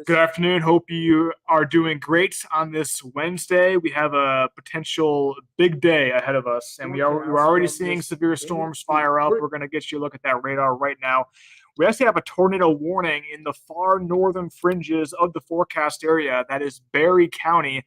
Good afternoon. Hope you are doing great on this Wednesday. We have a potential big day ahead of us, and we're already seeing severe storms fire up. We're going to get you a look at that radar right now. We actually have a tornado warning in the far northern fringes of the forecast area. That is Barry County.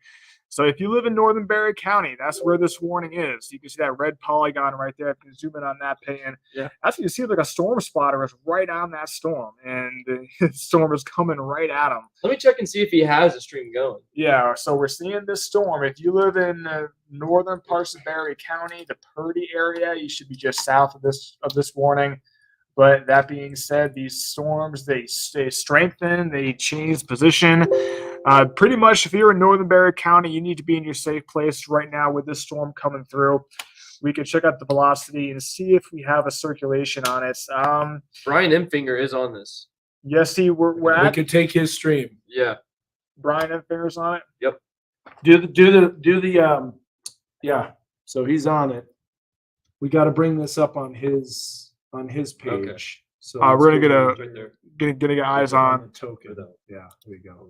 So if you live in northern Barry County, that's where this warning is. You can see that red polygon right there. If you zoom in on that, Peyton. Yeah. That's what you see, like a storm spotter is right on that storm, and the storm is coming right at him. Let me check and see if he has a stream going. Yeah, so we're seeing this storm. If you live in the northern parts of Barry County, the Purdy area, you should be just south of this warning. But that being said, these storms, they strengthen, they change position. Pretty much, if you're in northern Barry County, you need to be in your safe place right now with this storm coming through. We can check out the velocity and see if we have a circulation on it. Brian Emfinger is on this. Yes, see, we could take his stream. Yeah. Brian Emfinger's on it. Yep. Yeah. So he's on it. We got to bring this up on his page. Okay. So we're gonna Right get getting eyes on. the token. Yeah, there we go.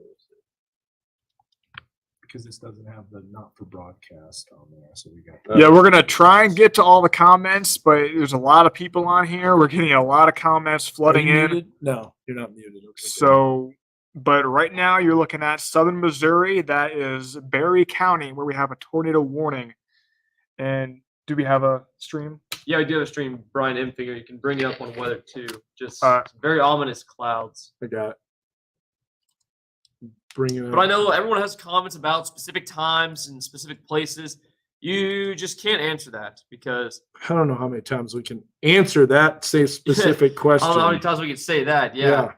Because this doesn't have the not for broadcast on there, so we got. Yeah, we're gonna try and get to all the comments, but there's a lot of people on here. We're getting a lot of comments flooding in. Muted? No, you're not muted. Okay, So, but right now you're looking at southern Missouri. That is Barry County, where we have a tornado warning. And do we have a stream? Yeah, I do have a stream, Brian Emfinger. You can bring it up on weather too. Just All right. very ominous clouds. I got it. Bring it up. But I know everyone has comments about specific times and specific places. You just can't answer that because I don't know how many times we can answer that specific I question. don't know how many times we can say that. Yeah.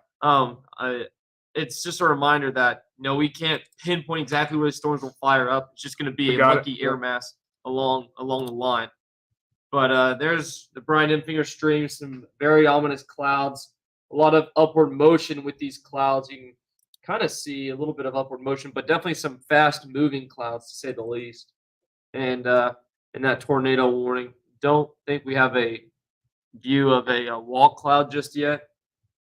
It's just a reminder that we can't pinpoint exactly where the storms will fire up. It's just going to be a lucky air mass along the line. But there's the Brian Emfinger stream, some very ominous clouds, a lot of upward motion with these clouds. You can kind of see a little bit of upward motion, but definitely some fast-moving clouds, to say the least. And in that tornado warning, don't think we have a view of a wall cloud just yet,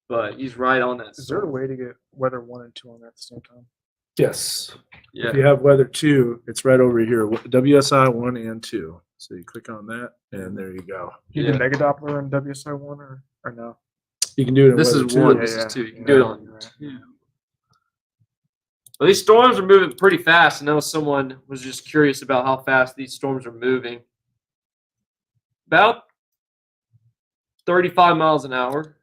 but he's right on that. Is there a way to get weather 1 and 2 on that at the same time? Yes. Yeah. If you have weather 2, it's right over here. WSI 1 and 2. So you click on that, and there you go. You can mega Doppler in WSI 1 or no? You can do it in This weather is 2. 1. This is 2. You can do it on right. 2. Well, these storms are moving pretty fast. I know someone was just curious about how fast these storms are moving. About 35 miles an hour.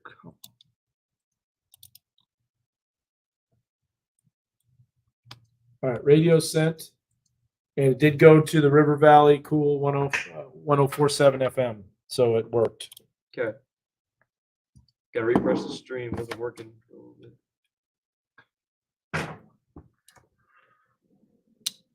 All right, radio sent, and it did go to the River Valley Cool 1047 FM, so it worked. Okay. Got to refresh the stream. Wasn't working for a little bit.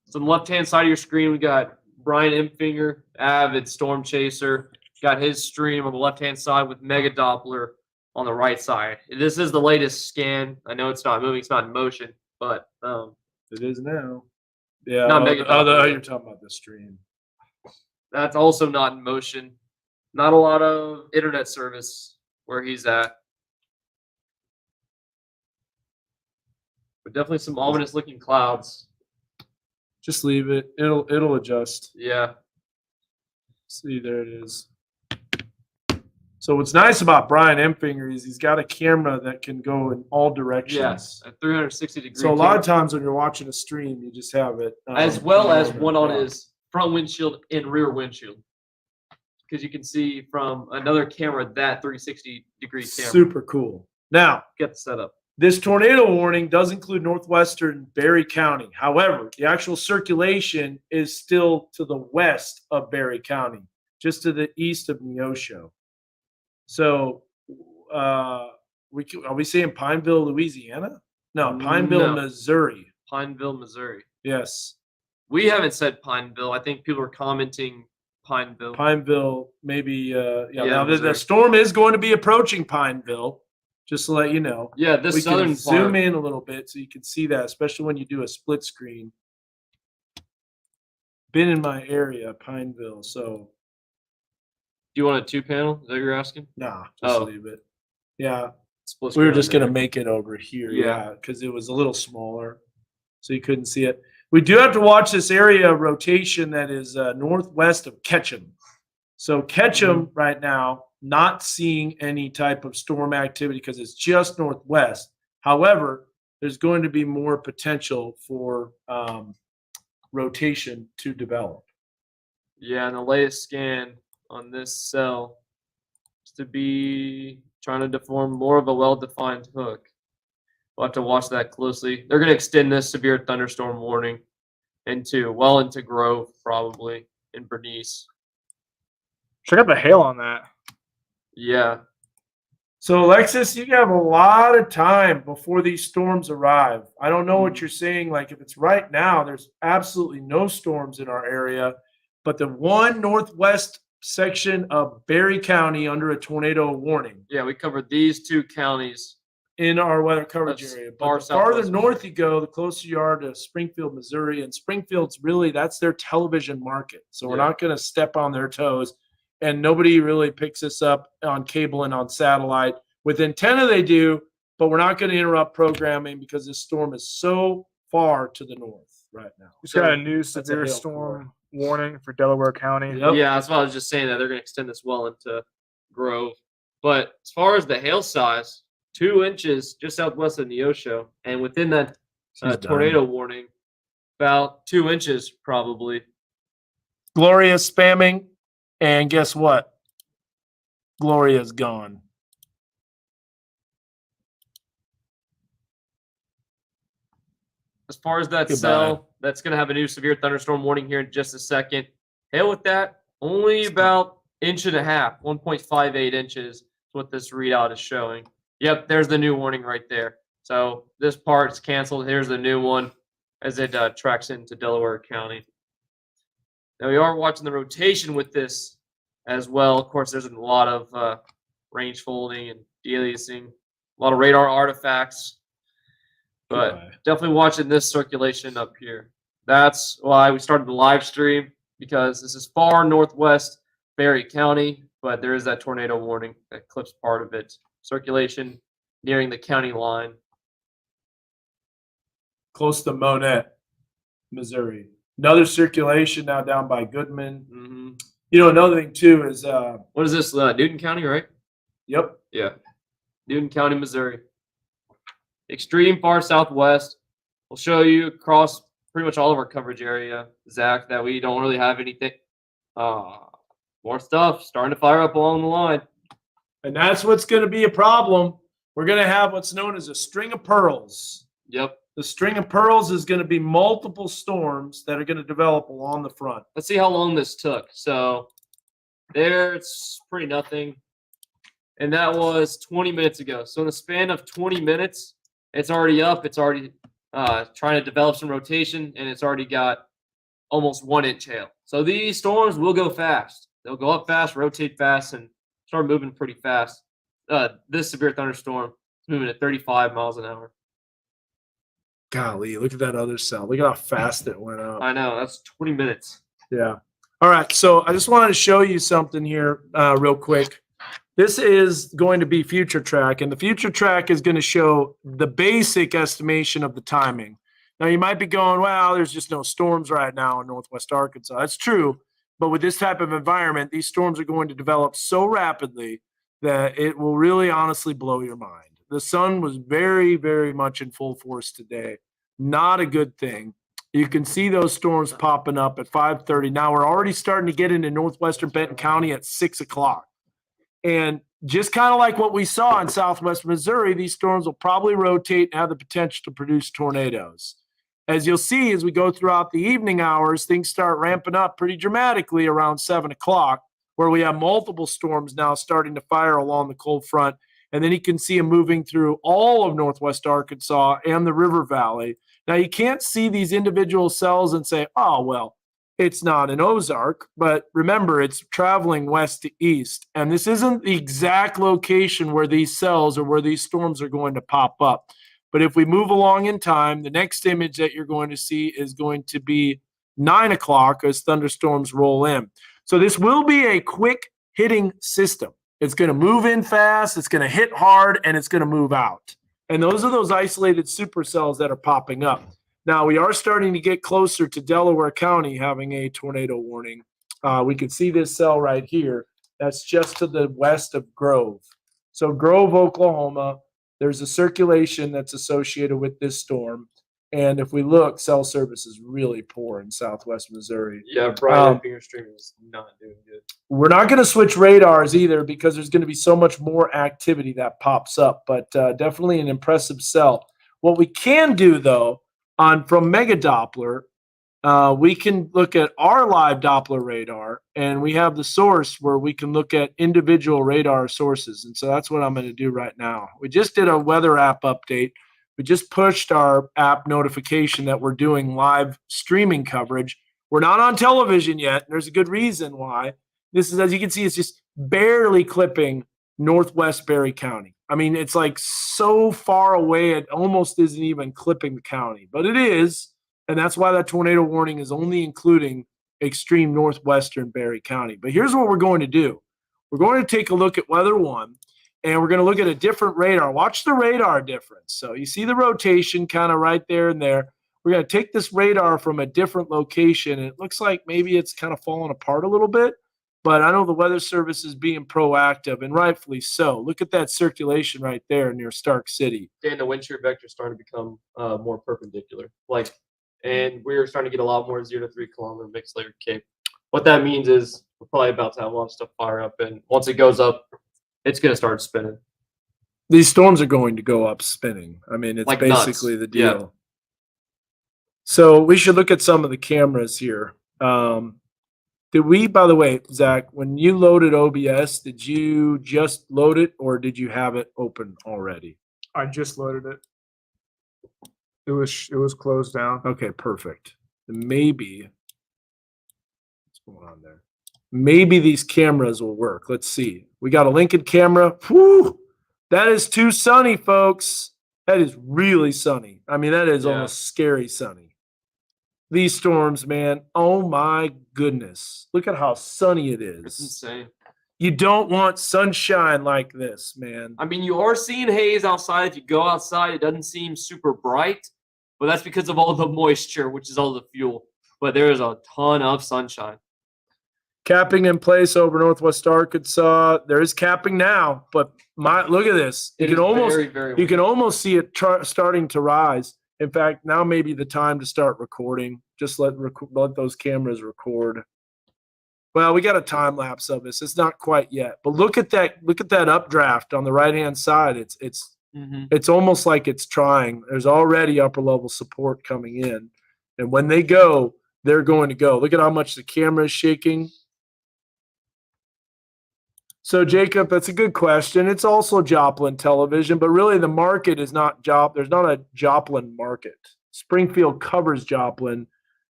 So on the left-hand side of your screen, we got Brian Emfinger, avid storm chaser. Got his stream on the left-hand side with Mega Doppler on the right side. This is the latest scan. I know it's not moving, it's not in motion, but It is now. Yeah. Not Mega Doppler. You're talking about the stream. that's also not in motion. Not a lot of internet service where he's at. But definitely some ominous-looking clouds. Just leave it. It'll adjust. Yeah. See, there it is. So what's nice about Brian Emfinger is he's got a camera that can go in all directions. Yes, at 360 degrees. So a lot of times when you're watching a stream, you just have it. as well as one on his front windshield and rear windshield. Because you can see from another camera that 360 degree camera. Super cool. Now, Get the setup. this tornado warning does include northwestern Barry County. However, the actual circulation is still to the west of Barry County, just to the east of Neosho. So, are we saying Pineville, Louisiana? No, Pineville, No. Missouri. Pineville, Missouri. Yes, We haven't said Pineville. I think people are commenting Pineville. Pineville. Maybe. Now the Missouri. storm is going to be approaching Pineville. Just to let you know. Yeah, this We southern can zoom part. in a little bit so you can see that, especially when you do a split screen. Been in my area, Pineville, so Do you want a 2-panel? Is that what you're asking? nah, just Oh. leave it. Yeah, split We were screen just on going to there. make it over here. Yeah. Yeah. Because it was a little smaller. So you couldn't see it. We do have to watch this area rotation that is northwest of Ketchum. So Ketchum right now, not seeing any type of storm activity because it's just northwest. However, there's going to be more potential for rotation to develop. Yeah, and the latest scan on this cell is to be trying to form more of a well-defined hook. We'll have to watch that closely. They're going to extend this severe thunderstorm warning into Grove, probably, in Bernice. Check out the hail on that. Yeah. So, Alexis, you have a lot of time before these storms arrive. I don't know what you're saying. Like, if it's right now, there's absolutely no storms in our area, but the one northwest section of Berry County under a tornado warning Yeah, we covered these two counties. in our weather coverage That's area. far But the farther southwest north you go, the closer you are to Springfield, Missouri. And Springfield's really, that's their television market. So we're Yeah. not going to step on their toes. And nobody really picks us up on cable and on satellite. With antenna, they do, but we're not going to interrupt programming because this storm is so far to the north right now. Just So got a new a severe hail storm warning for Delaware County. Yep. Yeah, that's why I was just saying that they're going to extend this well into Grove. But as far as the hail size, 2 inches just southwest of Neosho, and within that She's done. tornado warning, about 2 inches probably. Gloria's spamming. And guess what? Gloria's gone. As far as that Goodbye. cell, that's going to have a new severe thunderstorm warning here in just a second. Hail with that, only about 1.5 inches, 1.58 inches is what this readout is showing. Yep, there's the new warning right there. So this part's canceled. Here's the new one as it tracks into Delaware County. Now we are watching the rotation with this as well. Of course, there's a lot of range folding and de-aliasing, a lot of radar artifacts. But Goodbye. definitely watching this circulation up here. That's why we started the live stream, because this is far northwest Berry County, but there is that tornado warning that clips part of it. Circulation nearing the county line. Close to Monette, Missouri. Another circulation now down by Goodman. hmm You know, another thing too is, What is this? Newton County, right? yep, Yeah. Newton County, Missouri. Extreme far southwest. We'll show you across pretty much all of our coverage area, Zach, that we don't really have anything. More stuff starting to fire up along the line. and that's what's going to be a problem. We're going to have what's known as a string of pearls. Yep. The string of pearls is going to be multiple storms that are going to develop along the front. Let's see how long this took. So there, it's pretty nothing. And that was 20 minutes ago. So in the span of 20 minutes, it's already up. It's already trying to develop some rotation, and it's already got almost 1 inch hail. So these storms will go fast. They'll go up fast, rotate fast, and start moving pretty fast. This severe thunderstorm is moving at 35 miles an hour. Golly, look at that other cell. Look at how fast it went up. I know. That's 20 minutes. Yeah. All right. So I just wanted to show you something here real quick. This is going to be future track, and the future track is going to show the basic estimation of the timing. Now, you might be going, well, there's just no storms right now in Northwest Arkansas. That's true. But with this type of environment, these storms are going to develop so rapidly that it will really honestly blow your mind. The sun was very, very much in full force today. Not a good thing. You can see those storms popping up at 5:30. Now we're already starting to get into northwestern Benton County at 6 o'clock. And just kind of like what we saw in southwest Missouri, these storms will probably rotate and have the potential to produce tornadoes. As you'll see, as we go throughout the evening hours, things start ramping up pretty dramatically around 7 o'clock, where we have multiple storms now starting to fire along the cold front. And then you can see them moving through all of northwest Arkansas and the river valley. Now, you can't see these individual cells and say, oh, well, it's not an Ozark. But remember, it's traveling west to east. And this isn't the exact location where these cells or where these storms are going to pop up. But if we move along in time, the next image that you're going to see is going to be 9 o'clock as thunderstorms roll in. So this will be a quick hitting system. It's going to move in fast, it's going to hit hard, and it's going to move out. And those are those isolated supercells that are popping up. Now, we are starting to get closer to Delaware County having a tornado warning. We can see this cell right here. That's just to the west of Grove. So Grove, Oklahoma, there's a circulation that's associated with this storm. And if we look, cell service is really poor in southwest Missouri. Yeah, Brian Finger Stream is not doing good. We're not going to switch radars either because there's going to be so much more activity that pops up, but definitely an impressive cell. What we can do, though, from Mega Doppler, we can look at our live Doppler radar, and we have the source where we can look at individual radar sources. And so that's what I'm going to do right now. We just did a weather app update. We just pushed our app notification that we're doing live streaming coverage. We're not on television yet. And there's a good reason why. This is, as you can see, it's just barely clipping northwest Berry County. I mean, it's like so far away, it almost isn't even clipping the county, but it is. And that's why that tornado warning is only including extreme northwestern Berry County. But here's what we're going to do. We're going to take a look at Weather One, and we're going to look at a different radar. Watch the radar difference. So you see the rotation kind of right there and there. We're going to take this radar from a different location. And it looks like maybe it's kind of falling apart a little bit, but I know the Weather Service is being proactive, and rightfully so. Look at that circulation right there near Stark City. And the wind shear vector is starting to become more perpendicular. And we're starting to get a lot more 0 to 3 kilometer mixed layered cape. What that means is we're probably about to have a lot of stuff fire up, and once it goes up, it's going to start spinning. These storms are going to go up spinning. I mean, it's like basically nuts. the deal. Yeah. So we should look at some of the cameras here. Did we, by the way, Zach, when you loaded OBS, did you just load it or did you have it open already? I just loaded it. It was closed down. Okay, perfect. Maybe what's going on there? Maybe these cameras will work. Let's see. We got a Lincoln camera. Whew, that is too sunny, folks. That is really sunny. I mean, that is almost scary sunny. These storms, man. Oh my goodness. Look at how sunny it is. It's insane. You don't want sunshine like this, man. I mean, you are seeing haze outside. If you go outside, it doesn't seem super bright, but that's because of all the moisture, which is all the fuel. But there is a ton of sunshine. Capping in place over Northwest Arkansas. There is capping now, but look at this. You can almost see it starting to rise. In fact, now may be the time to start recording. Just let those cameras record. Well, we got a time lapse of this. It's not quite yet, but look at that. Look at that updraft on the right hand side. It's almost like it's trying. There's already upper level support coming in, and when they go, they're going to go. Look at how much the camera is shaking. So, Jacob, that's a good question. It's also Joplin television, but really the market is not There's not a Joplin market. Springfield covers Joplin.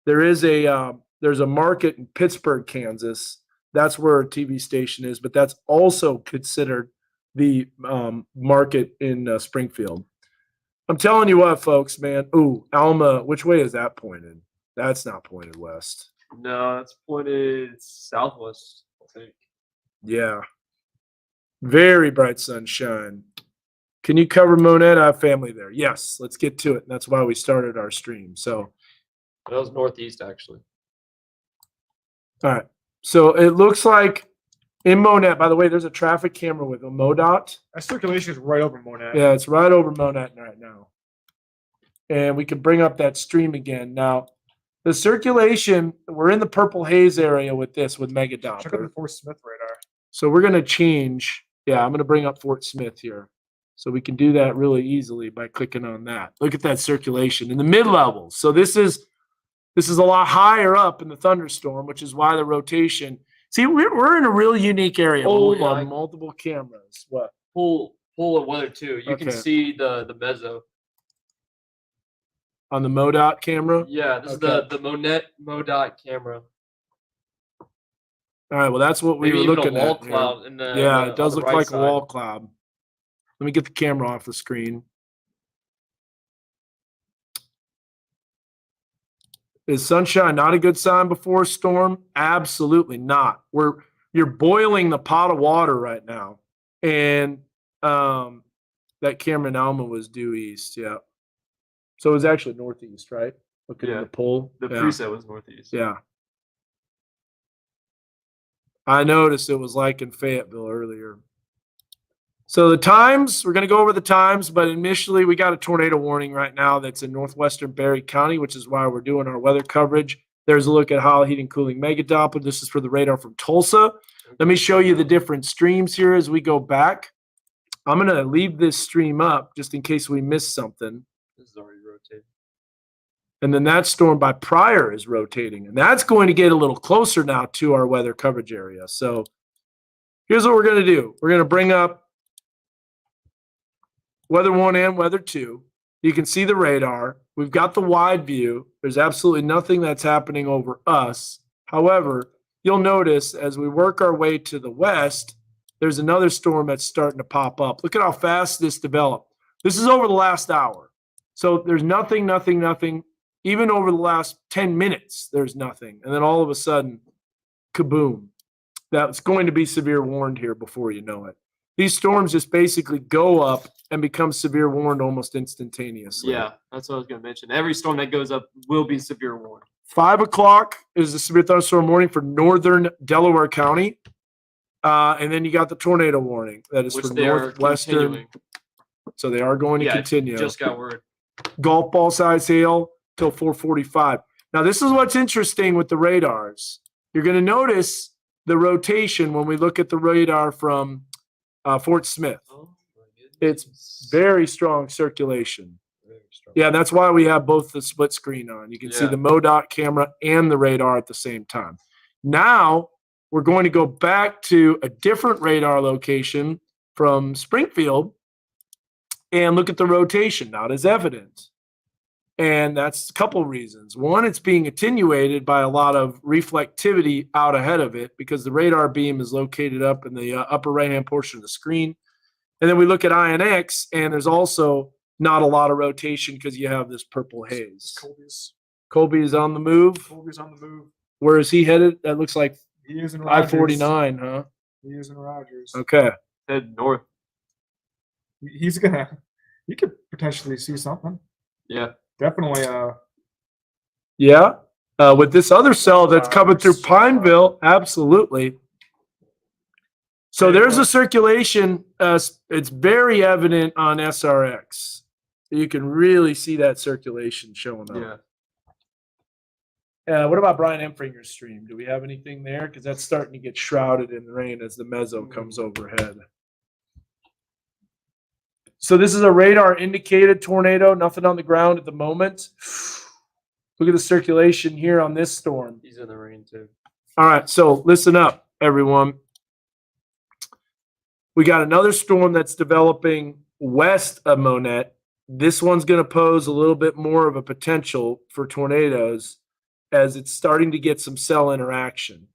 There's a market in Pittsburgh, Kansas. That's where a TV station is, but that's also considered the market in Springfield. I'm telling you what, folks, man. Ooh, Alma, which way is that pointed? That's not pointed west. No, it's pointed southwest, I think. Yeah. Very bright sunshine. Can you cover Monette? I have family there. Yes, let's get to it. And that's why we started our stream. So that was northeast, actually. All right. So it looks like in Monette, by the way, there's a traffic camera with a MoDOT. That circulation is right over Monette. Yeah, it's right over Monette right now. And we can bring up that stream again. Now, the circulation, we're in the purple haze area with Mega Doppler. Check out the Fort Smith radar. So we're going to change. Yeah, I'm going to bring up Fort Smith here. So we can do that really easily by clicking on that. Look at that circulation in the mid-levels. So this is a lot higher up in the thunderstorm, which is why the rotation. See, we're in a real unique area. Oh, We have yeah. multiple cameras. What? Full of weather, too. You can see the meso. On the MoDOT camera? Yeah, this is the Monette MoDOT camera. All right, well, that's what we Maybe were even looking a wall at. here. cloud It does on the look right like side. a wall cloud. Let me get the camera off the screen. Is sunshine not a good sign before a storm? Absolutely not. We're you're boiling the pot of water right now. And that Cameron Alma was due east. Yeah. So it was actually northeast, right? Looking at Yeah. the pole. The Yeah. preset was northeast. Yeah. I noticed it was like in Fayetteville earlier. So the times, we're going to go over the times, but initially we got a tornado warning right now that's in northwestern Barry County, which is why we're doing our weather coverage. There's a look at Howell Heating Cooling Mega Doppler. This is for the radar from Tulsa. Let me show you the different streams here as we go back. I'm going to leave this stream up just in case we miss something. This is already rotated. And then that storm by Pryor is rotating. And that's going to get a little closer now to our weather coverage area. So here's what we're going to do. We're going to bring up weather 1 and weather 2. You can see the radar. We've got the wide view. There's absolutely nothing that's happening over us. However, you'll notice as we work our way to the west, there's another storm that's starting to pop up. Look at how fast this developed. This is over the last hour. So there's nothing. Even over the last 10 minutes, there's nothing. And then all of a sudden, kaboom. That's going to be severe warned here before you know it. These storms just basically go up and become severe warned almost instantaneously. Yeah, that's what I was going to mention. Every storm that goes up will be severe warned. 5 o'clock is the severe thunderstorm warning for northern Delaware County. And then you got the tornado warning that is Which for they are northwestern. continuing. So they are going to Yeah, continue. Just got word. Golf ball size hail till 4:45. Now, this is what's interesting with the radars. You're going to notice the rotation when we look at the radar from Fort Smith. Oh, my It's goodness. very strong circulation. Yeah, that's why we have both the split screen on. You can see Yeah. the MoDOT camera and the radar at the same time. Now, we're going to go back to a different radar location from Springfield and look at the rotation, not as evident. And that's a couple reasons. One, it's being attenuated by a lot of reflectivity out ahead of it because the radar beam is located up in the upper right-hand portion of the screen. And then we look at INX, and there's also not a lot of rotation because you have this purple haze. Colby is on the move. Colby's on the move. Where is he headed? That looks like He is in Rogers. I-49, huh? He is in Rogers. Okay. Head north. He's gonna. You could potentially see something. Yeah. Definitely. Yeah. With this other cell that's coming through Pineville, absolutely. So there's a circulation. It's very evident on SRX. You can really see that circulation showing up. Yeah. What about Brian Empfinger's stream? Do we have anything there? Because that's starting to get shrouded in rain as the meso comes overhead. So this is a radar indicated tornado, nothing on the ground at the moment. Look at the circulation here on this storm. He's in the rain too. All right, so listen up, everyone. We got another storm that's developing west of Monette. This one's going to pose a little bit more of a potential for tornadoes as it's starting to get some cell interaction.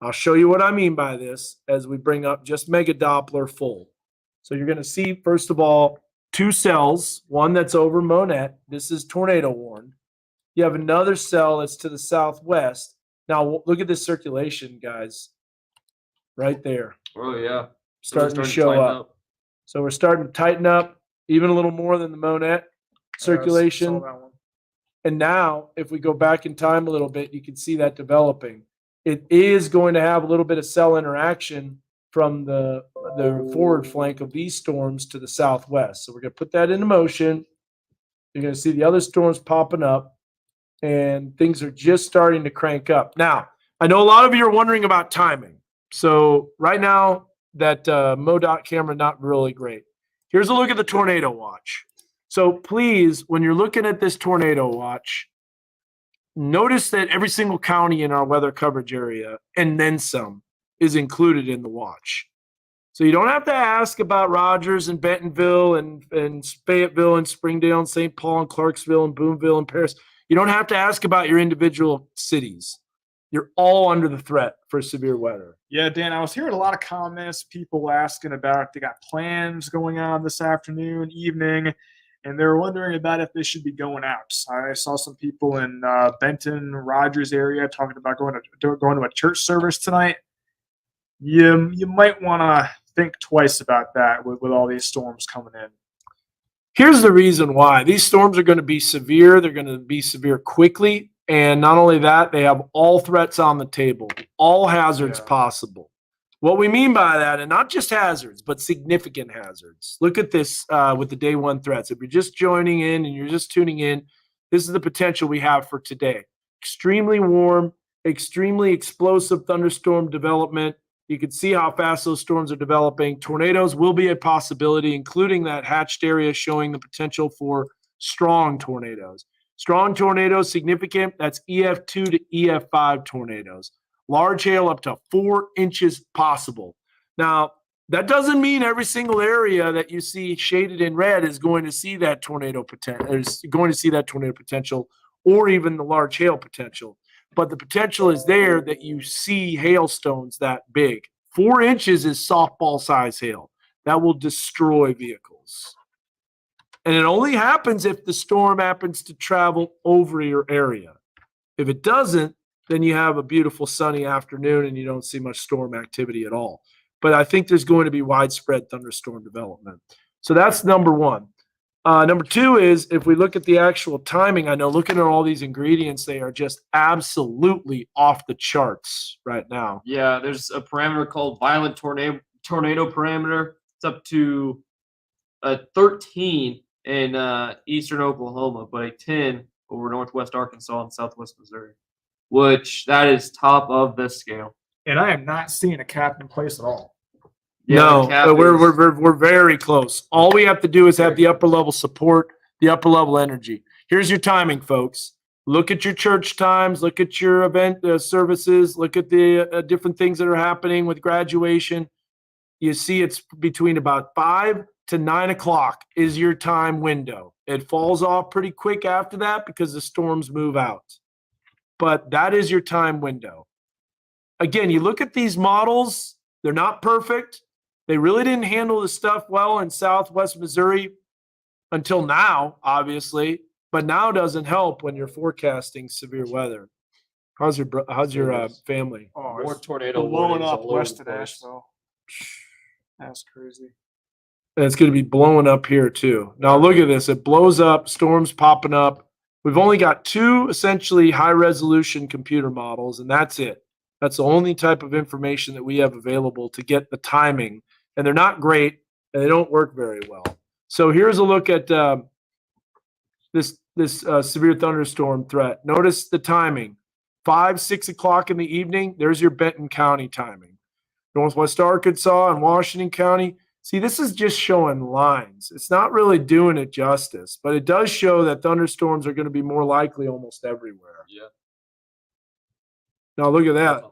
I'll show you what I mean by this as we bring up just Mega Doppler full. So you're going to see, first of all, 2 cells, one that's over Monette. This is tornado warned. You have another cell that's to the southwest. Now, look at this circulation, guys, right there. Oh, yeah. Starting to show tighten up. So we're starting to tighten up even a little more than the Monette circulation. Saw that one. And now, if we go back in time a little bit, you can see that developing. It is going to have a little bit of cell interaction from the forward flank of these storms to the southwest. So we're going to put that into motion. You're going to see the other storms popping up, and things are just starting to crank up. Now, I know a lot of you are wondering about timing. So right now, that MoDOT camera, not really great. Here's a look at the tornado watch. So please, when you're looking at this tornado watch, notice that every single county in our weather coverage area, and then some, is included in the watch. So you don't have to ask about Rogers and Bentonville and Fayetteville and Springdale and St. Paul and Clarksville and Boonville and Paris. You don't have to ask about your individual cities. You're all under the threat for severe weather. Yeah, Dan, I was hearing a lot of comments, people asking about if they got plans going on this afternoon, evening, and they were wondering about if they should be going out. I saw some people in Benton, Rogers area talking about going to a church service tonight. you might want to think twice about that with all these storms coming in. Here's the reason why. These storms are going to be severe. They're going to be severe quickly. And not only that, they have all threats on the table, all hazards possible. What we mean by that, and not just hazards, but significant hazards. Look at this with the day one threats. If you're just joining in and you're just tuning in, this is the potential we have for today. Extremely warm, extremely explosive thunderstorm development. You can see how fast those storms are developing. Tornadoes will be a possibility, including that hatched area showing the potential for strong tornadoes. Strong tornadoes, significant, that's EF2 to EF5 tornadoes. Large hail up to 4 inches possible. Now, that doesn't mean every single area that you see shaded in red is going to see that tornado potential, or even the large hail potential. But the potential is there that you see hailstones that big. 4 inches is softball size hail. That will destroy vehicles. And it only happens if the storm happens to travel over your area. If it doesn't, then you have a beautiful sunny afternoon and you don't see much storm activity at all. But I think there's going to be widespread thunderstorm development. So that's number one. Number two is, if we look at the actual timing, I know looking at all these ingredients, they are just absolutely off the charts right now. Yeah, there's a parameter called violent tornado parameter. It's up to a 13 in eastern Oklahoma, but a 10 over northwest Arkansas and southwest Missouri, which that is top of the scale. And I am not seeing a cap in place at all. Yeah, no, we're very close. All we have to do is have the upper level support, the upper level energy. Here's your timing, folks. Look at your church times. Look at your event services. Look at the different things that are happening with graduation. You see, it's between about 5 to 9 o'clock is your time window. It falls off pretty quick after that because the storms move out. But that is your time window. Again, you look at these models, they're not perfect. They really didn't handle the stuff well in southwest Missouri until now, obviously. But now doesn't help when you're forecasting severe weather. How's your family? Oh, More it's tornado blowing warnings up all over west the of place. Nashville. That's crazy. And it's going to be blowing up here too. Now look at this. It blows up, storms popping up. We've only got 2 essentially high resolution computer models, and that's it. That's the only type of information that we have available to get the timing. And they're not great, and they don't work very well. So here's a look at this severe thunderstorm threat. Notice the timing. 5, 6 o'clock in the evening, there's your Benton County timing. Northwest Arkansas and Washington County. See, this is just showing lines. It's not really doing it justice, but it does show that thunderstorms are going to be more likely almost everywhere. Yeah. Now look at that.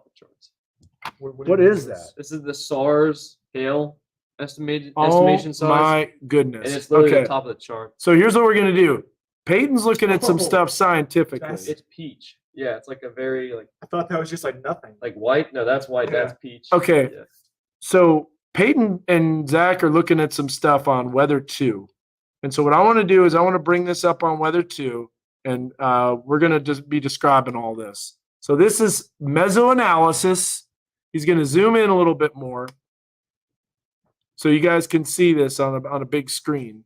What is that? This is the SARS hail estimation size. My goodness. And it's literally Okay. the top of the chart. So here's what we're going to do. Peyton's looking at some stuff scientifically. It's peach. Yeah, it's like a very I thought that was just like nothing. like white. No, that's white. Yeah. That's peach. Okay. Yeah. So Peyton and Zach are looking at some stuff on Weather 2. And so what I want to do is I want to bring this up on Weather 2, and we're going to just be describing all this. So this is mesoanalysis. He's going to zoom in a little bit more so you guys can see this on a big screen.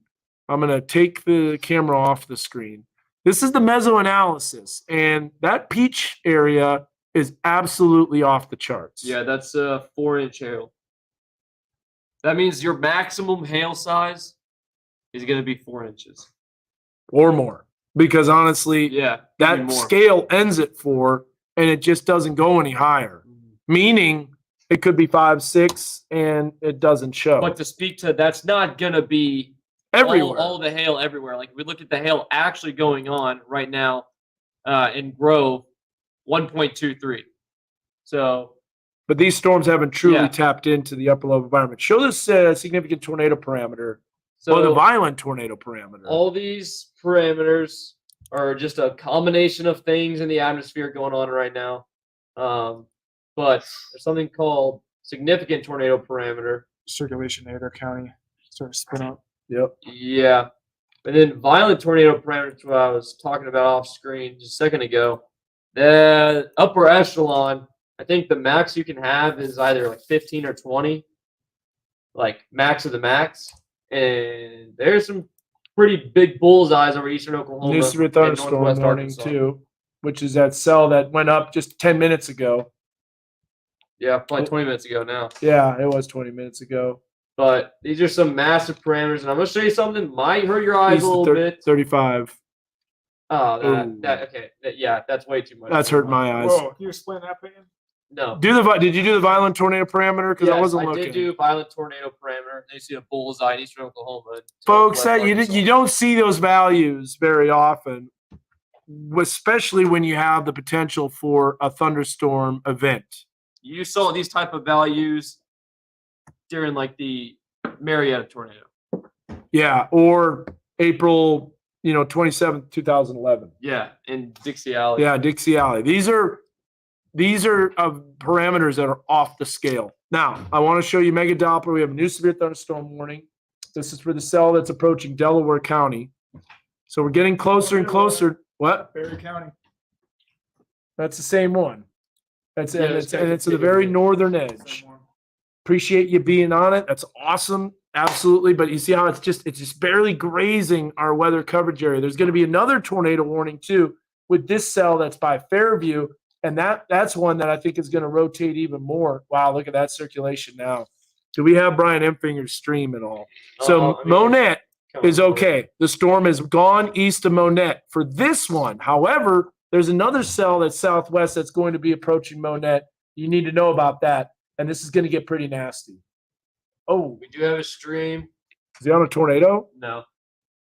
I'm going to take the camera off the screen. This is the mesoanalysis, and that peach area is absolutely off the charts. Yeah, that's a 4-inch hail. That means your maximum hail size is going to be 4 inches. Or more. Because honestly, Yeah, that maybe more. scale ends at 4, and it just doesn't go any higher. Meaning it could be 5, 6, and it doesn't show. But to speak to, that's not going to be Everywhere. all the hail everywhere. Like we look at the hail actually going on right now in Grove, 1.23. So But these storms haven't truly Yeah. tapped into the upper level environment. Show this significant tornado parameter, or the so violent tornado parameter. all these parameters are just a combination of things in the atmosphere going on right now. But there's something called significant tornado parameter. Circulation Adair County starting to spin up. Yep. Yeah. And then violent tornado parameters, what I was talking about off screen just a second ago. The upper echelon I think the max you can have is either like 15 or 20, like max of the max. And there's some pretty big bullseyes over eastern Oklahoma. New Severe and thunderstorm northwest warning Arkansas. too, which is that cell that went up just 10 minutes ago. Yeah, probably 20 minutes ago now. Yeah, it was 20 minutes ago. But these are some massive parameters, and I'm gonna show you something might hurt your eyes a little bit. 35. Oh, Ooh. yeah, that's way too much. That's hurt my eyes. Whoa, can you explain that, Peyton? No. Did you do the violent tornado parameter? Because I wasn't looking. I did do violent tornado parameter. You see a bullseye in eastern Oklahoma. Folks, West you Arkansas. don't see those values very often, especially when you have the potential for a thunderstorm event. You saw these type of values during like the Marietta tornado. Yeah, or April, 27th, 2011. Yeah, in Dixie Alley. Yeah, Dixie Alley. These are parameters that are off the scale. Now, I want to show you Mega Doppler. We have a new severe thunderstorm warning. This is for the cell that's approaching Delaware County. So we're getting closer and closer. What? Berry County. That's the same one. It's Yeah, to the very northern edge. Same one. Appreciate you being on it. That's awesome. Absolutely. But you see how it's just barely grazing our weather coverage area. There's going to be another tornado warning too with this cell that's by Fairview. And that's one that I think is going to rotate even more. Wow, look at that circulation now. Do we have Brian Empfinger's stream at all? So Monette is okay. The storm has gone east of Monette for this one. However, there's another cell that's southwest that's going to be approaching Monette. You need to know about that. And this is going to get pretty nasty. Oh, We do have a stream. is he on a tornado? No.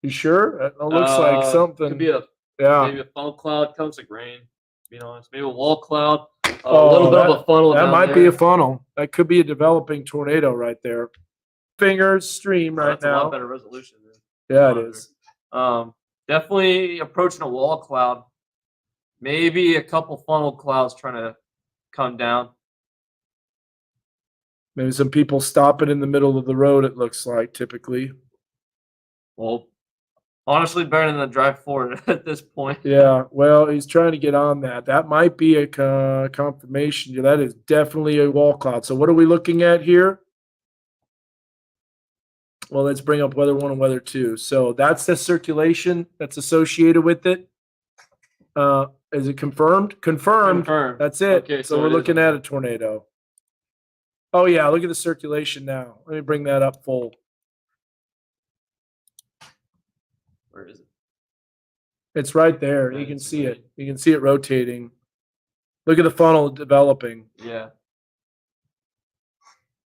You sure? It looks like something. Could be Yeah. maybe a funnel cloud. Comes like rain. To be honest, maybe a wall cloud. A Oh, little bit of a funnel. That down might there. be a funnel. That could be a developing tornado right there. Fingers stream right That's a lot now. better resolution. Yeah, it is. Definitely approaching a wall cloud. Maybe a couple funnel clouds trying to come down. Maybe some people stopping in the middle of the road, it looks like typically. Well, honestly, better than the drive forward at this point. Yeah, well, he's trying to get on that. That might be a confirmation. Yeah, that is definitely a wall cloud. So what are we looking at here? Well, let's bring up weather 1 and weather 2. So that's the circulation that's associated with it. Is it confirmed? Confirmed. Confirmed. That's it. Okay, so so we're it is looking at a tornado. Oh yeah, look at the circulation now. Let me bring that up full. Where is it? It's right there. You can see it. You can see it rotating. Look at the funnel developing. Yeah.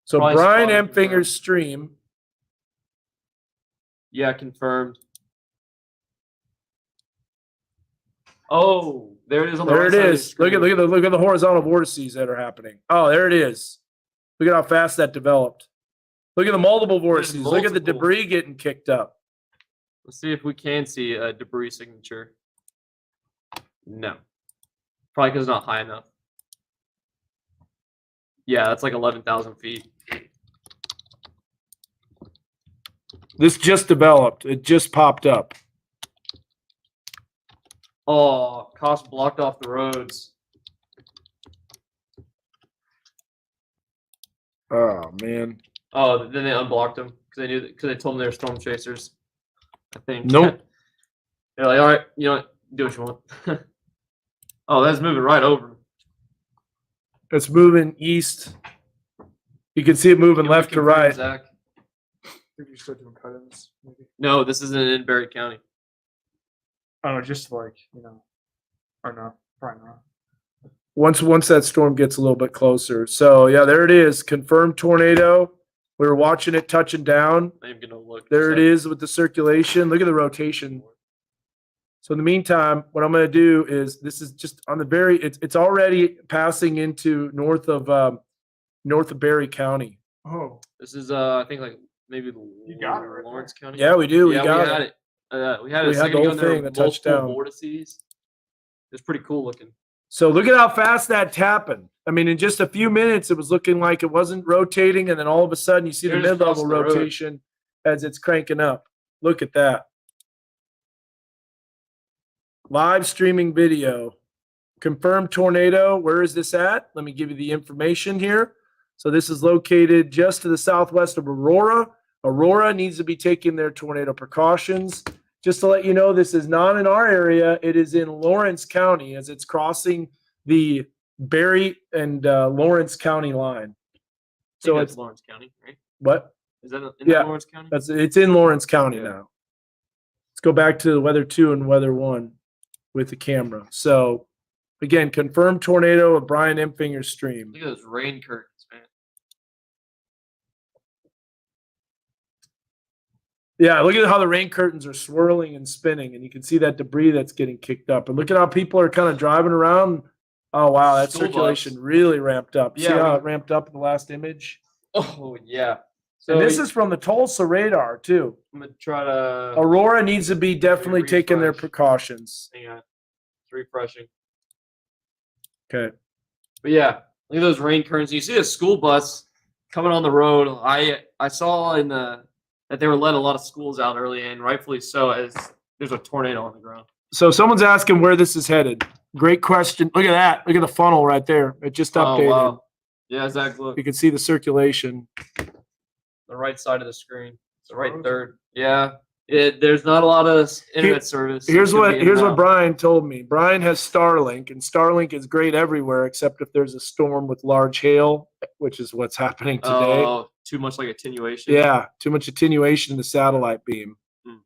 So Probably Brian spotted confirmed. Empfinger's stream. Yeah, confirmed. Oh, there it is on the There right it side of the is. Look at the horizontal vortices that are happening. Oh, there it is. Look at how fast that developed. Look at the multiple vortices. Look at the multiple. debris getting kicked up. Let's see if we can see a debris signature. No. Probably because it's not high enough. Yeah, that's like 11,000 feet. This just developed. It just popped up. Oh, cost blocked off the roads. Oh man. Oh, then they unblocked them because they told them they were storm chasers. I think. Nope. They're like, all right, you know what? Do what you want. Oh, that's moving right over. It's moving east. You can see it moving Can we left to confirm, right. Zach? I think you're still doing cut-ins, maybe. No, this isn't in Berry County. Oh, just like, or no, probably not. Once that storm gets a little bit closer. So yeah, there it is. Confirmed tornado. We were watching it touching down. I'm gonna look. There it is with the circulation. Look at the rotation. So in the meantime, what I'm going to do is this is just on the very. It's already passing into north of Berry County. Oh, This is I think like maybe You got it right Lawrence County. Yeah, we do. Yeah, we got had it. it. We had We a had second the ago. whole and there thing were that touched multiple down. vortices. It's pretty cool looking. So look at how fast that's happened. I mean, in just a few minutes, it was looking like it wasn't rotating, and then all of a sudden, you see the They're just mid-level across the road. rotation as it's cranking up. Look at that. Live streaming video. confirmed tornado. Where is this at? Let me give you the information here. So this is located just to the southwest of Aurora. Aurora needs to be taking their tornado precautions. Just to let you know, this is not in our area. It is in Lawrence County as it's crossing the Berry and Lawrence County line. So So it's it's Lawrence County, right? what? Is that in Yeah. Lawrence County? It's in Lawrence County Yeah. now. Let's go back to weather 2 and weather 1 with the camera. So again, confirmed tornado of Brian Empfinger's stream. Look at those rain curtains, man. Yeah, look at how the rain curtains are swirling and spinning, and you can see that debris that's getting kicked up. And look at how people are kind of driving around. Oh wow, that School circulation bus. really ramped up. See Yeah, how we- it ramped up in the last image? Oh yeah. So And this is from the Tulsa radar too. I'm gonna try to Aurora needs to be definitely taking their refresh. precautions. hang on. It's refreshing. Okay. But yeah, look at those rain curtains. You see a school bus coming on the road. I saw in the that they were letting a lot of schools out early, and rightfully so, as there's a tornado on the ground. So someone's asking where this is headed. Great question. Look at that. Look at the funnel right there. It just updated. Oh wow. Yeah, Zach, look, You can see the circulation. the right side of the screen. It's the right third. Yeah. There's not a lot of internet service. Here's It's gonna what be in here's and what out. Brian told me. Brian has Starlink, and Starlink is great everywhere except if there's a storm with large hail, which is what's happening today. Oh, too much like attenuation. Yeah, too much attenuation in the satellite beam. Hmm.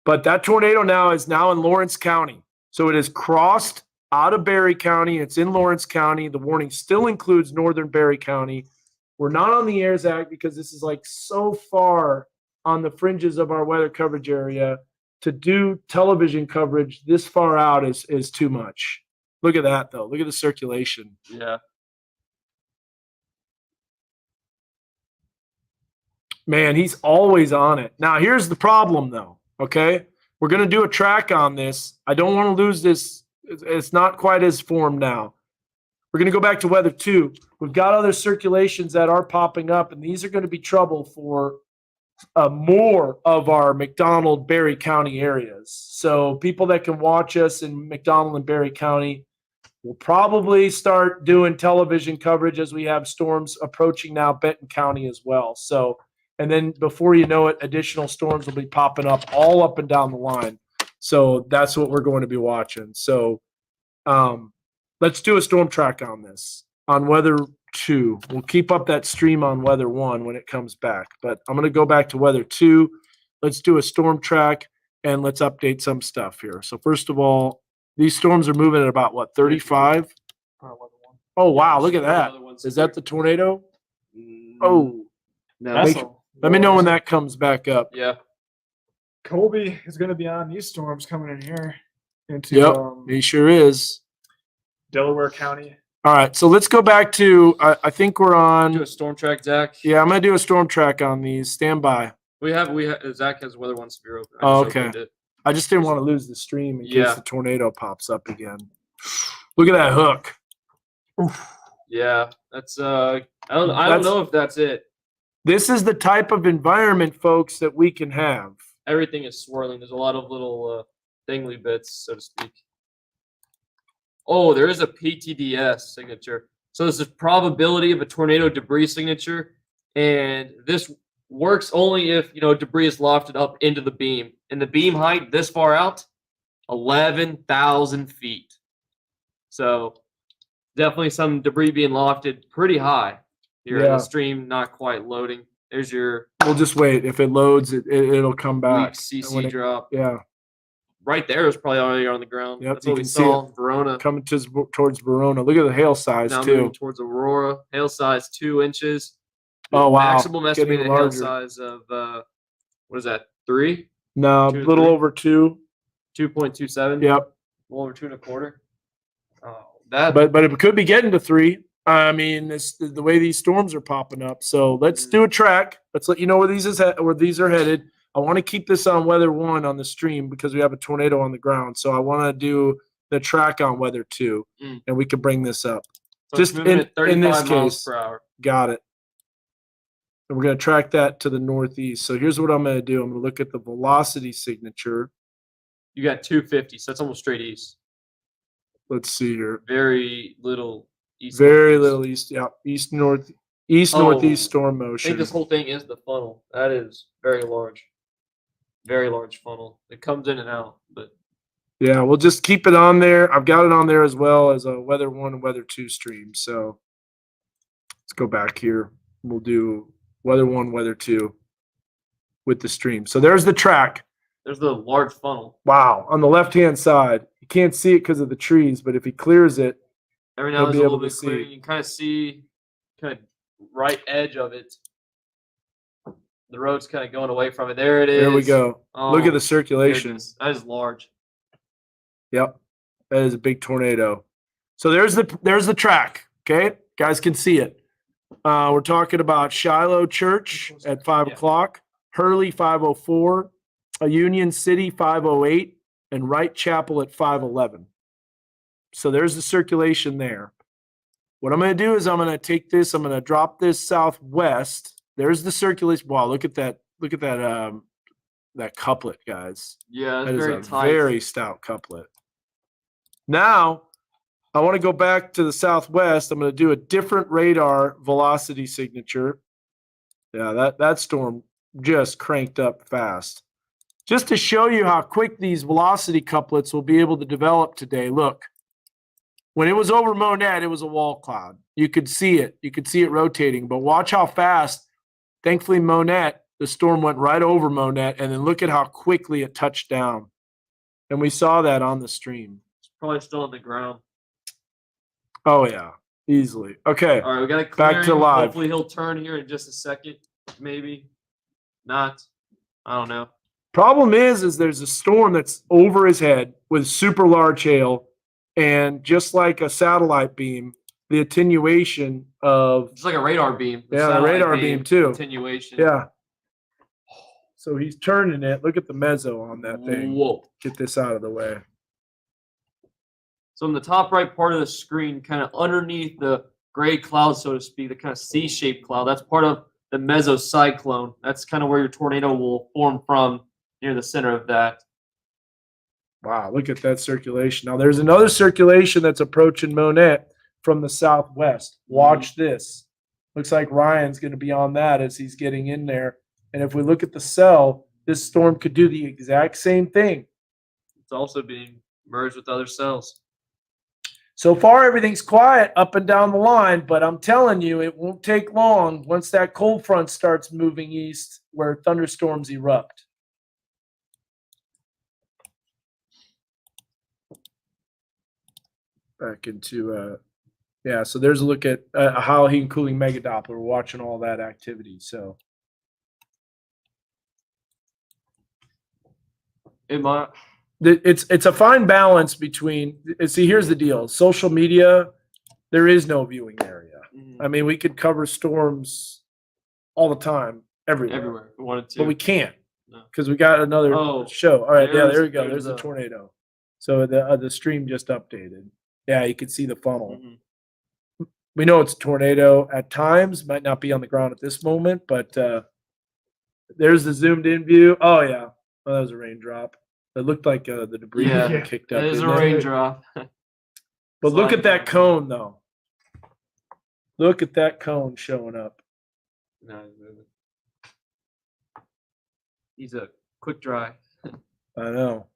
But that tornado now is now in Lawrence County. So it has crossed out of Berry County. It's in Lawrence County. The warning still includes northern Berry County. We're not on the AIRS Act because this is like so far on the fringes of our weather coverage area. To do television coverage this far out is too much. Look at that though. Look at the circulation. Yeah. Man, he's always on it. Now, here's the problem, though. Okay. We're going to do a track on this. I don't want to lose this. It's not quite as formed now. We're going to go back to weather 2. We've got other circulations that are popping up, and these are going to be trouble for more of our McDonald, Berry County areas. So, people that can watch us in McDonald and Berry County will probably start doing television coverage as we have storms approaching now Benton County as well. So, and then before you know it, additional storms will be popping up all up and down the line. So that's what we're going to be watching. So let's do a storm track on this, on weather 2. We'll keep up that stream on weather 1 when it comes back. But I'm going to go back to weather 2. Let's do a storm track and let's update some stuff here. So first of all, these storms are moving at about what, 35? Oh, wow. Look at that. Is that the tornado? Oh, no. That's Make- let me know when that comes back up. Yeah. Colby is going to be on these storms coming in here into Yep. He sure is. Delaware County. All right, so let's go back to, I think we're Do on, a storm track, Zach. yeah, I'm going to do a storm track on these. Stand by. We have Zach has weather 1 severe open. I Oh, just okay. opened it. I just didn't want to lose the stream in Yeah. case the tornado pops up again. Look at that hook. Yeah, that's I don't That's- know if that's it. This is the type of environment, folks, that we can have. Everything is swirling. There's a lot of little dingly bits, so to speak. Oh, there is a PTDS signature. So this is probability of a tornado debris signature, and this works only if debris is lofted up into the beam. And the beam height this far out, 11,000 feet. So definitely some debris being lofted pretty high here in Yeah. the stream, not quite loading. There's your We'll just wait. If it loads, it'll come weak back. CC when it- drop. Yeah, Right there is probably already on the ground. Yep, That's you what we can see saw. Verona coming towards Verona. Look at the hail size, now too. moving towards Aurora. Hail size 2 inches. Oh, wow. Maximum Getting estimated hail larger. size of what is that? 3? No, a 2 to little 3. over 2. 2.27. Yep. A little over 2.25. Oh, that. But it could be getting to 3. I mean, it's the way these storms are popping up. So let's do a track. Let's let you know where these are headed. I want to keep this on weather 1 on the stream because we have a tornado on the ground. So I want to do the track on weather 2, and we can bring this up. so just it's moving at in this 35 miles case. per hour. Got it. And we're going to track that to the northeast. So here's what I'm going to do. I'm going to look at the velocity signature. You got 250, so that's almost straight east. Let's see here. Very little east. Very northeast. little east. Yeah, east Oh, northeast storm I motion. think this whole thing is the funnel. That is very large. Very large funnel. It comes in and out, but Yeah, we'll just keep it on there. I've got it on there as well as a weather 1 and weather 2 stream. So let's go back here. We'll do weather 1, weather 2 with the stream. So there's the track. there's the large funnel. Wow. On the left-hand side, you can't see it because of the trees, but if he clears it, Every You'll now and be then a able little to bit clear. see. You can kind of see kind of right edge of it. The road's kind of going away from it. There it is. there we go. Look Oh, at the circulation. goodness. That is large. Yep. That is a big tornado. So there's the track. Okay. Guys can see it. We're talking about Shiloh Church at 5 Yeah. o'clock, Hurley 5:04, Union City 5:08, and Wright Chapel at 5:11. So there's the circulation there. What I'm going to do is I'm going to take this, I'm going to drop this southwest. There's the circulation. Wow, look at that. Look at that couplet, guys. Yeah, That it's is very a tight. very stout couplet. Now, I want to go back to the southwest. I'm going to do a different radar velocity signature. Yeah, that storm just cranked up fast. Just to show you how quick these velocity couplets will be able to develop today. Look, when it was over Monette, it was a wall cloud. You could see it. You could see it rotating. But watch how fast. Thankfully, Monette, the storm went right over Monette, and then look at how quickly it touched down. And we saw that on the stream. It's probably still on the ground. Oh, yeah, easily. Okay, All right, we got to Back to live. Hopefully he'll turn here in just a second. Maybe not. I don't know. problem is there's a storm that's over his head with super large hail, and just like a satellite beam, the attenuation of It's like a radar beam. Yeah, the satellite radar beam, too. Attenuation. yeah. So he's turning it. Look at the mezzo on that thing. Whoa. Get this out of the way. So in the top right part of the screen, kind of underneath the gray cloud, so to speak, the kind of C-shaped cloud, that's part of the mesocyclone. That's kind of where your tornado will form from, near the center of that. Wow, look at that circulation. Now there's another circulation that's approaching Monette from the southwest. Watch this. Looks like Ryan's going to be on that as he's getting in there. And if we look at the cell, this storm could do the exact same thing. It's also being merged with other cells. So far, everything's quiet up and down the line, but I'm telling you, it won't take long once that cold front starts moving east where thunderstorms erupt. Back into, yeah, so there's a look at a Howell heat and cooling mega Doppler. We're watching all that activity. So it's a fine balance between, see, here's the deal. Social media, there is no viewing area. I mean, we could cover storms all the time, everywhere. Everywhere. If we wanted to. But we can't No. because we got another Oh, show. All right, yeah, there's- there we go. there's There's a the- tornado. So the stream just updated. Yeah, you can see the funnel. Mhm. We know it's a tornado at times. Might not be on the ground at this moment, but there's the zoomed in view. Oh yeah, oh, that was a raindrop. It looked like the debris Yeah. getting kicked up. It is a didn't it? raindrop. But look at Sliding that down. cone though. Look at that cone showing up. No, he's moving. He's a quick dry. I know.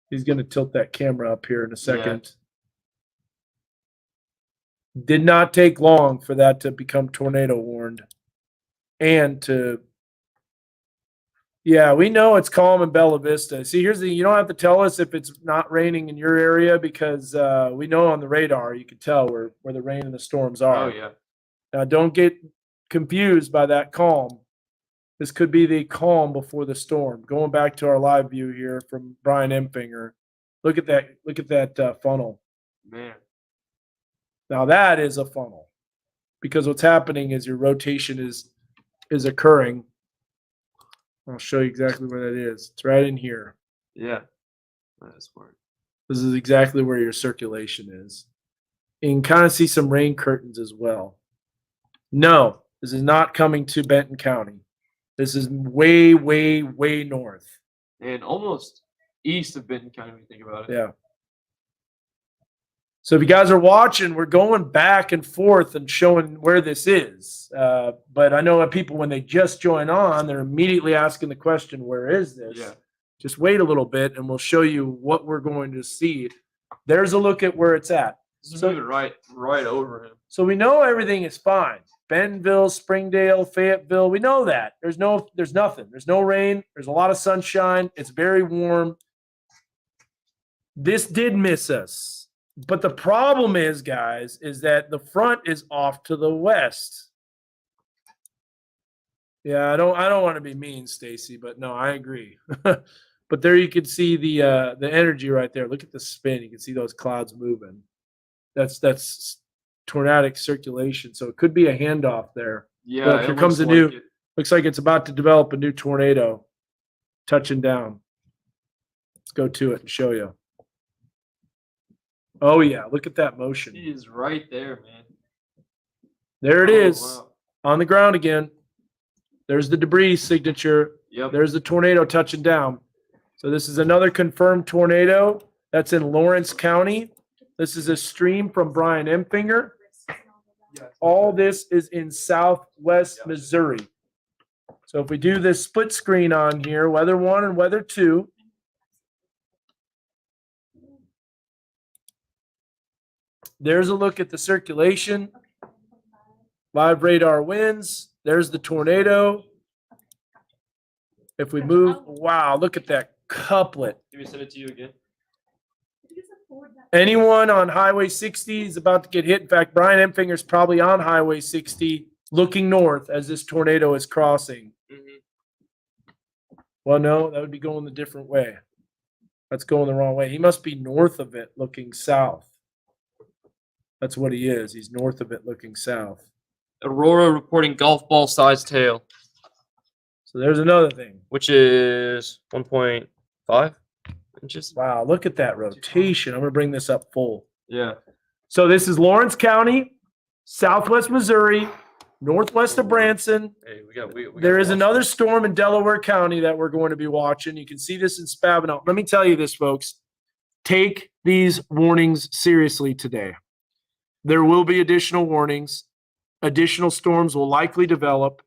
He's going to tilt that camera up here in a second. Did not take long for that to become tornado warned. And to, yeah, we know it's calm in Bella Vista. See, here's the, you don't have to tell us if it's not raining in your area because we know on the radar, you can tell where the rain and the storms are. Oh yeah. Now, don't get confused by that calm. This could be the calm before the storm. Going back to our live view here from Brian Empfinger. Look at that. Look at that funnel. Man. Now that is a funnel, because what's happening is your rotation is occurring. I'll show you exactly where that is. It's right in here. Yeah. That's smart. This is exactly where your circulation is. You can kind of see some rain curtains as well. No, this is not coming to Benton County. This is way, way, way north. And almost east of Benton County when you think about it. Yeah. So if you guys are watching, we're going back and forth and showing where this is. But I know that people, when they just join on, they're immediately asking the question, where is this? Yeah. Just wait a little bit and we'll show you what we're going to see. There's a look at where it's at. This is So- moving right over him. So we know everything is fine. Bentonville, Springdale, Fayetteville, we know that. There's nothing. There's no rain. There's a lot of sunshine. It's very warm. This did miss us. But the problem is, guys, is that the front is off to the west. Yeah, I don't want to be mean, Stacy, but no, I agree. But there you can see the energy right there. Look at the spin. You can see those clouds moving. That's tornadic circulation. So it could be a handoff there. Yeah, Look, it here comes looks a new- like it. Looks like it's about to develop a new tornado touching down. Let's go to it and show you. Oh yeah, look at that motion. He is right there, man. There it Oh, is wow. on the ground again. There's the debris signature. Yep. There's the tornado touching down. So this is another confirmed tornado that's in Lawrence County. This is a stream from Brian Empfinger. All this is in southwest Missouri. So if we do this split screen on here, weather 1 and weather 2. There's a look at the circulation. Live radar winds. There's the tornado. If we move, wow, look at that couplet. Let me send it to you again. Anyone on Highway 60 is about to get hit. In fact, Brian Empfinger's probably on Highway 60 looking north as this tornado is crossing. Well, no, that would be going the different way. That's going the wrong way. He must be north of it looking south. That's what he is. He's north of it looking south. Aurora reporting golf ball sized tail, So there's another thing. which is 1.5 inches. Wow, look at that rotation. I'm going to bring this up full. Yeah. So this is Lawrence County, southwest Missouri, northwest of Branson. Hey, we got. There is another storm in Delaware County that we're going to be watching. You can see this in Spavinac. Let me tell you this, folks. Take these warnings seriously today. There will be additional warnings. Additional storms will likely develop.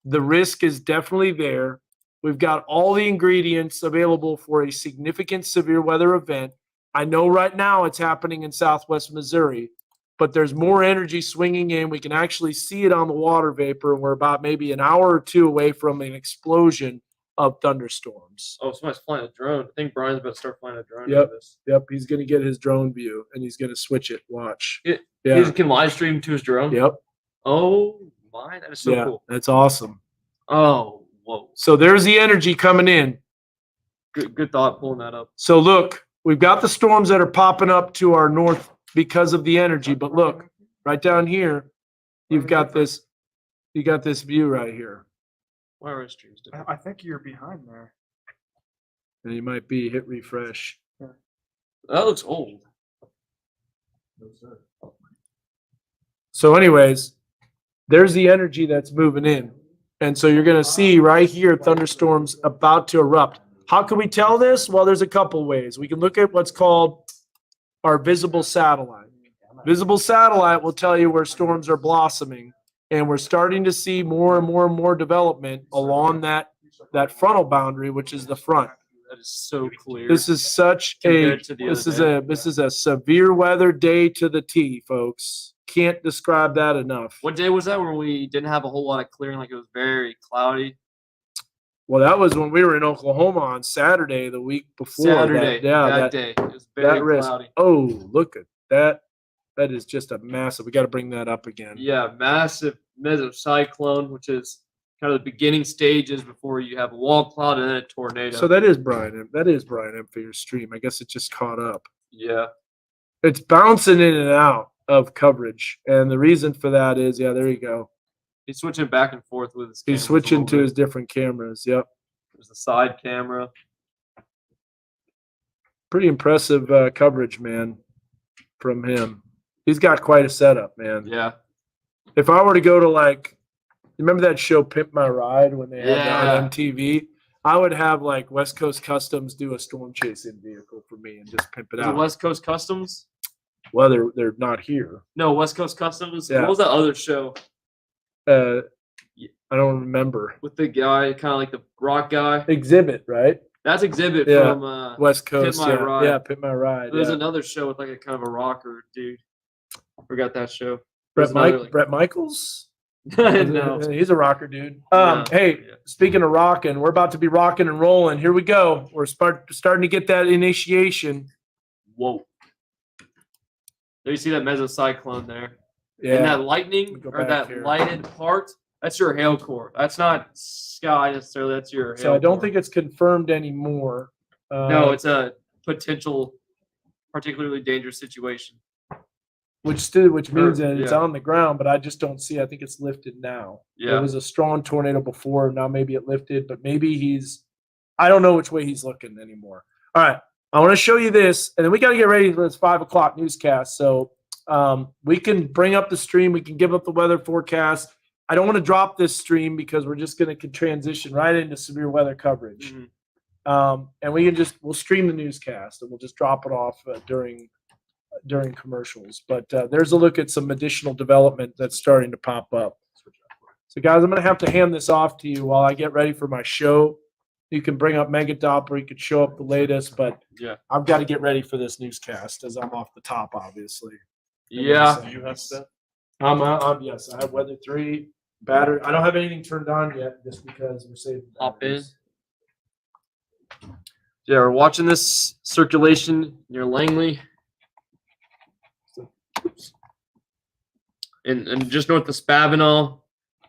The risk is definitely there. We've got all the ingredients available for a significant severe weather event. I know right now it's happening in southwest Missouri, but there's more energy swinging in. We can actually see it on the water vapor, and we're about maybe an hour or two away from an explosion of thunderstorms. Oh, somebody's flying a drone. I think Brian's about to start flying a drone. Yep. Into this. Yep, he's going to get his drone view, and he's going to switch it. Watch. He Yeah. can live stream to his drone. Yep. Oh my, that is so Yeah, cool. that's awesome. Oh, whoa. So there's the energy coming in. Good thought pulling that up. So look, we've got the storms that are popping up to our north because of the energy, but look, right down here, you've got this view right here. Where is streams? I think you're behind there. And you might be hit refresh. That looks old. So anyways, there's the energy that's moving in. And so you're going to see right here thunderstorms about to erupt. How can we tell this? Well, there's a couple ways. We can look at what's called our visible satellite. Visible satellite will tell you where storms are blossoming, and we're starting to see more and more and more development along that frontal boundary, which is the front. That is so clear. This is such a Compared to the this other is a severe weather day to the T, folks. Can't describe that enough. What day was that when we didn't have a whole lot of clearing? Like it was very cloudy. Well, that was when we were in Oklahoma on Saturday, the week before. Saturday. That Day. It was very that risk. cloudy. Oh, look at that. That is just a massive. We got to bring that up again. Yeah, massive mesocyclone, which is kind of the beginning stages before you have a wall cloud and then a tornado. So that is Brian Empfinger's stream. I guess it just caught up. yeah. It's bouncing in and out of coverage, and the reason for that is, yeah, there you go. He's switching back and forth with his He's cameras a switching little to bit. his different cameras. Yep, There's the side camera. pretty impressive coverage, man, from him. He's got quite a setup, man. Yeah. If I were to go to like, remember that show Pimp My Ride when they had that Yeah. on MTV? I would have like West Coast Customs do a storm chasing vehicle for me and just pimp it Is it out. West Coast Customs? Well, they're not here. No, West Coast Customs. Yeah. What was that other show I don't remember. with the guy, kind of like the rock guy? Exhibit, right? That's Exhibit Yeah. from West Coast. My yeah. Ride. Yeah, Pit My Ride. There's yeah. another show with like a kind of a rocker dude. Forgot that show. There's another, like- Brett Michaels? No. He's a rocker, dude. No. Hey, Yeah. speaking of rocking, we're about to be rocking and rolling. Here we go. We're starting to get that initiation. Whoa. There you see that mesocyclone there. Yeah. And that lightning Go or back that here. lighted part, that's your hail core. That's not sky necessarily. That's your hail So I don't core. think it's confirmed anymore. No, it's a potential, particularly dangerous situation. which means that it's yeah. on the ground, but I just don't see. I think it's lifted now. Yeah. It was a strong tornado before. Now maybe it lifted, but maybe I don't know which way he's looking anymore. All right. I want to show you this, and then we got to get ready for this 5:00 newscast. So we can bring up the stream. We can give up the weather forecast. I don't want to drop this stream because we're just going to transition right into severe weather coverage. Mhm. And we'll stream the newscast and we'll just drop it off during commercials. But there's a look at some additional development that's starting to pop up. So guys, I'm going to have to hand this off to you while I get ready for my show. You can bring up Mega Doppler. You can show up the latest, but Yeah. I've got to get ready for this newscast as I'm off the top, obviously. Yeah. You have stuff. Yes, I have Weather 3 battery. I don't have anything turned on yet, just because we're saving. Hop in. batteries. Yeah, we're watching this circulation near Langley. And just north of Spavinaw.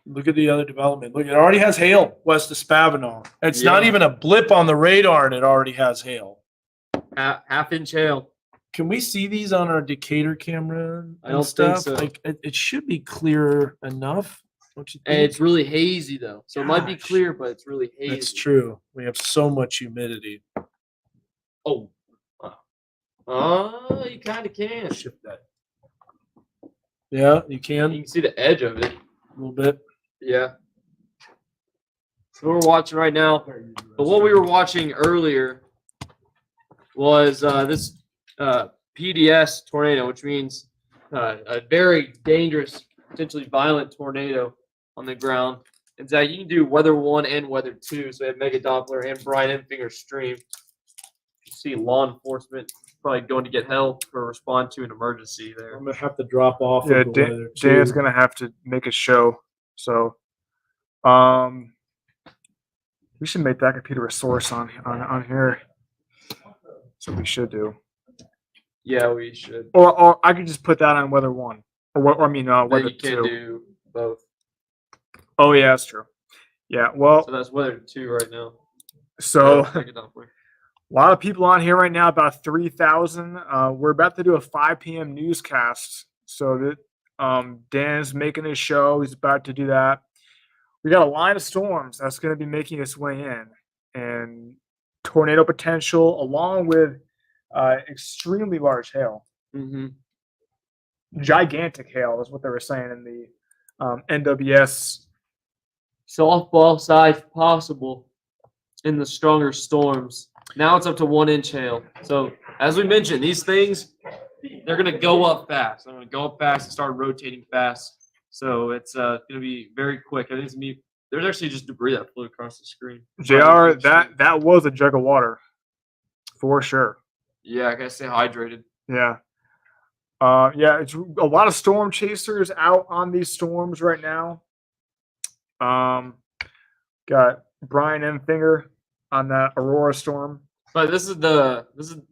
Look at the other development. Look, it already has hail west of Spavinaw. It's not Yeah. even a blip on the radar, and it already has hail. Half-inch hail. Can we see these on our Decatur camera and I don't think stuff? so. Like it should be clear enough. Don't you think? And it's really hazy though. So it might be Gosh. clear, but it's really hazy. That's true. We have so much humidity. Oh. You kind of can. Shift that. Yeah, you You can can see the edge of it. a little bit. Yeah. So we're watching right now. But what we were watching earlier was this PDS tornado, which means a very dangerous, potentially violent tornado on the ground. And Zach, you can do weather 1 and weather 2. So we have Mega Doppler and Brian Enfinger stream. You see law enforcement probably going to get help or respond to an emergency there. I'm gonna have to drop off. Yeah, of the weather Dan's too. gonna have to make a show. So, we should make that computer a source on here. So we should do. Yeah, we should. Or I could just put that on weather 1, or Then weather you can 2. do both. Oh yeah, that's true. Yeah, well, So that's weather 2 right now. so Mega Doppler. a lot of people on here right now, about 3,000. We're about to do a 5 p.m. newscast. So that Dan's making his show. He's about to do that. We got a line of storms that's going to be making its way in, and tornado potential, along with extremely large hail. Mm-hmm. Gigantic hail is what they were saying in the NWS. Softball size possible in the stronger storms. Now it's up to 1 inch hail. So as we mentioned, these things, they're going to go up fast. They're going to go up fast and start rotating fast. So it's going to be very quick. I think it's going to be, there's actually just debris that flew across the screen. JR, that was a jug of water, for sure. Yeah, I gotta stay hydrated. Yeah. Yeah, it's a lot of storm chasers out on these storms right now. Got Brian Enfinger on that Aurora storm. But this is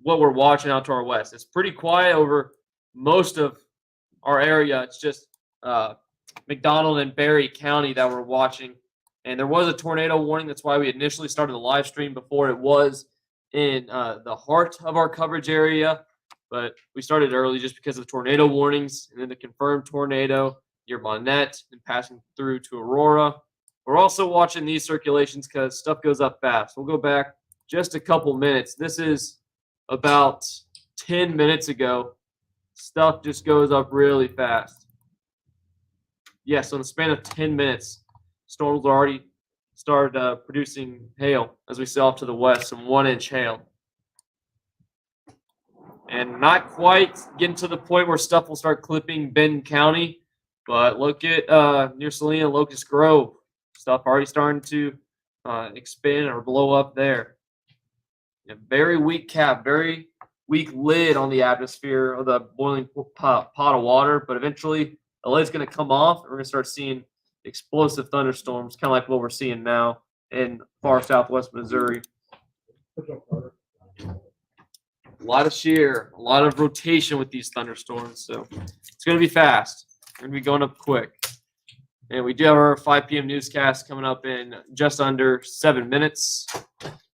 what we're watching out to our west. It's pretty quiet over most of our area. It's just McDonald and Barry County that we're watching. And there was a tornado warning. That's why we initially started the live stream before it was in the heart of our coverage area. But we started early just because of tornado warnings and then the confirmed tornado near Monette and passing through to Aurora. We're also watching these circulations because stuff goes up fast. We'll go back just a couple minutes. This is about 10 minutes ago. Stuff just goes up really fast. Yeah, so in the span of 10 minutes, storms already started producing hail as we sail off to the west, some 1 inch hail. and not quite getting to the point where stuff will start clipping Benton County. But look at near Salina, Locust Grove, stuff already starting to expand or blow up there. A very weak cap, very weak lid on the atmosphere of the boiling pot of water, but eventually the lid's going to come off. And we're going to start seeing explosive thunderstorms, kind of like what we're seeing now in far southwest Missouri. A lot of shear, a lot of rotation with these thunderstorms, so it's going to be fast. We're going to be going up quick. And we do have our 5 p.m. newscast coming up in just under 7 minutes.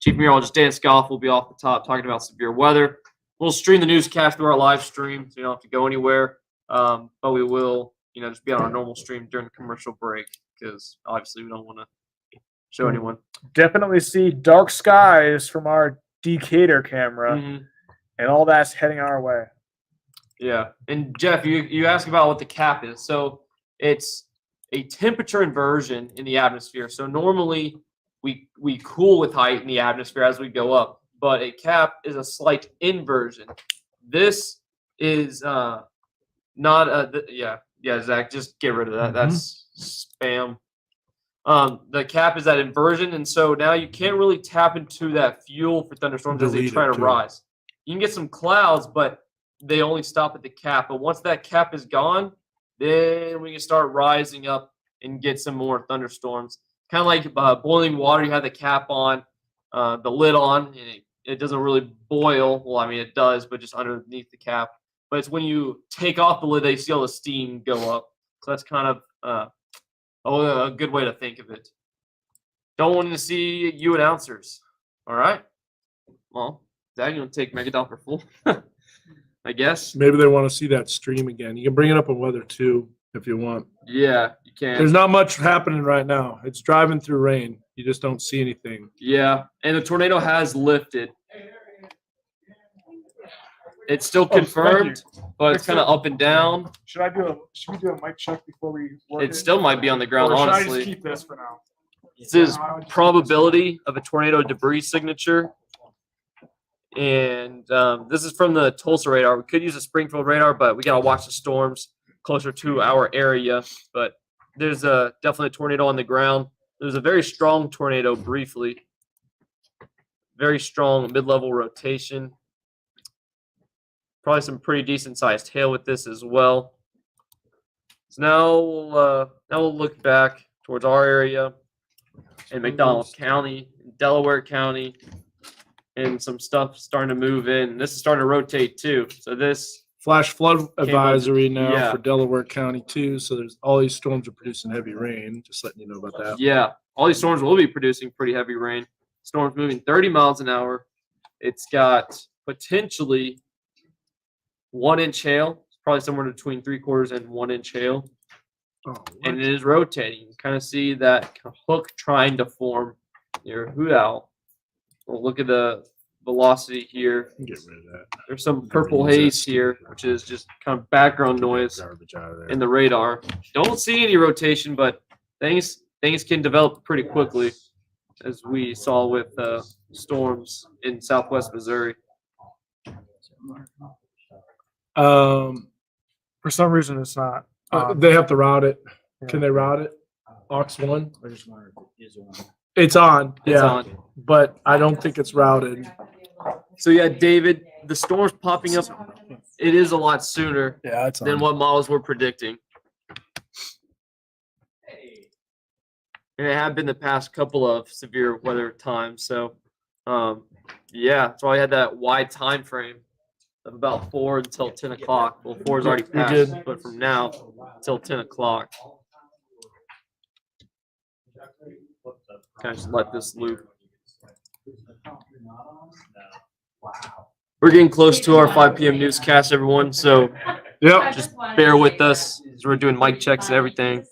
Chief Meteorologist Dan Scoff will be off the top talking about severe weather. We'll stream the newscast through our live stream, so you don't have to go anywhere. But we will, just be on our normal stream during the commercial break because obviously we don't want to show anyone. Definitely see dark skies from our Decatur camera, and all that's heading our way. Yeah. And Jeff, you asked about what the cap is. So it's a temperature inversion in the atmosphere. So normally we cool with height in the atmosphere as we go up, but a cap is a slight inversion. This is not Zach, just get rid of that. That's spam. The cap is that inversion, and so now you can't really tap into that fuel for thunderstorms as they try to rise. You can get some clouds, but they only stop at the cap. But once that cap is gone, then we can start rising up and get some more thunderstorms. Kind of like boiling water, you have the cap on, the lid on, and it doesn't really boil. Well, I mean, it does, but just underneath the cap. But it's when you take off the lid that you see all the steam go up. So that's kind of a good way to think of it. Don't want to see you announcers. All right. Well, Zach, you want to take Mega Doppler full? I guess. Maybe they want to see that stream again. You can bring it up on weather too if you want. Yeah, you can. There's not much happening right now. It's driving through rain. You just don't see anything. Yeah, and the tornado has lifted. It's still confirmed, but it's kind of up and down. Should we do a mic check before we work It still might be on the ground, or should I honestly. just keep this for now? This is probability of a tornado debris signature. And this is from the Tulsa radar. We could use a Springfield radar, but we got to watch the storms closer to our area. But there's definitely a tornado on the ground. There's a very strong tornado briefly. Very strong mid-level rotation. Probably some pretty decent sized hail with this as well. So now we'll look back towards our area in McDonald County, Delaware County, and some stuff starting to move in. This is starting to rotate too. So this flash flood advisory now yeah. for Delaware County too. So there's all these storms are producing heavy rain. Just letting you know about that. Yeah, all these storms will be producing pretty heavy rain. Storms moving 30 miles an hour. It's got potentially 1 inch hail. It's probably somewhere between 3/4 and 1 inch hail. Oh, and it is rotating. You kind of see that hook trying to form near Hoot Owl. We'll look at the velocity here. get rid of that. There's some purple haze here, which is just kind of background noise Garbage out of there. in the radar. Don't see any rotation, but things can develop pretty quickly, as we saw with storms in southwest Missouri. For some reason, it's not. They have to route it. Yeah. Can they route it? Aux 1? It's on. It's Yeah. on. But I don't think it's routed. So yeah, David, the storms popping up, it is a lot sooner Yeah, it's than what models were predicting. And it had been the past couple of severe weather times. So, yeah, that's why I had that wide time frame of about 4 until 10 o'clock. Well, 4 is already passed, but from now till 10 o'clock. Kind of just let this loop. We're getting close to our 5 p.m. newscast, everyone. So Yep. just bear with us as we're doing mic checks and everything.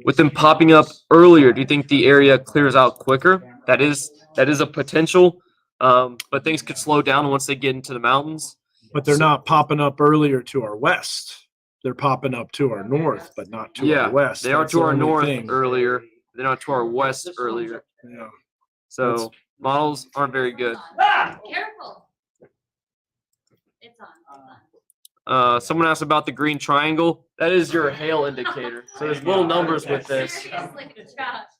With them popping up earlier, do you think the area clears out quicker? That is a potential, but things could slow down once they get into the mountains. But they're not popping up earlier to our west. They're popping up to our north, but not to our west. They are That's to the our only north thing. earlier. They're not to our west earlier. Yeah. So models aren't very good. Careful. It's on. Someone asked about the green triangle. That is your hail indicator. So there's little numbers with this.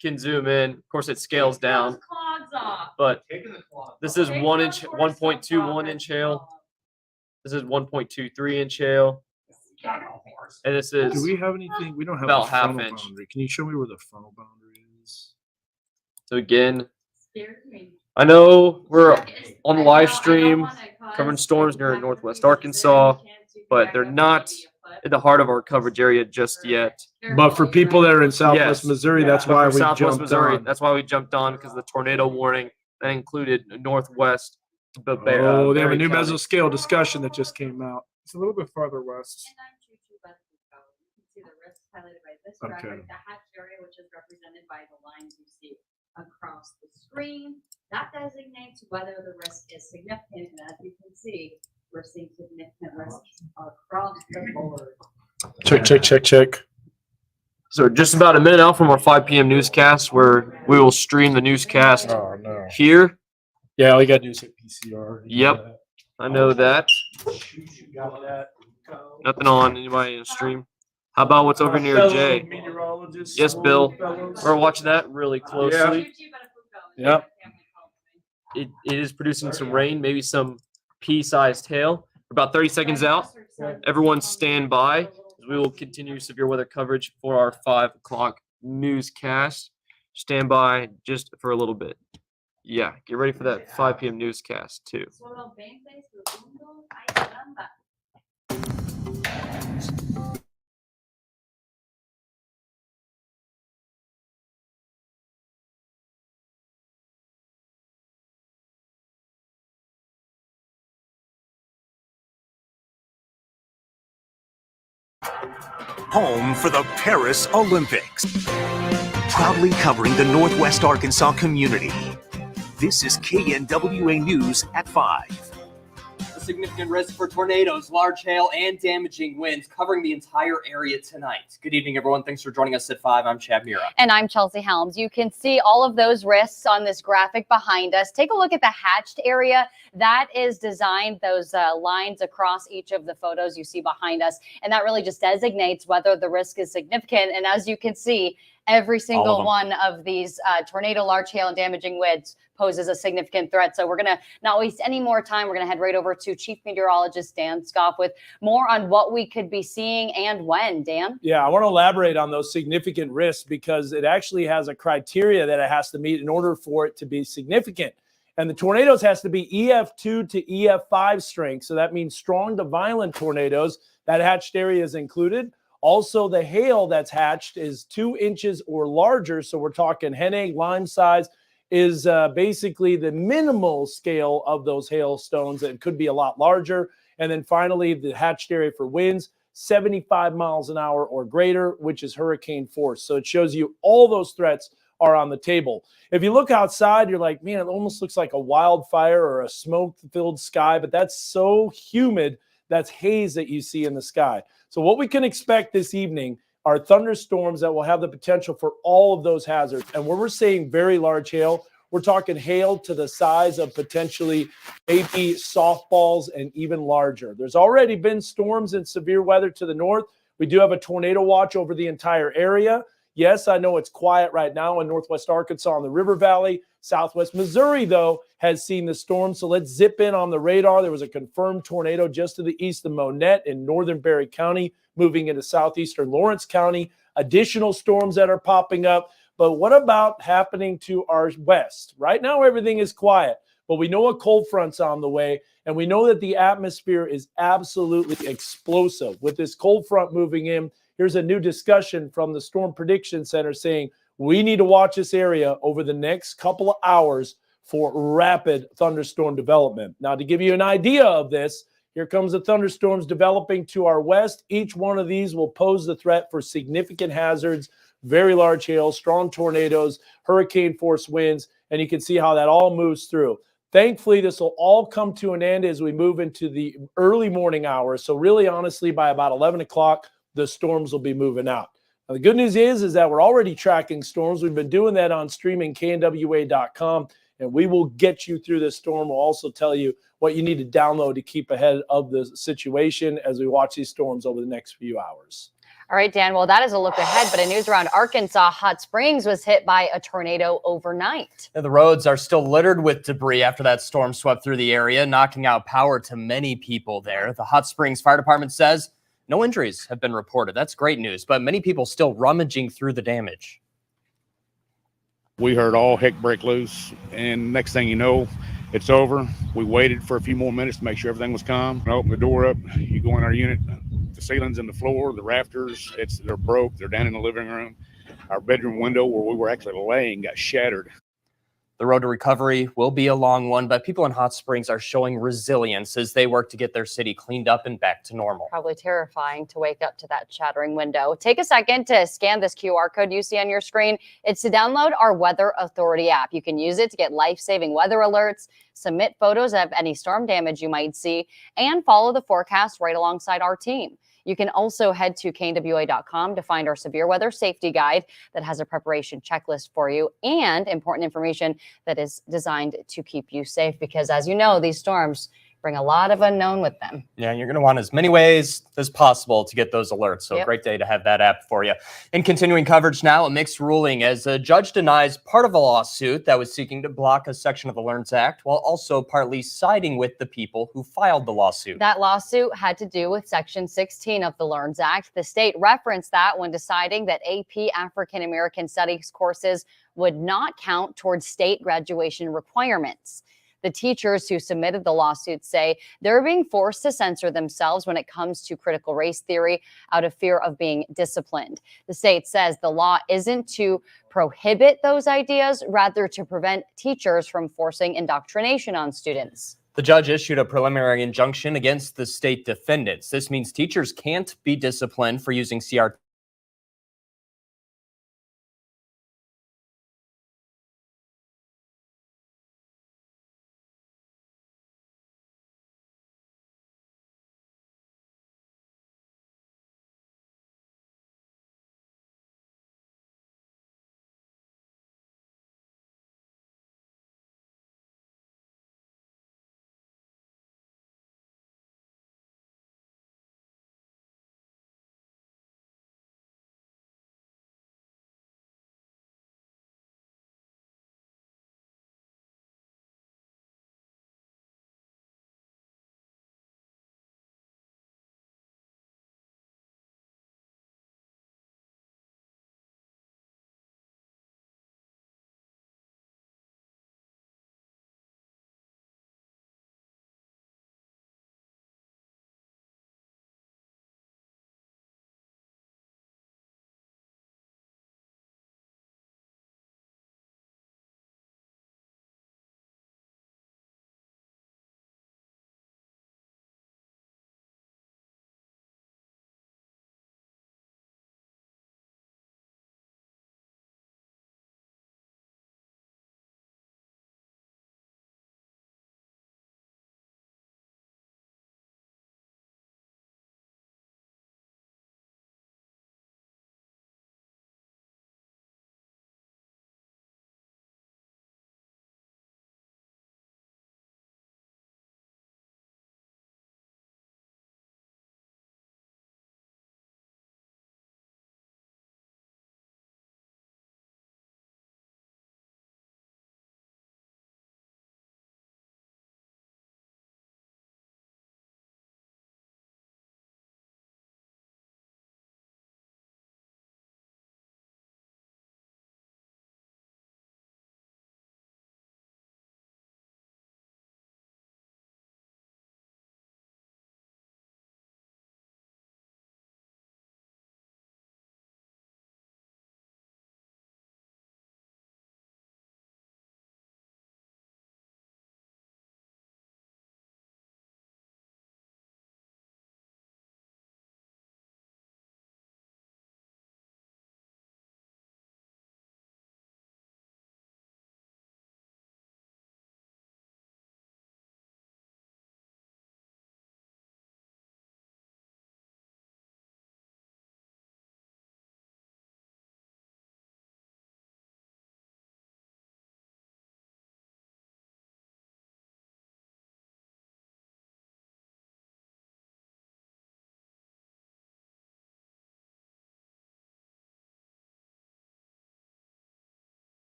Can zoom in. Of course, it scales down. But this is 1 inch, 1.21 inch hail. This is 1.23 inch hail. And this is Do we have anything? We don't have about a half frontal inch. boundary. Can you show me where the frontal boundary is? So again, I know we're on the live stream covering storms near Northwest Arkansas, but they're not in the heart of our coverage area just yet. But for people that are in Southwest Yes. Missouri, that's But why for we Southwest jumped Missouri, on. that's why we jumped on, because of the tornado warning that included Northwest. Oh, they have a Berry new County. mesoscale discussion that just came out. It's a little bit farther west. And I'm Choo-Choo Beth Luco. You can see the risks highlighted by this Okay. graphic, the hatched area, which is represented by the lines you see across the screen. That designates whether the risk is significant, and as you can see, we're seeing significant risks across the board. Check. So just about a minute out from our 5 p.m. newscast, where we will stream the newscast Oh, no. here. Yeah, all you got to do is hit PCR. Yep. I know that. Got that. Nothing on anybody in the stream. How about what's over near Jay? Meteorologist. Yes, Bill. fellows. We're watching that really closely. Choo-Choo Beth Luco is Yep. my family called me. It is producing some rain, maybe some pea-sized hail. About 30 seconds out. Everyone stand by. We will continue severe weather coverage for our 5 o'clock newscast. Stand by just for a little bit. Yeah, get ready for that 5 p.m. newscast too. Solo 20 segundos. Ay, caramba. Home for the Paris Olympics. Proudly covering the Northwest Arkansas community. This is KNWA News at 5. A significant risk for tornadoes, large hail, and damaging winds covering the entire area tonight. Good evening, everyone. Thanks for joining us at 5. I'm Chad Mira. And I'm Chelsea Helms. You can see all of those risks on this graphic behind us. Take a look at the hatched area. That is designed, those lines across each of the photos you see behind us. And that really just designates whether the risk is significant. And as you can see, every single one of these tornado, large hail, and damaging winds poses a significant threat. So we're going to not waste any more time. We're going to head right over to Chief Meteorologist Dan Scoff with more on what we could be seeing and when. Dan? Yeah, I want to elaborate on those significant risks because it actually has a criteria that it has to meet in order for it to be significant. And the tornadoes has to be EF2 to EF5 strength. So that means strong to violent tornadoes. That hatched area is included. Also, the hail that's hatched is 2 inches or larger. So we're talking hen egg, lime size is basically the minimal scale of those hailstones. It could be a lot larger. And then finally, the hatched area for winds, 75 miles an hour or greater, which is hurricane force. So it shows you all those threats are on the table. If you look outside, you're like, man, it almost looks like a wildfire or a smoke-filled sky, but that's so humid. That's haze that you see in the sky. So what we can expect this evening are thunderstorms that will have the potential for all of those hazards. And when we're saying very large hail, we're talking hail to the size of potentially maybe softballs and even larger. There's already been storms and severe weather to the north. We do have a tornado watch over the entire area. Yes, I know it's quiet right now in Northwest Arkansas and the River Valley. Southwest Missouri, though, has seen the storm. So let's zip in on the radar. There was a confirmed tornado just to the east of Monette in northern Berry County, moving into southeastern Lawrence County. Additional storms that are popping up. But what about happening to our west? Right now, everything is quiet, but we know a cold front's on the way, and we know that the atmosphere is absolutely explosive. With this cold front moving in, here's a new discussion from the Storm Prediction Center saying we need to watch this area over the next couple of hours for rapid thunderstorm development. Now, to give you an idea of this, here comes the thunderstorms developing to our west. Each one of these will pose the threat for significant hazards, very large hail, strong tornadoes, hurricane force winds, and you can see how that all moves through. Thankfully, this will all come to an end as we move into the early morning hours. So really, honestly, by about 11 o'clock, the storms will be moving out. Now, the good news is that we're already tracking storms. We've been doing that on streaming knwa.com, and we will get you through this storm. We'll also tell you what you need to download to keep ahead of the situation as we watch these storms over the next few hours. All right, Dan. Well, that is a look ahead, but in news around Arkansas, Hot Springs was hit by a tornado overnight. The roads are still littered with debris after that storm swept through the area, knocking out power to many people there. The Hot Springs Fire Department says no injuries have been reported. That's great news, but many people still rummaging through the damage. We heard all heck break loose, and next thing you know, it's over. We waited for a few more minutes to make sure everything was calm. I opened the door up. You go in our unit, the ceilings and the floor, the rafters, they're broke. They're down in the living room. Our bedroom window where we were actually laying got shattered. The road to recovery will be a long one, but people in Hot Springs are showing resilience as they work to get their city cleaned up and back to normal. Probably terrifying to wake up to that shattering window. Take a second to scan this QR code you see on your screen. It's to download our Weather Authority app. You can use it to get life-saving weather alerts, submit photos of any storm damage you might see, and follow the forecast right alongside our team. You can also head to knwa.com to find our severe weather safety guide that has a preparation checklist for you and important information that is designed to keep you safe because, as you know, these storms bring a lot of unknown with them. Yeah, and you're going to want as many ways as possible to get those alerts. So Great day to have that app for you. In continuing coverage now, a mixed ruling as a judge denies part of a lawsuit that was seeking to block a section of the LEARNS Act while also partly siding with the people who filed the lawsuit. That lawsuit had to do with Section 16 of the LEARNS Act. The state referenced that when deciding that AP African American Studies courses would not count towards state graduation requirements. The teachers who submitted the lawsuit say they're being forced to censor themselves when it comes to critical race theory out of fear of being disciplined. The state says the law isn't to prohibit those ideas, rather to prevent teachers from forcing indoctrination on students. The judge issued a preliminary injunction against the state defendants. This means teachers can't be disciplined for using CRT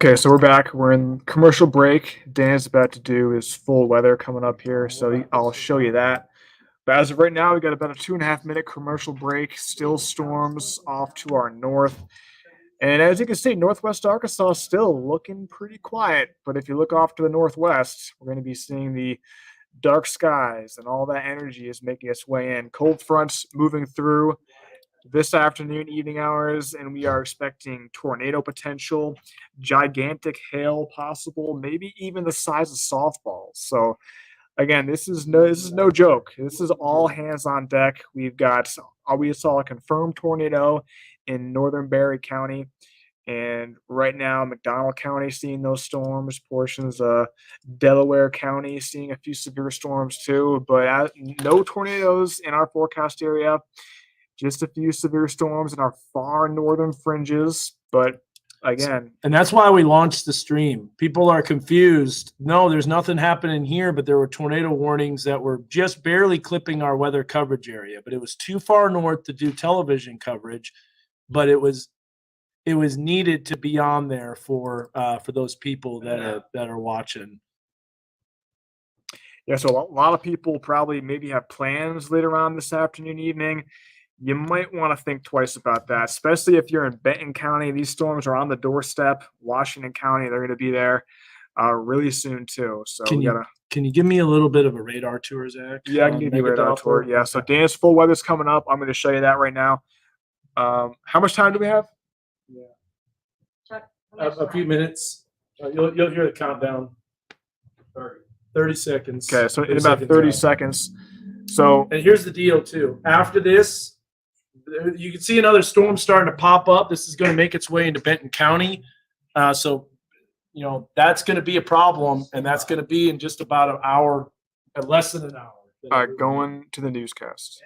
Okay, so we're back. We're in commercial break. Dan's about to do his full weather coming up here, so I'll show you that. But as of right now, we got about a 2.5 minute commercial break. Still storms off to our north. And as you can see, Northwest Arkansas is still looking pretty quiet. But if you look off to the northwest, we're going to be seeing the dark skies, and all that energy is making its way in. Cold fronts moving through this afternoon, evening hours, and we are expecting tornado potential, gigantic hail possible, maybe even the size of softballs. So again, this is no joke. This is all hands on deck. We saw a confirmed tornado in northern Barry County. And right now, McDonald County seeing those storms, portions of Delaware County seeing a few severe storms too. But no tornadoes in our forecast area, just a few severe storms in our far northern fringes. But again, and that's why we launched the stream. People are confused. No, there's nothing happening here, but there were tornado warnings that were just barely clipping our weather coverage area. But it was too far north to do television coverage, but it was needed to be on there for those people that are watching. Yeah, so a lot of people probably maybe have plans later on this afternoon, evening. You might want to think twice about that, especially if you're in Benton County. These storms are on the doorstep. Washington County, they're going to be there really soon too. So Can you give me a little bit of a radar tour, Zach? Yeah, I can give you a radar tour. Yeah, so Dan's full weather's coming up. I'm going to show you that right now. How much time do we have? Chuck, A few minutes. You'll hear the countdown. 30 seconds. Okay, so in about 30 seconds. So, and here's the deal too. After this, you can see another storm starting to pop up. This is going to make its way into Benton County. So, that's going to be a problem, and that's going to be in just about an hour, less than an hour. All right, going to the newscast.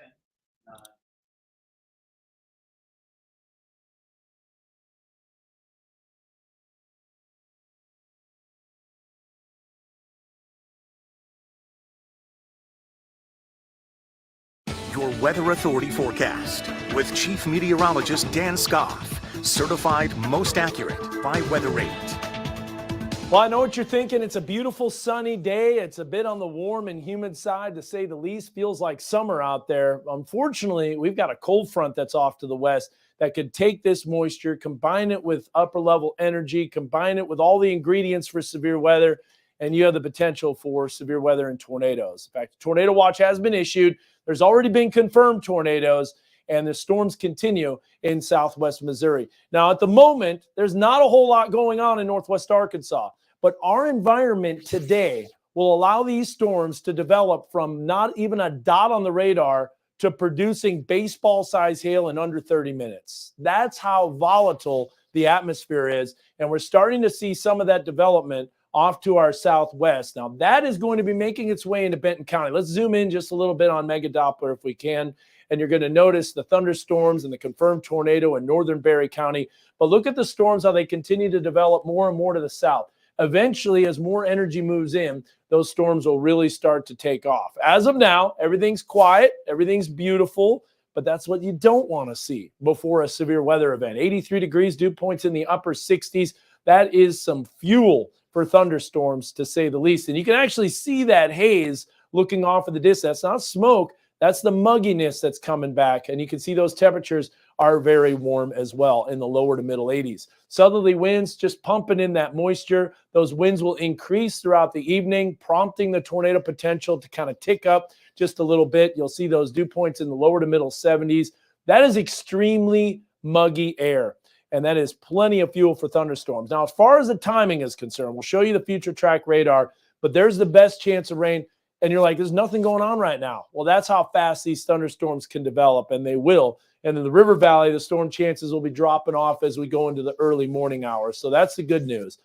Your Weather Authority forecast with Chief Meteorologist Dan Scoff, certified most accurate by WeatherRate. Well, I know what you're thinking. It's a beautiful sunny day. It's a bit on the warm and humid side, to say the least. Feels like summer out there. Unfortunately, we've got a cold front that's off to the west that could take this moisture, combine it with upper level energy, combine it with all the ingredients for severe weather, and you have the potential for severe weather and tornadoes. In fact, a tornado watch has been issued. There's already been confirmed tornadoes, and the storms continue in southwest Missouri. Now, at the moment, there's not a whole lot going on in northwest Arkansas, but our environment today will allow these storms to develop from not even a dot on the radar to producing baseball-sized hail in under 30 minutes. That's how volatile the atmosphere is, and we're starting to see some of that development off to our southwest. Now, that is going to be making its way into Benton County. Let's zoom in just a little bit on Mega Doppler if we can, and you're going to notice the thunderstorms and the confirmed tornado in northern Barry County. But look at the storms, how they continue to develop more and more to the south. Eventually, as more energy moves in, those storms will really start to take off. As of now, everything's quiet, everything's beautiful, but that's what you don't want to see before a severe weather event. 83 degrees, dew points in the upper 60s. That is some fuel for thunderstorms, to say the least. And you can actually see that haze looking off of the distance. That's not smoke. That's the mugginess that's coming back. And you can see those temperatures are very warm as well, in the lower to middle 80s. Southerly winds just pumping in that moisture. Those winds will increase throughout the evening, prompting the tornado potential to kind of tick up just a little bit. You'll see those dew points in the lower to middle 70s. That is extremely muggy air, and that is plenty of fuel for thunderstorms. Now, as far as the timing is concerned, we'll show you the future track radar, but there's the best chance of rain. And you're like, there's nothing going on right now. Well, that's how fast these thunderstorms can develop, and they will. And in the River Valley, the storm chances will be dropping off as we go into the early morning hours. So that's the good news.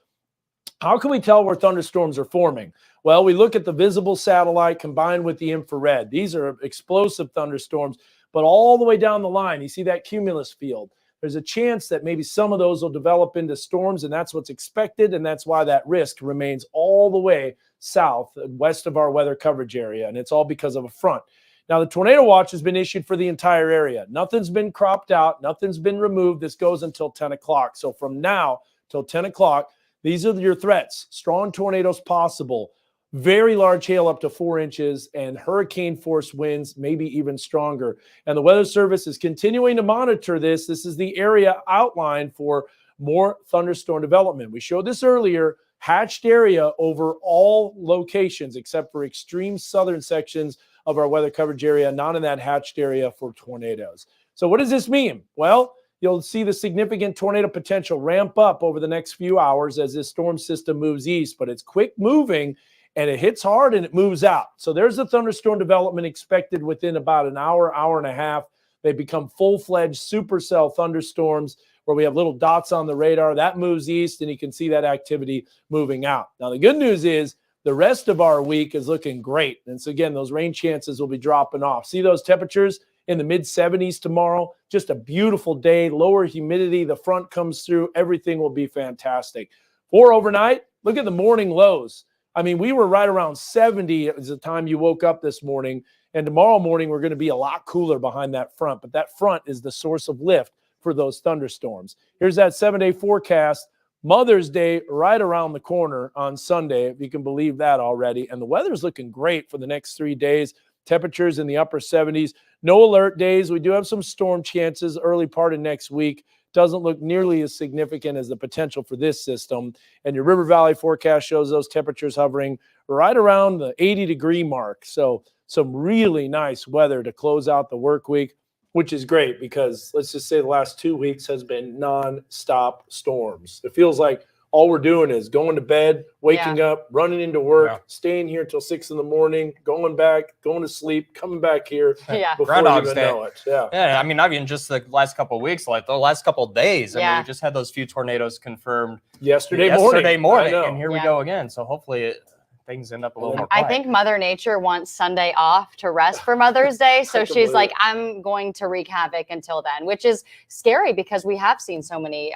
How can we tell where thunderstorms are forming? Well, we look at the visible satellite combined with the infrared. These are explosive thunderstorms, but all the way down the line, you see that cumulus field. There's a chance that maybe some of those will develop into storms, and that's what's expected, and that's why that risk remains all the way south, west of our weather coverage area, and it's all because of a front. Now, the tornado watch has been issued for the entire area. Nothing's been cropped out. Nothing's been removed. This goes until 10 o'clock. So from now till 10 o'clock, These are your threats. Strong tornadoes possible. Very large hail up to 4 inches and hurricane force winds, maybe even stronger. And the Weather Service is continuing to monitor this. This is the area outlined for more thunderstorm development. We showed this earlier, hatched area over all locations except for extreme southern sections of our weather coverage area, not in that hatched area for tornadoes. So what does this mean? Well, you'll see the significant tornado potential ramp up over the next few hours as this storm system moves east, but it's quick moving and it hits hard and it moves out. So there's a thunderstorm development expected within about an hour, hour and a half. They become full-fledged supercell thunderstorms where we have little dots on the radar. That moves east, and you can see that activity moving out. Now, the good news is the rest of our week is looking great. And so, again, those rain chances will be dropping off. See those temperatures in the mid-70s tomorrow? Just a beautiful day, lower humidity. The front comes through. Everything will be fantastic. For overnight, look at the morning lows. I mean, we were right around 70 at the time you woke up this morning. And tomorrow morning, we're going to be a lot cooler behind that front. But that front is the source of lift for those thunderstorms. Here's that 7-day forecast. Mother's Day right around the corner on Sunday, if you can believe that already. And the weather's looking great for the next 3 days. Temperatures in the upper 70s. No alert days. We do have some storm chances early part of next week. Doesn't look nearly as significant as the potential for this system. And your River Valley forecast shows those temperatures hovering right around the 80-degree mark. So some really nice weather to close out the work week, which is great because let's just say the last 2 weeks has been non-stop storms. It feels like all we're doing is going to bed, waking up, running into work, staying here till 6 in the morning, going back, going to sleep, coming back here before you even know it. Yeah, I mean, not even just the last couple of weeks, like the last couple of days. I mean, we just had those few tornadoes confirmed yesterday morning, and here we go again. So hopefully things end up a little more quiet. I think Mother Nature wants Sunday off to rest for Mother's Day. So she's like, I'm going to wreak havoc until then, which is scary because we have seen so many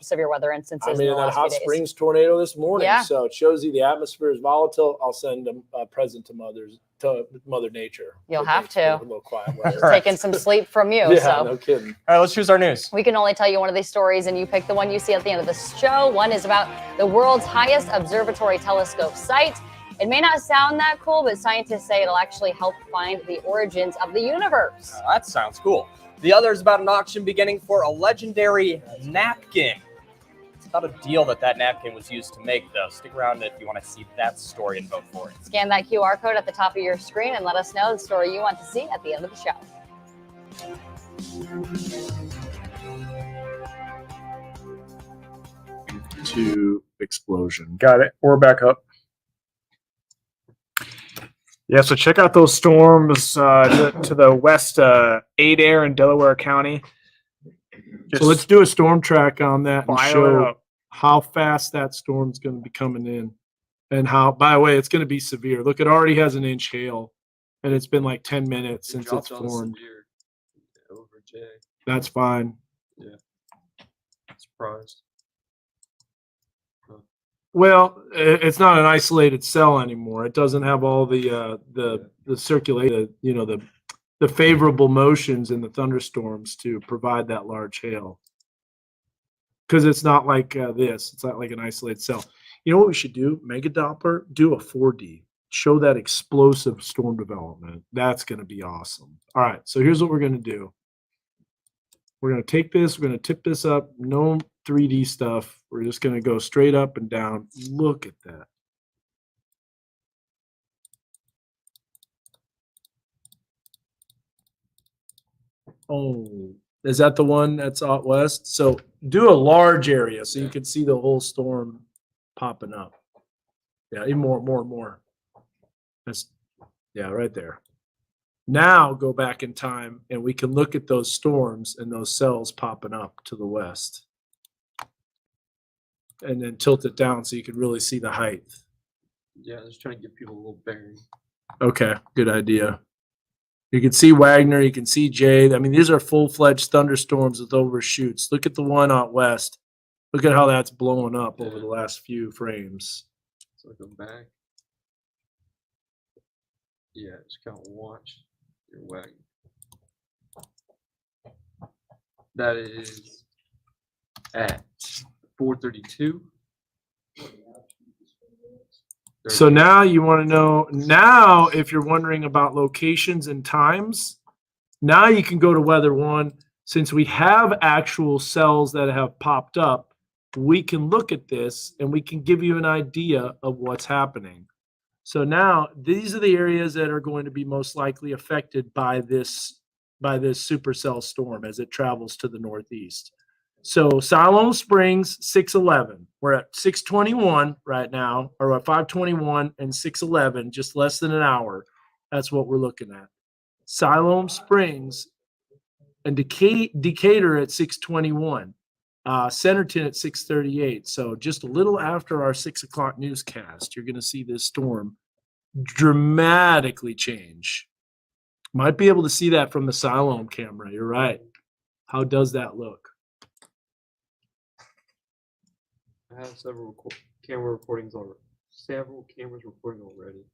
severe weather instances. I mean, in the that last Hot few days. Springs tornado this morning. So it shows you the atmosphere is volatile. I'll send a present to Mother Nature. You'll have to. A little quiet weather. Taking some sleep from you. Yeah, no kidding. All right, let's choose our news. We can only tell you one of these stories, and you pick the one you see at the end of the show. One is about the world's highest observatory telescope site. It may not sound that cool, but scientists say it'll actually help find the origins of the universe. That sounds cool. The other is about an auction beginning for a legendary napkin. It's about a deal that napkin was used to make, though. Stick around if you want to see that story and vote for it. Scan that QR code at the top of your screen and let us know the story you want to see at the end of the show. To explosion. Got it. We're back up. Yeah, so check out those storms to the west, Adair in Delaware County. So let's do a storm track on that and Fire it show up. how fast that storm's going to be coming in. And how, by the way, it's going to be severe. Look, it already has an inch hail, and it's been like 10 minutes since it's formed. Over Jay. That's fine. Yeah. Surprised. Well, it's not an isolated cell anymore. It doesn't have all the circulation, the favorable motions in the thunderstorms to provide that large hail. Because it's not like this. It's not like an isolated cell. You know what we should do? Mega Doppler, do a 4D. Show that explosive storm development. That's going to be awesome. All right, so here's what we're going to do. We're going to take this. We're going to tip this up. No 3D stuff. We're just going to go straight up and down. Look at that. Oh, is that the one that's out west? So do a large area so you can see the whole storm popping up. Yeah, even more. That's, yeah, right there. Now go back in time and we can look at those storms and those cells popping up to the west. And then tilt it down so you can really see the height. Yeah, just trying to give people a little bearing. Okay, good idea. You can see Wagner, you can see Jay. I mean, these are full-fledged thunderstorms with overshoots. Look at the one out west. Look at how that's blowing up over the last few frames. So go back. Yeah, just kind of watch your wagon. That is at 4:32. So now you want to know, now if you're wondering about locations and times, now you can go to Weather One. Since we have actual cells that have popped up, we can look at this and we can give you an idea of what's happening. So now these are the areas that are going to be most likely affected by this supercell storm as it travels to the northeast. So Siloam Springs, 611. We're at 621 right now, or at 521 and 611, just less than an hour. That's what we're looking at. Siloam Springs and Decatur at 621. Centerton at 638. So just a little after our 6 o'clock newscast, you're going to see this storm dramatically change. Might be able to see that from the Siloam camera. You're right. How does that look? I have several camera recordings already. Several cameras recording already.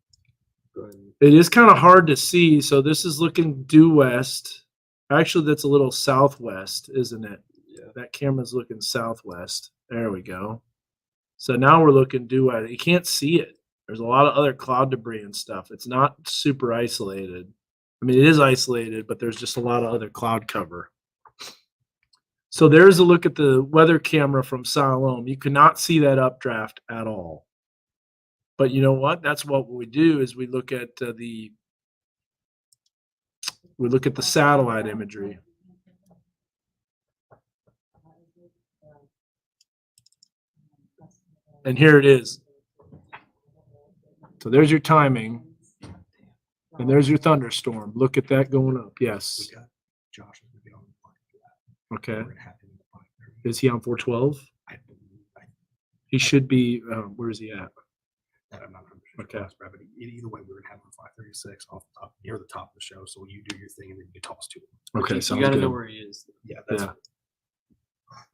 Go ahead. It is kind of hard to see. So this is looking due west. Actually, that's a little southwest, isn't it? Yeah. That camera's looking southwest. There we go. So now we're looking due west. You can't see it. There's a lot of other cloud debris and stuff. It's not super isolated. I mean, it is isolated, but there's just a lot of other cloud cover. So there's a look at the weather camera from Siloam. You cannot see that updraft at all. But you know what? That's what we do is we look at the satellite imagery. And here it is. So there's your timing. And there's your thunderstorm. Look at that going up. Yes. Josh is gonna be on the line for that. Okay. We're gonna have him at 5:30. Is he on 412? I believe He should be. Where's he at? that I'm not 100% Okay. sure, but either way, we're gonna have him at 5:36 off the top, near the top of the show. So you do your thing and then you toss to him. Okay. You Sounds gotta know good. where he is. Yeah, that's Yeah.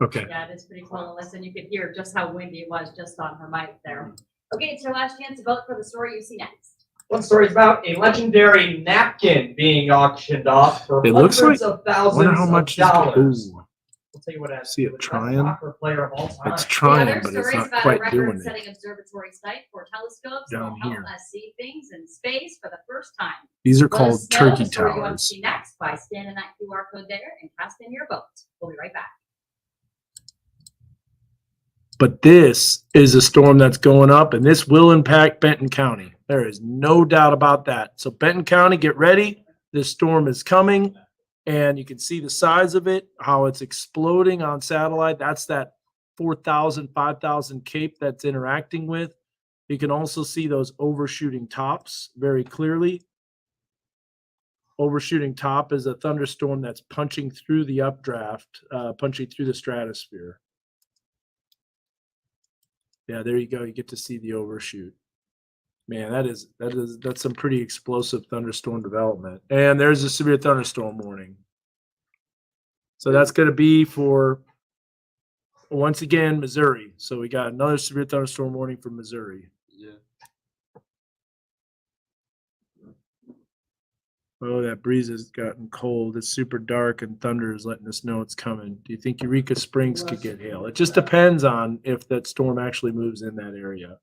Okay. Yeah, it is pretty cool to listen. You could hear just how windy it was just on her mic there. Okay, it's your last chance to vote for the story you see next. One story is about a legendary napkin being auctioned off for It looks hundreds like- of thousands Wonder how much. of dollars. Ooh, I'll tell you what. I See it the best trying? soccer player of all time. it's trying, The other but it's story is not about quite a doing it. record-setting observatory site for telescopes that Down will help here. us see things in space for the first time. These are Let called us know turkey the story you want to towers. see next by scanning that QR code there and casting your vote. We'll be right back. But this is a storm that's going up, and this will impact Benton County. There is no doubt about that. So Benton County, get ready. This storm is coming, and you can see the size of it, how it's exploding on satellite. That's that 4,000, 5,000 cape that's interacting with. You can also see those overshooting tops very clearly. Overshooting top is a thunderstorm that's punching through the updraft, punching through the stratosphere. Yeah, there you go. You get to see the overshoot. Man, that's some pretty explosive thunderstorm development. And there's a severe thunderstorm warning. So that's going to be for, once again, Missouri. So we got another severe thunderstorm warning for Missouri. Yeah. Oh, that breeze has gotten cold. It's super dark and thunder is letting us know it's coming. Do you think Eureka Springs could get hail? It just depends on if that storm actually moves in that area.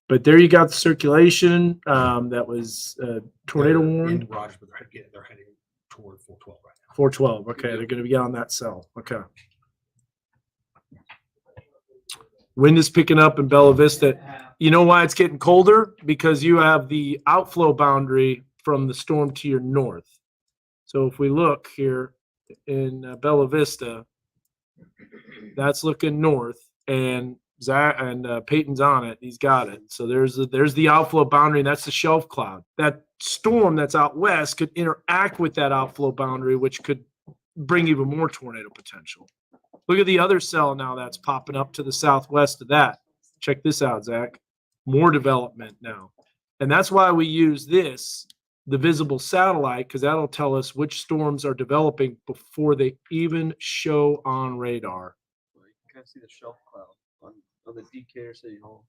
But there you got the circulation. That was tornado warned. In Rogers, but they're heading toward 412 right now. 412. Okay, they're going to be on that cell. Okay. Wind is picking up in Bella Vista. You know why it's getting colder? Because you have the outflow boundary from the storm to your north. So if we look here in Bella Vista, that's looking north, and Zach and Peyton's on it. He's got it. So there's the outflow boundary, and that's the shelf cloud. That storm that's out west could interact with that outflow boundary, which could bring even more tornado potential. Look at the other cell now that's popping up to the southwest of that. Check this out, Zach. More development now. And that's why we use this, the visible satellite, because that'll tell us which storms are developing before they even show on radar. You can kind of see the shelf cloud on the Decatur City Hall,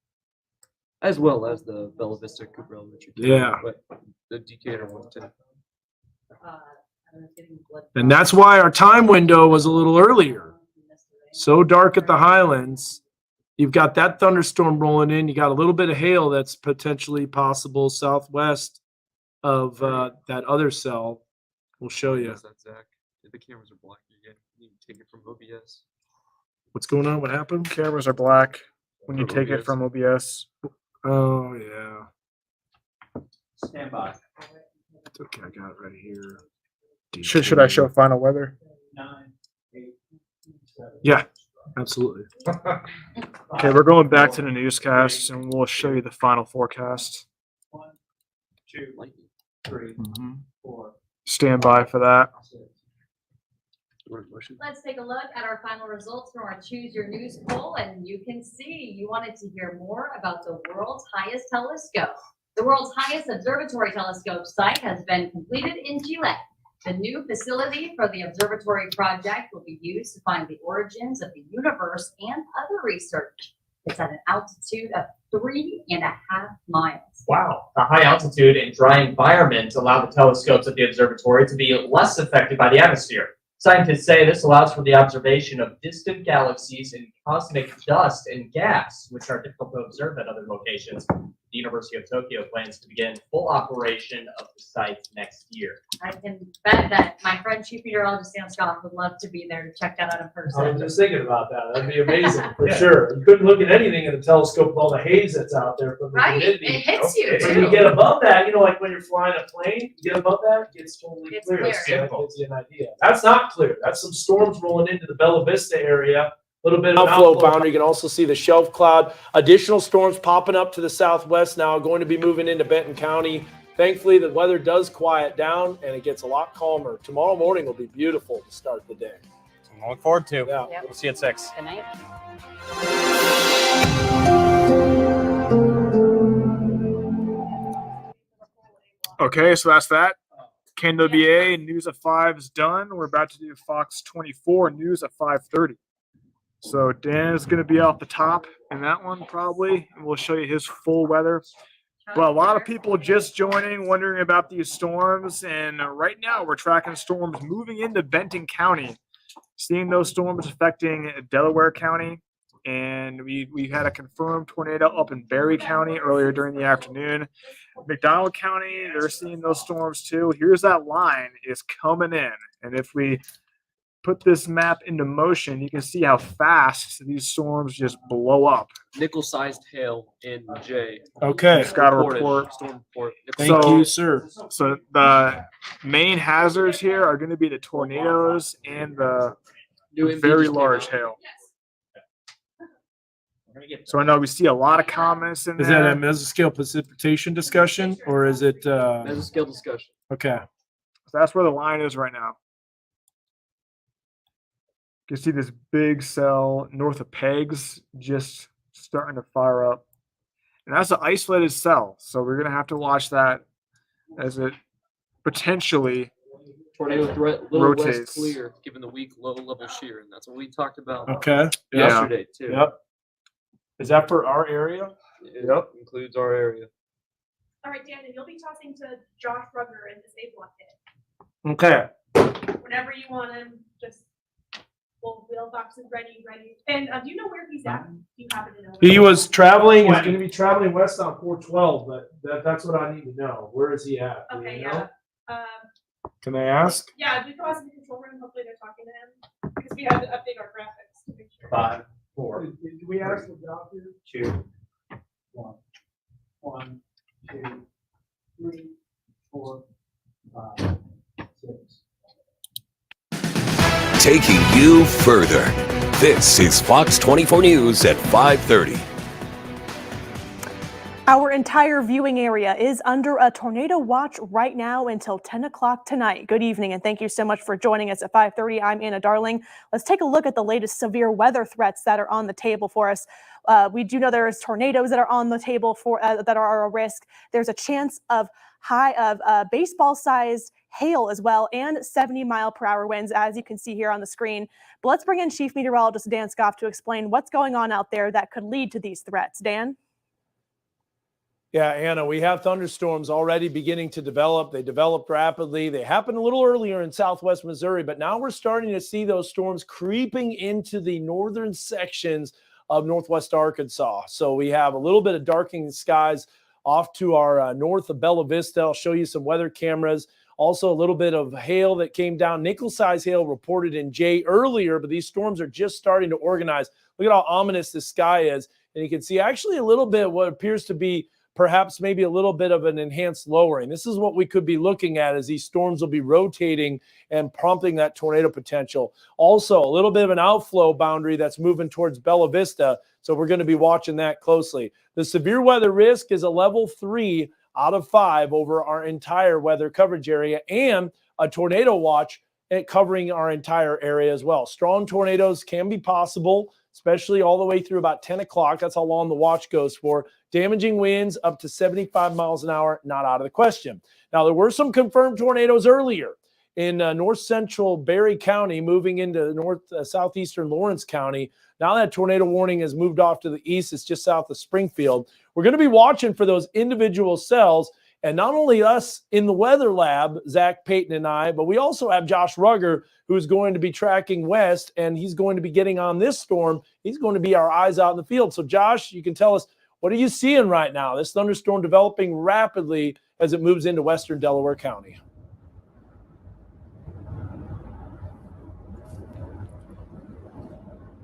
as well as the Bella Vista Cooper Elementary. Yeah. But the Decatur one too. I was getting blood. And that's why our time window was a little earlier. So dark at the Highlands, you've got that thunderstorm rolling in. You got a little bit of hail that's potentially possible southwest of that other cell. We'll show you. Is that Zach? The cameras are blocking again. You can take it from OBS. What's going on? What happened? Cameras are black when you From take it OBS. from OBS. Oh, yeah. Stand by. It's okay. I got it right here. Should I show final weather? 9, 8, 7. Yeah, absolutely. Okay, we're going back to the newscast and we'll show you the final forecast. 1, 2, 3, 4. Stand by for that. 6. Let's take a look at our final results from our Choose Your News poll, and you can see you wanted to hear more about the world's highest telescope. The world's highest observatory telescope site has been completed in Chile. The new facility for the observatory project will be used to find the origins of the universe and other research. It's at an altitude of 3.5 miles. Wow. The high altitude and dry environment allow the telescopes at the observatory to be less affected by the atmosphere. Scientists say this allows for the observation of distant galaxies and cosmic dust and gas, which are difficult to observe at other locations. The University of Tokyo plans to begin full operation of the site next year. I can bet that my friend Chief Meteorologist Dan Scott would love to be there to check that out in I person. was just thinking about that. That'd be amazing for sure. You couldn't look at anything in the telescope with all the haze that's out there from the Right? humidity. It hits you When too. you get above that, like when you're flying a plane, you get above that, it gets totally It's clear. clear. So that gives you an idea. That's not clear. That's some storms rolling into the Bella Vista area. A little bit of outflow boundary. You can also see the shelf cloud. Additional storms popping up to the southwest now, going to be moving into Benton County. Thankfully, the weather does quiet down and it gets a lot calmer. Tomorrow morning will be beautiful to start the day. Something to look forward to. Yeah. Yep. We'll see you at 6. Good night. Okay, so that's that. KNWA News at 5 is done. We're about to do Fox 24 News at 5:30. So Dan is going to be off the top in that one probably, and we'll show you his full weather. Well, a lot of people just joining, wondering about these storms, and right now we're tracking storms moving into Benton County, seeing those storms affecting Delaware County, and we had a confirmed tornado up in Berry County earlier during the afternoon. McDonald County, they're seeing those storms too. Here's that line is coming in, and if we put this map into motion, you can see how fast these storms just blow up. Nickel-sized hail in J. Okay. It's got a Reported. report. Storm report. Thank So- you, sir. So the main hazards here are going to be the tornadoes and the New MV very just came large out. hail. So I know we see a lot of comments in Is that a there. mesoscale precipitation discussion or is it, Mesoscale discussion. okay. So that's where the line is right now. You can see this big cell north of Pegs just starting to fire up. And that's an isolated cell. So we're going to have to watch that as it potentially Tornado threat, little less rotates. clear, given the weak low-level shear, and that's what we talked about Okay. Yeah. yesterday too. Yep. Is that for our area? It Yep. includes our area. All right, Dan, and you'll be talking to Josh Rugger and disable it. Okay. Whenever you want him, just, we'll box is ready. And do you know where he's at? Do you happen to know? He was traveling, he's going to be traveling west on 412, but that's what I need to know. Where is he at? Do Okay, you yeah. know? Can I ask? Yeah, just go ask in the control room. Hopefully they're talking to him because we have to update our graphics to make sure. 5, 4, Did we ask the doctor? 2, 1. 1, 2, 3, 4, 5, 6. Taking you further. This is Fox 24 News at 5:30. Our entire viewing area is under a tornado watch right now until 10 o'clock tonight. Good evening, and thank you so much for joining us at 5:30. I'm Anna Darling. Let's take a look at the latest severe weather threats that are on the table for us. We do know there's tornadoes that are on the table for that are a risk. There's a chance of baseball-sized hail as well, and 70-mile-per-hour winds, as you can see here on the screen. But let's bring in Chief Meteorologist Dan Scoff to explain what's going on out there that could lead to these threats. Dan? Yeah, Anna, we have thunderstorms already beginning to develop. They developed rapidly. They happened a little earlier in southwest Missouri, but now we're starting to see those storms creeping into the northern sections of northwest Arkansas. So we have a little bit of darkening skies off to our north of Bella Vista. I'll show you some weather cameras. Also, a little bit of hail that came down. Nickel-size hail reported in Jay earlier, but these storms are just starting to organize. Look at how ominous the sky is. And you can see actually a little bit what appears to be perhaps maybe a little bit of an enhanced lowering. This is what we could be looking at as these storms will be rotating and prompting that tornado potential. Also, a little bit of an outflow boundary that's moving towards Bella Vista. So we're going to be watching that closely. The severe weather risk is a level 3 out of 5 over our entire weather coverage area, and a tornado watch covering our entire area as well. Strong tornadoes can be possible, especially all the way through about 10 o'clock. That's how long the watch goes for. Damaging winds up to 75 miles an hour, not out of the question. Now, there were some confirmed tornadoes earlier in north central Berry County, moving into southeastern Lawrence County. Now that tornado warning has moved off to the east. It's just south of Springfield. We're going to be watching for those individual cells, and not only us in the weather lab, Zach Payton and I, but we also have Josh Rugger, who's going to be tracking west, and he's going to be getting on this storm. He's going to be our eyes out in the field. So, Josh, you can tell us, what are you seeing right now? This thunderstorm developing rapidly as it moves into western Delaware County.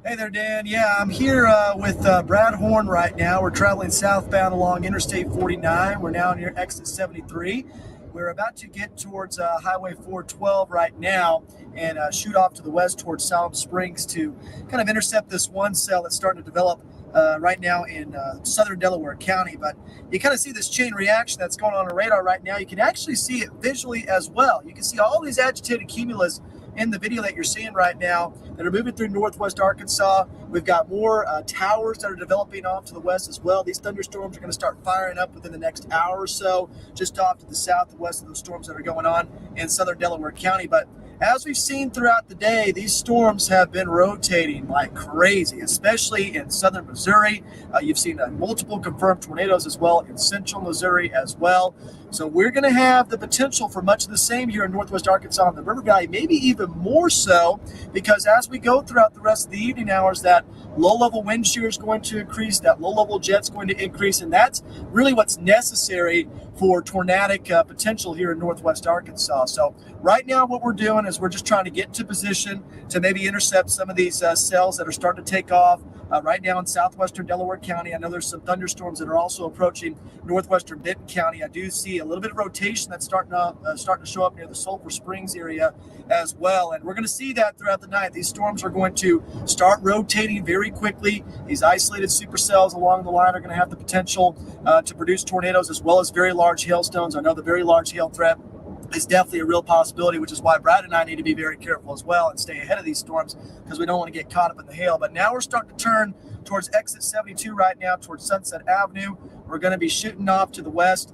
Hey there, Dan. Yeah, I'm here with Brad Horn right now. We're traveling southbound along Interstate 49. We're now near exit 73. We're about to get towards Highway 412 right now and shoot off to the west towards Salem Springs to kind of intercept this one cell that's starting to develop right now in southern Delaware County. But you kind of see this chain reaction that's going on radar right now. You can actually see it visually as well. You can see all these agitated cumulus in the video that you're seeing right now that are moving through northwest Arkansas. We've got more towers that are developing off to the west as well. These thunderstorms are going to start firing up within the next hour or so, just off to the south and west of those storms that are going on in southern Delaware County. But as we've seen throughout the day, these storms have been rotating like crazy, especially in southern Missouri. You've seen multiple confirmed tornadoes as well in central Missouri as well. So we're going to have the potential for much of the same here in northwest Arkansas and the River Valley, maybe even more so, because as we go throughout the rest of the evening hours, that low-level wind shear is going to increase, that low-level jet's going to increase, and that's really what's necessary for tornadic potential here in northwest Arkansas. So right now what we're doing is we're just trying to get into position to maybe intercept some of these cells that are starting to take off right now in southwestern Delaware County. I know there's some thunderstorms that are also approaching northwestern Benton County. I do see a little bit of rotation that's starting to show up near the Sulphur Springs area as well. And we're going to see that throughout the night. These storms are going to start rotating very quickly. These isolated supercells along the line are going to have the potential to produce tornadoes as well as very large hailstones. I know the very large hail threat is definitely a real possibility, which is why Brad and I need to be very careful as well and stay ahead of these storms because we don't want to get caught up in the hail. But now we're starting to turn towards exit 72 right now, towards Sunset Avenue. We're going to be shooting off to the west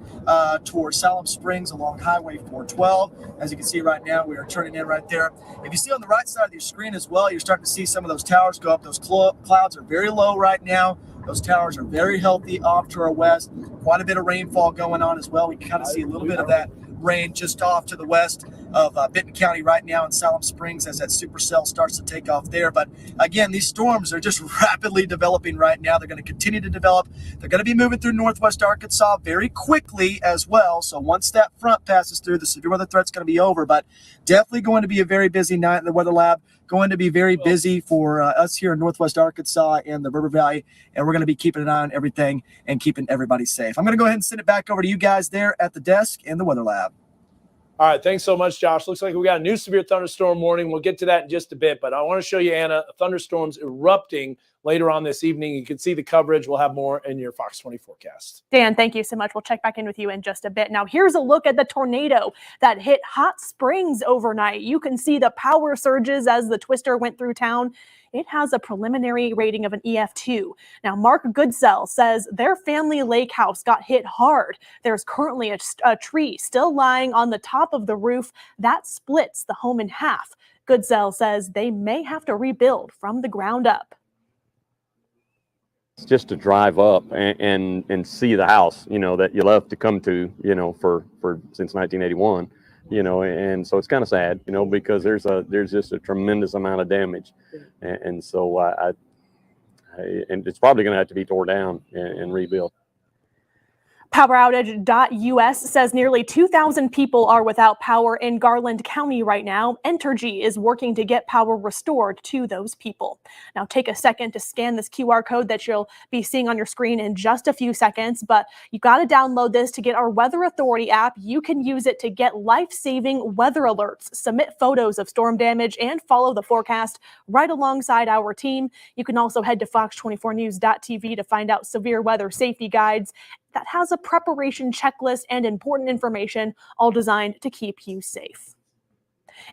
towards Salem Springs along Highway 412. As you can see right now, we are turning in right there. If you see on the right side of your screen as well, you're starting to see some of those towers go up. Those clouds are very low right now. Those towers are very healthy off to our west. Quite a bit of rainfall going on as well. We can kind of see a little bit of that rain just off to the west of Benton County right now in Salem Springs as that supercell starts to take off there. But again, these storms are just rapidly developing right now. They're going to continue to develop. They're going to be moving through northwest Arkansas very quickly as well. So once that front passes through, the severe weather threat's going to be over. But definitely going to be a very busy night in the weather lab. Going to be very busy for us here in northwest Arkansas and the River Valley, and we're going to be keeping an eye on everything and keeping everybody safe. I'm going to go ahead and send it back over to you guys there at the desk in the weather lab. All right, thanks so much, Josh. Looks like we got a new severe thunderstorm warning. We'll get to that in just a bit, but I want to show you, Anna, thunderstorms erupting later on this evening. You can see the coverage. We'll have more in your Fox 20 forecast. Dan, thank you so much. We'll check back in with you in just a bit. Now, here's a look at the tornado that hit Hot Springs overnight. You can see the power surges as the twister went through town. It has a preliminary rating of an EF2. Now, Mark Goodsell says their family lake house got hit hard. There's currently a tree still lying on the top of the roof that splits the home in half. Goodsell says they may have to rebuild from the ground up. It's just to drive up and see the house, you know, that you love to come to, you know, for since 1981, you know, and so it's kind of sad, you know, because there's just a tremendous amount of damage, and so and it's probably going to have to be tore down and rebuilt. PowerOutage.us says nearly 2,000 people are without power in Garland County right now. Entergy is working to get power restored to those people. Now take a second to scan this QR code that you'll be seeing on your screen in just a few seconds, but you got to download this to get our Weather Authority app. You can use it to get life-saving weather alerts, submit photos of storm damage, and follow the forecast right alongside our team. You can also head to fox24news.tv to find out severe weather safety guides that has a preparation checklist and important information, all designed to keep you safe.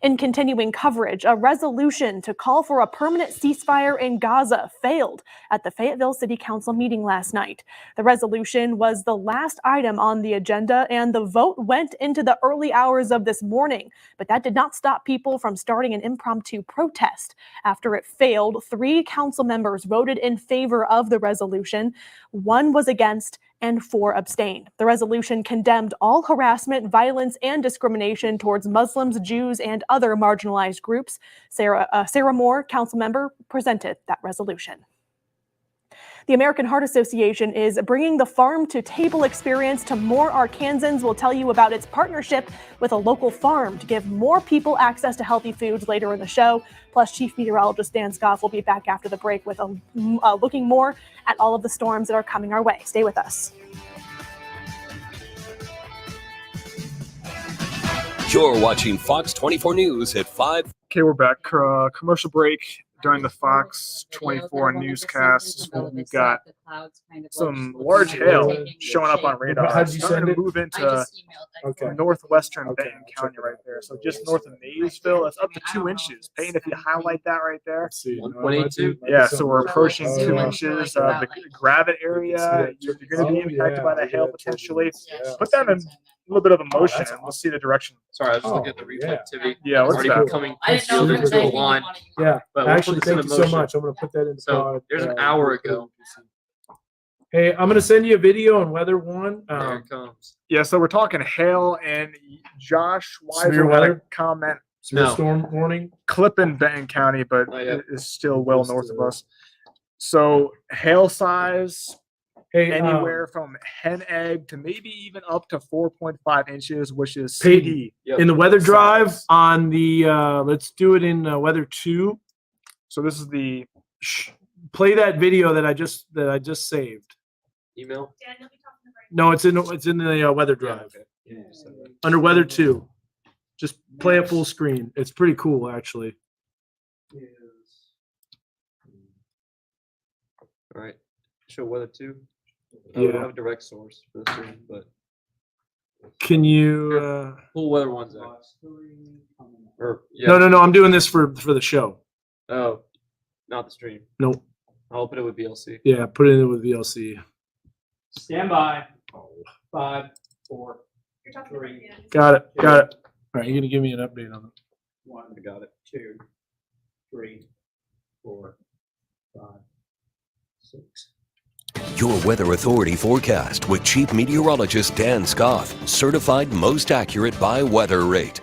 In continuing coverage, a resolution to call for a permanent ceasefire in Gaza failed at the Fayetteville City Council meeting last night. The resolution was the last item on the agenda, and the vote went into the early hours of this morning. But that did not stop people from starting an impromptu protest. After it failed, 3 council members voted in favor of the resolution. 1 was against, and 4 abstained. The resolution condemned all harassment, violence, and discrimination towards Muslims, Jews, and other marginalized groups. Sarah Moore, council member, presented that resolution. The American Heart Association is bringing the farm-to-table experience to more Arkansans. We'll tell you about its partnership with a local farm to give more people access to healthy foods later in the show. Plus, Chief Meteorologist Dan Scoff will be back after the break with looking more at all of the storms that are coming our way. Stay with us. You're watching Fox 24 News at 5. Okay, we're back. Commercial break. During the Fox 24 newscast, we've got some large hail showing up on radar. How'd you send to it? move into northwestern Benton County right there. So just north of Maysville, it's up to 2 inches. Payne, if you highlight that right there. 1.82. Yeah, so we're approaching 2 inches. The Gravette area, you're going to be impacted by the hail potentially. Put that in a little bit of a motion, and we'll see the direction. Sorry, I was just looking at the reflectivity. Yeah, what's already that? Becoming I didn't know shielded if to the they line. Yeah, But we'll actually, put this in thank you so motion. much. I'm going to put that in the So pod. there's an hour ago. Hey, I'm going to send you a video on Weather One. There it comes. Yeah, so we're talking hail, and Josh Severe Weiser had a weather? comment. Severe storm warning. Clipping Benton County, but Not yet. it is still well north of us. So hail size Hey, anywhere from hen egg to maybe even up to 4.5 inches, which is Peyton, CD. in the weather drive size. on the let's do it in Weather 2. So this is the Play that video that I just saved. Email. No, it's in the weather drive. Under Weather 2. Just play it full screen. It's pretty cool, actually. All right. Show weather 2. I Yeah. don't have a direct source for this stream, but Can you? pull weather ones out. Or yeah. No. I'm doing this for the show. Oh, not the stream. Nope. I'll put it with VLC. Yeah, put it in with VLC. Stand by. 5, 4, 3. Got it. All right, you're gonna give me an update on it. 1. I got it. 2, 3, 4, 5, 6. Your Weather Authority forecast with Chief Meteorologist Dan Scoff, certified most accurate by Weather Rate.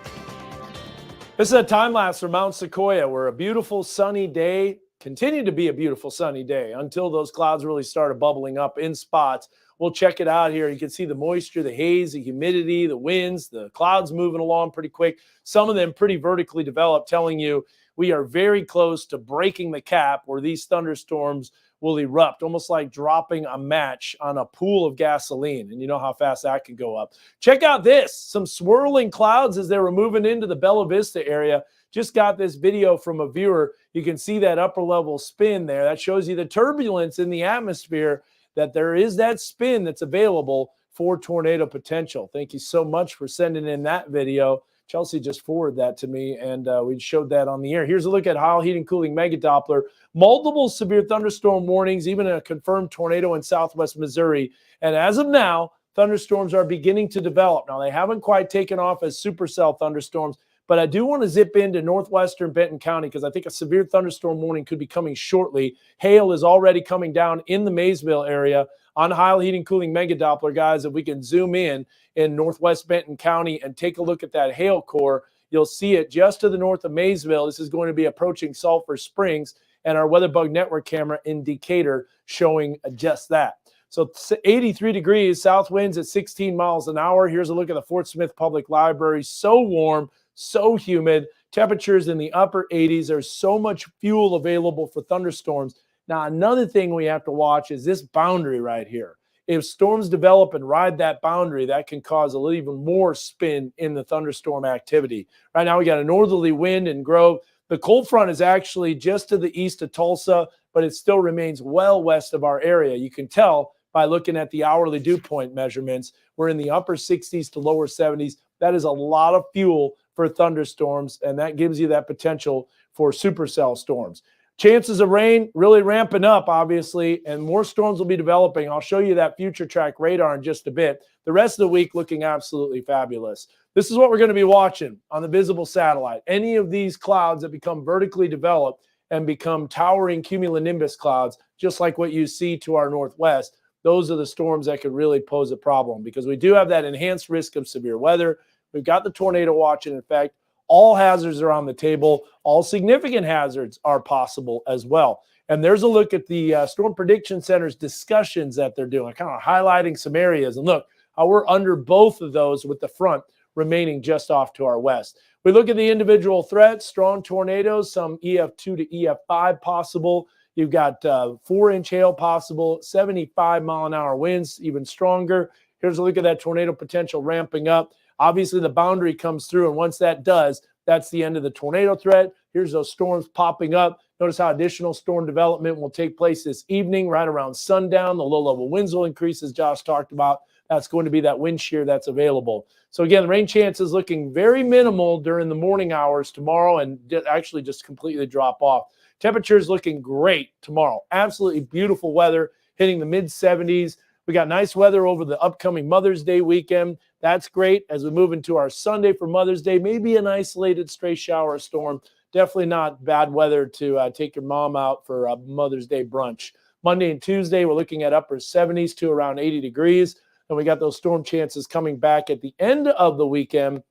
This is a time lapse from Mount Sequoia, where a beautiful sunny day continued to be a beautiful sunny day until those clouds really started bubbling up in spots. We'll check it out here. You can see the moisture, the haze, the humidity, the winds, the clouds moving along pretty quick. Some of them pretty vertically developed, telling you we are very close to breaking the cap where these thunderstorms will erupt, almost like dropping a match on a pool of gasoline. And you know how fast that could go up. Check out this, some swirling clouds as they were moving into the Bella Vista area. Just got this video from a viewer. You can see that upper level spin there. That shows you the turbulence in the atmosphere, that there is that spin that's available for tornado potential. Thank you so much for sending in that video. Chelsea just forwarded that to me, and we showed that on the air. Here's a look at Heil Heat and Cooling Mega Doppler. Multiple severe thunderstorm warnings, even a confirmed tornado in southwest Missouri. And as of now, thunderstorms are beginning to develop. Now, they haven't quite taken off as supercell thunderstorms, but I do want to zip into northwestern Benton County because I think a severe thunderstorm warning could be coming shortly. Hail is already coming down in the Maysville area on Heil Heat and Cooling Mega Doppler, guys. If we can zoom in northwest Benton County and take a look at that hail core, you'll see it just to the north of Maysville. This is going to be approaching Sulphur Springs. and our WeatherBug Network camera in Decatur showing just that. So it's 83 degrees, south winds at 16 miles an hour. Here's a look at the Fort Smith Public Library. So warm, so humid. Temperatures in the upper 80s. There's so much fuel available for thunderstorms. Now, another thing we have to watch is this boundary right here. If storms develop and ride that boundary, that can cause a little even more spin in the thunderstorm activity. Right now, we got a northerly wind in Grove. The cold front is actually just to the east of Tulsa, but it still remains well west of our area. You can tell by looking at the hourly dew point measurements. We're in the upper 60s to lower 70s. That is a lot of fuel for thunderstorms, and that gives you that potential for supercell storms. Chances of rain really ramping up, obviously, and more storms will be developing. I'll show you that future track radar in just a bit. The rest of the week looking absolutely fabulous. This is what we're going to be watching on the visible satellite. Any of these clouds that become vertically developed and become towering cumulonimbus clouds, just like what you see to our northwest, those are the storms that could really pose a problem because we do have that enhanced risk of severe weather. We've got the tornado watch in effect. All hazards are on the table. All significant hazards are possible as well. And there's a look at the Storm Prediction Center's discussions that they're doing, kind of highlighting some areas. And look how we're under both of those with the front remaining just off to our west. We look at the individual threats, strong tornadoes, some EF2 to EF5 possible. You've got 4-inch hail possible, 75-mile-an-hour winds, even stronger. Here's a look at that tornado potential ramping up. Obviously, the boundary comes through, and once that does, that's the end of the tornado threat. Here's those storms popping up. Notice how additional storm development will take place this evening, right around sundown. The low-level winds will increase, as Josh talked about. That's going to be that wind shear that's available. So, again, the rain chance is looking very minimal during the morning hours tomorrow and actually just completely drop off. Temperatures looking great tomorrow. Absolutely beautiful weather, hitting the mid-70s. We got nice weather over the upcoming Mother's Day weekend. That's great as we move into our Sunday for Mother's Day. Maybe an isolated stray shower or storm. Definitely not bad weather to take your mom out for a Mother's Day brunch. Monday and Tuesday, we're looking at upper 70s to around 80 degrees. And we got those storm chances coming back at the end of the weekend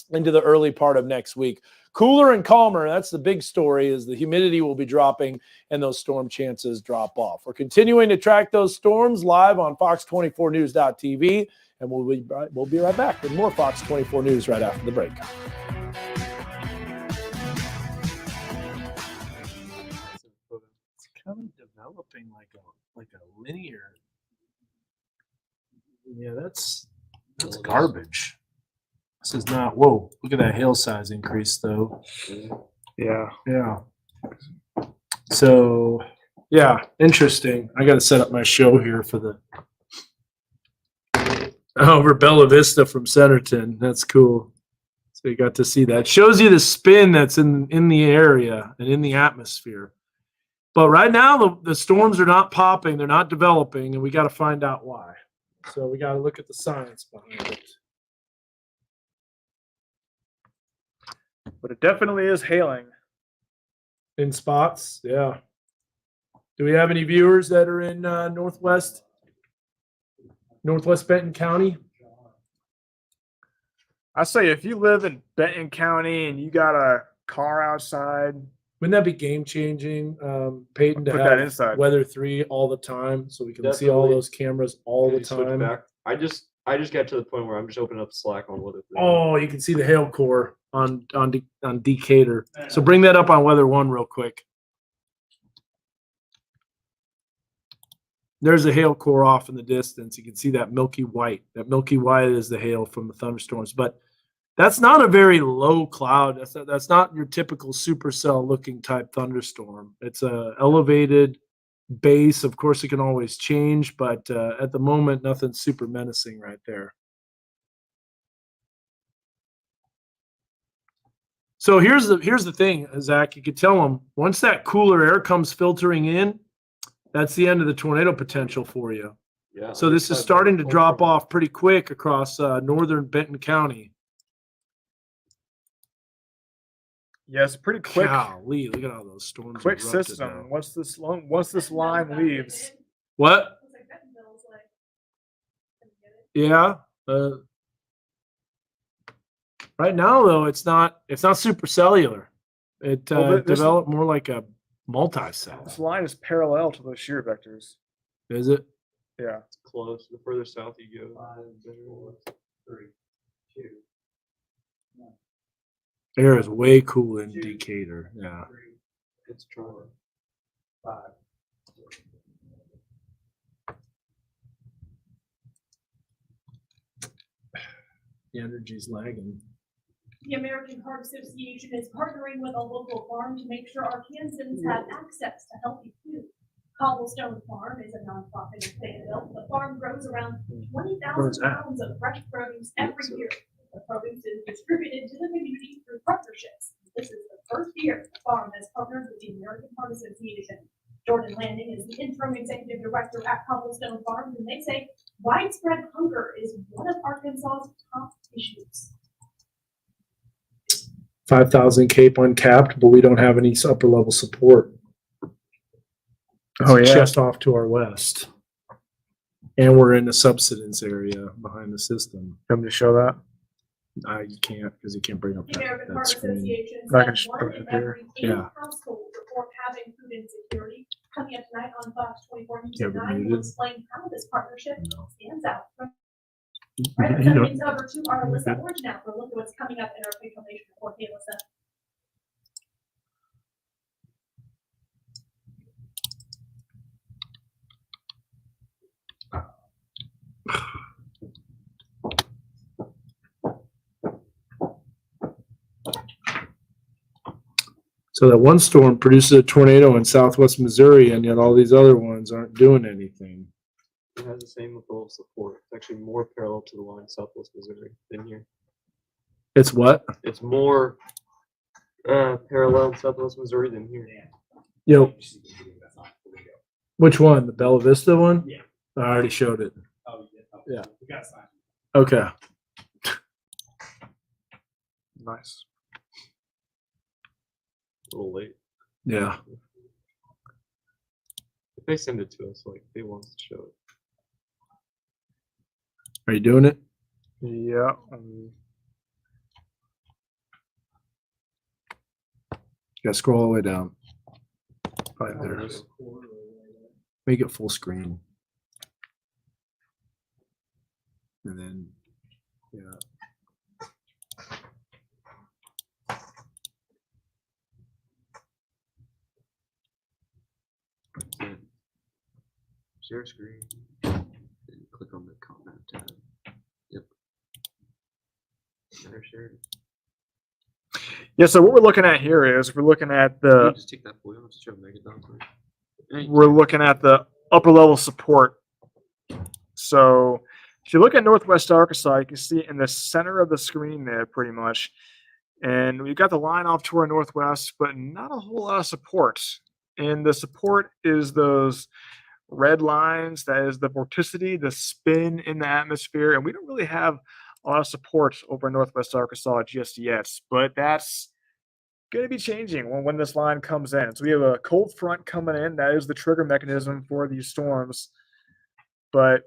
into the early part of next week. Cooler and calmer, that's the big story, is the humidity will be dropping and those storm chances drop off. We're continuing to track those storms live on fox24news.tv, and we'll be right back with more Fox 24 News right after the break. It's kind of developing like a linear. Yeah, that's garbage. This is not, whoa, look at that hail size increase though. Yeah. Yeah. So, yeah, interesting. I got to set up my show here for the over Bella Vista from Centerton. That's cool. So you got to see that. Shows you the spin that's in the area and in the atmosphere. But right now, the storms are not popping. They're not developing, and we got to find out why. So we got to look at the science behind it. But it definitely is hailing. In spots, yeah. Do we have any viewers that are in Northwest Benton County? I say if you live in Benton County and you got a car outside, wouldn't that be game changing, Peyton, to put have that inside. Weather 3 all the time so we can see all those cameras all the time? I just got to the point where I'm just opening up Slack on Weather 3. Oh, you can see the hail core on Decatur. So bring that up on Weather 1 real quick. There's a hail core off in the distance. You can see that milky white. That milky white is the hail from the thunderstorms. But that's not a very low cloud. That's not your typical supercell looking type thunderstorm. It's a elevated base. Of course, it can always change, but at the moment, nothing super menacing right there. So here's the thing, Zach. You could tell them once that cooler air comes filtering in, that's the end of the tornado potential for you. Yeah. So this is starting to drop off pretty quick across northern Benton County. Yes, pretty quick. Golly, look at all those storms. Quick erupted system. now. Once this line leaves. What? Yeah. Right now, though, it's not supercellular. It developed more like a Multi-cell. This line is parallel to those shear vectors. Is it? Yeah. It's close. The further south you go. 5, 4, 3, 2, 1. Air is way cool in Decatur. Yeah. It's true. 5. The energy's lagging. The American Heart Association is partnering with a local farm to make sure Arkansans have access to healthy food. Cobblestone Farm is a nonprofit in Fayetteville. The farm grows around 20,000 pounds of fresh produce every year. The produce is distributed to the community through partnerships. This is the first year the farm has partnered with the American Heart Association. Jordan Landing is the interim executive director at Cobblestone Farm, and they say widespread hunger is one of Arkansas's top issues. 5,000 Cape uncapped, but we don't have any upper level support. Oh, yeah. Just off to our west. And we're in the subsidence area behind the system. Come to show that. You can't because you can't bring up The American that Heart screen. Association I can says just one put it in up here. every 8 Yeah. households report having food insecurity. Coming up tonight on Fox 24 News Yeah, at but 9, we'll muted. explain how this partnership stands out. Right, You let's know- send things over to our Alyssa Okay. Orange now for a look at what's coming up in our facial nation report. Hey, Alyssa. So that one storm produces a tornado in southwest Missouri, and yet all these other ones aren't doing anything. It has the same level of support. It's actually more parallel to the line southwest Missouri than here. It's what? It's more parallel in southwest Missouri than here. Yo, which one? The Bella Vista one? Yeah. I already showed it. Oh, yeah. Oh, Yeah. We got signed. Okay. Nice. A little late. Yeah. If they send it to us, like they want us to show it. Are you doing it? Yeah. You gotta scroll all the way down. Right there. Make it full screen. And then, yeah. Share screen. And click on the comment tab. Yep. Share shared. Yeah, so what we're looking at here is we're looking at Just take that blue and show Megadon. we're looking at the upper level support. So if you look at Northwest Arkansas, you can see in the center of the screen there pretty much. And we've got the line off to our northwest, but not a whole lot of support. And the support is those red lines. That is the vorticity, the spin in the atmosphere. And we don't really have a lot of support over in Northwest Arkansas just yet, but that's going to be changing when this line comes in. So we have a cold front coming in. That is the trigger mechanism for these storms. But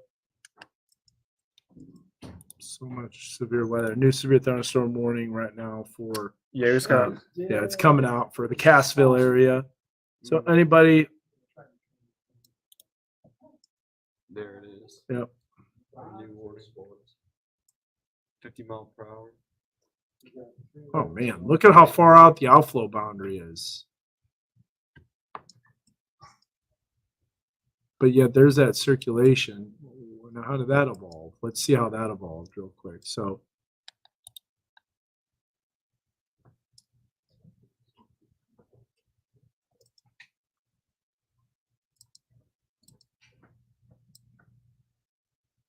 So much severe weather. New severe thunderstorm warning right now for yeah, we just got yeah, it's coming out for the Cassville area. So anybody, There it is. yep. New warning. 50 mile per hour. Oh man, look at how far out the outflow boundary is. But yet there's that circulation. Now, how did that evolve? Let's see how that evolved real quick. So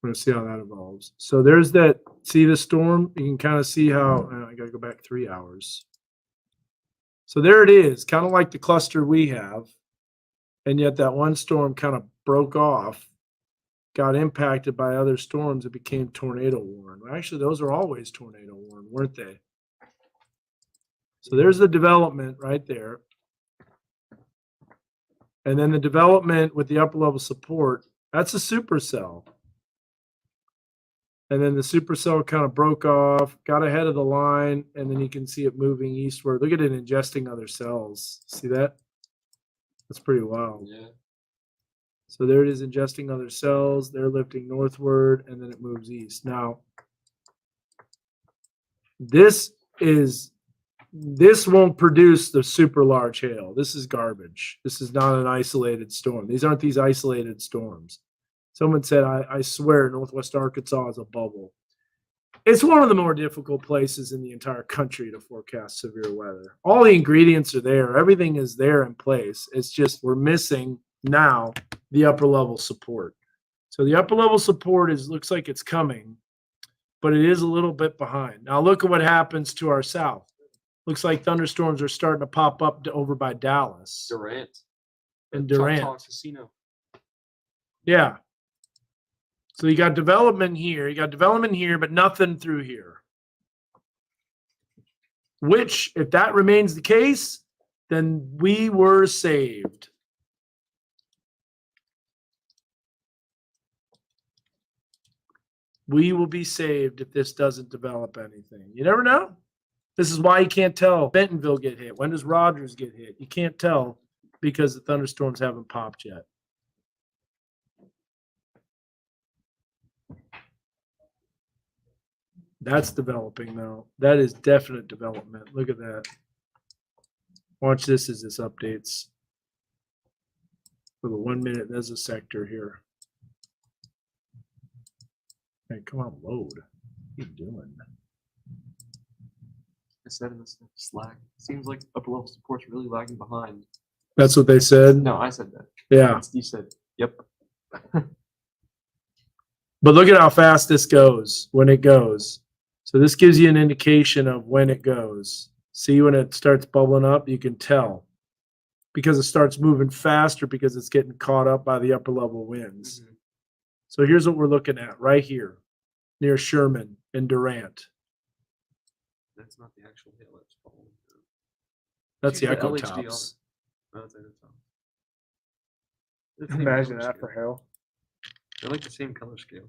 we're gonna see how that evolves. So there's that, see the storm? You can kind of see how, I gotta go back 3 hours. So there it is, kind of like the cluster we have. And yet that one storm kind of broke off, got impacted by other storms. It became tornado warned. Well, actually, those are always tornado warned, weren't they? So there's the development right there. And then the development with the upper level support, that's a supercell. And then the supercell kind of broke off, got ahead of the line, and then you can see it moving eastward. Look at it ingesting other cells. See that? That's pretty wild. Yeah. So there it is ingesting other cells. They're lifting northward and then it moves east. Now, this won't produce the super large hail. This is garbage. This is not an isolated storm. These aren't these isolated storms. Someone said, I swear Northwest Arkansas is a bubble. It's one of the more difficult places in the entire country to forecast severe weather. All the ingredients are there. Everything is there in place. It's just we're missing now the upper level support. So the upper level support looks like it's coming, but it is a little bit behind. Now look at what happens to our south. Looks like thunderstorms are starting to pop up over by Dallas Durant. and Durant. Choctaw Casino. Yeah. So you got development here, but nothing through here. Which, if that remains the case, then we were saved. We will be saved if this doesn't develop anything. You never know. This is why you can't tell Bentonville get hit. When does Rogers get hit? You can't tell because the thunderstorms haven't popped yet. That's developing though. That is definite development. Look at that. Watch this as this updates. For the 1 minute, there's a sector here. Hey, come on, load. What are you doing? I said in this Slack, seems like upper level support's really lagging behind. That's what they said? No, I said that. Yeah. You said, yep. But look at how fast this goes when it goes. So this gives you an indication of when it goes. See when it starts bubbling up, you can tell. Because it starts moving faster because it's getting caught up by the upper level winds. Mm-hmm. So here's what we're looking at right here near Sherman and Durant. That's not the actual hail that's falling through. That's the Choose echo LHD tops. on it. Oh, it's echo tops. Imagine that for hail. They're like the same color scale.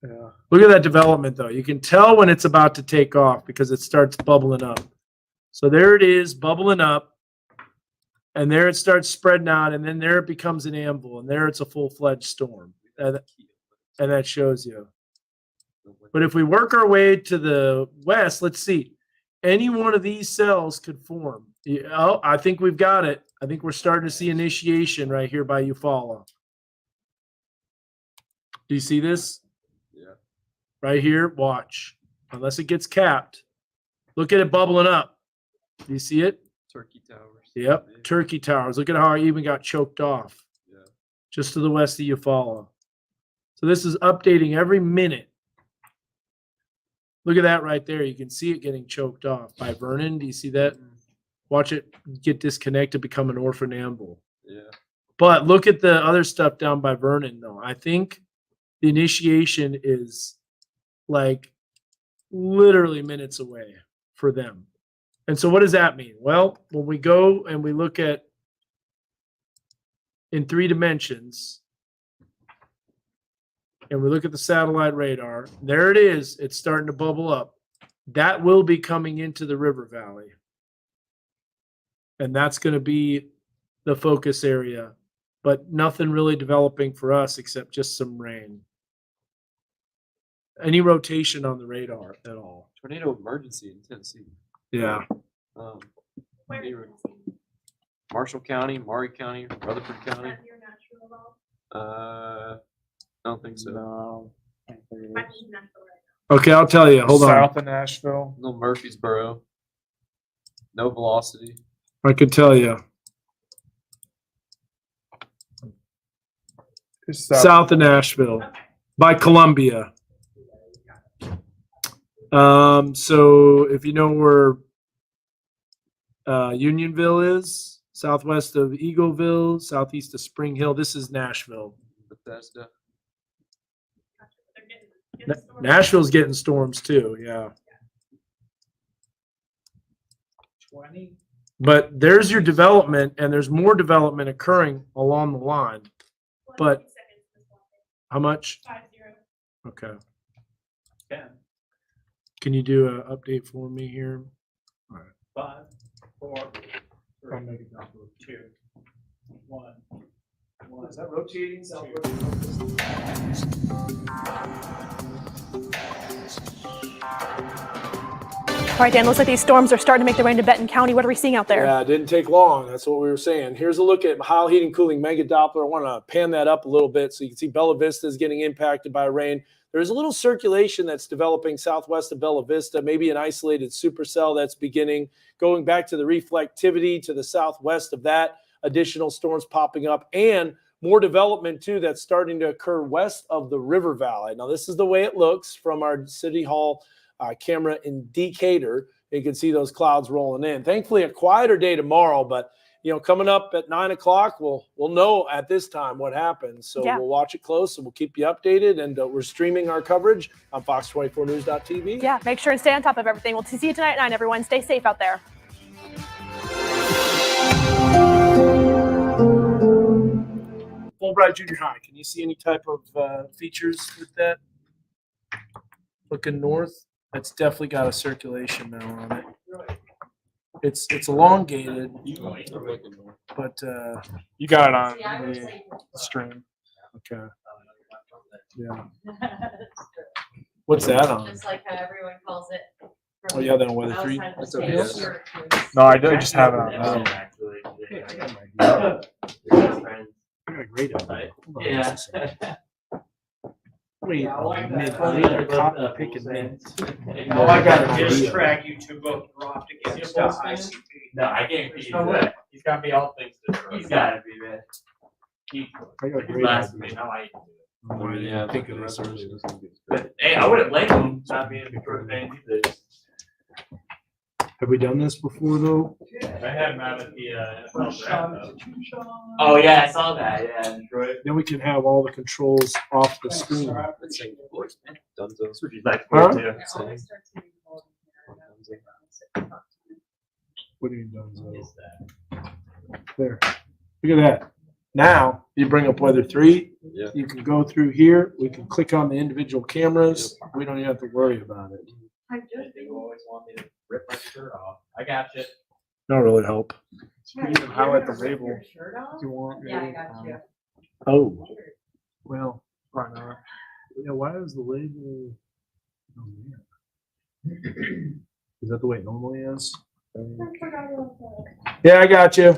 Yeah. Look at that development though. You can tell when it's about to take off because it starts bubbling up. So there it is bubbling up. And there it starts spreading out. And then there it becomes an anvil. And there it's a full-fledged storm. And that shows you. But if we work our way to the west, let's see. Any one of these cells could form. Oh, I think we've got it. I think we're starting to see initiation right here by Eufaula. Do you see this? Yeah. Right here, watch. Unless it gets capped. Look at it bubbling up. Do you see it? Turkey Towers. Yep, Turkey Towers. Look at how I even got choked off. Yeah. Just to the west of Eufaula. So this is updating every minute. Look at that right there. You can see it getting choked off by Vernon. Do you see that? Watch it get disconnected, become an orphan amble. Yeah. But look at the other stuff down by Vernon, though. I think the initiation is like literally minutes away for them. And so what does that mean? Well, when we go and we look at in 3 dimensions, and we look at the satellite radar, there it is. It's starting to bubble up. That will be coming into the river valley. And that's going to be the focus area, but nothing really developing for us except just some rain. Any rotation on the radar at all? Tornado emergency in Tennessee. Yeah. Where Near in Tennessee? Marshall County, Maury County, Rutherford Is County. that near Nashville at all? I don't think so. No. I'm in Nashville right Okay, I'll tell you. Hold on. South of Nashville. No Murfreesboro. No Velocity. I could tell you. It's South of Nashville by Columbia. So if you know where Unionville is, southwest of Eagleville, southeast of Spring Hill, this is Nashville. Bethesda. Nashville's getting storms too, yeah. 20. But there's your development, and there's more development occurring along the line. But how much? 5-0. Okay. 10. Can you do an update for me here? All right. 5, 4, 3, 2, One. Is that rotating? All right, Dan, looks like these storms are starting to make their way into Benton County. What are we seeing out there? Yeah, it didn't take long. That's what we were saying. Here's a look at Heil Heating Cooling Mega Doppler. I want to pan that up a little bit so you can see Bella Vista is getting impacted by rain. There's a little circulation that's developing southwest of Bella Vista, maybe an isolated supercell that's beginning. Going back to the reflectivity to the southwest of that, additional storms popping up, and more development too that's starting to occur west of the river valley. Now, this is the way it looks from our City Hall camera in Decatur. You can see those clouds rolling in. Thankfully, a quieter day tomorrow, but coming up at 9 o'clock, we'll know at this time what happens. So we'll watch it close and we'll keep you updated. And we're streaming our coverage on Fox24News.tv. Yeah, make sure and stay on top of everything. We'll see you tonight at 9, everyone. Stay safe out there. Fulbright Junior High. Can you see any type of features with that? Looking north, it's definitely got a circulation now on it. It's elongated, but You got it on the stream. okay. Yeah. What's that on? Just like how everyone calls it. Oh yeah, then weather 3. Outside the state. No, I just have it on. Yeah. Wait, Oh, I got an just idea. track you to both dropped against ICP. No, I can't be that. He's got me all things to He's gotta be, man. I got a great Last idea. me, now I can do Oh, yeah, I think think of this. it. Hey, I wouldn't blame him not being a Detroit fan either. Have we done this before though? I had him out at the NFL draft, though. Oh, yeah, I saw that, yeah, in Detroit. Then we can have all the controls off the screen. Which is like Huh? cool, too. What do you mean, there? Look at that. Now you bring up weather 3. Yeah. You can go through here. We can click on the individual cameras. We don't even have to worry about it. You always want me to rip my shirt off. I got you. Not really help. You can even highlight the label Your shirt off? if you want. Yeah, I got you. Oh, Well, probably not. yeah. Why is the label? Is that the way it normally is? Yeah, I got you.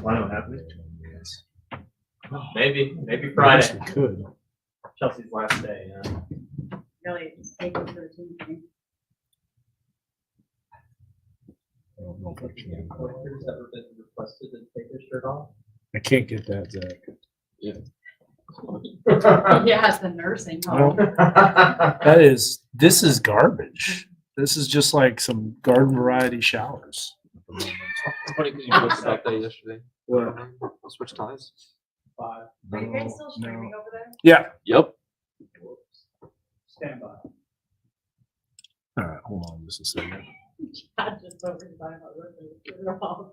Why don't have it? Maybe Friday. We could. Chelsea's last day, yeah. Really, take it to the team thing. I don't know if I can. Collectors ever been requested to take their shirt off? I can't get that, Zach. Yeah, it's the nursing home. This is garbage. This is just like some garden variety showers. It's funny because you posted about that yesterday. What? Switch ties. 5. Are you guys still streaming over there? Yeah. Yep. Stand by. All right, hold on just a second. I just over the time I looked at it wrong.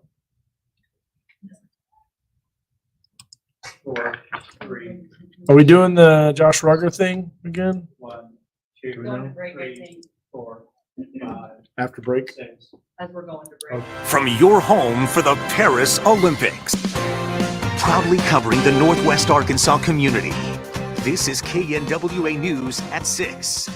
4, 3, Are we doing the Josh Rugger thing again 1, 2, Going to break, I 3, think, 4, 5, after break? 6. as we're going to break. From your home for the Paris Olympics. Proudly covering the Northwest Arkansas community. This is KNWA News at 6.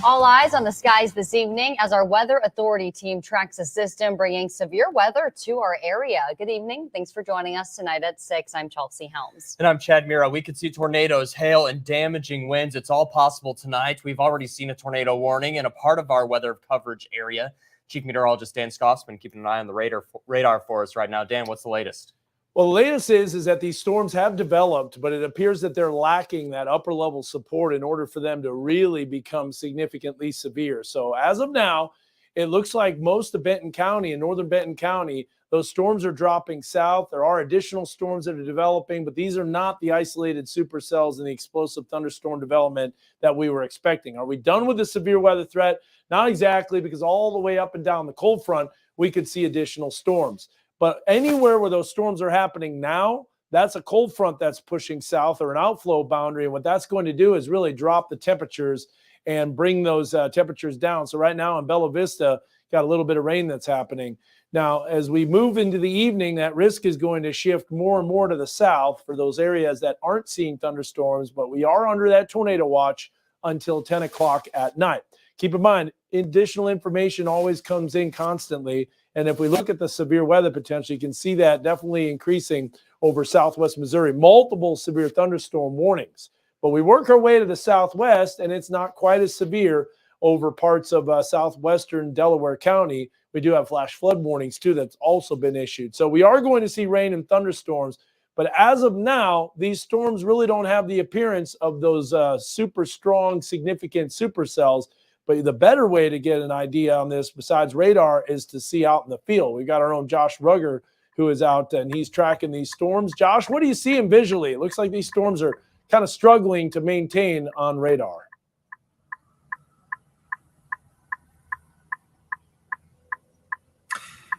All eyes on the skies this evening as our weather authority team tracks a system bringing severe weather to our area. Good evening. Thanks for joining us tonight at 6. I'm Chelsea Helms. And I'm Chad Mira. We could see tornadoes, hail, and damaging winds. It's all possible tonight. We've already seen a tornado warning in a part of our weather coverage area. Chief Meteorologist Dan Scoff's been keeping an eye on the radar for us right now. Dan, what's the latest? Well, the latest is that these storms have developed, but it appears that they're lacking that upper level support in order for them to really become significantly severe. So as of now, it looks like most of Benton County and northern Benton County, those storms are dropping south. There are additional storms that are developing, but these are not the isolated supercells and the explosive thunderstorm development that we were expecting. Are we done with the severe weather threat? Not exactly, because all the way up and down the cold front, we could see additional storms. But anywhere where those storms are happening now, that's a cold front that's pushing south or an outflow boundary. And what that's going to do is really drop the temperatures and bring those temperatures down. So right now in Bella Vista, got a little bit of rain that's happening. Now, as we move into the evening, that risk is going to shift more and more to the south for those areas that aren't seeing thunderstorms, but we are under that tornado watch until 10 o'clock at night. Keep in mind, additional information always comes in constantly. And if we look at the severe weather potential, you can see that definitely increasing over southwest Missouri, multiple severe thunderstorm warnings. But we work our way to the southwest, and it's not quite as severe over parts of southwestern Delaware County. We do have flash flood warnings too that's also been issued. So we are going to see rain and thunderstorms. But as of now, these storms really don't have the appearance of those super strong, significant supercells. But the better way to get an idea on this, besides radar, is to see out in the field. We've got our own Josh Rugger, who is out and he's tracking these storms. Josh, what do you see visually? It looks like these storms are kind of struggling to maintain on radar.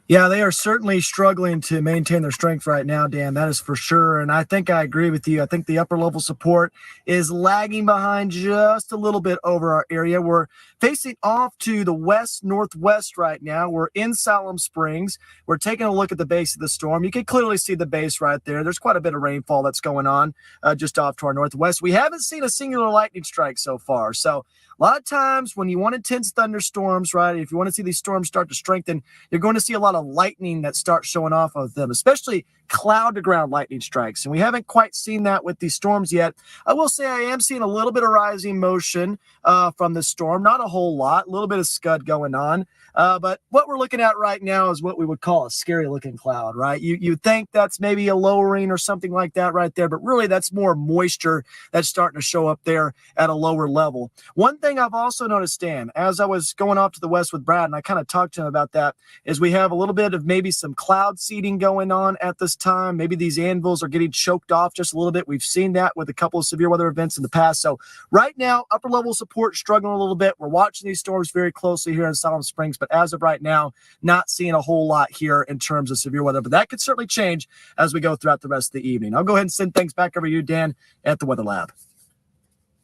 Yeah, they are certainly struggling to maintain their strength right now, Dan. That is for sure. And I think I agree with you. I think the upper level support is lagging behind just a little bit over our area. We're facing off to the west northwest right now. We're in Salem Springs. We're taking a look at the base of the storm. You can clearly see the base right there. There's quite a bit of rainfall that's going on just off to our northwest. We haven't seen a singular lightning strike so far. So a lot of times when you want intense thunderstorms, right, if you want to see these storms start to strengthen, you're going to see a lot of lightning that starts showing off of them, especially cloud to ground lightning strikes. And we haven't quite seen that with these storms yet. I will say I am seeing a little bit of rising motion from the storm, not a whole lot, a little bit of scud going on. But what we're looking at right now is what we would call a scary looking cloud, right? You think that's maybe a lowering or something like that right there, but really that's more moisture that's starting to show up there at a lower level. One thing I've also noticed, Dan, as I was going off to the west with Brad, and I kind of talked to him about that, is we have a little bit of maybe some cloud seeding going on at this time. Maybe these anvils are getting choked off just a little bit. We've seen that with a couple of severe weather events in the past. So right now, upper level support struggling a little bit. We're watching these storms very closely here in Salem Springs, but as of right now, not seeing a whole lot here in terms of severe weather. But that could certainly change as we go throughout the rest of the evening. I'll go ahead and send things back over to you, Dan, at the Weather Lab.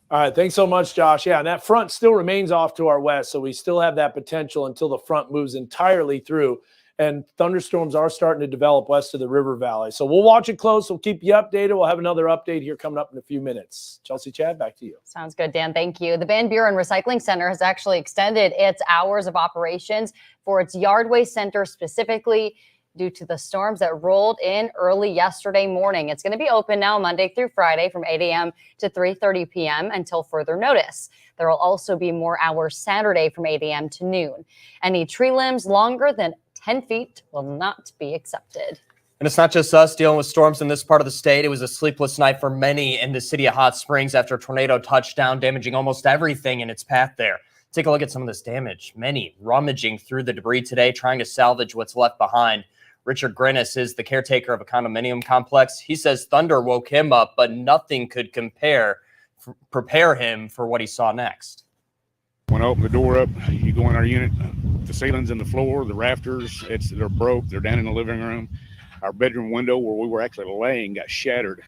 All right, thanks so much, Josh. Yeah, and that front still remains off to our west, so we still have that potential until the front moves entirely through. And thunderstorms are starting to develop west of the river valley. So we'll watch it close. We'll keep you updated. We'll have another update here coming up in a few minutes. Chelsea, Chad, back to you. Sounds good, Dan. Thank you. The Van Buren Recycling Center has actually extended its hours of operations for its yard waste center specifically due to the storms that rolled in early yesterday morning. It's going to be open now Monday through Friday from 8 a.m. to 3:30 p.m. until further notice. There will also be more hours Saturday from 8 a.m. to noon. Any tree limbs longer than 10 feet will not be accepted. And it's not just us dealing with storms in this part of the state. It was a sleepless night for many in the city of Hot Springs after a tornado touched down, damaging almost everything in its path there. Take a look at some of this damage. Many rummaging through the debris today, trying to salvage what's left behind. Richard Grinnis is the caretaker of a condominium complex. He says thunder woke him up, but nothing could prepare him for what he saw next. When I open the door up, you go in our unit, the ceilings and the floor, the rafters, they're broke. They're down in the living room. Our bedroom window where we were actually laying got shattered.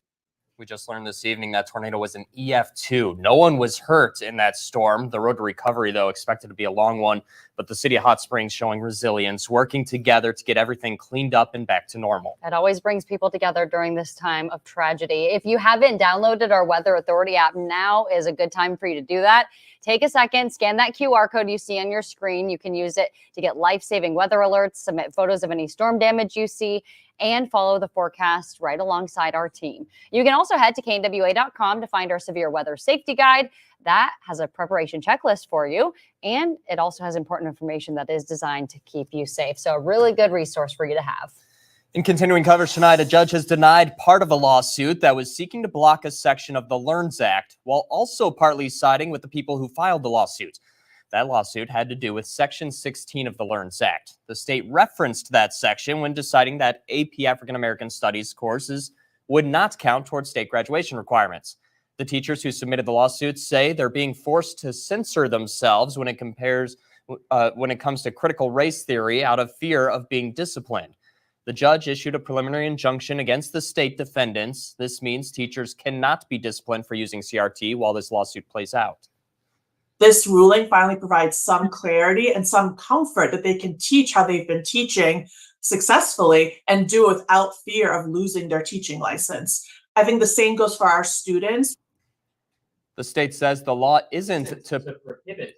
We just learned this evening that tornado was an EF2. No one was hurt in that storm. The road to recovery, though, expected to be a long one. But the city of Hot Springs showing resilience, working together to get everything cleaned up and back to normal. It always brings people together during this time of tragedy. If you haven't downloaded our Weather Authority app, now is a good time for you to do that. Take a second, scan that QR code you see on your screen. You can use it to get life-saving weather alerts, submit photos of any storm damage you see, and follow the forecast right alongside our team. You can also head to knwa.com to find our severe weather safety guide. That has a preparation checklist for you, and it also has important information that is designed to keep you safe. So a really good resource for you to have. In continuing coverage tonight, a judge has denied part of a lawsuit that was seeking to block a section of the LEARNS Act, while also partly siding with the people who filed the lawsuit. That lawsuit had to do with Section 16 of the LEARNS Act. The state referenced that section when deciding that AP African American Studies courses would not count towards state graduation requirements. The teachers who submitted the lawsuit say they're being forced to censor themselves when it comes to critical race theory out of fear of being disciplined. The judge issued a preliminary injunction against the state defendants. This means teachers cannot be disciplined for using CRT while this lawsuit plays out. This ruling finally provides some clarity and some comfort that they can teach how they've been teaching successfully and do it without fear of losing their teaching license. I think the same goes for our students. The state says the law isn't to prohibit.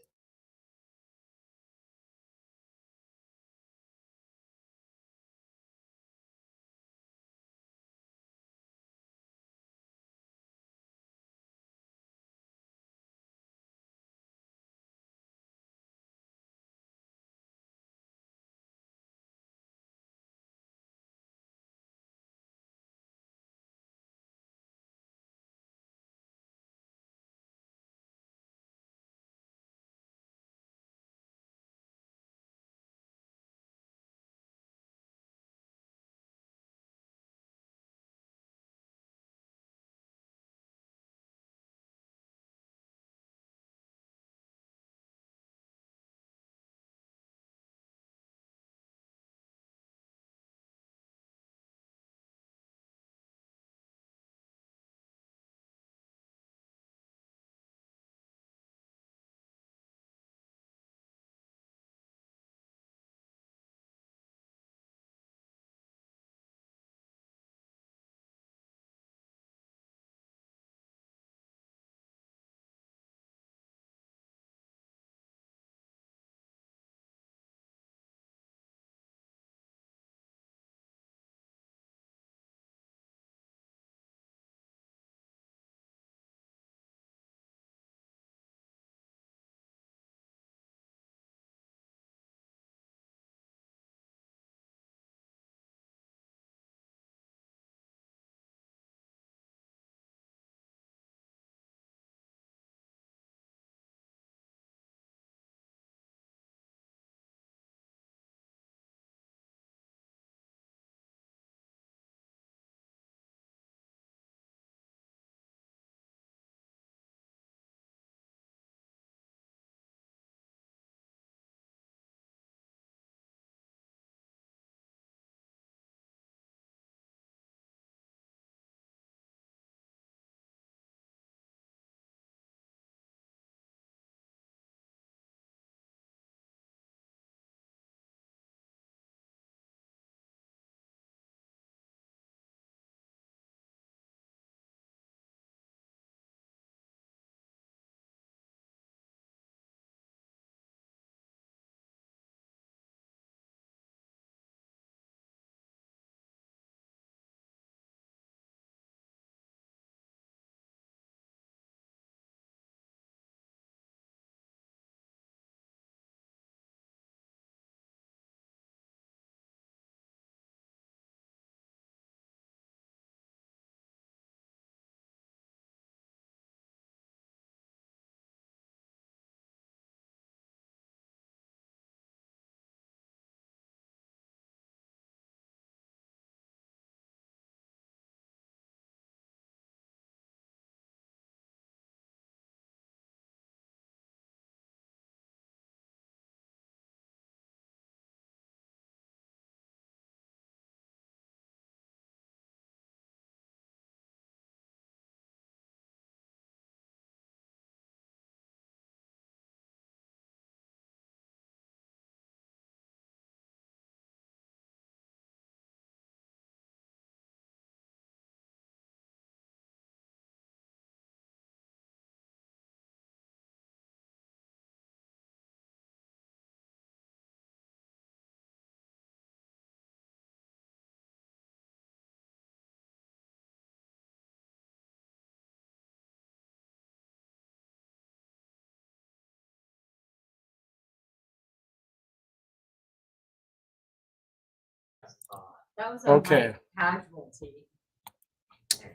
That was Okay. light casualty.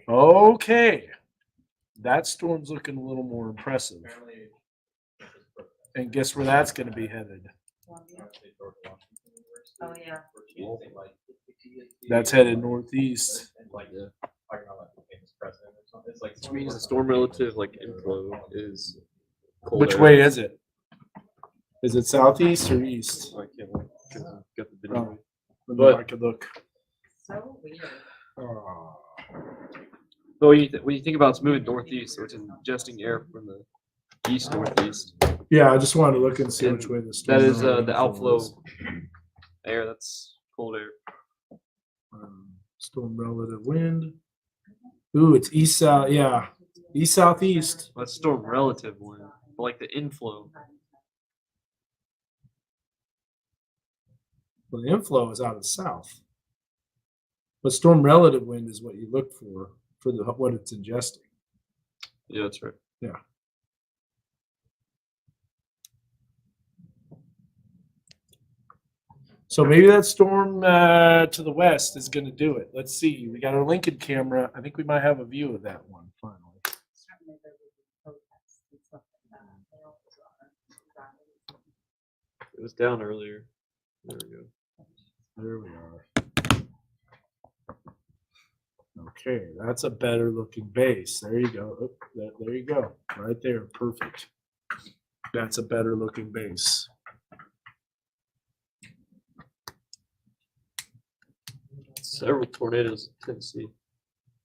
Okay. That storm's looking a little more impressive. And guess where that's going to be headed? Oh, yeah. That's headed northeast. Which means the storm relative inflow is cold Which air. way is it? Is it southeast or east? I can't look 'cause I've got the video. Let me But- I could look. So weird. But when you think about it's moving northeast, so it's ingesting air from the east northeast. Yeah, I just wanted to look and see which way the storm. That is relative the inflow outflow is. air. That's cold air. Storm relative wind. Ooh, it's east south. Yeah, east southeast. That's storm relative wind, but like the inflow. Well, the inflow is out of the south. But storm relative wind is what you look for the what it's ingesting. Yeah, that's right. Yeah. So maybe that storm to the west is going to do it. Let's see. We got our Lincoln camera. I think we might have a view of that one finally. It was down earlier. There we go. There we are. Okay, that's a better looking base. There you go. Oh, there you go. Right there. Perfect. That's a better looking base. Several tornadoes in Tennessee.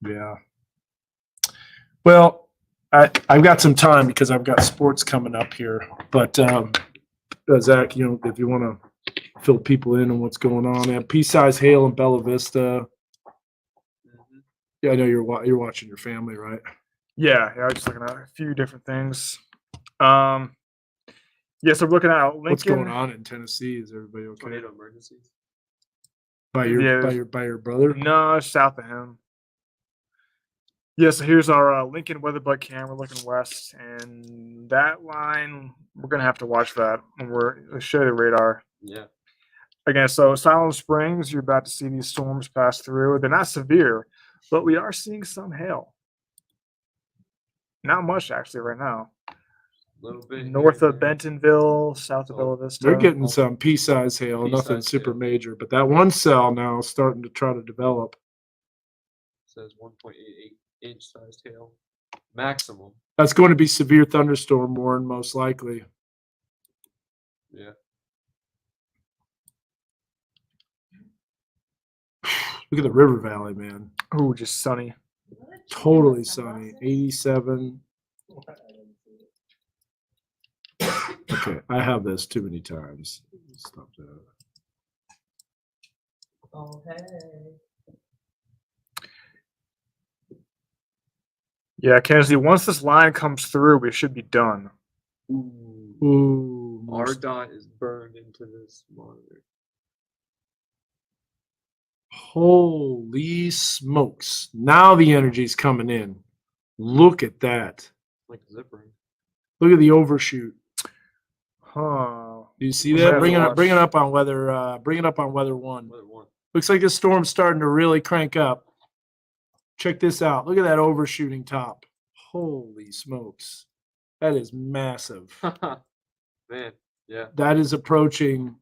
Yeah. Well, I've got some time because I've got sports coming up here. But Zach, you know, if you want to fill people in on what's going on, and pea-sized hail in Bella Vista. Yeah, I know you're watching your family, right? Yeah, I was just looking at a few different things. Yes, I'm looking at Lincoln. What's going on in Tennessee? Is everybody okay? Tornado emergencies. By your brother? No, south of him. Yeah, so here's our Lincoln WeatherBug camera looking west, and that line we're gonna have to watch that when we'll show the radar. Yeah. Again, so Silent Springs, you're about to see these storms pass through. They're not severe, but we are seeing some hail. Not much actually right now. Little bit North of Bentonville, south of Bella Vista. They're getting some pea-sized hail, Pea-sized nothing super hail. major, but that one cell now is starting to try to develop. Says 1.88 inch sized hail. Maximum. That's going to be severe thunderstorm, Warren, most likely. Yeah. Look at the river valley, man. Ooh, just sunny. Totally sunny. 87. Okay, I have this too many times. Stop that. Oh, hey. Yeah, Kenzie, once this line comes through, we should be done. Ooh. Our dot is burned into this monitor. Holy smokes. Now the energy's coming in. Look at that. Like zippering. Look at the overshoot. Huh. Do you see that? Bring it up on weather. Bring it up on weather one. Looks like this storm's starting to really crank up. Check this out. Look at that overshooting top. Holy smokes. That is massive. Man, yeah. That is approaching.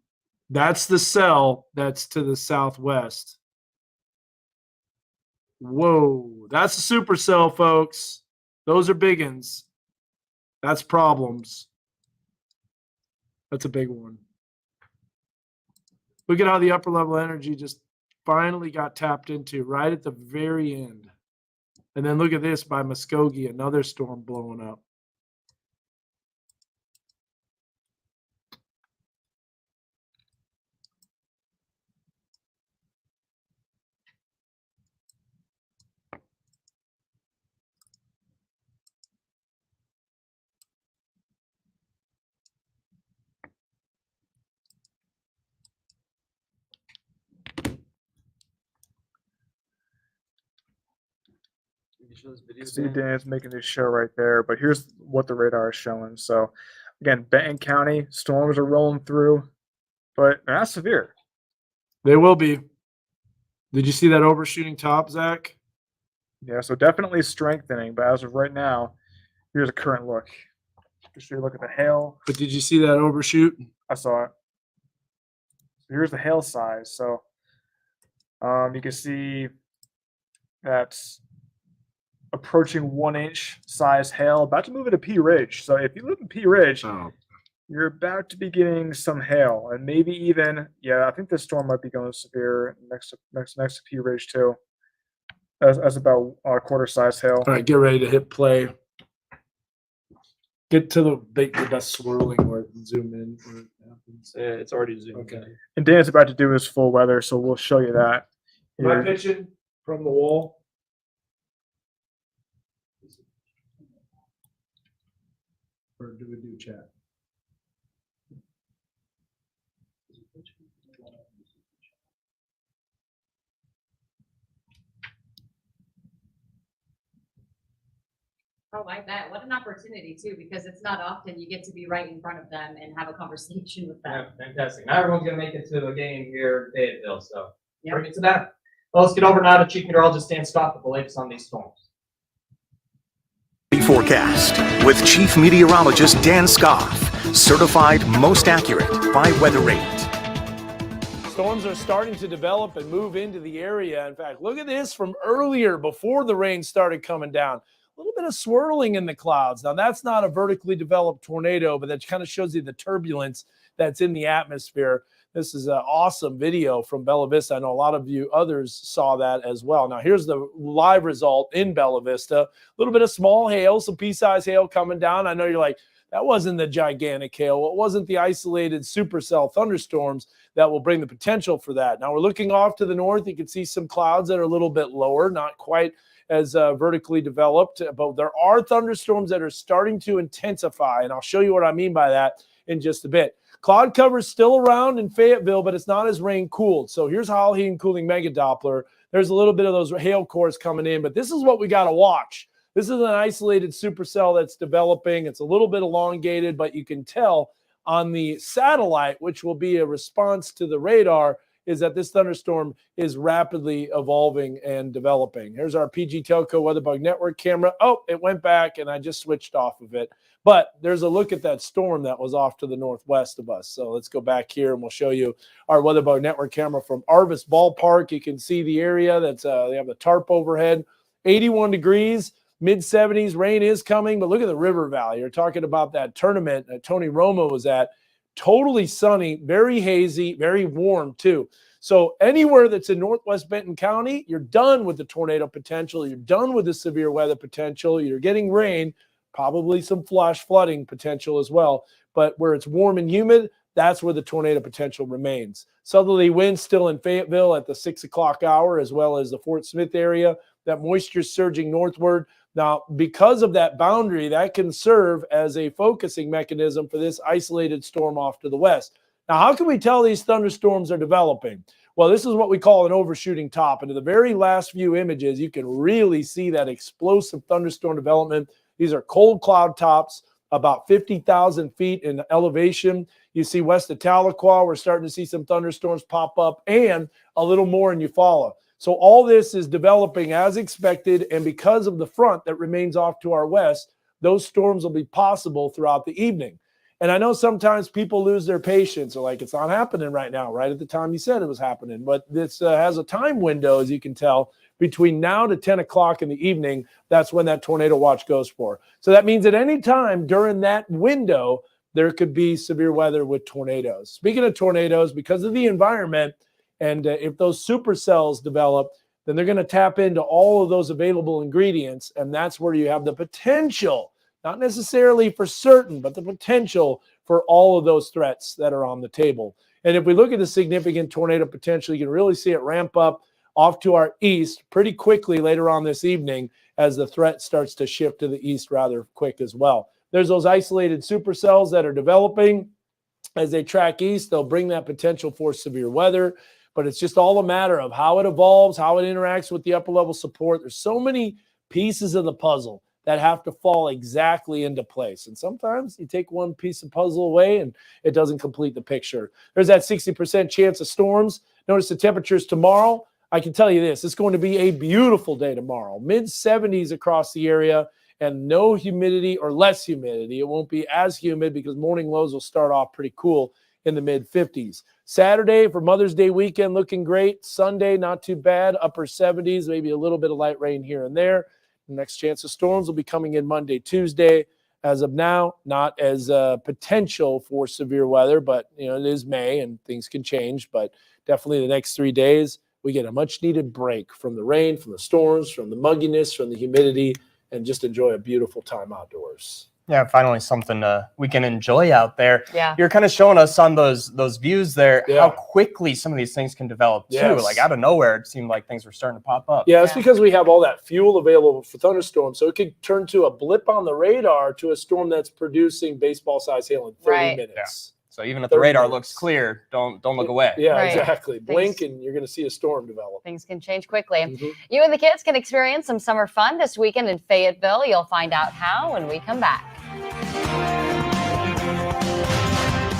That's the cell that's to the southwest. Whoa. That's a supercell, folks. Those are big uns. That's problems. That's a big one. Look at how the upper level energy just finally got tapped into right at the very end. And then look at this by Muskogee, another storm blowing up. See Dan's making this show right there, but here's what the radar is showing. So again, Benton County, storms are rolling through, but they're not severe. They will be. Did you see that overshooting top, Zach? Yeah, so definitely strengthening, but as of right now, here's a current look. Just so you look at the hail. But did you see that overshoot? I saw it. Here's the hail size. So you can see that's approaching 1 inch size hail, about to move into Pea Ridge. So if you live in Pea Ridge, you're about to be getting some hail, and maybe even, yeah, I think this storm might be going severe next to Pea Ridge too. That's about a quarter size hail. All right, get ready to hit play. Get to the swirling where it can zoom in. Where it happens. Yeah, it's already zoomed. Okay. And Dan's about to do his full weather, so we'll show you that. Am I here. pitching from the wall? Or do we do chat? Oh, I bet. What an opportunity too, because it's not often you get to be right in front of them and have a conversation with them. Yeah, fantastic. Now everyone's gonna make it to a game here in Fayetteville, so Yep. bring it to that. Well, let's get over now to Chief Meteorologist Dan Scott with the latest on these storms. Forecast with Chief Meteorologist Dan Scott, certified most accurate by WeatherRate. Storms are starting to develop and move into the area. In fact, look at this from earlier before the rain started coming down. A little bit of swirling in the clouds. Now, that's not a vertically developed tornado, but that kind of shows you the turbulence that's in the atmosphere. This is an awesome video from Bella Vista. I know a lot of you others saw that as well. Now, here's the live result in Bella Vista. A little bit of small hail, some pea-sized hail coming down. I know you're like, that wasn't the gigantic hail. It wasn't the isolated supercell thunderstorms that will bring the potential for that. Now, we're looking off to the north. You can see some clouds that are a little bit lower, not quite as vertically developed, but there are thunderstorms that are starting to intensify, and I'll show you what I mean by that in just a bit. Cloud cover is still around in Fayetteville, but it's not as rain cooled. So here's Hall Heat and Cooling Mega Doppler. There's a little bit of those hail cores coming in, but this is what we got to watch. This is an isolated supercell that's developing. It's a little bit elongated, but you can tell on the satellite, which will be a response to the radar, is that this thunderstorm is rapidly evolving and developing. Here's our PG Telco WeatherBug Network camera. Oh, it went back, and I just switched off of it. But there's a look at that storm that was off to the northwest of us. So let's go back here, and we'll show you our WeatherBug Network camera from Arvis Ballpark. You can see the area that's they have the tarp overhead. 81 degrees, mid-70s. Rain is coming, but look at the river valley. You're talking about that tournament that Tony Romo was at. Totally sunny, very hazy, very warm too. So anywhere that's in northwest Benton County, you're done with the tornado potential. You're done with the severe weather potential. You're getting rain, probably some flash flooding potential as well. But where it's warm and humid, that's where the tornado potential remains. Southerly winds still in Fayetteville at the 6 o'clock hour, as well as the Fort Smith area. That moisture surging northward. Now, because of that boundary, that can serve as a focusing mechanism for this isolated storm off to the west. Now, how can we tell these thunderstorms are developing? Well, this is what we call an overshooting top. And in the very last few images, you can really see that explosive thunderstorm development. These are cold cloud tops, about 50,000 feet in elevation. You see west of Tahlequah, we're starting to see some thunderstorms pop up, and a little more in Eufaula. So all this is developing as expected, and because of the front that remains off to our west, those storms will be possible throughout the evening. And I know sometimes people lose their patience, or like, it's not happening right now, right at the time you said it was happening. But this has a time window, as you can tell, between now to 10 o'clock in the evening. That's when that tornado watch goes for. So that means at any time during that window, there could be severe weather with tornadoes. Speaking of tornadoes, because of the environment, and if those supercells develop, then they're going to tap into all of those available ingredients. And that's where you have the potential, not necessarily for certain, but the potential for all of those threats that are on the table. And if we look at the significant tornado potential, you can really see it ramp up off to our east pretty quickly later on this evening as the threat starts to shift to the east rather quick as well. There's those isolated supercells that are developing. As they track east, they'll bring that potential for severe weather. But it's just all a matter of how it evolves, how it interacts with the upper level support. There's so many pieces of the puzzle that have to fall exactly into place. And sometimes you take one piece of puzzle away and it doesn't complete the picture. There's that 60% chance of storms. Notice the temperatures tomorrow. I can tell you this, it's going to be a beautiful day tomorrow. Mid-70s across the area and no humidity or less humidity. It won't be as humid because morning lows will start off pretty cool in the mid-50s. Saturday for Mother's Day weekend looking great. Sunday, not too bad. Upper 70s, maybe a little bit of light rain here and there. The next chance of storms will be coming in Monday, Tuesday. As of now, not as potential for severe weather, but it is May and things can change. But definitely the next 3 days, we get a much needed break from the rain, from the storms, from the mugginess, from the humidity, and just enjoy a beautiful time outdoors. Yeah, finally something we can enjoy out there. Yeah. You're kind of showing us on those views there Yeah. how quickly some of these things can develop too. Yes. Like out of nowhere, it seemed like things were starting to pop up. Yeah, it's because we have all that fuel available for thunderstorms. So it could turn to a blip on the radar to a storm that's producing baseball-sized hail in 30 Right. minutes. So even if the 30 radar minutes. looks clear, don't look away. Yeah, Right. exactly. Blink and you're going to see a storm develop. Things can change quickly. Mhm. You and the kids can experience some summer fun this weekend in Fayetteville. You'll find out how when we come back.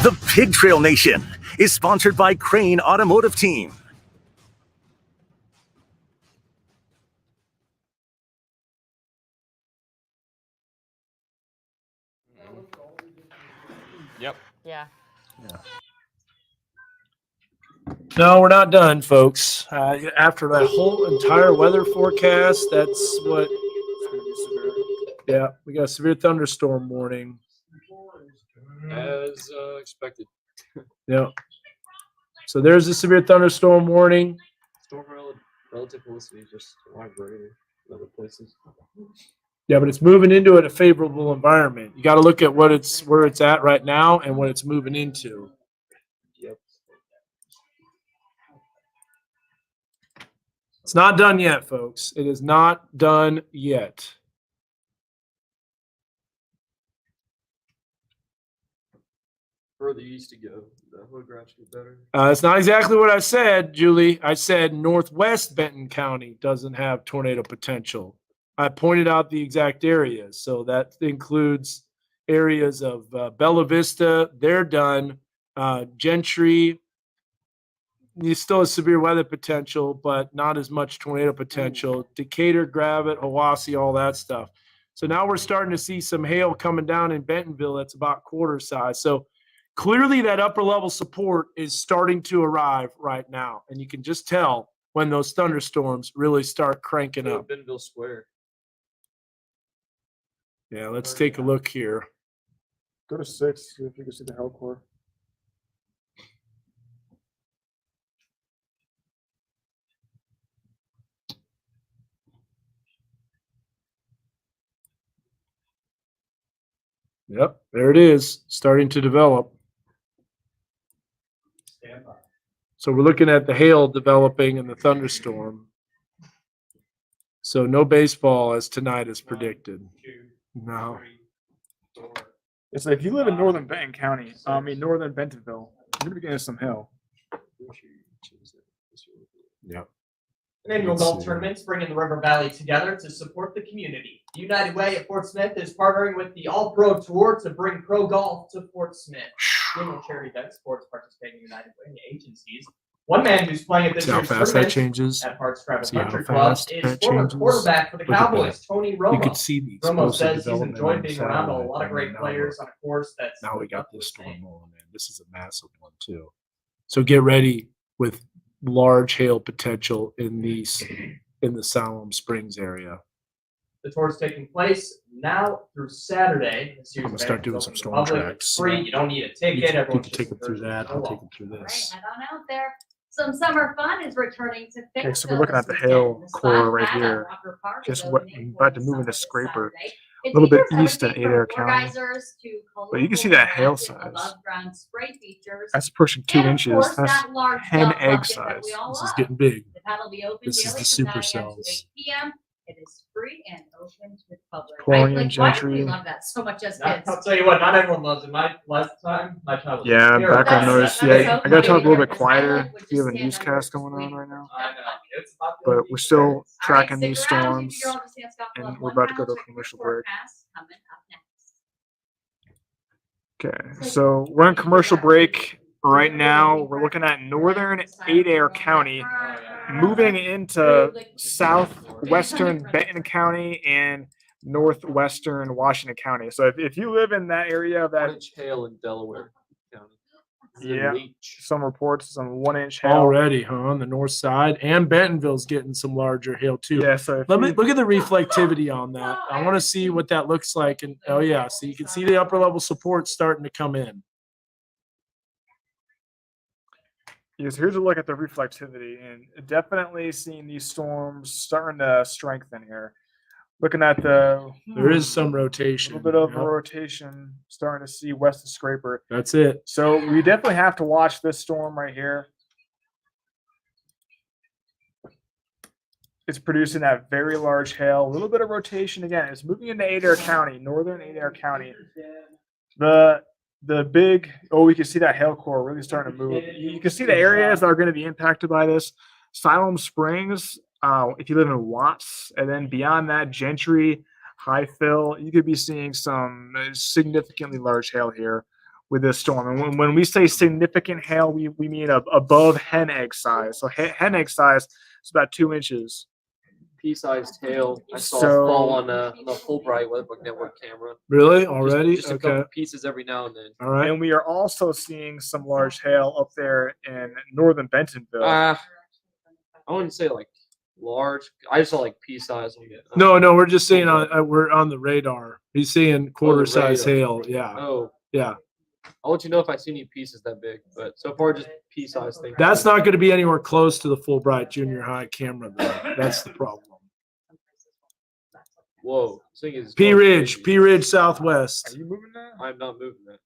The Pig Trail Nation is sponsored by Crane Automotive Team. Yep. Yeah. No, we're not done, folks. After that whole entire weather forecast, that's what. Yeah, we got a severe thunderstorm warning. As expected. Yeah. So there's a severe thunderstorm warning. Storm relative velocity just a lot greater than other places. Yeah, but it's moving into a favorable environment. You got to look at where it's at right now and what it's moving into. Yep. It's not done yet, folks. It is not done yet. Further east to go, the hood graphs get better. It's not exactly what I said, Julie. I said northwest Benton County doesn't have tornado potential. I pointed out the exact areas. So that includes areas of Bella Vista. They're done. Gentry. You still have severe weather potential, but not as much tornado potential. Decatur, Gravette, Hiwassee, all that stuff. So now we're starting to see some hail coming down in Bentonville that's about quarter size. So clearly that upper level support is starting to arrive right now. And you can just tell when those thunderstorms really start cranking up. Bentonville Square. Yeah, let's take a look here. Go to 6, see if you can see the hail core. Yep, there it is, starting to develop. So we're looking at the hail developing and the thunderstorm. So no baseball as tonight is predicted. No. It's like if you live in northern Benton County, northern Bentonville, you're gonna be getting some hail. Yep. An annual golf tournament bringing the River Valley together to support the community. United Way at Fort Smith is partnering with the All Pro Tour to bring pro golf to Fort Smith. Annual charity event supports participating United Way agencies. One man who's playing at this See how year's fast that tournament changes? at Parks Travel See how Country Club fast is that former changes? quarterback for the Look at Cowboys, that. Tony You Romo. could see the Romo explosive says he's development enjoyed on the being around a satellite, lot of and great now players on a course that's Now we got this storm rolling in. This is a massive one too. So get ready with large hail potential in the Salem Springs area. The tour is taking place now through Saturday. This year's I'm gonna event start is doing open some to storm the public. tracks. It's free. You don't need a You ticket. can Everyone's take just them through that. encouraged to I'll go take along. them through Right, this. head on out there. Some summer fun is returning to Fayetteville. Okay, so we're looking at the hail core right here. Just what about to move into scraper. A little bit east in Adair County. But you can see that hail size. That's pushing 2 inches. That's hen egg size. This is getting big. The paddle will be open This is daily the from super 9 a.m. to cells. 8 p.m. It is free and open to the public. Chlorine, Why do we Gentry. love that so much as Not- kids? I'll tell you what, not everyone loves it. My lifetime, my child. was Yeah, terrible. background That's- noise. that's Yeah, so I gotta talk a little bit funny. I quieter. like what We have a just newscast stand going on under right now. I know. It's about the But we're still All right, tracking these stick around. storms, If you're on the Sand Scott and Club we're 1 about to go mile, to a check your commercial break. forecast coming up next. Okay, so we're on commercial break right now. We're looking at northern Adair County, moving into southwestern Benton County and northwestern Washington County. So if you live in that area of 1 that, inch hail in Delaware County. It's in yeah, Leech. some reports, some 1-inch hail. Already, huh? On the north side, and Bentonville's getting some larger hail too. Yeah, so if Let me you- look at the reflectivity on that. I want to see what that looks like. And oh yeah, so you can see the upper level support starting to come in. Yes, here's a look at the reflectivity, and definitely seeing these storms starting to strengthen here. Looking at the There is some rotation. a little bit of Yep. a rotation starting to see west of Scraper. That's it. So we definitely have to watch this storm right here. It's producing that very large hail. A little bit of rotation again. It's moving into Adair County, northern Adair County. The big we can see that hail core really starting to move. You can see the areas that are going to be impacted by this. Siloam Springs, if you live in Watts, and then beyond that, Gentry, Highfill, you could be seeing some significantly large hail here with this storm. And when we say significant hail, we mean above hen egg size. So hen egg size is about 2 inches. Pea-sized hail. I saw So- fall on the Fulbright Weatherbook Network camera. Really? Just- Already? Just a Okay. couple pieces every now and then. All right. And we are also seeing some large hail up there in northern Bentonville. I wouldn't say like large. I just saw like pea-sized. No, we're just saying we're on the radar. He's saying quarter size radar. hail. Yeah. Oh, Yeah. I'll let you know if I see any pieces that big. But so far, just pea-sized things. That's not going to be anywhere close to the Fulbright Junior High camera, though. That's the problem. Whoa. This thing is P Ridge Southwest. Are you moving that? I'm not moving that.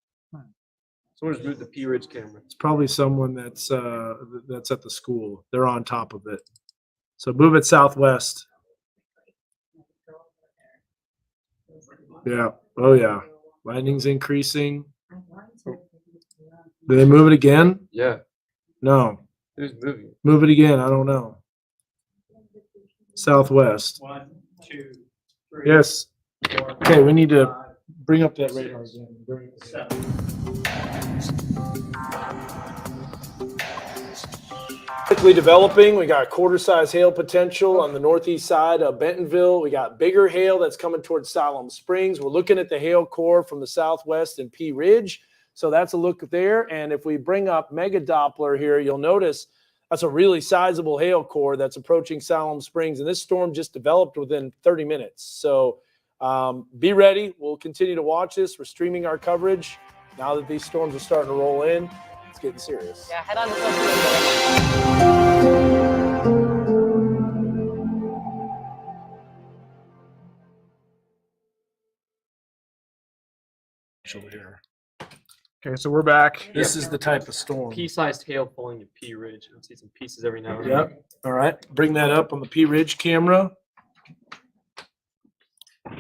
Someone just moved the P Ridge camera. It's probably someone that's at the school. They're on top of it. So move it southwest. Yeah. Oh yeah. Lightning's increasing. Did they move it again? Yeah. No. Who's moving it? Move it again. I don't know. Southwest. 1, 2, 3. Yes. Okay, we need to bring up that radar again. Bring it up. Quickly developing. We got quarter size hail potential on the northeast side of Bentonville. We got bigger hail that's coming towards Siloam Springs. We're looking at the hail core from the southwest and P Ridge. So that's a look there. And if we bring up Mega Doppler here, you'll notice that's a really sizable hail core that's approaching Siloam Springs. And this storm just developed within 30 minutes. So be ready. We'll continue to watch this. We're streaming our coverage. Now that these storms are starting to roll in, it's getting serious. Yeah, head on to social media. Here. Okay, so we're back. This is the type of storm. Pea-sized hail falling in P Ridge. I'll see some pieces every now and then. Yep. All right. Bring that up on the P Ridge camera.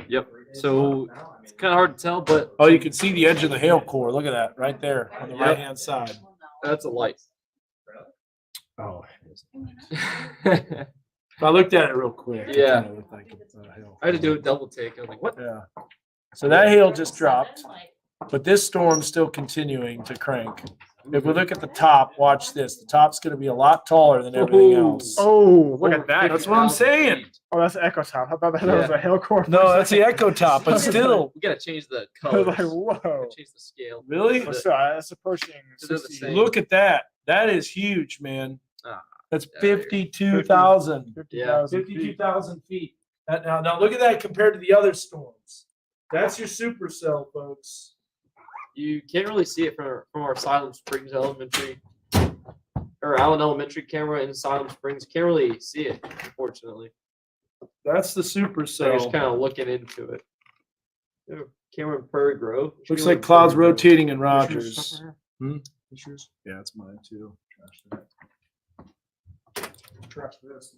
Yep. So it's kind of hard to tell, but Oh, you can see the edge of the hail core. Look at that right there on the Yep. right hand side. that's a light. Oh. I looked at it real quick. It Yeah. kinda looked like it's, hail. I had to do a double take. I was like, what? Yeah. So that hail just dropped, but this storm's still continuing to crank. If we look at the top, watch this. The top's going to be a lot taller than everything else. Oh, look at that. That's what I'm saying. Oh, that's the Echo Top. I thought that was a hail core. for No, a that's the second. Echo Top, but still. We gotta change the I was colors. like, whoa. Change the scale. Really? What's that? That's approaching. So they're the 60. same. Look at that. That is huge, man. Ah, That's there you go. 52,000. 50,000 feet. 52,000 feet. Now look at that compared to the other storms. That's your supercell, folks. You can't really see it from our Siloam Springs Elementary or Allen Elementary camera in Siloam Springs. Can't really see it, unfortunately. That's the So you're supercell. just kind of looking into it. Yeah, camera in Prairie Grove. Looks like clouds Prairie Grove. rotating in Your shoes, Rogers. stuff right Hmm? here. Your shoes. Yeah, it's mine too. Trash this.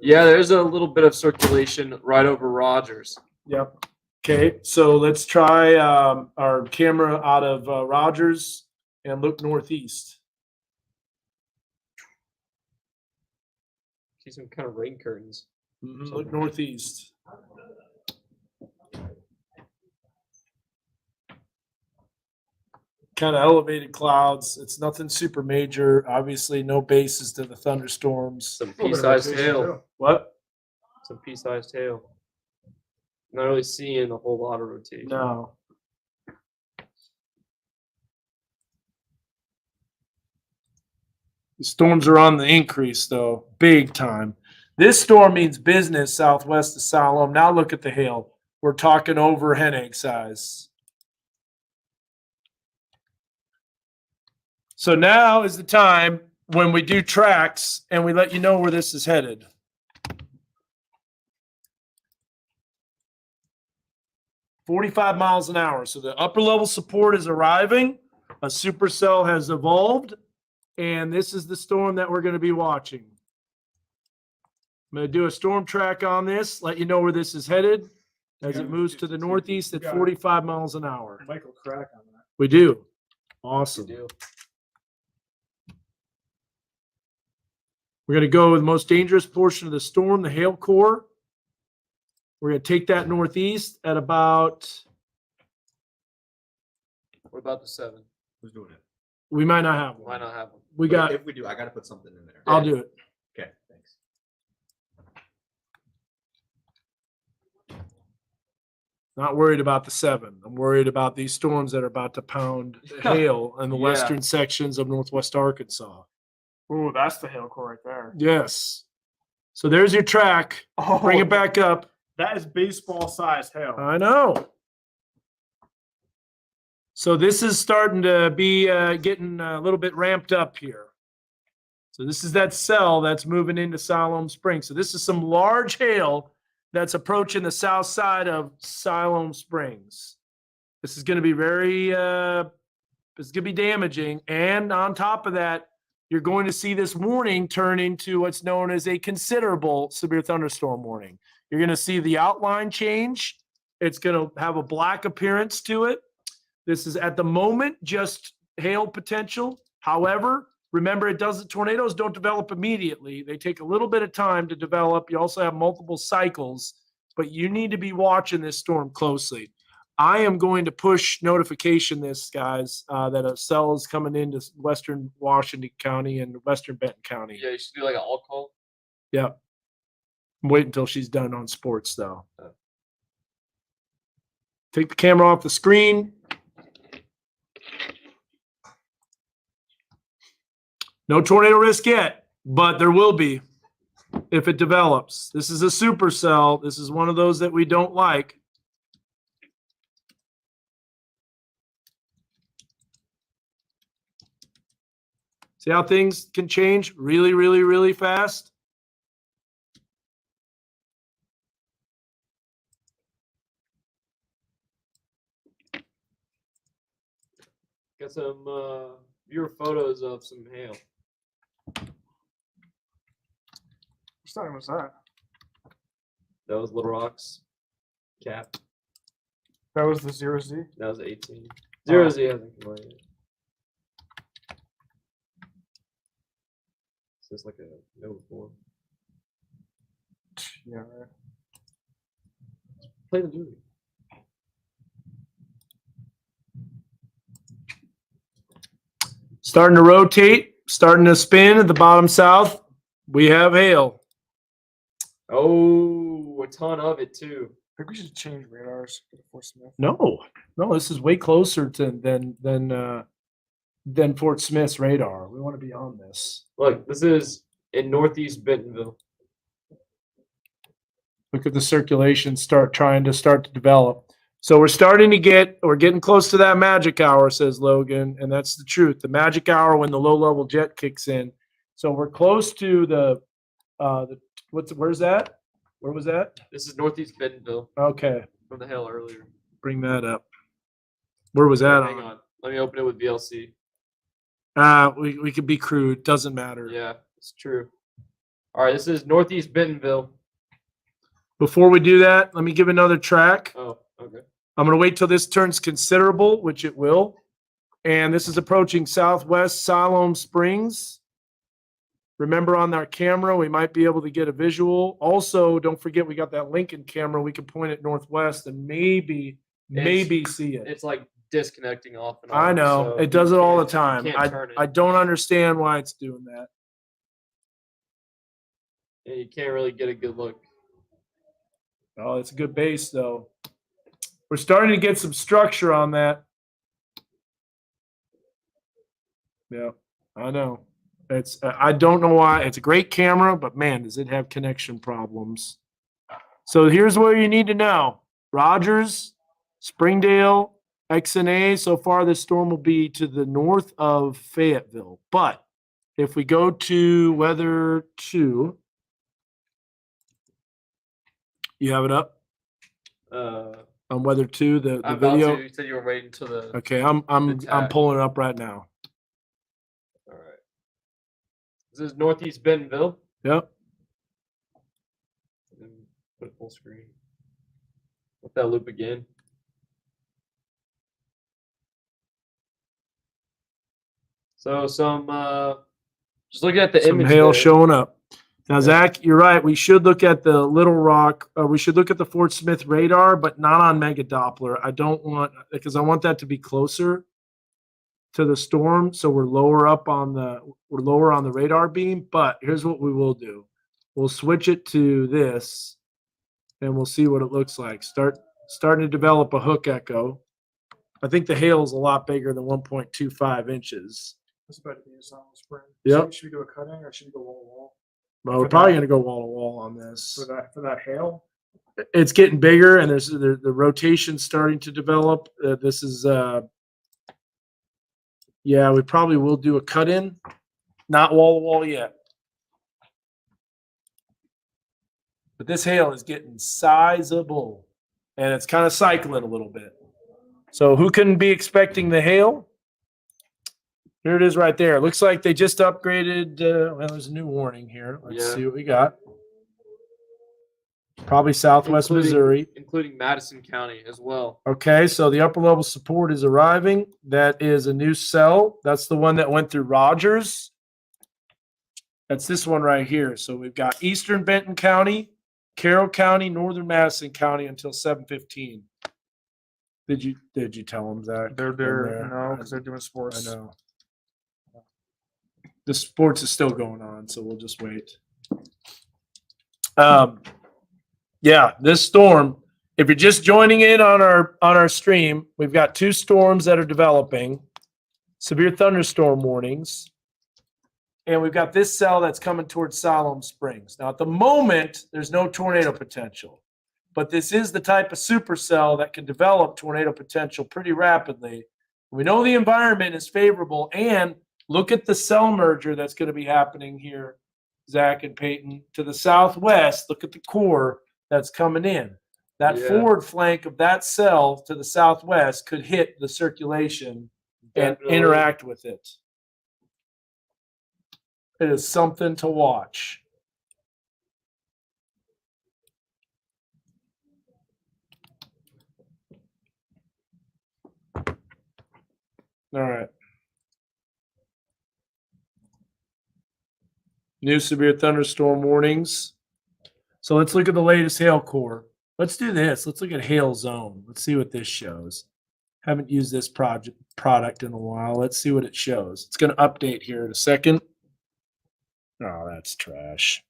Yeah, there's a little bit of circulation right over Rogers. Yep. Okay, so let's try our camera out of Rogers and look northeast. See some kind of rain curtains. Look northeast. Kind of elevated clouds. It's nothing super major. Obviously, no bases to the thunderstorms. Some pea-sized hail. What? Some pea-sized hail. Not really seeing a whole lot of rotation. No. The storms are on the increase, though, big time. This storm means business southwest of Siloam. Now look at the hail. We're talking over hen egg size. So now is the time when we do tracks and we let you know where this is headed. 45 miles an hour. So the upper level support is arriving. A supercell has evolved. And this is the storm that we're going to be watching. I'm going to do a storm track on this, let you know where this is headed as it moves to the northeast at 45 miles an hour. Michael Crack on that. We do. Awesome. We're going to go with the most dangerous portion of the storm, the hail core. We're going to take that northeast at about, What about the 7? Who's doing it? we might not have Why one. not have them? We got, If we do, I got to put something in there. I'll do it. Okay, thanks. Not worried about the 7. I'm worried about these storms that are about to pound hail in the Yeah. western sections of northwest Arkansas. Ooh, that's the hail core right there. Yes. So there's your track. Oh, Bring it back up. That is baseball sized hail. I know. So this is starting to be getting a little bit ramped up here. So this is that cell that's moving into Siloam Springs. So this is some large hail that's approaching the south side of Siloam Springs. This is going to be very, it's going to be damaging. And on top of that, you're going to see this warning turn into what's known as a considerable severe thunderstorm warning. You're going to see the outline change. It's going to have a black appearance to it. This is at the moment just hail potential. However, remember, tornadoes don't develop immediately. They take a little bit of time to develop. You also have multiple cycles, but you need to be watching this storm closely. I am going to push notification this, guys, that a cell is coming into western Washington County and western Benton County. Yeah, you should do like an all call. Yep. Wait until she's done on sports, though. Take the camera off the screen. No tornado risk yet, but there will be if it develops. This is a supercell. This is one of those that we don't like. See how things can change really, really, really fast? Got some viewer photos of some hail. Which time was that? That was Little Rock's cap. That was the 0Z? That was 18. 0Z hasn't come out yet. So it's like a no form. Yeah, right. Play the movie. Starting to rotate, starting to spin at the bottom south. We have hail. Oh, a ton of it too. I think we should change radars for Fort Smith. No, this is way closer than Fort Smith's radar. We want to be on this. Look, this is in northeast Bentonville. Look at the circulation start to develop. So we're getting close to that magic hour, says Logan, and that's the truth. The magic hour when the low level jet kicks in. So we're close to where's that? Where was that? This is northeast Bentonville Okay, from the hail earlier. bring that up. Where was that Hang on. Let me open it with VLC. We could be crude. Doesn't matter. Yeah, it's true. All right, this is northeast Bentonville. Before we do that, let me give another track. Oh, okay. I'm going to wait till this turns considerable, which it will. And this is approaching southwest Siloam Springs. Remember on our camera, we might be able to get a visual. Also, don't forget we got that Lincoln camera. We can point it northwest and maybe see it. It's like disconnecting off and on. I know. so It does it all the you time. can't turn it. I don't understand why it's doing that. And you can't really get a good look. Oh, it's a good base, though. We're starting to get some structure on that. Yeah, I know. I don't know why. It's a great camera, but man, does it have connection problems. So here's what you need to know. Rogers, Springdale, XNA. So far, this storm will be to the north of Fayetteville. But if we go to weather 2, you have it up? on weather 2, the I'm about video? to. You said you were waiting until the. Okay, I'm tag. pulling it up right now. All right. This is Northeast Bentonville. Yep. And put it full screen. Let that loop again. So some just looking at the Some image hail there. showing up. Now, Zach, you're right. We should look at the Little Rock. We should look at the Fort Smith radar, but not on Mega Doppler. I don't want, because I want that to be closer to the storm, so we're lower on the radar beam. But here's what we will do: we'll switch it to this, and we'll see what it looks like. Starting to develop a hook echo. I think the hail is a lot bigger than 1.25 inches. This better be a Silent Spring. Yep. Should we do a cutting or should we go wall to wall? Well, we're For probably that- going to go wall to wall on this. For that hail? It's getting bigger, and there's the rotation's starting to develop. This is yeah, we probably will do a cut in, not wall to wall yet. But this hail is getting sizable, and it's kind of cycling a little bit. So who can be expecting the hail? Here it is right there. It looks like they just upgraded. Well, there's a new warning here. Let's see what we got. Probably Southwest Missouri. Including Madison County as well. Okay, so the upper level support is arriving. That is a new cell. That's the one that went through Rogers. That's this one right here. So we've got Eastern Benton County, Carroll County, Northern Madison County until 7:15. Did you tell them that? They're there, no, because they're doing I sports. know. The sports is still going on, so we'll just wait. Yeah, this storm, if you're just joining in on our stream, we've got 2 storms that are developing, severe thunderstorm warnings, and we've got this cell that's coming towards Siloam Springs. Now, at the moment, there's no tornado potential, but this is the type of supercell that can develop tornado potential pretty rapidly. We know the environment is favorable, and look at the cell merger that's going to be happening here, Zach and Peyton. To the southwest, look at the core that's coming in. That Yeah. forward flank of that cell to the southwest could hit the circulation and Definitely. interact with it. It is something to watch. All right. New severe thunderstorm warnings. So let's look at the latest hail core. Let's do this. Let's look at hail zone. Let's see what this shows. Haven't used this product in a while. Let's see what it shows. It's going to update here in a second. Oh, that's trash.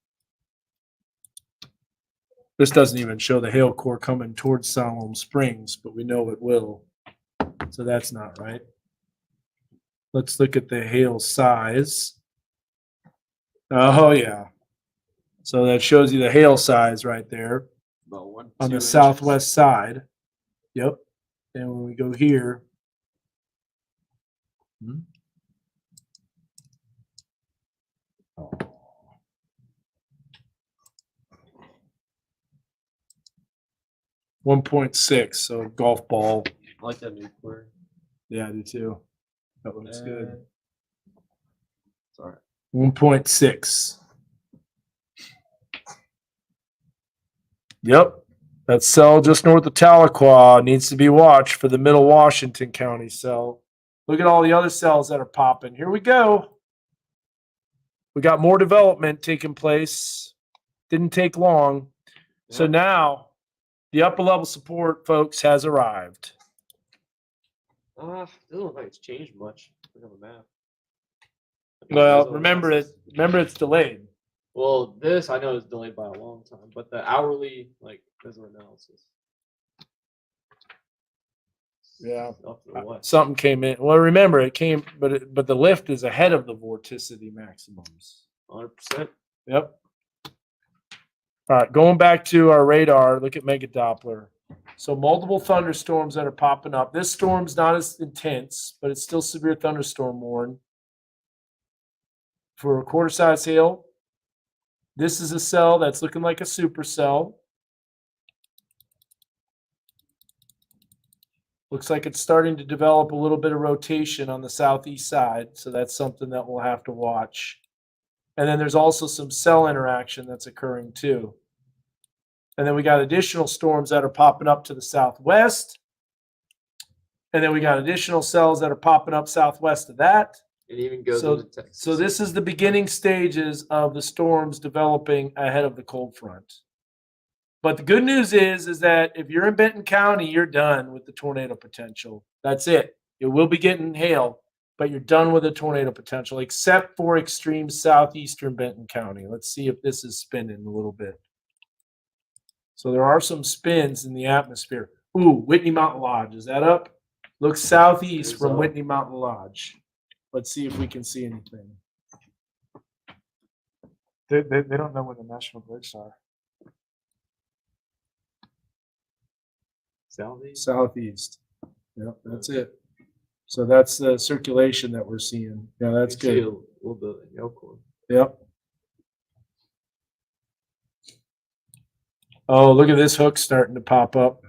This doesn't even show the hail core coming towards Siloam Springs, but we know it will. So that's not right. Let's look at the hail size. Oh, yeah. So that shows you the hail size right there About 1, on 2 the inches. southwest side. Yep. And when we go here, oh. 1.6, so golf ball. I like that new core. Yeah, I do too. That looks good. Sorry. 1.6. Yep. That cell just north of Tahlequah needs to be watched for the Middle Washington County cell. Look at all the other cells that are popping. Here we go. We got more development taking place. Didn't take long. So Yep. now the upper level support, folks, has arrived. Doesn't look like it's changed much. Look on the map. Well, remember it's delayed. Well, this I know is delayed by a long time, but the hourly there's an analysis. Yeah. Up to the west. Something came in. Well, remember it came, but the lift is ahead of the vorticity maximums. 100%. Yep. All right, going back to our radar, look at Mega Doppler. So multiple thunderstorms that are popping up. This storm's not as intense, but it's still severe thunderstorm warning. For a quarter size hail, this is a cell that's looking like a supercell. Looks like it's starting to develop a little bit of rotation on the southeast side, so that's something that we'll have to watch. And then there's also some cell interaction that's occurring too. And then we got additional storms that are popping up to the southwest. And then we got additional cells that are popping up southwest of that. It even goes So, into Texas. so this is the beginning stages of the storms developing ahead of the cold front. But the good news is that if you're in Benton County, you're done with the tornado potential. That's it. You will be getting hail, but you're done with the tornado potential, except for extreme southeastern Benton County. Let's see if this is spinning a little bit. So there are some spins in the atmosphere. Ooh, Whitney Mountain Lodge. Is that up? Looks southeast from Whitney Mountain Lodge. Let's see if we can see anything. They don't know where the national grids are. Southeast. Yep, that's it. So that's the circulation that we're seeing. Yeah, that's You see good. a little bit of Elkhorn. Yep. Oh, look at this hook starting to pop up.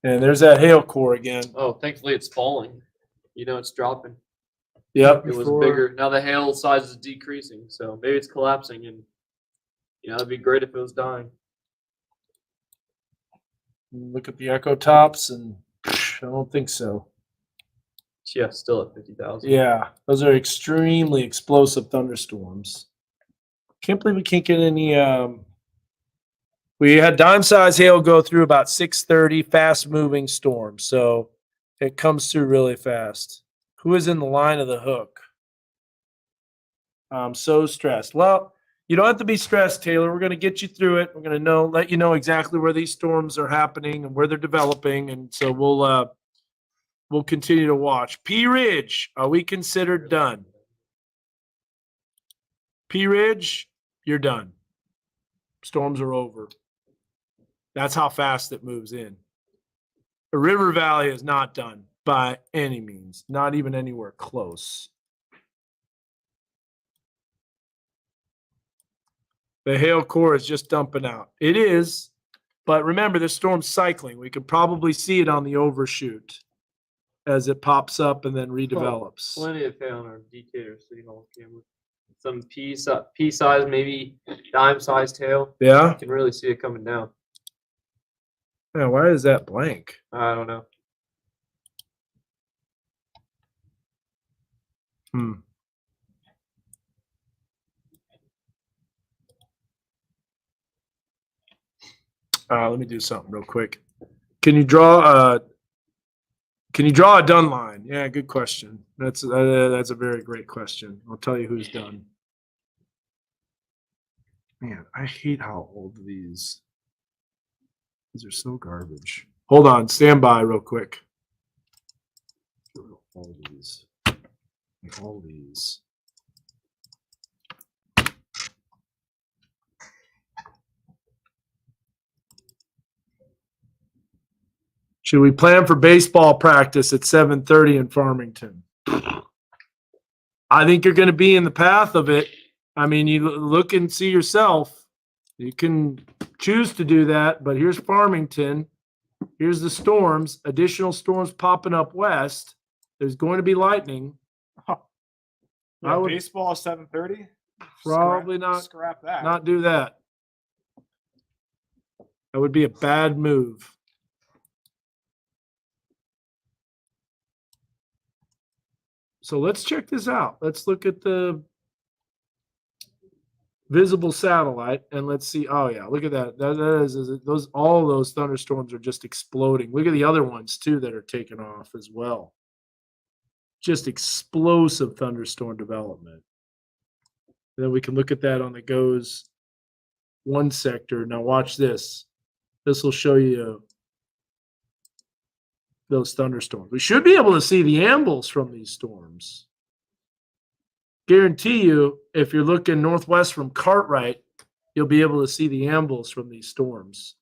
And there's that hail core again. Oh, thankfully it's falling. It's dropping. Yep. It was bigger. Now the hail size is decreasing, so maybe it's collapsing, and it'd be great if it was dying. Look at the echo tops, and I don't think so. Yeah, still at 50,000. Yeah, those are extremely explosive thunderstorms. Can't believe we can't get any. We had dime-size hail go through about 6:30, fast-moving storm, so it comes through really fast. Who is in the line of the hook? I'm so stressed. Well, you don't have to be stressed, Taylor. We're going to get you through it. We're going to let you know exactly where these storms are happening and where they're developing, and so we'll continue to watch. P Ridge, are we considered done? P Ridge, you're done. Storms are over. That's how fast it moves in. The River Valley is not done by any means, not even anywhere close. The hail core is just dumping out. It is, but remember, the storm's cycling. We could probably see it on the overshoot as it pops up and then redevelops. Plenty of hail on our Decatur City Hall camera. Some pea-sized, maybe dime-sized hail. Yeah? You can really see it coming down. Yeah, why is that blank? I don't know. Let me do something real quick. Can you draw a done line? Yeah, good question. That's a very great question. I'll tell you who's done. Man, I hate how old these are so garbage. Hold on, stand by real quick. All these. Should we plan for baseball practice at 7:30 in Farmington? I think you're going to be in the path of it. I mean, you look and see yourself. You can choose to do that, but here's Farmington. Here's the storms, additional storms popping up west. There's going to be lightning. Yeah, I would baseball 7:30. probably not Scrap that. not do that. That would be a bad move. So let's check this out. Let's look at the visible satellite and let's see. Oh yeah, look at that. All those thunderstorms are just exploding. Look at the other ones too that are taking off as well. Just explosive thunderstorm development. And then we can look at that on the GOES one sector. Now watch this. This will show you those thunderstorms. We should be able to see the ambles from these storms. Guarantee you, if you're looking northwest from Cartwright, you'll be able to see the ambles from these storms.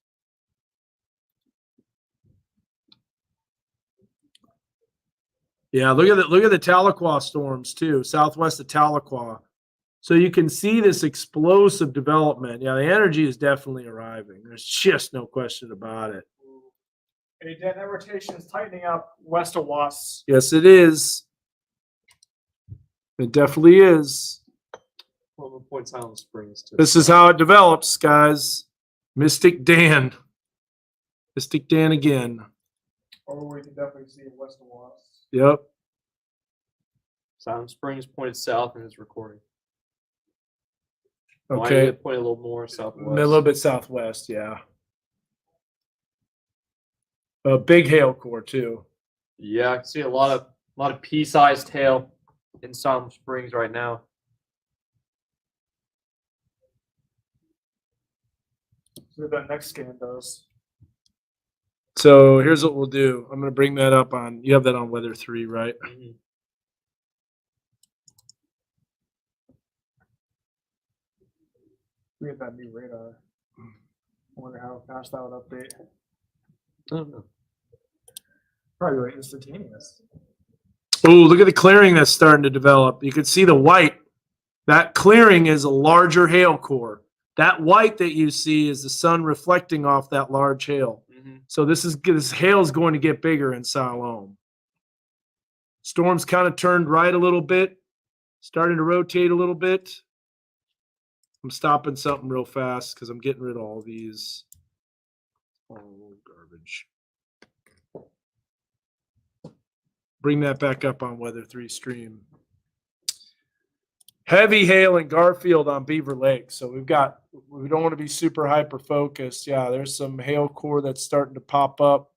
Yeah, look at the Tahlequah storms too, southwest of Tahlequah. So you can see this explosive development. Yeah, the energy is definitely arriving. There's just no question about it. Hey, Dan, that rotation is tightening up west of Watts. Yes, it is. It definitely is. Well, Point Silent Springs. Too. This is how it develops, guys. Mystic Dan. Mystic Dan again. Or we can definitely see west of Watts. Yep. Silent Springs pointed south in his recording. Okay. Point a little more southwest. A little bit southwest, yeah. A big hail core too. Yeah, I can see a lot of pea-sized hail in Silent Springs right now. See what that next scan does. So here's what we'll do. I'm going to bring that up on. You have that on Weather 3, right? Mm-hmm. We have that new radar. I wonder how fast that would update. I don't know. Probably like instantaneous. Oh, look at the clearing that's starting to develop. You can see the white. That clearing is a larger hail core. That white that you see is the sun reflecting off that large hail. Mm-hmm. So this hail is going to get bigger in Siloam. Storm's kind of turned right a little bit, starting to rotate a little bit. I'm stopping something real fast because I'm getting rid of all these. Oh, garbage. Bring that back up on Weather 3 stream. Heavy hail in Garfield on Beaver Lake. So we don't want to be super hyper focused. Yeah, there's some hail core that's starting to pop up.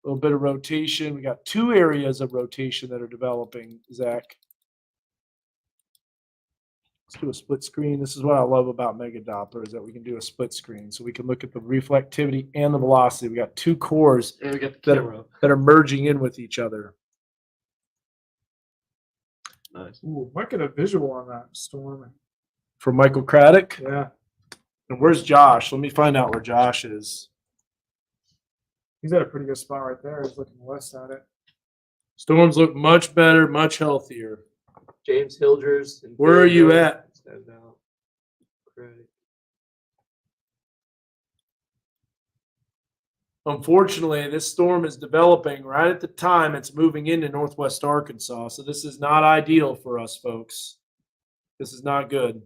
A little bit of rotation. We got 2 areas of rotation that are developing, Zach. Let's do a split screen. This is what I love about Mega Doppler is that we can do a split screen. So we can look at the reflectivity and the velocity. We got 2 cores And we get the camera. that are merging in with each other. Nice. Ooh, might get a visual on that storm. From Michael Craddock. Yeah. And where's Josh? Let me find out where Josh is. He's at a pretty good spot right there. He's looking west at it. Storms look much better, much healthier. James Hilders. And Where are you at? Stand out. Credit. Unfortunately, this storm is developing right at the time it's moving into northwest Arkansas. So this is not ideal for us, folks. This is not good.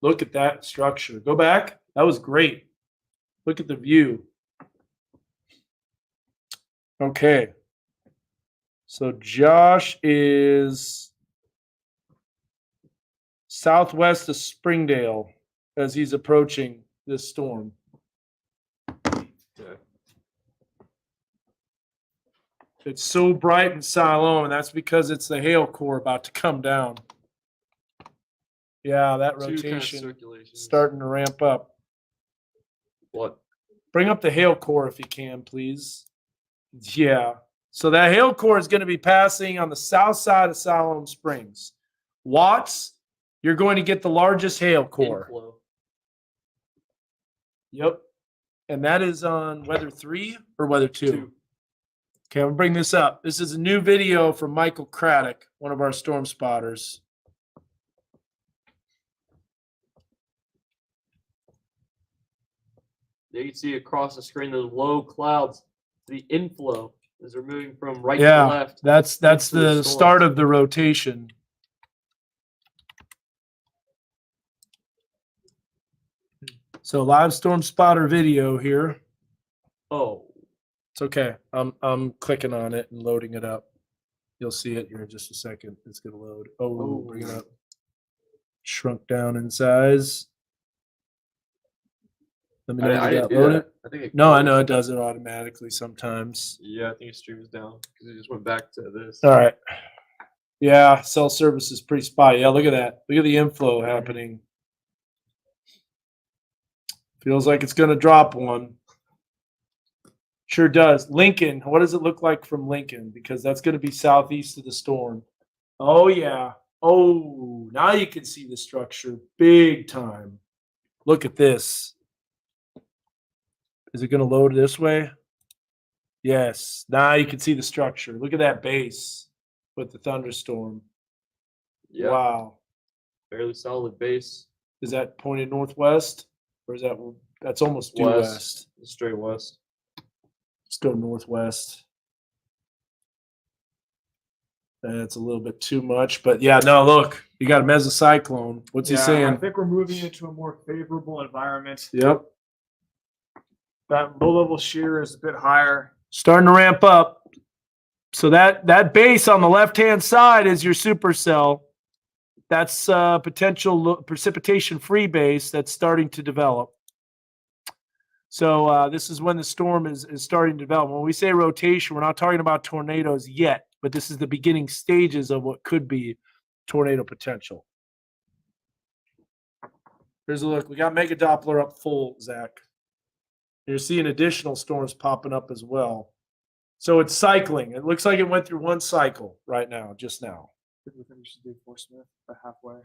Look at that structure. Go back. That was great. Look at the view. Okay. So Josh is southwest of Springdale as he's approaching this storm. It's so bright in Siloam, and that's because it's the hail core about to come down. Yeah, that 2 kind of rotation circulations. starting to ramp up. What? Bring up the hail core if you can, please. Yeah. So that hail core is going to be passing on the south side of Siloam Springs. Watts, you're going to get the largest hail core. Inflow. Yep. And that is on Weather 3 or Weather 2? Okay, I'm gonna bring this up. This is a new video from Michael Craddock, one of our storm spotters. You can see across the screen those low clouds, the inflow as they're moving from right Yeah, to left. that's into the storm. start of the rotation. So live storm spotter video here. Oh, It's okay. I'm clicking on it and loading it up. You'll see it here in just a second. It's gonna load. Oh, bring it up. Shrunk down in size. Let me know I if didn't you do load that. it. I think it No, I closed. know it does it automatically sometimes. Yeah, I think it streams down because it just went back to this. All right. Yeah, cell service is pretty spotty. Yeah, look at that. Look at the inflow happening. Feels like it's gonna drop one. Sure does. Lincoln, what does it look like from Lincoln? Because that's going to be southeast of the storm. Oh, yeah. Oh, now you can see the structure big time. Look at this. Is it going to load this way? Yes. Now you can see the structure. Look at that base with the thunderstorm. Yeah. Wow. Fairly solid base. Is that pointed northwest? Or is that's almost due west? Straight west. Let's go northwest. That's a little bit too much, but yeah, no, look, you got a mesocyclone. What's he I saying? think we're moving into a more favorable environment. Yep. That low level shear is a bit higher. Starting to ramp up. So that base on the left-hand side is your supercell. That's potential precipitation-free base that's starting to develop. So this is when the storm is starting to develop. When we say rotation, we're not talking about tornadoes yet, but this is the beginning stages of what could be tornado potential. Here's a look. We got Mega Doppler up full, Zach. You're seeing additional storms popping up as well. So it's cycling. It looks like it went through one cycle right now, just now. I think we should do Fort Smith about halfway.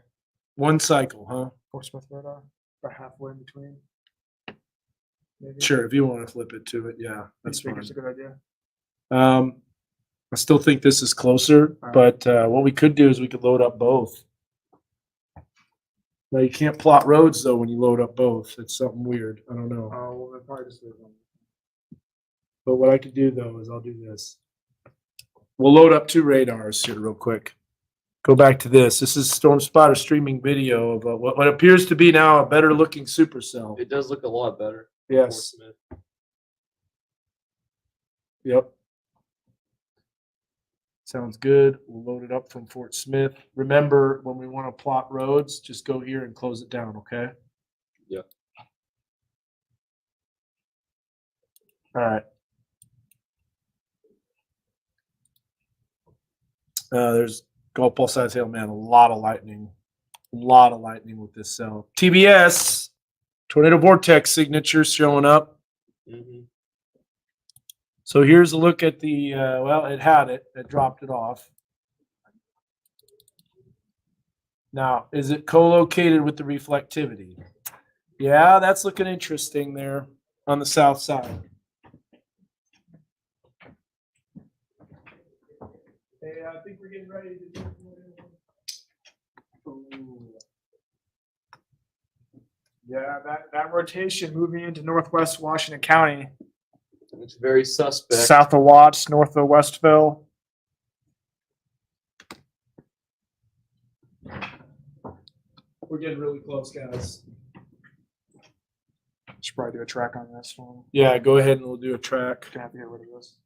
One cycle, huh? Fort Smith radar about halfway in between. Maybe. Sure, if you want to flip it to it, yeah, that's You think fine. it's a good idea. I still think this is closer, but what we could do is we could load up both. Now you can't plot roads though when you load up both. It's something weird. I don't know. Oh, well, then probably just leave them. But what I could do though is I'll do this. We'll load up 2 radars here real quick. Go back to this. This is Storm Spotter streaming video of what appears to be now a better looking supercell. It does look a lot better. Yes. Fort Smith. Yep. Sounds good. We'll load it up from Fort Smith. Remember, when we want to plot roads, just go here and close it down, okay? Yep. All right. There's Gulf Pulse Side Tail, man, a lot of lightning with this cell. TBS, tornado vortex signatures showing up. Mm-hmm. So here's a look at the, well, it dropped it off. Now, is it co-located with the reflectivity? Yeah, that's looking interesting there on the south side. Hey, I think we're getting ready to do Yeah, that rotation moving into northwest Washington County. It's very suspect. South of Watts, north of Westville. We're getting really close, guys. Should probably do a track on this one. Yeah, go ahead and we'll do a track. Gonna have to get rid of this.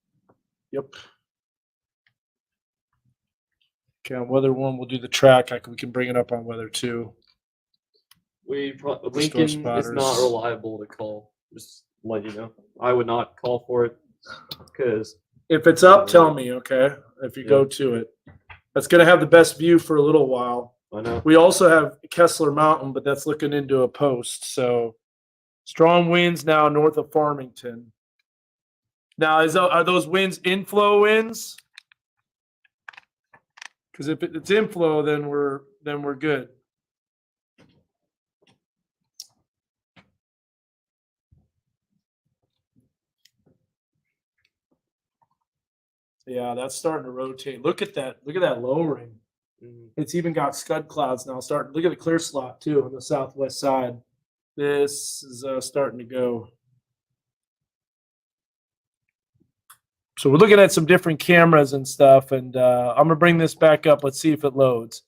Yep. Okay, on weather 1, we'll do the track. We can bring it up on weather 2. Lincoln is not reliable to call. Just to let you know. I would not call for it because if it's up, tell me, okay? If you go to it. That's going to have the best view for a little while. I know. We also have Kessler Mountain, but that's looking into a post. So strong winds now north of Farmington. Now, are those winds inflow winds? Because if it's inflow, then we're good. Yeah, that's starting to rotate. Look at that. Look at that lowering. It's even got scud clouds now. Look at the clear slot too on the southwest side. This is starting to go. So we're looking at some different cameras and stuff, and I'm gonna bring this back up. Let's see if it loads.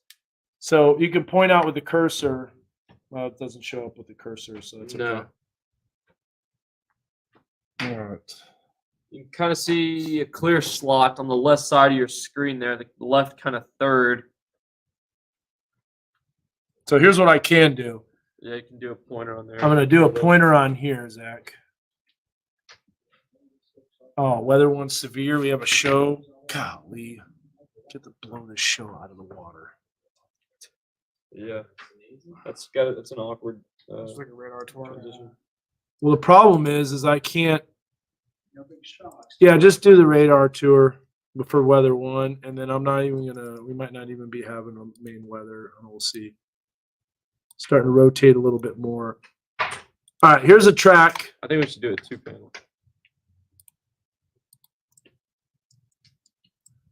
So you can point out with the cursor. Well, it doesn't show up with the cursor, so it's okay. All right. You can kind of see a clear slot on the left side of your screen there, the left kind of third. So here's what I can do. Yeah, you can do a pointer on there. I'm going to do a pointer on here, Zach. Oh, weather 1 severe. We have a show. Golly. Get the blow this show out of the water. Yeah. That's an awkward It's like a radar transition. Well, the problem is I can't. Yeah, just do the radar tour for weather 1, and then I'm not even gonna. We might not even be having a main weather. We'll see. Starting to rotate a little bit more. All right, here's a track. I think we should do a 2-panel.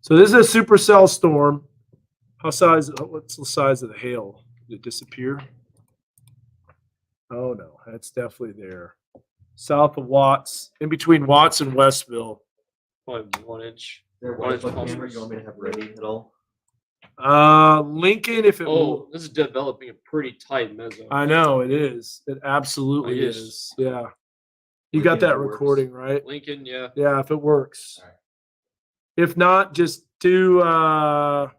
So this is a supercell storm. What's the size of the hail? Did it disappear? Oh no, that's definitely there. South of Watts, in between Watts and Westville. Probably 1 inch. There, One inch camera phosphorus. you want me to have ready at all? Lincoln, if it Oh, this is developing a pretty tight meso. I know it is. It absolutely Oh, yes. is. Yeah. You got Lincoln, that if it works. recording, right? Lincoln, yeah. Yeah, if it works. Alright. If not, just do oh,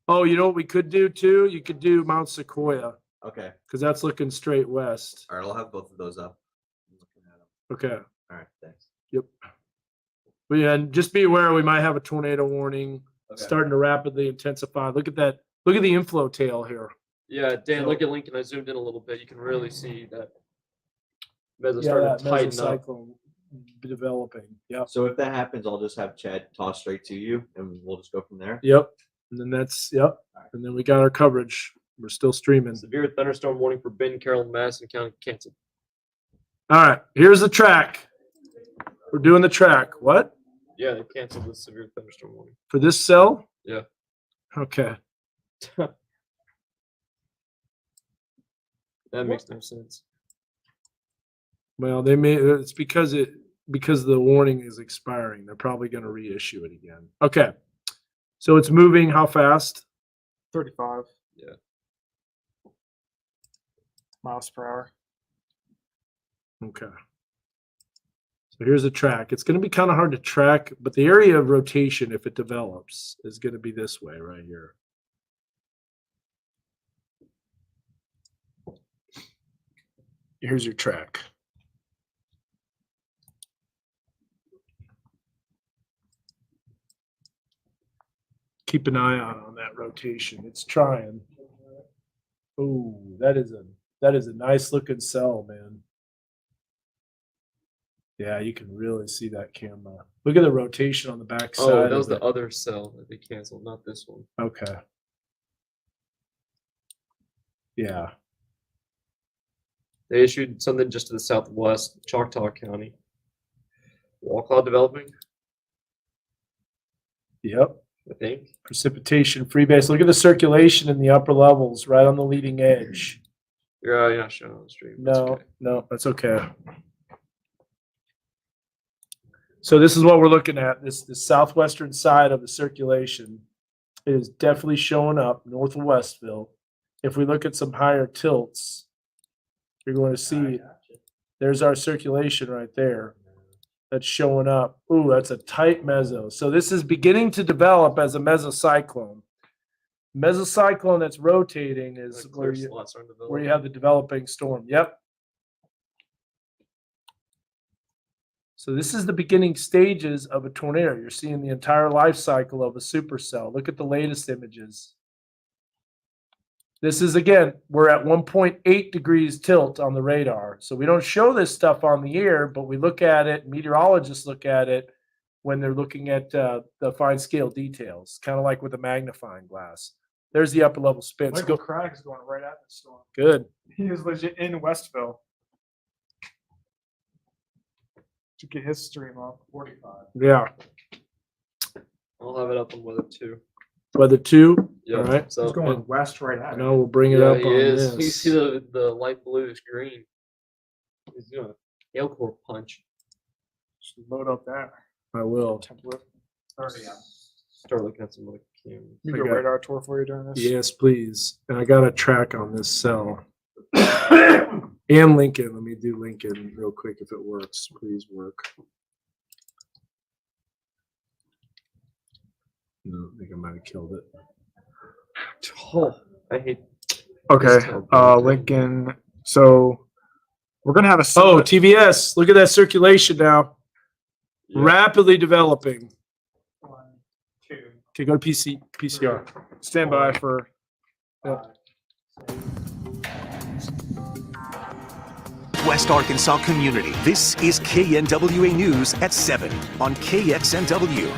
you know what we could do too? You could do Mount Sequoia, Okay. because that's looking straight west. All right, I'll have both of those up. I'm looking at 'em. Okay. All right, thanks. Yep. But yeah, and just be aware we might have a tornado warning Okay. starting to rapidly intensify. Look at that. Look at the inflow tail here. Yeah, Dan, So- look at Lincoln. I zoomed in a little bit. You can really see that meso Yeah, starting that to tighten up. mesocyclone developing. Yep. So if that happens, I'll just have Chad toss straight to you, and we'll just go from there. Yep. And then that's yep. And then we got our coverage. We're still streaming. Severe thunderstorm warning for Benton, Carroll, Madison County canceled. All right. Here's the track. We're doing the track. What? Yeah, they canceled the severe thunderstorm warning. For this cell? Yeah. Okay. That makes no sense. Well, they may it's because the warning is expiring. They're probably going to reissue it again. Okay. So it's moving how fast? 35 Yeah. miles per hour. Okay. So here's a track. It's going to be kind of hard to track, but the area of rotation, if it develops, is going to be this way right here. Here's your track. Keep an eye out on that rotation. It's trying. Oh, that is a nice looking cell, man. Yeah, you can really see that camera. Look at the rotation on the back side. Oh, that was of the it. other cell that they canceled, not this one. Okay. Yeah. They issued something just to the southwest, Choctaw County. Wall cloud developing, Yep. I think. Precipitation free base. Look at the circulation in the upper levels, right on the leading edge. You're not showing on the stream. That's No, okay. no, that's okay. So this is what we're looking at. The southwestern side of the circulation is definitely showing up north of Westville. If we look at some higher tilts, you're going to see there's our circulation right there. That's showing up. Ooh, that's a tight meso. So this is beginning to develop as a mesocyclone. Mesocyclone that's rotating is Like where clear you slots starting to develop. where you have the developing storm. Yep. So this is the beginning stages of a tornado. You're seeing the entire life cycle of a supercell. Look at the latest images. This is, again, we're at 1.8 degrees tilt on the radar. So we don't show this stuff on the air, but we look at it, meteorologists look at it when they're looking at the fine scale details, kind of like with a magnifying glass. There's the upper level spins. Michael Go, Craddock is going right at the storm. good. He is legit in Westville. To get his stream up, 45. Yeah. I'll have it up on weather too. Weather 2. Yeah. All right. So He's going west right at I it. know we'll bring it yeah, up he on is. You this. see the light bluish green. He's doing a hail core punch. Should load up that I will. template. Already up. Start looking at some like cameras. You I do a got- radar tour for you during this? Yes, please. And I got a track on this cell. And Lincoln. Let me do Lincoln real quick if it works. Please work. No, I think I might have killed it. Oh, I hate. Okay. Just tell me. Lincoln. So we're gonna have a Oh, TVS. Look at that circulation now. Yeah. Rapidly developing. 1, 2. Okay, go to PCR. Stand by for. West Arkansas community. This is KNWA News at 7 on KXNW.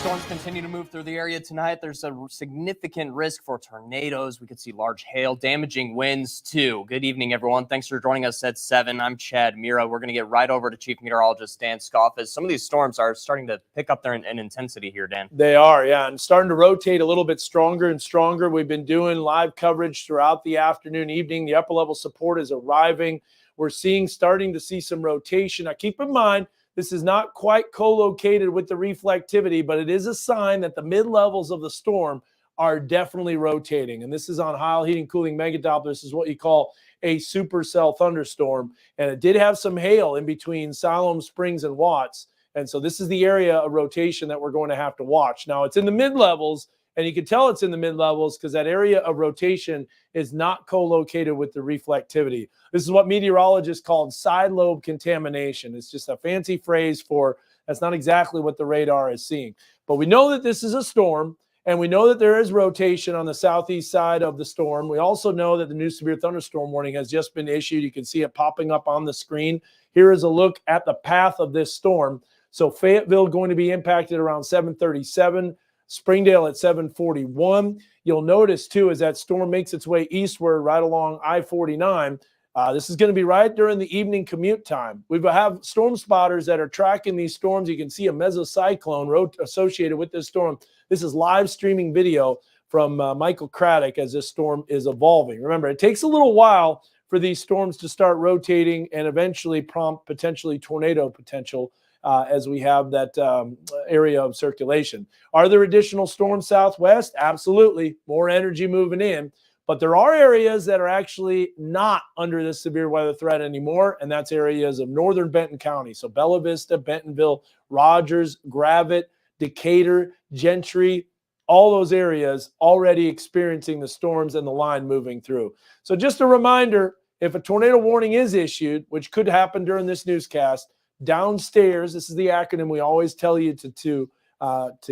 storms continue to move through the area tonight, there's a significant risk for tornadoes. We could see large hail, damaging winds too. Good evening, everyone. Thanks for joining us at 7. I'm Chad Mira. We're going to get right over to Chief Meteorologist Dan Scoff as some of these storms are starting to pick up their in intensity here, Dan. They are, yeah, and starting to rotate a little bit stronger and stronger. We've been doing live coverage throughout the afternoon, evening. The upper level support is arriving. We're starting to see some rotation. Now, keep in mind, this is not quite co-located with the reflectivity, but it is a sign that the mid-levels of the storm are definitely rotating. And this is on Heil Heating Cooling Megadoppler. This is what you call a supercell thunderstorm. And it did have some hail in between Siloam Springs and Watts. And so this is the area of rotation that we're going to have to watch. Now, it's in the mid-levels, and you can tell it's in the mid-levels because that area of rotation is not co-located with the reflectivity. This is what meteorologists call side lobe contamination. It's just a fancy phrase for that's not exactly what the radar is seeing. But we know that this is a storm, and we know that there is rotation on the southeast side of the storm. We also know that the new severe thunderstorm warning has just been issued. You can see it popping up on the screen. Here is a look at the path of this storm. So Fayetteville going to be impacted around 7:37. Springdale at 7:41. You'll notice, too, as that storm makes its way eastward right along I-49, this is going to be right during the evening commute time. We have storm spotters that are tracking these storms. You can see a mesocyclone associated with this storm. This is live streaming video from Michael Craddock as this storm is evolving. Remember, it takes a little while for these storms to start rotating and eventually prompt potentially tornado potential as we have that area of circulation. Are there additional storms southwest? Absolutely. More energy moving in. But there are areas that are actually not under this severe weather threat anymore, and that's areas of northern Benton County. So Bella Vista, Bentonville, Rogers, Gravette, Decatur, Gentry, all those areas already experiencing the storms and the line moving through. So just a reminder, if a tornado warning is issued, which could happen during this newscast, downstairs, this is the acronym we always tell you to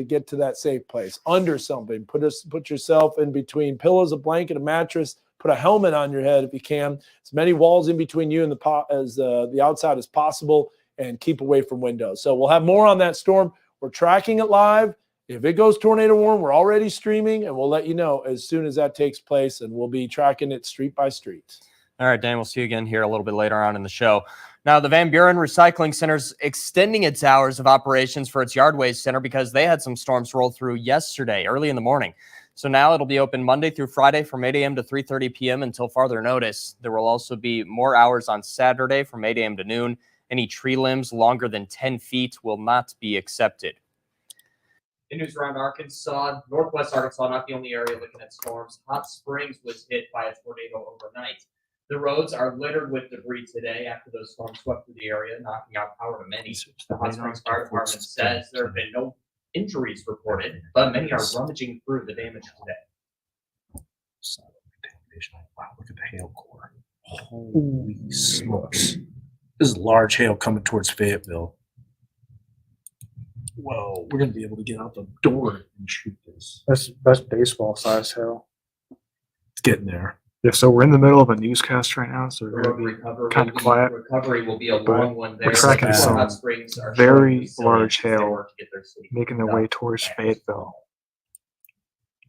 get to that safe place. Under something, put yourself in between pillows, a blanket, a mattress. Put a helmet on your head if you can. As many walls in between you and the outside as possible, and keep away from windows. So we'll have more on that storm. We're tracking it live. If it goes tornado warn, we're already streaming, and we'll let you know as soon as that takes place, and we'll be tracking it street by street. All right, Dan, we'll see you again here a little bit later on in the show. Now, the Van Buren Recycling Center is extending its hours of operations for its yard waste center because they had some storms roll through yesterday, early in the morning. So now it'll be open Monday through Friday from 8 a.m. to 3:30 p.m. until farther notice. There will also be more hours on Saturday from 8 a.m. to noon. Any tree limbs longer than 10 feet will not be accepted. In news around Arkansas, northwest Arkansas, not the only area looking at storms. Hot Springs was hit by a tornado overnight. The roads are littered with debris today after those storms swept through the area, knocking out power to many. The Hot Springs Fire Department says there have been no injuries reported, but many are rummaging through the damage today. Wow, look at the hail core. Holy smokes. This is large hail coming towards Fayetteville. Whoa, we're going to be able to get out the door and shoot this. That's baseball size hail. It's getting there. Yeah, so we're in the middle of a newscast right now, so we're going to be kind of quiet. Recovery will be a long one there. We're tracking some Hot Springs are very showing large resilience as they hail work to get their city making their cleaned way up. towards Fayetteville.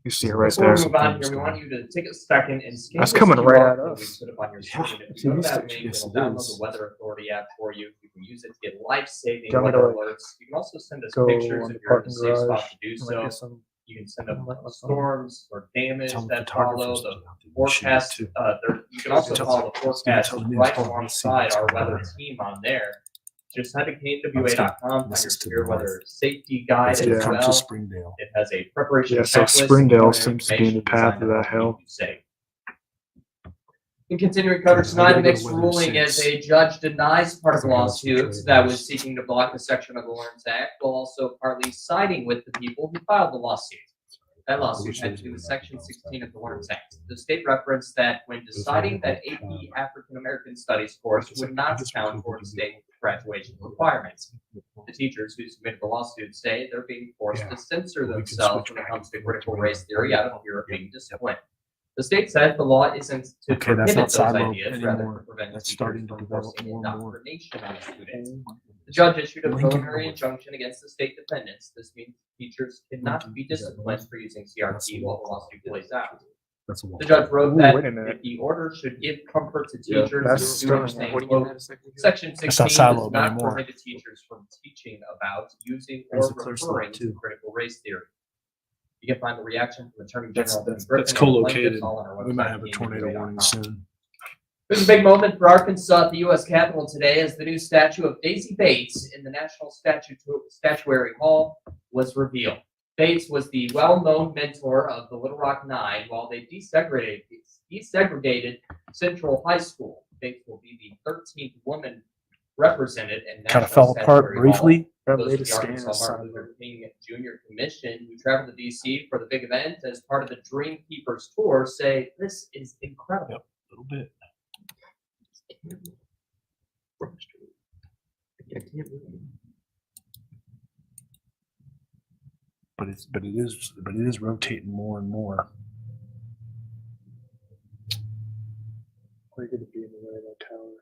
You see it right Before there. we move on here, we want you to take a second and scan That's this coming QR right at code us. we put up on your Yeah, screen. If it's you go to used that to- link, yes, it'll it download is. the Weather Authority app for you. You can use it to get life-saving Tell me weather to, like, alerts. You can also send us go pictures on if the you're in a parking safe spot garage to do and, like, so. get some- You can send up let my phone. storms or damage Tell the that follow photographers the to get out there and forecast. shoot it, You can also Tell- follow the forecast tell the news right folks, see alongside what's our going weather on. team on there. Just head to Let's go. KNWA.com, find This your is to severe the weather north. safety guide Let's as get come to well. Springdale. It has a preparation Yeah, so checklist and Springdale other seems to be in the information path designed of to that help hill. keep you safe. In continuing coverage tonight, a gotta go mixed to Weather ruling as 6. a judge denies part of the I gotta switch lawsuit that radios. was seeking to block a section of the Lawrence Act, while also partly siding with the people who filed the lawsuit. That lawsuit had to do with Section 16 of the Lawrence Act. The state referenced that when deciding that AP African American Studies course would not count towards state graduation requirements. The teachers who submitted the lawsuit say they're being forced to censor themselves when it comes to critical race theory out of fear of being disciplined. The state said the law isn't to Okay, that's prohibit not those silo ideas, rather anymore. to prevent That's teachers starting to from develop forcing more and more. indoctrination on students. The judge issued a Lincoln preliminary Road. injunction against the state defendants. This means teachers cannot be disciplined for using CRT while the lawsuit plays out. That's a The judge wrote Ooh, that wait a minute. the order should give comfort to Yeah, teachers that's who still- understand, what do you quote, mean? Section That's 16 not does siloed not anymore. prohibit teachers from teaching about, using, There's or a clear referring slide, to too. critical race theory. You can find the reaction from Attorney That's General Ben that's Griffin and co-located. plaintiffs all on our We might website, have a tornado warning KNWA.com. soon. There's a big moment for Arkansas at the U.S. Capitol today as the new statue of Daisy Bates in the National Statuary Hall was revealed. Bates was the well-known mentor of the Little Rock Nine while they desegregated Central High School. Bates will be the 13th woman represented in Kind National of fell apart Statuary briefly. Hall. That Those of latest the scan Arkansas is Martin Luther King Jr. Commission who traveled to D.C. for the big event as part of the Dream Keepers tour say this is incredible. Yep, a little bit. But it is rotating more and more. We're going to be in the way of that tower.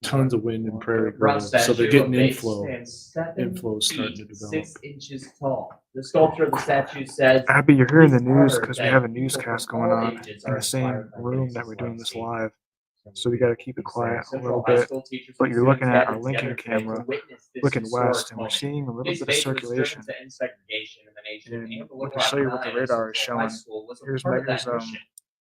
Tons of wind in Prairie Bronze Grove, so they're statue getting of Bates inflow. stands 7 Inflow's starting to feet, develop. 6 inches tall. The sculpture of the statue says, Abby, you're hearing the "Please news honor because we that have a people newscast from going all on ages in are the same inspired by room Bates's that we're doing this legacy." live. So we got to keep it quiet a Central little High bit. School teachers But and you're looking students at our gathered Lincoln together today to camera, witness this looking historic west, and we're moment. seeing a little Daisy bit of Bates was circulation. driven to end segregation in the nation, And and the we Little can Rock show you what the Nine at radar is Central High showing. School was a Here's part of Mega's, that mission.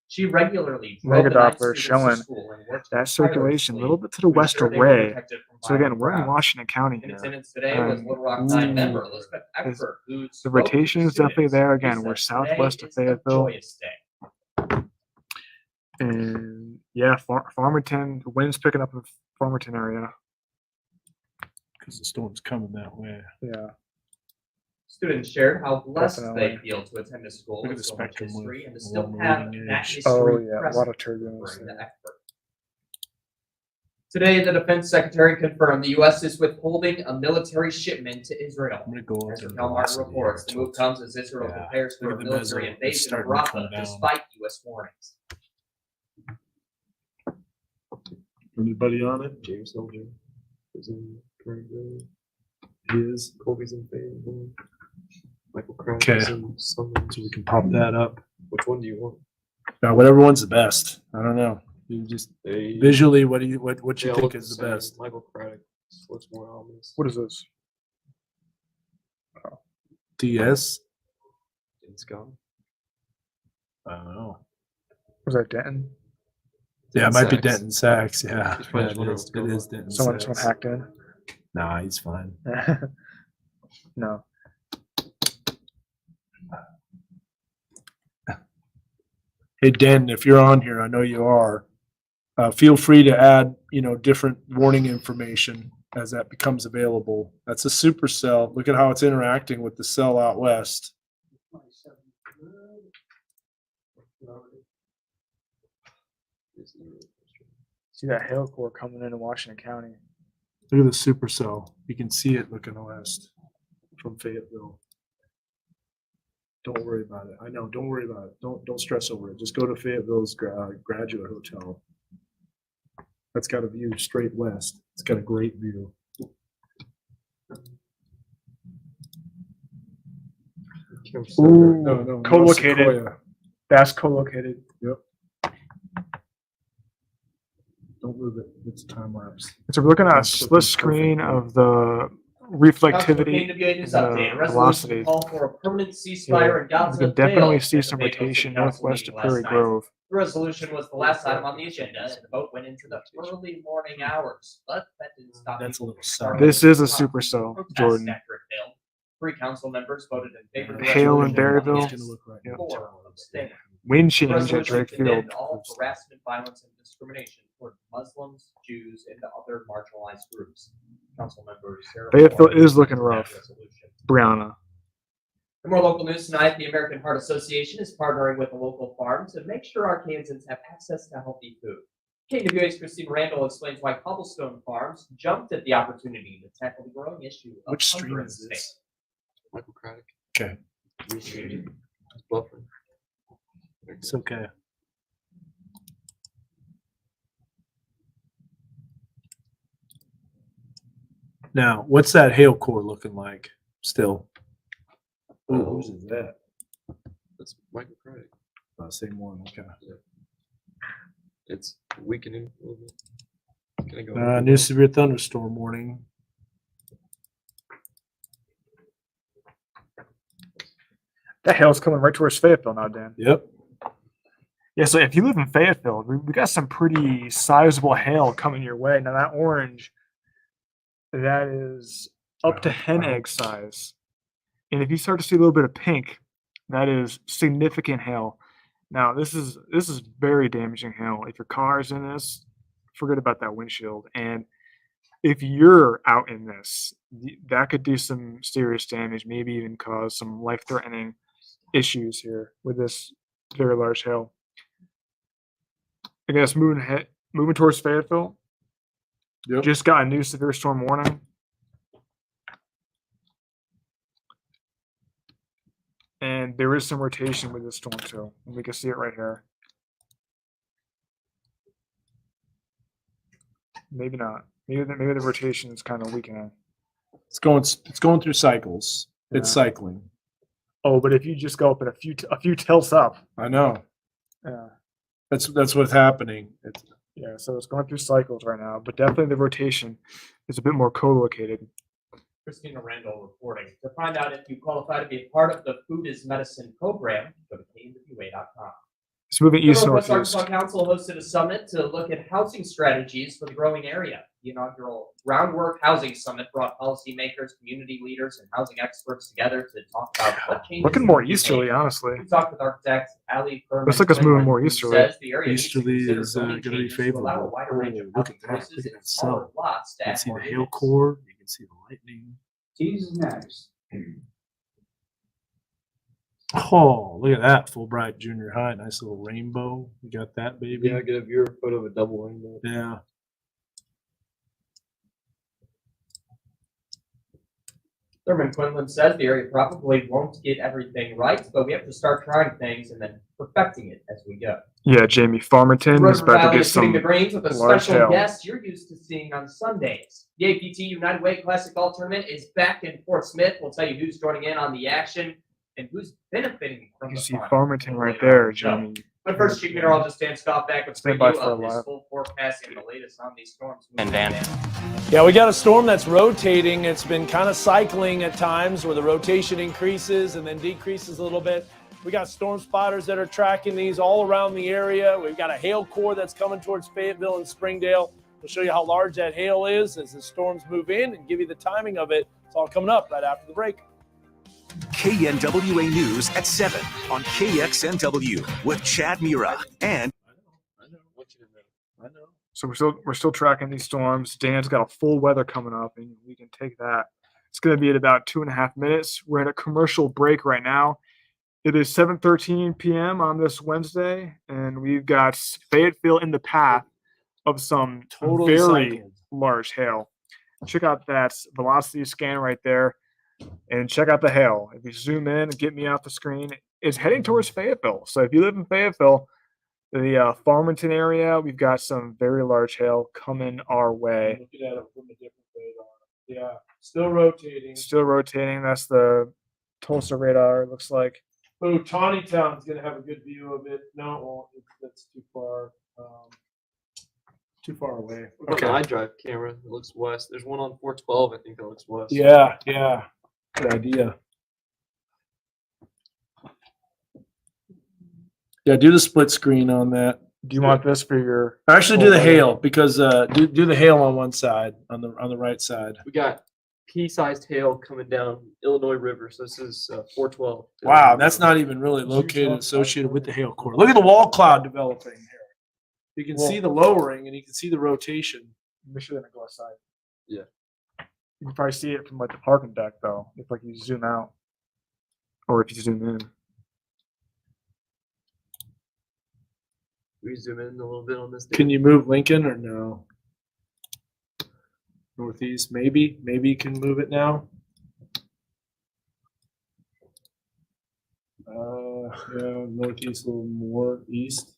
She regularly drove Mega the nine Doppler students to showing school and worked that circulation a tirelessly little bit to the to west ensure they were array. protected from So again, violent we're in crowds. Washington County In here. attendance today was Little Rock Nine member Elizabeth Eckford, who The spoke to rotation is definitely students. there. She Again, we're said, "Today southwest of is a Fayetteville. joyous day." And yeah, Farmington, the wind's picking up in Farmington area. Because the storm's coming that way. Yeah. Students shared how blessed Definitely. they feel to attend a school Look at with the so much spectrum of history and to the still long have leading that edge. history Oh yeah, a lot present, of turbulence. according to there. Eckford. Today, the defense secretary confirmed the U.S. is withholding a military shipment to Israel. I'm gonna go As up Raquel Martin reports, the move comes as Israel Yeah. prepares for Look a at the military bezel. It's invasion of starting to come Rafah down. despite U.S. warnings. Anybody on it? James Soldier is in Prairie Grove. He is. Colby's in Fayetteville. Michael Craig Okay. is in Summers. So we can pop that up. Which one do you want? Now, whatever one's the best. I don't know. You just They visually, what you they think all look is the same. best? Michael Craig looks more ominous. What is this? DS. It's gone. I don't know. Was that Denton? Yeah, it might be Sachs. Denton Sachs. Yeah, He's probably yeah just it wondering is. what's It going is on. Denton Someone Sachs. hacked in? Nah, he's fine. No. Hey, Den, if you're on here, I know you are. Feel free to add, different warning information as that becomes available. That's a supercell. Look at how it's interacting with the cell out west. See that hail core coming into Washington County. Look at the supercell. You can see it looking west from Fayetteville. Don't worry about it. I know. Don't worry about it. Don't stress over it. Just go to Fayetteville's Graduate Hotel. That's got a view straight west. It's got a great view. Ooh, No, co-located. Sequoia. That's co-located. Yep. Don't move it. It's a time lapse. So we're looking at a That's split looking screen perfect. of the reflectivity KNWA and News update. the A resolution velocity. to call for a permanent Yeah, ceasefire in Gaza. you can definitely failed see at the some Fayetteville City rotation Council northwest meeting of last Prairie night. Grove. The resolution was the last item on the agenda, and the vote went into the early morning hours, but that didn't stop. That's a people little from sad. starting This is a to supercell, protest Jordan. after it failed. 3 council members voted in favor of the Hail in resolution, Berryville. one It's gonna look right against, now. 4 abstained. Wind The change at resolution Drake Field. condemned all harassment, violence, and discrimination toward Muslims, Jews, and other marginalized groups. Council members Sarah Fayetteville Moore is looking presented that rough. resolution. Brianna. For more local news tonight, the American Heart Association is partnering with a local farm to make sure Arkansans have access to healthy food. KWA's Christine Randall explains why Cobblestone Farms jumped at the opportunity to tackle the growing issue of Which hunger stream in the is state. this? Michael Craddock. Okay. Restreaming. It's buffering. It's okay. Now, what's that hail core looking like still? Ooh, whose is that? That's Michael Craig. Same one. Okay. It's weakening a little bit. Can I go New severe thunderstorm warning. That hail's coming right towards Fayetteville now, Dan. Yep. Yeah, so if you live in Fayetteville, we got some pretty sizable hail coming your way. Now that orange, that is up to hen egg size. And if you start to see a little bit of pink, that is significant hail. Now this is very damaging hail. If your car is in this, forget about that windshield. And if you're out in this, that could do some serious damage, maybe even cause some life-threatening issues here with this very large hail. I guess moving towards Fayetteville. Yep. Just got a new severe storm warning. And there is some rotation with this storm too. And we can see it right here. Maybe not. Maybe the rotation is kind of weakening. It's going through cycles. It's Yeah. cycling. Oh, but if you just go up and a few tilts up. I know. Yeah. That's what's happening. Yeah, so it's going through cycles right now, but definitely the rotation is a bit more co-located. Christina Randall reporting. To find out if you qualify to be a part of the Food is Medicine program, go to KNWA.com. It's moving The east Northwest northeast. Arkansas Council hosted a summit to look at housing strategies for the growing area. The inaugural Groundwork Housing Summit brought policymakers, community leaders, and housing experts together to talk about what changes. Looking more need to be easterly, made. honestly. We talked with architect Ali Perman. Looks like it's moving more who easterly. says the area needs to Easterly consider is zoning going to be changes to allow a favorable. wider range of Look housing at that. choices Look at in that smaller sun. lots to You can add see more the hail units. core. You can see the lightning. Cheese is next. Oh, look at that. Fulbright Junior High. Nice little rainbow. You got that, baby? Yeah, get a viewer photo of a double rainbow. Yeah. Thurman Quinlan says the area probably won't get everything right, but we have to start trying things and then perfecting it as we go. Yeah, Jamie Farmington is Roper about to Valley get is hitting some the greens with a large special hail. guest you're used to seeing on Sundays. The APT United Way Classic Golf Tournament is back in Fort Smith. We'll tell you who's joining in on the action and who's benefiting from You the see fun. Farmington right there, Jamie. But first, Chief Meteorologist Dan Scott back with Stand preview by for of a his while. full forecast and the latest on these storms. And Dan. Yeah, we got a storm that's rotating. It's been kind of cycling at times where the rotation increases and then decreases a little bit. We got storm spotters that are tracking these all around the area. We've got a hail core that's coming towards Fayetteville and Springdale. We'll show you how large that hail is as the storms move in and give you the timing of it. It's all coming up right after the break. KNWA News at 7 on KXNW with Chad Mira and So we're still tracking these storms. Dan's got a full weather coming up, and we can take that. It's going to be at about 2.5 minutes. We're at a commercial break right now. It is 7:13 p.m. on this Wednesday, and we've got Fayetteville in the path of some Totally very cycled. large hail. Check out that velocity scan right there, and check out the hail. If you zoom in and get me off the screen, it's heading towards Fayetteville. So if you live in Fayetteville, the Farmington area, we've got some very large hail coming our way. Looking at it from a different radar. Yeah, still rotating. Still rotating. That's the Tulsa radar, it looks like. Oh, Tawny Town's going to have a good view of it. No, it won't. That's too far. Too far away. Okay. I drive camera. It looks west. There's one on 412. I think that looks west. Yeah, yeah. Good idea. Yeah, do the split screen on that. Do you want this for your? Actually, do the hail because do the hail on one side on the right side. We got pea-sized hail coming down Illinois River. So this is 412. Wow, that's not even really located associated with the hail core. Look at the wall cloud developing here. You can see the lowering and you can see the rotation. Make sure they don't go outside. Yeah. You can probably see it from like the parking deck though, if like you zoom out, or if you zoom in. We zoom in a little bit on this. Can you move Lincoln or no? Northeast, maybe you can move it now. Yeah, northeast a little more east.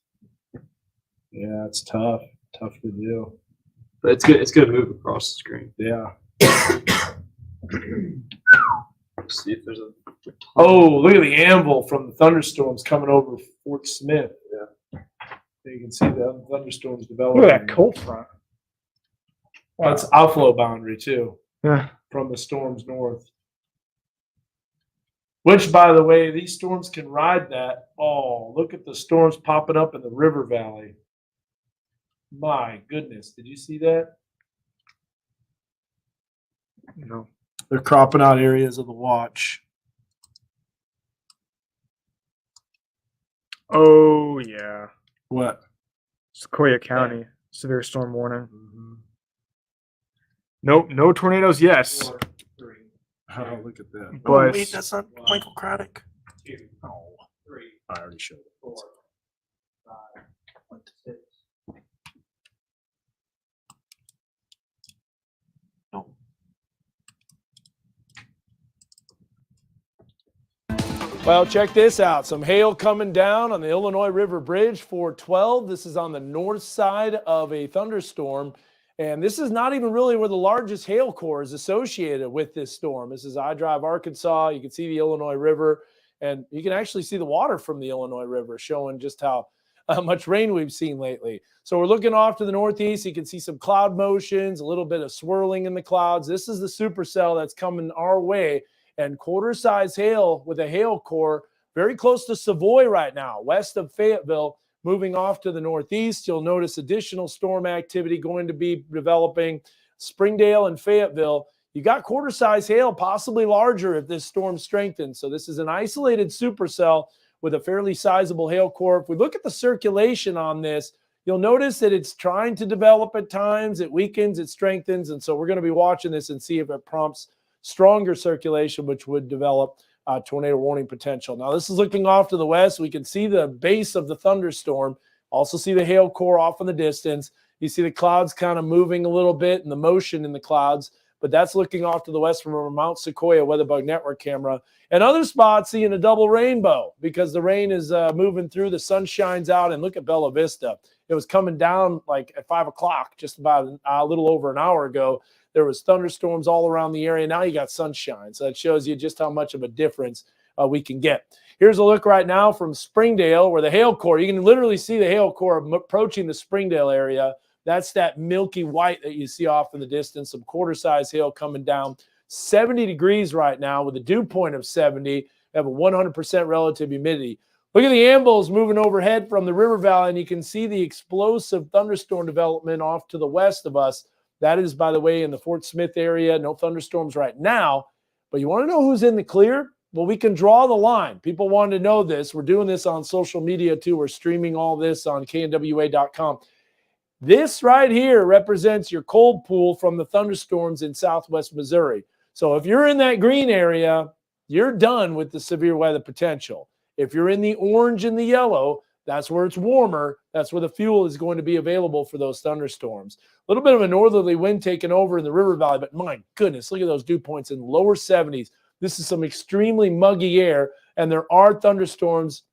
Yeah, it's tough to do. But it's good. It's going to move across the screen. Yeah. See if there's a. Oh, look at the anvil from the thunderstorms coming over Fort Smith. Yeah. You can see the thunderstorms developing. Look at that cold front. Well, it's outflow boundary too. Yeah. From the storms north. Which, by the way, these storms can ride that. Oh, look at the storms popping up in the river valley. My goodness, did you see that? No. They're cropping out areas of the watch. Oh yeah. What? Sequoia County, severe storm warning. Nope, no tornadoes. Yes, Oh, look at that. But- Oh, wait, that's not Michael Craddock. Oh, I already showed it. Well, check this out. Some hail coming down on the Illinois River Bridge 412. This is on the north side of a thunderstorm. And this is not even really where the largest hail core is associated with this storm. This is I Drive, Arkansas. You can see the Illinois River, and you can actually see the water from the Illinois River, showing just how much rain we've seen lately. So we're looking off to the northeast. You can see some cloud motions, a little bit of swirling in the clouds. This is the supercell that's coming our way. And quarter-size hail with a hail core very close to Savoy right now, west of Fayetteville, moving off to the northeast. You'll notice additional storm activity going to be developing. Springdale and Fayetteville, you got quarter-size hail, possibly larger if this storm strengthens. So this is an isolated supercell with a fairly sizable hail core. If we look at the circulation on this, you'll notice that it's trying to develop at times. It weakens, it strengthens. And so we're going to be watching this and see if it prompts stronger circulation, which would develop tornado warning potential. Now, this is looking off to the west. We can see the base of the thunderstorm, also see the hail core off in the distance. You see the clouds kind of moving a little bit and the motion in the clouds, but that's looking off to the west from our Mount Sequoia WeatherBug Network camera. And other spots seeing a double rainbow because the rain is moving through, the sun shines out, and look at Bella Vista. It was coming down like at 5 o'clock, just about a little over an hour ago. There was thunderstorms all around the area. Now you got sunshine. So that shows you just how much of a difference we can get. Here's a look right now from Springdale where the hail core, you can literally see the hail core approaching the Springdale area. That's that milky white that you see off in the distance, some quarter-size hail coming down. 70 degrees right now with a dew point of 70. We have a 100% relative humidity. Look at the anvils moving overhead from the river valley, and you can see the explosive thunderstorm development off to the west of us. That is, by the way, in the Fort Smith area. No thunderstorms right now. But you want to know who's in the clear? Well, we can draw the line. People want to know this. We're doing this on social media, too. We're streaming all this on knwa.com. This right here represents your cold pool from the thunderstorms in southwest Missouri. So if you're in that green area, you're done with the severe weather potential. If you're in the orange and the yellow, that's where it's warmer. That's where the fuel is going to be available for those thunderstorms. A little bit of a northerly wind taking over in the river valley, but my goodness, look at those dew points in lower 70s. This is some extremely muggy air, and there are thunderstorms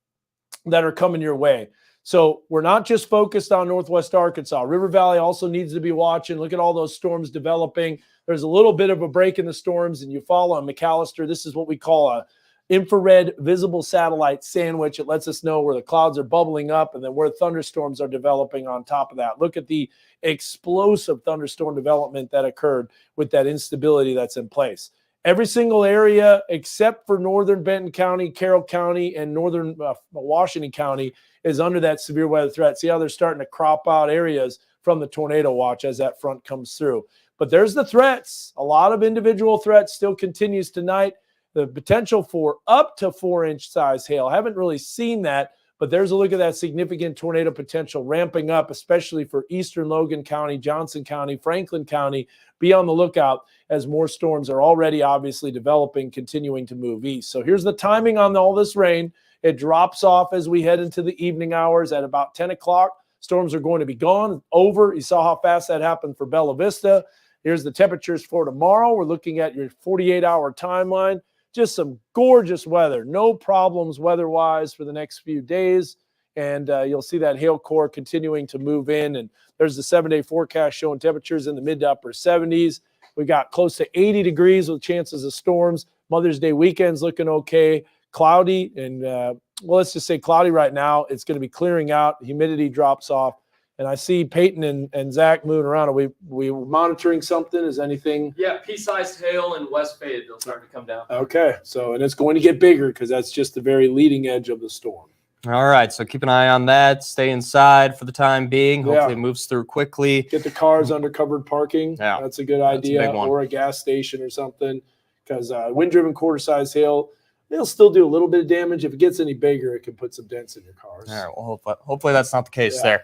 that are coming your way. So we're not just focused on northwest Arkansas. River Valley also needs to be watching. Look at all those storms developing. There's a little bit of a break in the storms, and you follow on McAllister. This is what we call a infrared visible satellite sandwich. It lets us know where the clouds are bubbling up and then where thunderstorms are developing on top of that. Look at the explosive thunderstorm development that occurred with that instability that's in place. Every single area except for northern Benton County, Carroll County, and northern Washington County is under that severe weather threat. See how they're starting to crop out areas from the tornado watch as that front comes through. But there's the threats. A lot of individual threats still continues tonight. The potential for up to 4-inch size hail. Haven't really seen that, but there's a look at that significant tornado potential ramping up, especially for eastern Logan County, Johnson County, Franklin County. Be on the lookout as more storms are already obviously developing, continuing to move east. So here's the timing on all this rain. It drops off as we head into the evening hours at about 10 o'clock. Storms are going to be gone, over. You saw how fast that happened for Bella Vista. Here's the temperatures for tomorrow. We're looking at your 48-hour timeline. Just some gorgeous weather. No problems weather-wise for the next few days. And you'll see that hail core continuing to move in. And there's the 7-day forecast showing temperatures in the mid to upper 70s. We got close to 80 degrees with chances of storms. Mother's Day weekend's looking okay. Cloudy and well, let's just say cloudy right now. It's going to be clearing out. Humidity drops off. And I see Peyton and Zach moving around. Are we monitoring something? Is anything? Yeah, pea-sized hail in West Fayetteville starting to come down. Okay. So, and it's going to get bigger because that's just the very leading edge of the storm. All right, so keep an eye on that. Stay inside for the time being. Yeah. Hopefully it moves through quickly. Get the cars under covered parking. Yeah. That's a good idea. big one. Or a gas station or something. Because wind-driven quarter-size hail, they'll still do a little bit of damage. If it gets any bigger, it can put some dents in your cars. All right, well, hopefully that's not the case Yeah.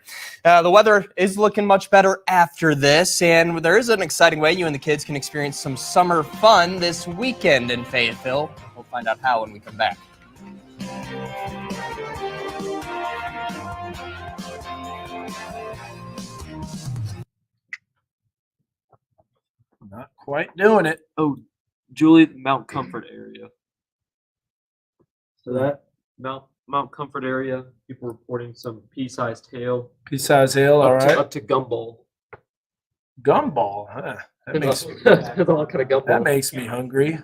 there. The weather is looking much better after this, and there is an exciting way you and the kids can experience some summer fun this weekend in Fayetteville. We'll find out how when we come back. Not quite doing it. Oh, Julie, Mount Comfort area. So that Mount Comfort area, people reporting some pea-sized hail. pea-sized hail, all right. Up to Gumball. Gumball, huh? That makes me, Depends on what kind of gumball. that makes me hungry.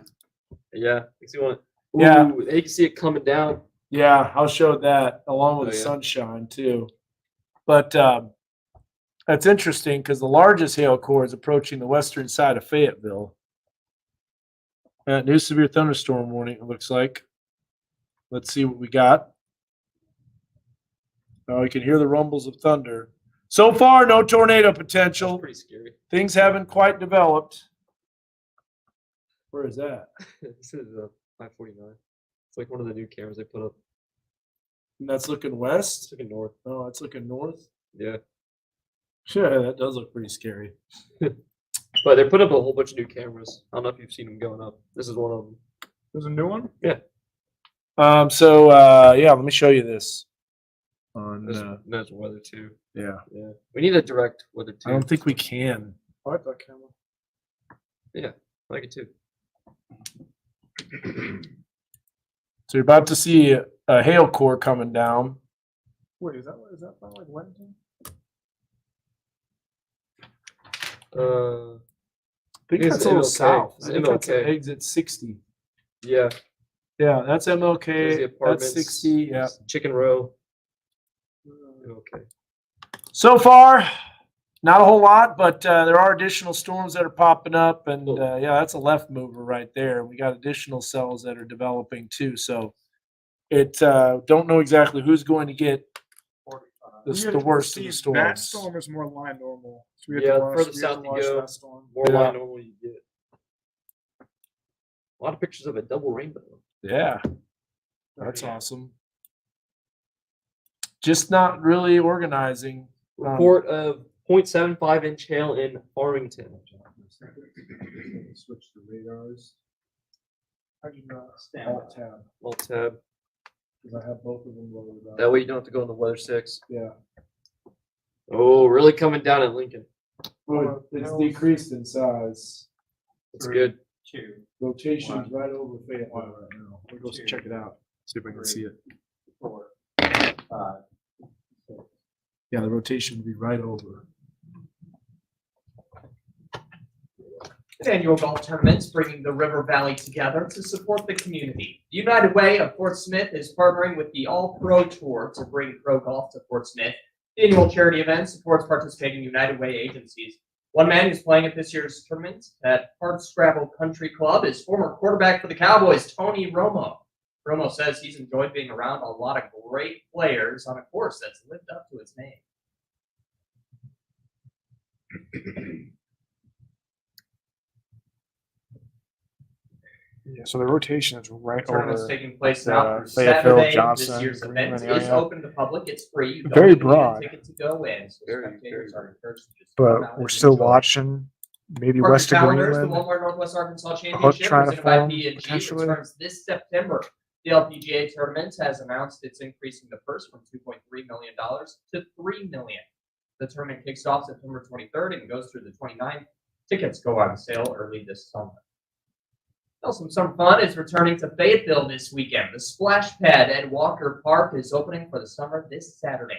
Yeah, makes you want. Yeah. Ooh, you can see it coming down. Yeah, I'll show that along with Oh, the yeah. sunshine too. But that's interesting because the largest hail core is approaching the western side of Fayetteville. New severe thunderstorm warning, it looks like. Let's see what we got. Oh, you can hear the rumbles of thunder. So far, no tornado potential. Pretty scary. Things haven't quite developed. Where is that? This is 549. It's like one of the new cameras they put up. And that's looking west? It's looking north. Oh, it's looking north? Yeah. Sure, that does look pretty scary. But they put up a whole bunch of new cameras. I don't know if you've seen them going up. This is one of them. There's a new one? Yeah. Yeah, let me show you this. On There's weather too. yeah. Yeah. We need a direct weather too. I don't think we can. I like that camera. Yeah, I like it too. So you're about to see a hail core coming down. Wait, is that by like Weddington? Uh, I think It's that's a little MLK. south. It's I think that's MLK. exit 60. yeah. Yeah, that's There's the MLK. That's apartments. 60. Yeah. there's Chicken Row. Okay. So far, not a whole lot, but there are additional storms that are popping up, and yeah, that's a left mover right there. We got additional cells that are developing too. So it don't know exactly who's going to get the worst of the That storms. storm is more line normal. So we have Yeah, to the watch- further we have south to you watch go, that storm. more Yeah. line normal you get. A lot of pictures of a double rainbow. Yeah, that's awesome. Just not really organizing. Report of 0.75 inch hail in Farmington. Switch the radars. How do you not Alt tab, Alt tab. because I have both of them loaded up. That way you don't have to go on the weather 6. Yeah. Oh, really coming down at Lincoln. Well, it's decreased in size. It's good. Rotation's right over Fayetteville right now. We'll go check it out. See if I can see it. Yeah, the rotation will be right over. Annual golf tournaments bringing the River Valley together to support the community. The United Way of Fort Smith is partnering with the All Pro Tour to bring pro golf to Fort Smith. The annual charity event supports participating United Way agencies. One man who's playing at this year's tournament at Hardscrabble Country Club is former quarterback for the Cowboys, Tony Romo. Romo says he's enjoyed being around a lot of great players on a course that's lived up to its name. Yeah, so the rotation is right Tournament's over. taking place like, now through Fayetteville, Saturday. Johnson, This year's Greenland event is area. open to public. It's free. You don't Very need a broad. ticket to go in. So Very, spectators very are encouraged to just come out But we're and still enjoy. watching maybe Mark west your of calendars, the Greenland. Walmart Northwest Arkansas Hook Championship trying to presented by form P&G potentially. returns this September. The LPGA tournament has announced it's increasing the purse from $2.3 million to $3 million. The tournament kicks off September 23rd and goes through the 29th. Tickets go on sale early this summer. Also, some fun is returning to Fayetteville this weekend. The Splash Pad at Walker Park is opening for the summer this Saturday.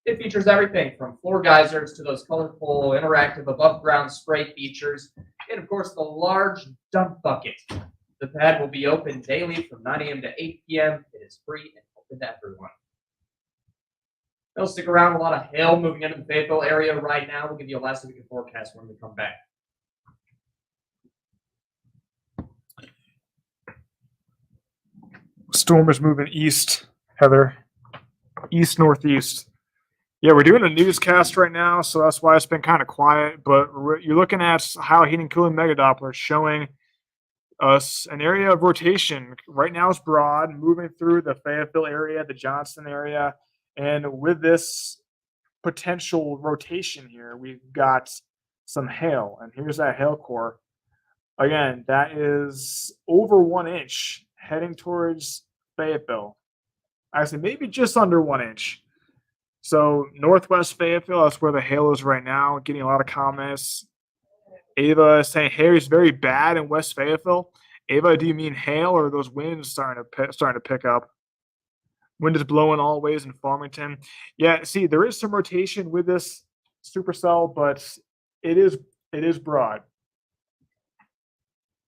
It features everything from floor geysers to those colorful, interactive above-ground spray features, and of course the large dump bucket. The pad will be open daily from 9 a.m. to 8 p.m. It is free and open to everyone. They'll stick around. A lot of hail moving into the Fayetteville area right now. We'll give you a last week forecast when we come back. Storm is moving east, Heather. East northeast. Yeah, we're doing a newscast right now, so that's why it's been kind of quiet. But you're looking at Ohio Heating and Cooling Mega Doppler showing us an area of rotation. Right now it's broad, moving through the Fayetteville area, the Johnston area. And with this potential rotation here, we've got some hail. And here's that hail core. Again, that is over 1 inch heading towards Fayetteville. Actually, maybe just under 1 inch. So northwest Fayetteville, that's where the hail is right now. Getting a lot of comments. Ava is saying hail is very bad in West Fayetteville. Ava, do you mean hail or are those winds starting to pick up? Wind is blowing all ways in Farmington. Yeah, see, there is some rotation with this supercell, but it is broad.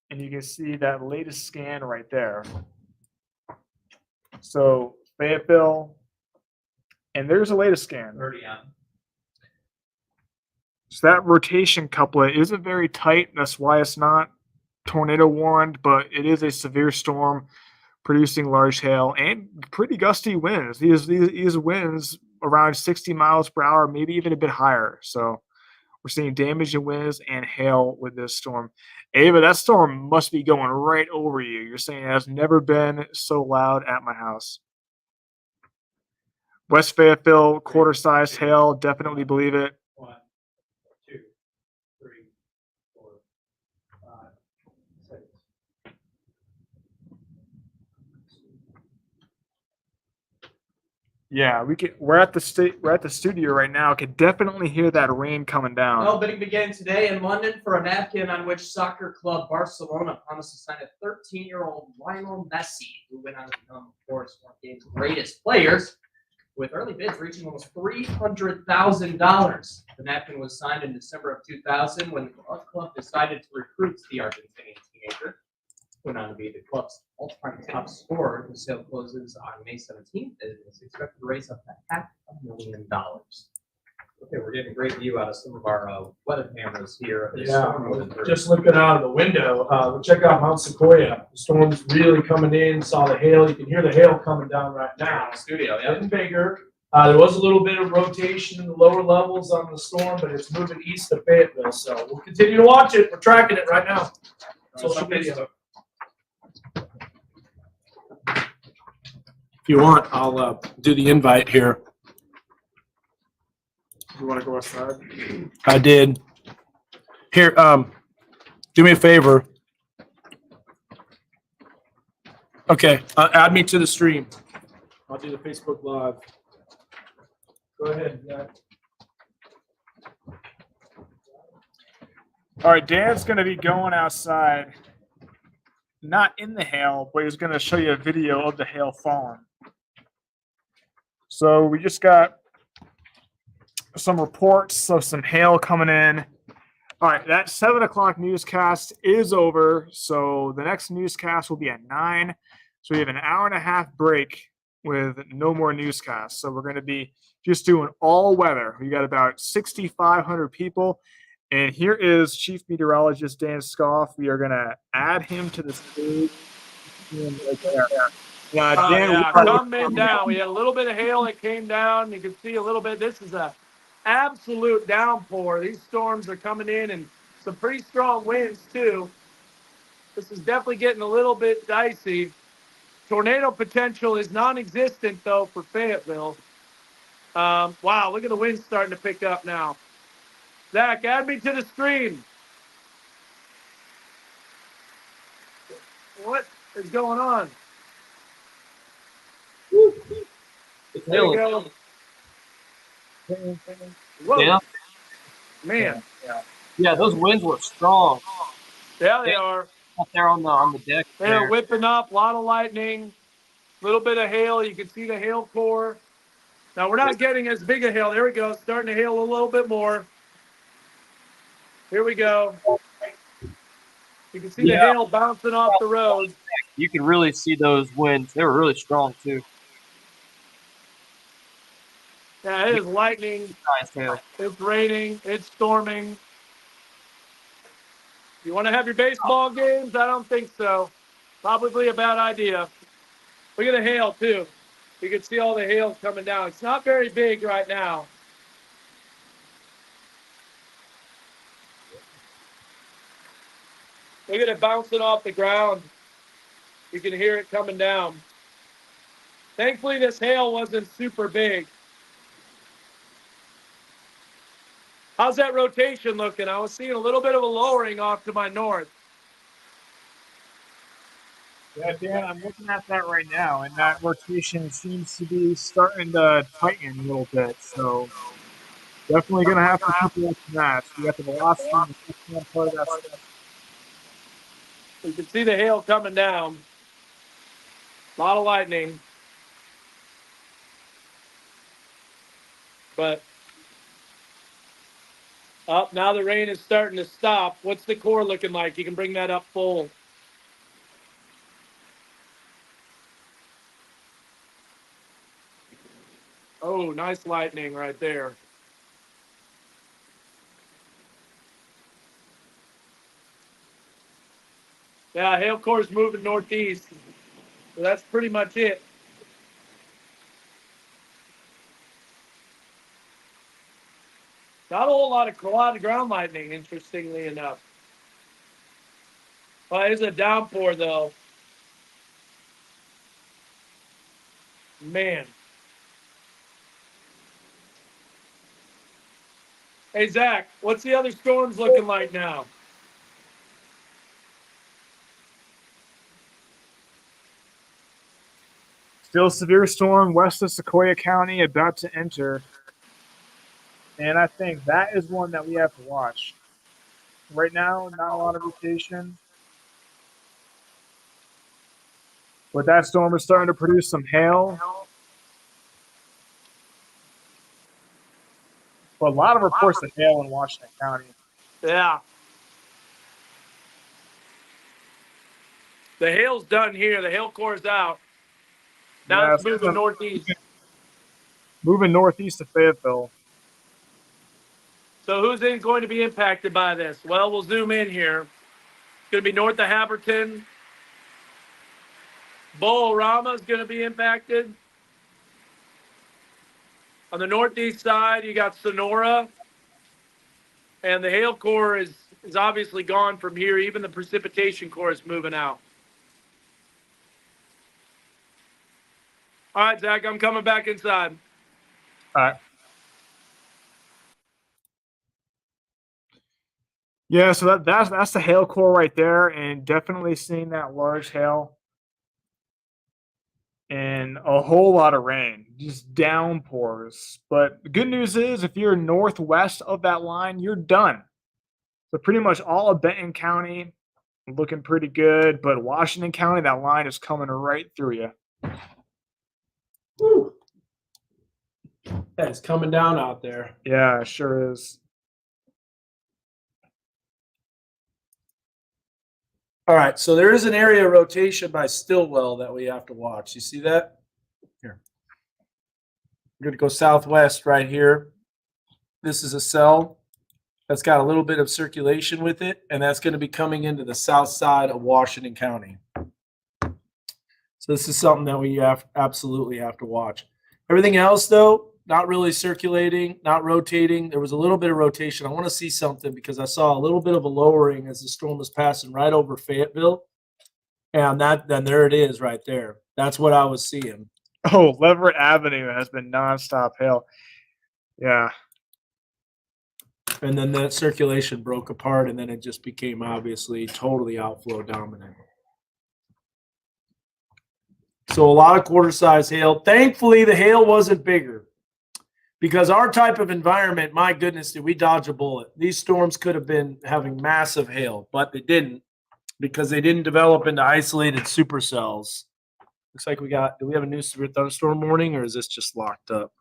And you can see that latest scan right there. So Fayetteville, and there's a latest scan. Already on. So that rotation couplet isn't very tight. That's why it's not tornado warned, but it is a severe storm producing large hail and pretty gusty winds. These winds around 60 miles per hour, maybe even a bit higher. So we're seeing damage in winds and hail with this storm. Ava, that storm must be going right over you. You're saying it has never been so loud at my house. West Fayetteville, quarter-sized hail, definitely believe it. 1, 2, 3, 4, 5, 6. Yeah, we're at the studio right now. Could definitely hear that rain coming down. Well, bidding began today in London for a napkin on which soccer club Barcelona promised to sign a 13-year-old Lionel Messi, who went on to become, of course, one of the game's greatest players, with early bids reaching almost $300,000. The napkin was signed in December of 2000 when the club decided to recruit the Argentinian teenager. Went on to be the club's all-time top scorer. The sale closes on May 17th and is expected to raise up to $500,000. Okay, we're getting a great view out of some of our weather cameras here. Just looking out of the window, we'll check out Mount Sequoia. The storm's really coming in. Saw the hail. You can hear the hail coming down right now. In the studio, yeah. Getting bigger. There was a little bit of rotation in the lower levels on the storm, but it's moving east of Fayetteville. So we'll continue to watch it. We're tracking it right now. Social media. If you want, I'll do the invite here. You want to go outside? I did. Here, do me a favor. Okay, add me to the stream. I'll do the Facebook Live. Go ahead, Zach. All right, Dan's going to be going outside, not in the hail, but he's going to show you a video of the hail falling. So we just got some reports of some hail coming in. All right, that 7 o'clock newscast is over. So the next newscast will be at 9. So we have an hour and a half break with no more newscasts. So we're going to be just doing all weather. We got about 6,500 people. And here is Chief Meteorologist Dan Scoff. We are going to add him to the stage. Right there. Dan, coming down. We had a little bit of hail that came down. You can see a little bit. This is a absolute downpour. These storms are coming in and some pretty strong winds too. This is definitely getting a little bit dicey. Tornado potential is non-existent though for Fayetteville. Wow, look at the wind starting to pick up now. Zach, add me to the stream. What is going on? There you go. Whoa. Yeah. Man. Yeah, those winds were strong. Yeah, they are. Up there on the deck. They're whipping up, a lot of lightning, a little bit of hail. You can see the hail core. Now we're not getting as big a hail. There we go. Starting to hail a little bit more. Here we go. You can see the hail bouncing off the road. You can really see those winds. They were really strong too. Yeah, it is lightning. Nice hail. It's raining. It's storming. You want to have your baseball games? I don't think so. Probably a bad idea. Look at the hail too. You can see all the hail coming down. It's not very big right now. Look at it bouncing off the ground. You can hear it coming down. Thankfully, this hail wasn't super big. How's that rotation looking? I was seeing a little bit of a lowering off to my north. Yeah, Dan, I'm looking at that right now, and that rotation seems to be starting to tighten a little bit. So definitely going to have to keep watching that. So you got the velocity and the part of that stuff. You can see the hail coming down. A lot of lightning. But up now the rain is starting to stop. What's the core looking like? You can bring that up full. Oh, nice lightning right there. Yeah, hail core is moving northeast. So that's pretty much it. Not a whole lot of ground lightning, interestingly enough. Well, it is a downpour, though. Man. Hey, Zach, what's the other storms looking like now? Still severe storm west of Sequoia County about to enter. And I think that is one that we have to watch. Right now, not a lot of rotation. But that storm is starting to produce some hail. But a lot of reports of hail in Washington County. Yeah. The hail's done here. The hail core's out. Now it's moving northeast. Moving northeast to Fayetteville. So who's going to be impacted by this? Well, we'll zoom in here. It's going to be north of Haberton. Bolorama is going to be impacted. On the northeast side, you got Sonora. And the hail core is obviously gone from here. Even the precipitation core is moving out. All right, Zach, I'm coming back inside. All right. Yeah, so that's the hail core right there, and definitely seeing that large hail and a whole lot of rain, just downpours. But the good news is if you're northwest of that line, you're done. So pretty much all of Benton County looking pretty good, but Washington County, that line is coming right through you. Woo. Yeah, it's coming down out there. Yeah, it sure is. All right, so there is an area rotation by Stillwell that we have to watch. You see that? Here. We're going to go southwest right here. This is a cell that's got a little bit of circulation with it, and that's going to be coming into the south side of Washington County. So this is something that we absolutely have to watch. Everything else, though, not really circulating, not rotating. There was a little bit of rotation. I want to see something because I saw a little bit of a lowering as the storm was passing right over Fayetteville. And then there it is right there. That's what I was seeing. Oh, Leverett Avenue has been nonstop hail. Yeah. And then that circulation broke apart, and then it just became obviously totally outflow dominant. So a lot of quarter-size hail. Thankfully, the hail wasn't bigger. Because our type of environment, my goodness, did we dodge a bullet. These storms could have been having massive hail, but they didn't because they didn't develop into isolated supercells. Looks like do we have a new severe thunderstorm warning, or is this just locked up?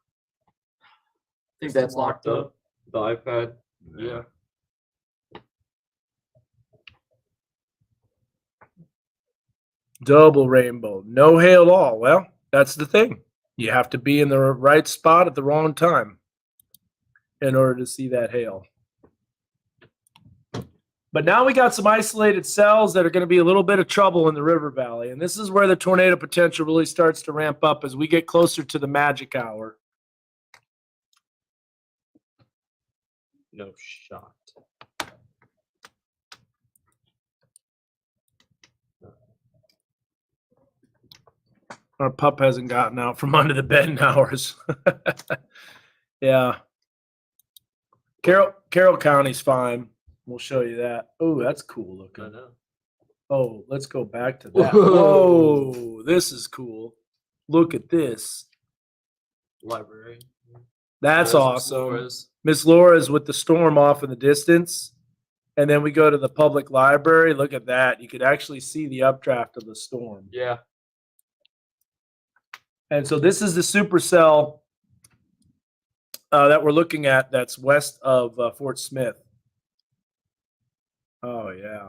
think that's locked up. The iPad. Yeah. Double rainbow. No hail at all. Well, that's the thing. You have to be in the right spot at the wrong time in order to see that hail. But now we got some isolated cells that are going to be a little bit of trouble in the river valley. And this is where the tornado potential really starts to ramp up as we get closer to the magic hour. No shot. Our pup hasn't gotten out from under the bed in hours. Yeah. Carroll County's fine. We'll show you that. Oh, that's cool looking. I know. Oh, let's go back to that. Whoa, this is cool. Look at this. Library. That's There's Miss awesome. Laura's. Miss Laura's with the storm off in the distance. And then we go to the public library. Look at that. You could actually see the updraft of the storm. Yeah. And so this is the supercell that we're looking at that's west of Fort Smith. Oh, yeah.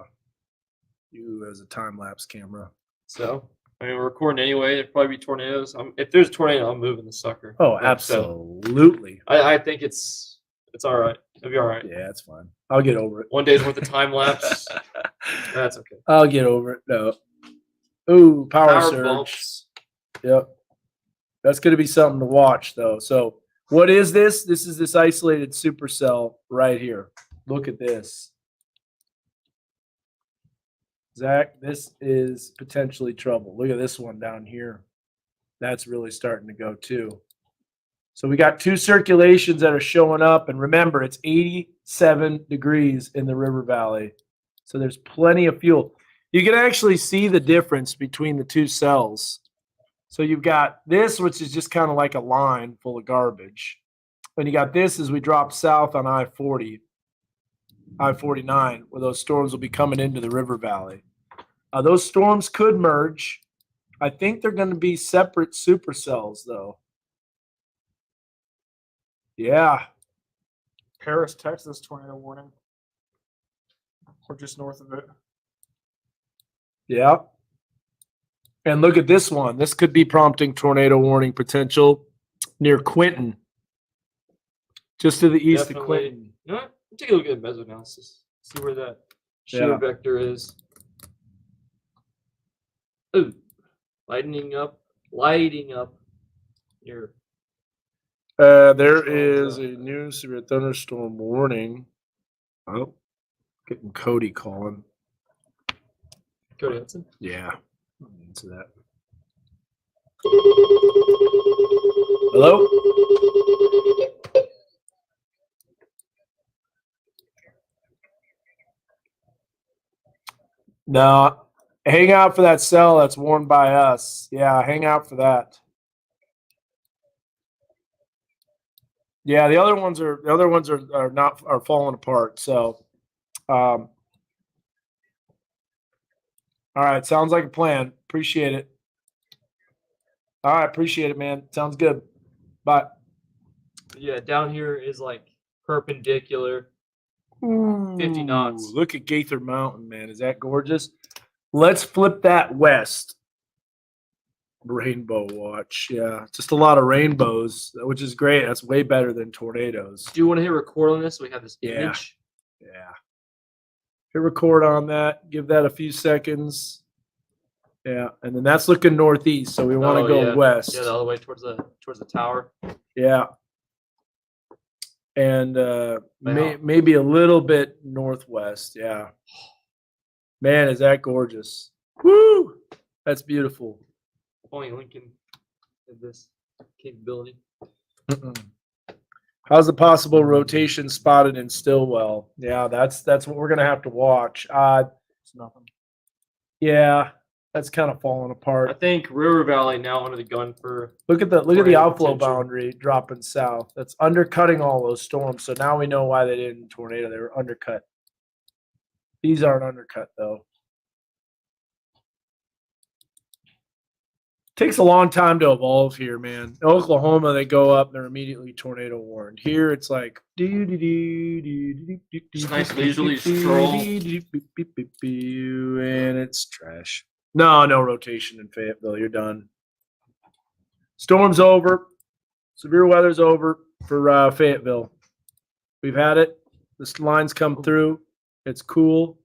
You as a time-lapse camera. So, I mean, we're recording anyway. There'd probably be tornadoes. If there's a tornado, I'm moving the sucker. Oh, Like, absolutely. So I think it's all right. It'll be all right. Yeah, it's fine. I'll get over it. 1 day's worth of time lapse. That's okay. I'll get over it. No. Ooh, power surge. bumps. Yep. That's going to be something to watch, though. So, what is this? This is this isolated supercell right here. Look at this. Zach, this is potentially trouble. Look at this one down here. That's really starting to go too. So we got two circulations that are showing up. And remember, it's 87 degrees in the river valley. So there's plenty of fuel. You can actually see the difference between the two cells. So you've got this, which is just kind of like a line full of garbage. And you got this as we drop south on I-40, I-49, where those storms will be coming into the river valley. Those storms could merge. I think they're going to be separate supercells, though. Yeah. Paris, Texas, tornado warning. Or just north of it. Yeah. And look at this one. This could be prompting tornado warning potential near Quinton. Just to the east of Quinton. You know what? Take a look at mesoanalysis. See where that shear Yeah. vector is. Ooh, lighting up here. There is a new severe thunderstorm warning. Oh, getting Cody calling. Cody Hudson. Yeah. Answer that. Hello? No. Hang out for that cell that's warned by us. Yeah, hang out for that. Yeah, the other ones are falling apart. So all right, sounds like a plan. Appreciate it. All right, appreciate it, man. Sounds good. Bye. Yeah, down here is like perpendicular. 50 knots. Look at Gaither Mountain, man. Is that gorgeous? Let's flip that west. Rainbow watch. Yeah, just a lot of rainbows, which is great. That's way better than tornadoes. Do you want to hit record on this so we have this Yeah. image? Yeah. Hit record on that. Give that a few seconds. Yeah, and then that's looking northeast, so we want to go yeah. west. Yeah, the other way towards the tower. Yeah. And maybe a little bit northwest. Yeah. Man, is that gorgeous. Woo! That's beautiful. Only Lincoln had this capability. How's the possible rotation spotted in Stillwell? Yeah, that's what we're gonna have to watch. It's nothing. Yeah, that's kind of falling I apart. think River Valley now under the gun for Look at the tornado outflow potential. boundary dropping south. That's undercutting all those storms. So now we know why they didn't tornado. They were undercut. These aren't undercut though. Takes a long time to evolve here, man. In Oklahoma, they go up, they're immediately tornado warned. Here, it's like Just nice leisurely stroll. and it's trash. No rotation in Fayetteville. You're done. Storm's over. Severe weather's over for Fayetteville. We've had it. This line's come through. It's cool.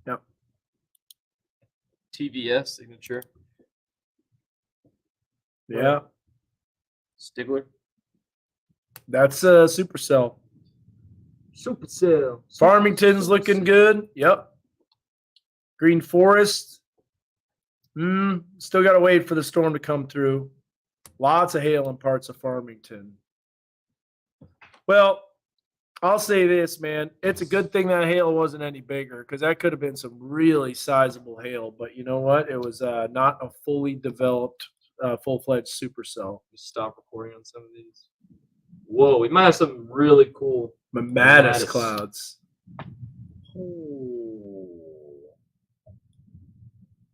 Yep. TVS signature. Yeah. Stigler. That's a Supercell. Supercell. Farmington's looking good. Yep. Green Forest. Still got to wait for the storm to come through. Lots of hail in parts of Farmington. Well, I'll say this, man. It's a good thing that hail wasn't any bigger because that could have been some really sizable hail. But you know what? It was not a fully developed, full-fledged supercell. Stop recording on some of these. Whoa, we might have some really cool Mammatus clouds.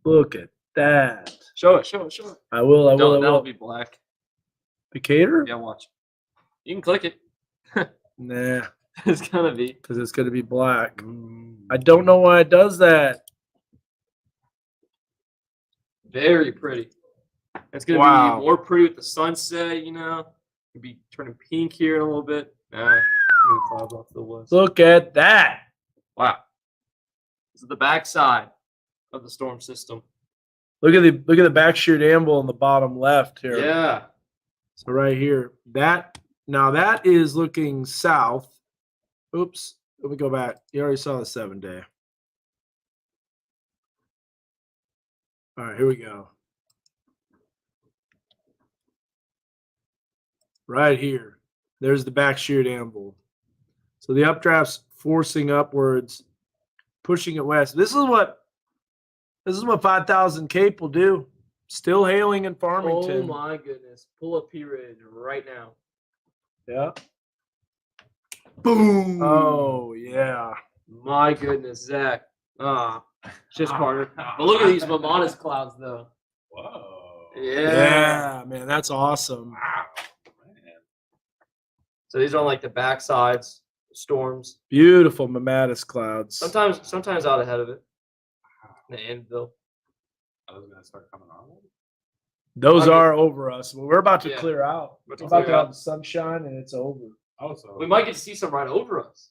Look at that. Show it. I will. That'll be black. Decatur? Yeah, watch. You can click it. Nah. It's gonna be. Because it's gonna be black. I don't know why it does that. Very pretty. It's gonna be more pretty with the sunset, you know. It'll be turning pink here in a little bit. Clouds off the west. Look at that. Wow. This is the backside of the storm system. Look at the back sheared amble on the bottom left here. Yeah. So right here. That is looking south. Oops. Let me go back. You already saw the 7-day. All right, here we go. Right here. There's the back sheared amble. So the updraft's forcing upwards, pushing it west. This is what 5,000 Cape will do. Still hailing in Farmington. Oh my goodness. Pull up P Ridge right now. Yeah. Boom. Oh yeah. My goodness, Zach. Just Carter. But look at these Mammatus clouds though. Whoa. Yeah, man, that's awesome. So these are on like the backsides, storms. Beautiful Mammatus clouds. Sometimes out ahead of it. The Anvil. I was gonna start coming on. Those are over us. Well, we're about to Yeah. clear out. About to We're about to clear have out. the sunshine and it's over. Oh, so We might get to see some right over us.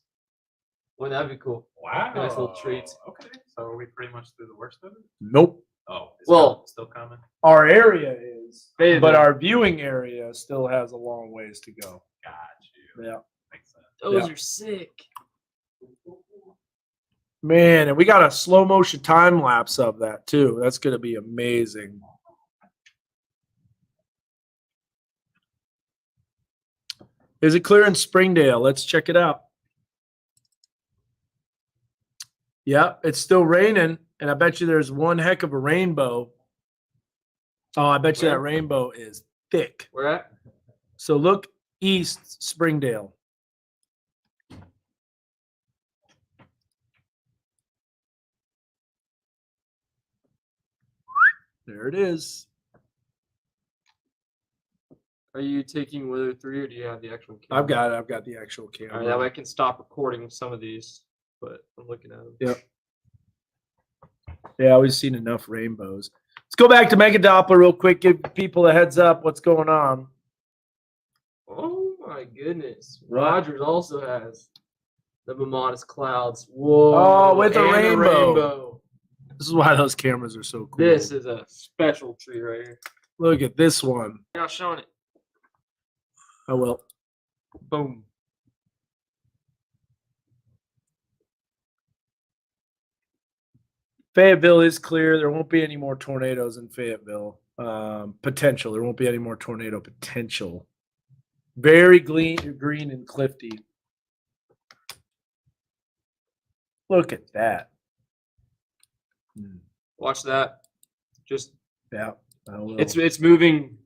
Well, that'd be cool. wow. Nice little treats. Okay, so are we pretty much through the worst of it? Nope. Oh, it's Well- still coming. Our area is, Fayetteville. but our viewing area still has a long ways to go. Got you. Yeah. Makes sense. Those Yeah. are sick. Man, and we got a slow motion time lapse of that too. That's going to be amazing. Is it clear in Springdale? Let's check it out. Yeah, it's still raining, and I bet you there's one heck of a rainbow. Oh, I bet you that Where? rainbow is thick. Where at? So look east, Springdale. There it is. Are you taking Weather 3 or do you have the actual camera? I've got it. I've got the actual All camera. right, that way I can stop recording some of these, but I'm looking at them. Yep. Yeah, we've seen enough rainbows. Let's go back to Mega Doppler real quick. Give people a heads up what's going on. Oh my goodness. Rogers also has the Mammatus clouds. Whoa. Oh, with a and rainbow. This is why those cameras are so cool. This is a special tree right here. Look at this one. You're not showing it. I will. Boom. Fayetteville is clear. There won't be any more tornadoes in Fayetteville. Potential. There won't be any more tornado potential. Very green and cliffy. Look at that. Watch that. Just Yeah. I will. it's moving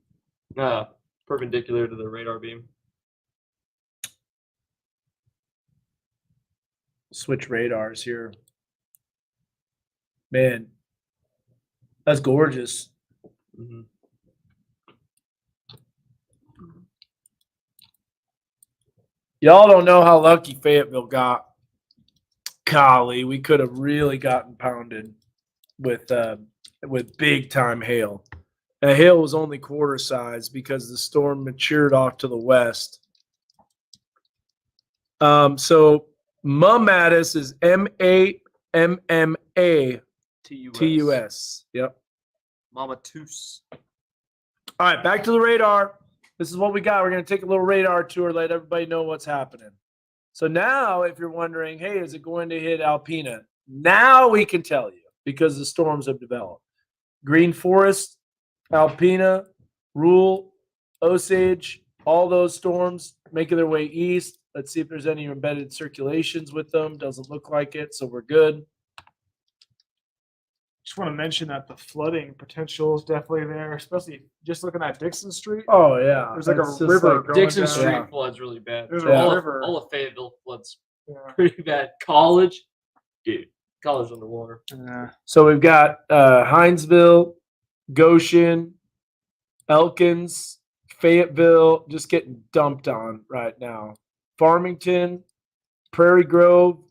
perpendicular to the radar beam. Switch radars here. Man, that's gorgeous. Mhm. Y'all don't know how lucky Fayetteville got. Golly, we could have really gotten pounded with big time hail. The hail was only quarter size because the storm matured off to the west. So Mummatus is MAMMATUS. Yep. Mama Toos. All right, back to the radar. This is what we got. We're going to take a little radar tour, let everybody know what's happening. So now, if you're wondering, hey, is it going to hit Alpena? Now we can tell you because the storms have developed. Green Forest, Alpena, Rule, Osage, all those storms making their way east. Let's see if there's any embedded circulations with them. Doesn't look like it, so we're good. Just want to mention that the flooding potential is definitely there, especially just looking at Dixon Street. Oh, yeah. There's like It's a just river like going Dixon down. Street floods really bad. There's Yeah. a river. All of Fayetteville floods Yeah. pretty bad. College, dude, college underwater. Yeah. So we've got Hinesville, Goshen, Elkins, Fayetteville, just getting dumped on right now. Farmington, Prairie Grove,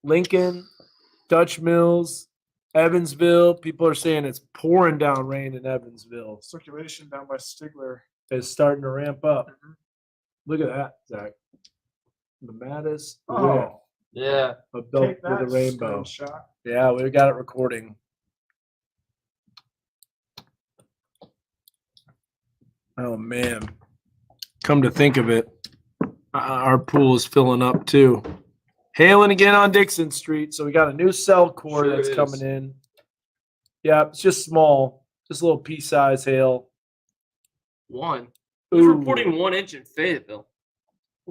Lincoln, Dutch Mills, Evansville. People are saying it's pouring down rain in Evansville. Circulation down by Stigler. It's starting to ramp up. Look at that, Zach. The Mattis. Oh, Yeah. A belt take with that a rainbow. screenshot. Yeah, we got it recording. Oh man. Come to think of it, our pool is filling up too. Hailing again on Dixon Street, so we got a new cell core Sure that's is. coming in. Yeah, it's just small, just a little pea-size hail. One. Who's Ooh. reporting 1 inch in Fayetteville?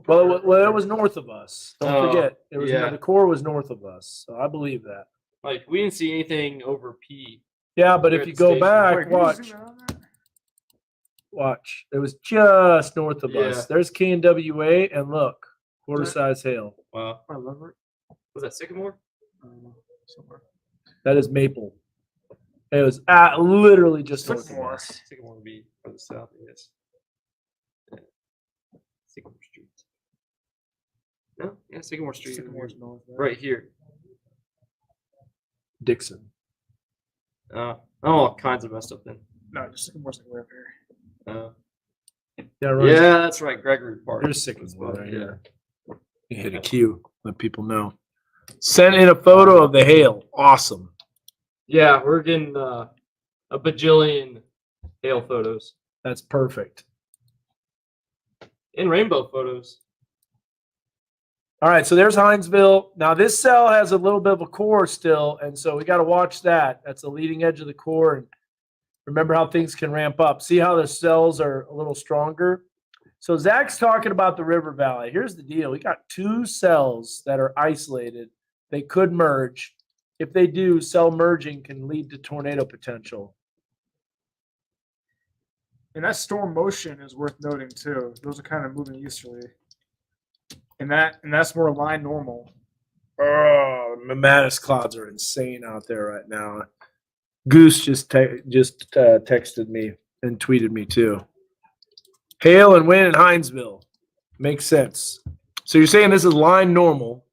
Well, it was north of us. Don't Oh, forget, it was yeah. the core was north of us, so I believe that. Like we didn't see anything over P. Yeah, but Here if at you the go station. back, Wait, can you watch. zoom in on that? Watch. It was just north of Yeah. us. There's KNWA, and look, quarter size hail. Wow. I love it. Was that Sycamore? Somewhere. That is Maple. It was literally just north of Sycamore. us. Sycamore would be further south, I guess. Yeah. Sycamore Street. No, yeah, Sycamore Street. Sycamore's north. Right here. Dixon. All kinds of messed up then. No, just Sycamore's like right here. Yeah, right. Yeah, that's right. Gregory Park. There's Sycamore right Yeah. here. You hit a cue, let people know. Sent in a photo of the hail. Awesome. Yeah, we're getting a bajillion hail photos That's perfect. and rainbow photos. All right, so there's Hinesville. Now this cell has a little bit of a core still, and so we got to watch that. That's the leading edge of the core, and remember how things can ramp up. See how the cells are a little stronger. So Zach's talking about the river valley. Here's the deal: we got 2 cells that are isolated. They could merge. If they do, cell merging can lead to tornado potential. And that storm motion is worth noting too. Those are kind of moving easterly. And that's more line normal. Oh, Mattis clouds are insane out there right now. Goose just texted me and tweeted me too. Hail and wind in Hinesville. Makes sense. So you're saying this is line normal,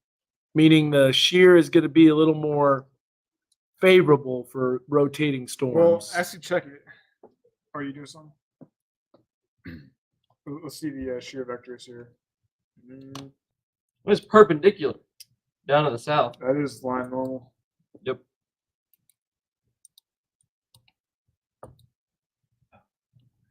meaning the shear is going to be a little more favorable for rotating Well, storms. actually check it. Are you doing something? Let's see the shear vectors here. It's perpendicular down to the south. That is line normal. Yep.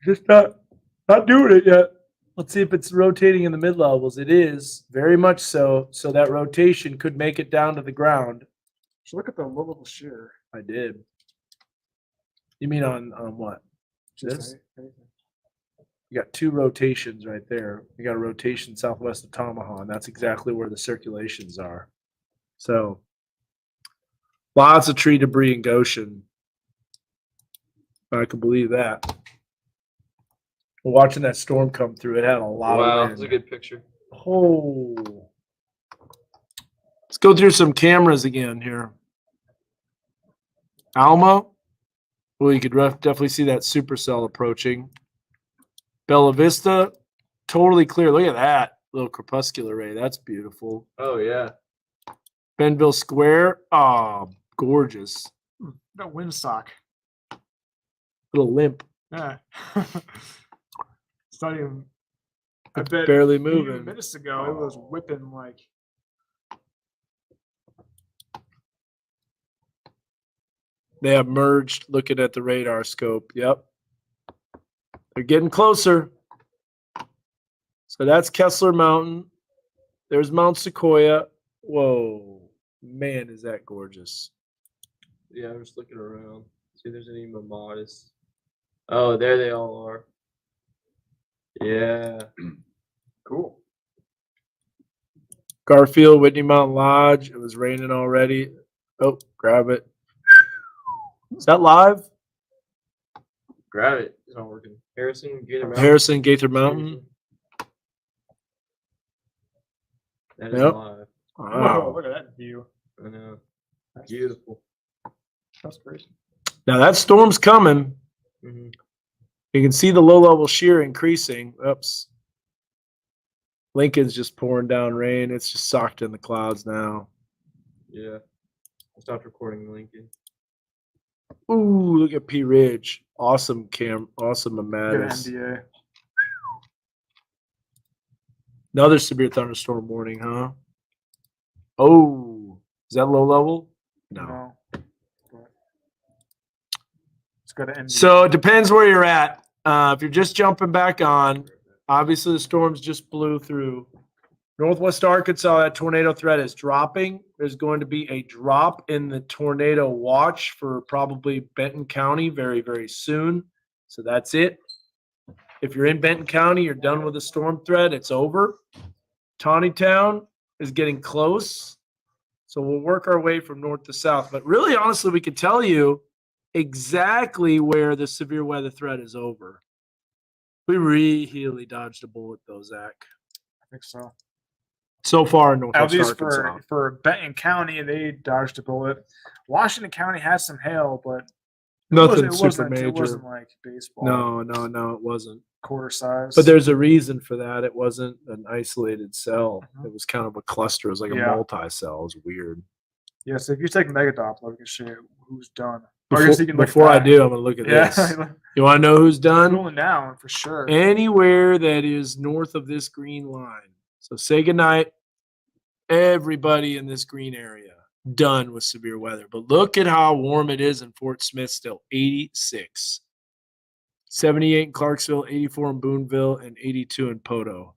Just not doing it yet. Let's see if it's rotating in the mid levels. It is very much so. So that rotation could make it down to the ground. So look at the low level shear. I did. You mean on what? Just This? anything. You got 2 rotations right there. You got a rotation southwest of Tamaha, and that's exactly where the circulations are. So lots of tree debris in Goshen. I could believe that. Watching that storm come through, it had a lot Wow, of it's wind. a good picture. Oh. Let's go through some cameras again here. Alma. Well, you could definitely see that supercell approaching. Bella Vista, totally clear. Look at that little crepuscular ray. That's beautiful. Oh yeah. Benville Square. Oh, gorgeous. That windsock. Little limp. Yeah. It's not even. I bet barely a few moving. minutes ago, it was whipping like. They have merged looking at the radar scope. Yep. They're getting closer. So that's Kessler Mountain. There's Mount Sequoia. Whoa. Man, is that gorgeous. Yeah, I'm just looking around. See if there's any Mamadas. Oh, there they all are. Yeah. Cool. Garfield, Whitney Mountain Lodge. It was raining already. Oh, grab it. Is that live? Grab it. It's not working. Harrison, Gator Mountain. Harrison, Gaither Mountain. That is Yep. live. Whoa, look at that view. I know. Beautiful. That's crazy. Now that storm's coming. Mhm. You can see the low level shear increasing. Oops. Lincoln's just pouring down rain. It's just socked in the clouds now. Yeah. I stopped recording Lincoln. Ooh, look at P Ridge. Awesome awesome Good Amatis. NDA. Another severe thunderstorm warning, huh? Oh, is that low level? No. But it's got an NDA. So it depends where you're at. If you're just jumping back on, obviously the storms just blew through. Northwest Arkansas, that tornado threat is dropping. There's going to be a drop in the tornado watch for probably Benton County very, very soon. So that's it. If you're in Benton County, you're done with the storm threat. It's over. Tawnytown is getting close. So we'll work our way from north to south. But really, honestly, we can tell you exactly where the severe weather threat is over. We really dodged a bullet, though, Zach. I think so. So far in At Northwest least Arkansas. for Benton County, they dodged a bullet. Washington County has some hail, but Nothing super major. It wasn't like baseball. No, it wasn't. Quarter size. But there's a reason for that. It wasn't an isolated cell. It was kind of a cluster. It was like a Yeah. multi-cell. It was weird. Yeah, so if you take Megadoppler, we can show you who's done. Before I do, I'm going to look at this. You want to know who's done? Cooling down for sure. Anywhere that is north of this green line. So say goodnight, everybody in this green area. Done with severe weather. But look at how warm it is in Fort Smith still. 86. 78 in Clarksville, 84 in Boonville, and 82 in Poto.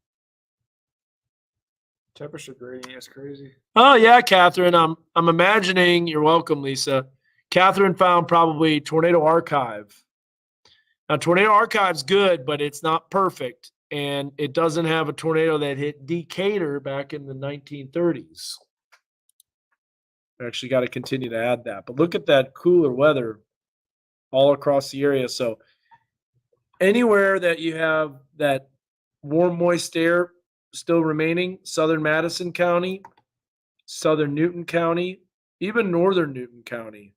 Temperature gradient is crazy. Oh yeah, Catherine. I'm imagining. You're welcome, Lisa. Catherine found probably Tornado Archive. Now, Tornado Archive's good, but it's not perfect, and it doesn't have a tornado that hit Decatur back in the 1930s. I actually got to continue to add that. But look at that cooler weather all across the area. So anywhere that you have that warm, moist air still remaining, southern Madison County, southern Newton County, even northern Newton County.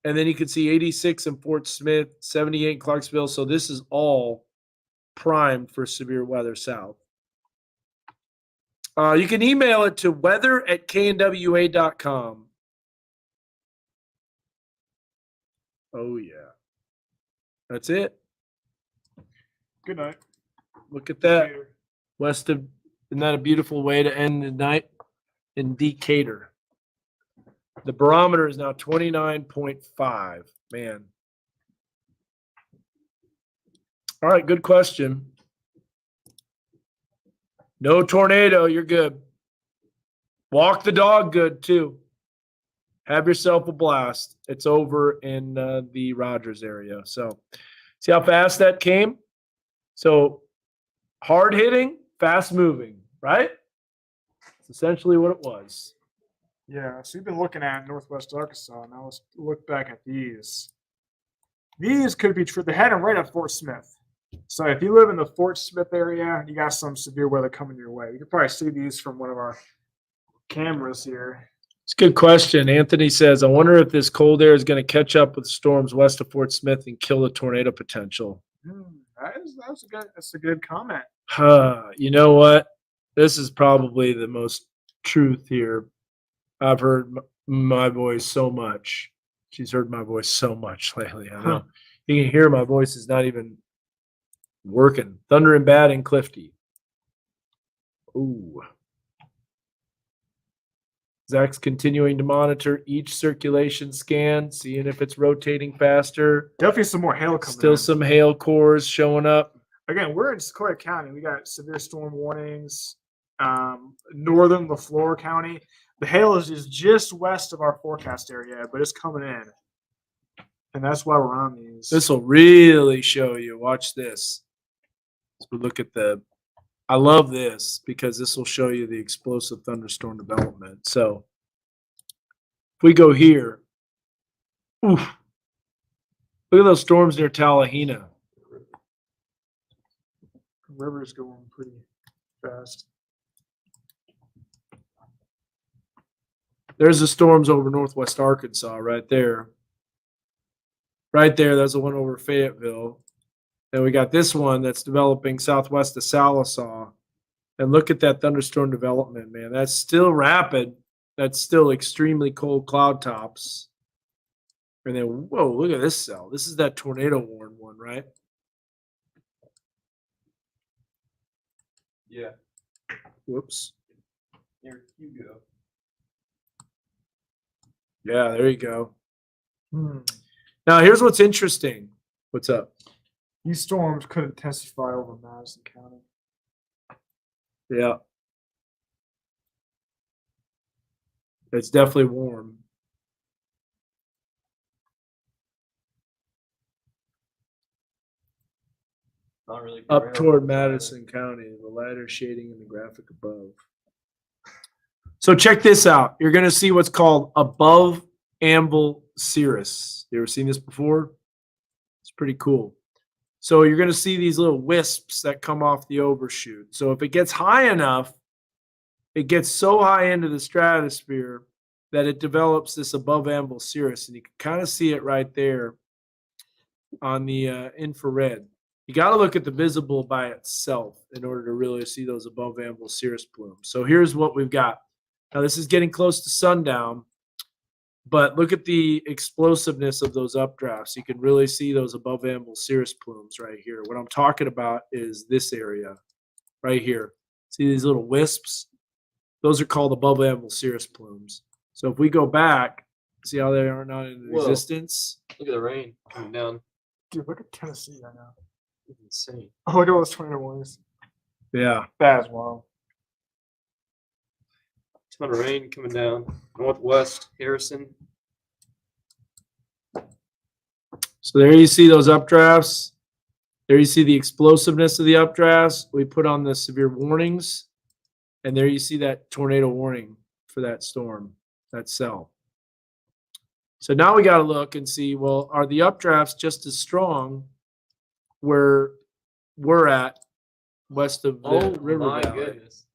And then you can see 86 in Fort Smith, 78 in Clarksville. So this is all primed for severe weather south. You can email it to weather@knwa.com. Oh, yeah. That's it. Good night. Look at that. West of, isn't that a beautiful way to end the night in Decatur? The barometer is now 29.5. Man. All right, good question. No tornado, you're good. Walk the dog good, too. Have yourself a blast. It's over in the Rogers area. So, see how fast that came? So, hard hitting, fast moving, right? That's essentially what it was. Yeah, so you've been looking at Northwest Arkansas. Now let's look back at these. These could be true. They're heading right at Fort Smith. So if you live in the Fort Smith area, you got some severe weather coming your way. You can probably see these from one of our cameras here. It's a good question. Anthony says, I wonder if this cold air is going to catch up with storms west of Fort Smith and kill the tornado potential. That's a good comment. You know what? This is probably the most truth here. I've heard my voice so much. She's heard my voice so much lately. I know. You can hear my voice is not even working. Thunder and bad and Clifty. Ooh. Zach's continuing to monitor each circulation scan, seeing if it's rotating faster. Definitely some more hail coming Still in. some hail cores showing up. Again, we're in Sequoia County. We got severe storm warnings. Northern LaFleur County. The hail is just west of our forecast area, but it's coming in. And that's why we're on these. This will really show you. Watch this. So we look at I love this because this will show you the explosive thunderstorm development. So if we go here, oof, look at those storms near Tallahena. River's going pretty fast. There's the storms over northwest Arkansas right there. Right there, that's the one over Fayetteville. And we got this one that's developing southwest of Sallisaw. And look at that thunderstorm development, man. That's still rapid. That's still extremely cold cloud tops. And then, whoa, look at this cell. This is that tornado warned one, right? Yeah. Whoops. Here you go. Yeah, there you go. Now, here's what's interesting. What's up? These storms could intensify over Madison County. Yeah. It's definitely warm. Not really Up toward Madison County, the lighter shading in the graphic above. So check this out. You're going to see what's called above amble cirrus. You ever seen this before? It's pretty cool. So you're going to see these little wisps that come off the overshoot. So if it gets high enough, it gets so high into the stratosphere that it develops this above amble cirrus. And you can kind of see it right there on the infrared. You got to look at the visible by itself in order to really see those above amble cirrus plumes. So here's what we've got. Now this is getting close to sundown, but look at the explosiveness of those updrafts. You can really see those above amble cirrus plumes right here. What I'm talking about is this area right here. See these little wisps? Those are called above amble cirrus plumes. So if we go back, see how they are not in existence? Look at the rain coming down. Dude, look at Tennessee right now. It's insane. Oh, look at all those tornado warnings. Yeah. That is wild. Ton of rain coming down. Northwest Harrison. So there you see those updrafts. There you see the explosiveness of the updrafts. We put on the severe warnings. And there you see that tornado warning for that storm, that cell. So now we got to look and see, well, are the updrafts just as strong where we're at west of the river my valley? goodness.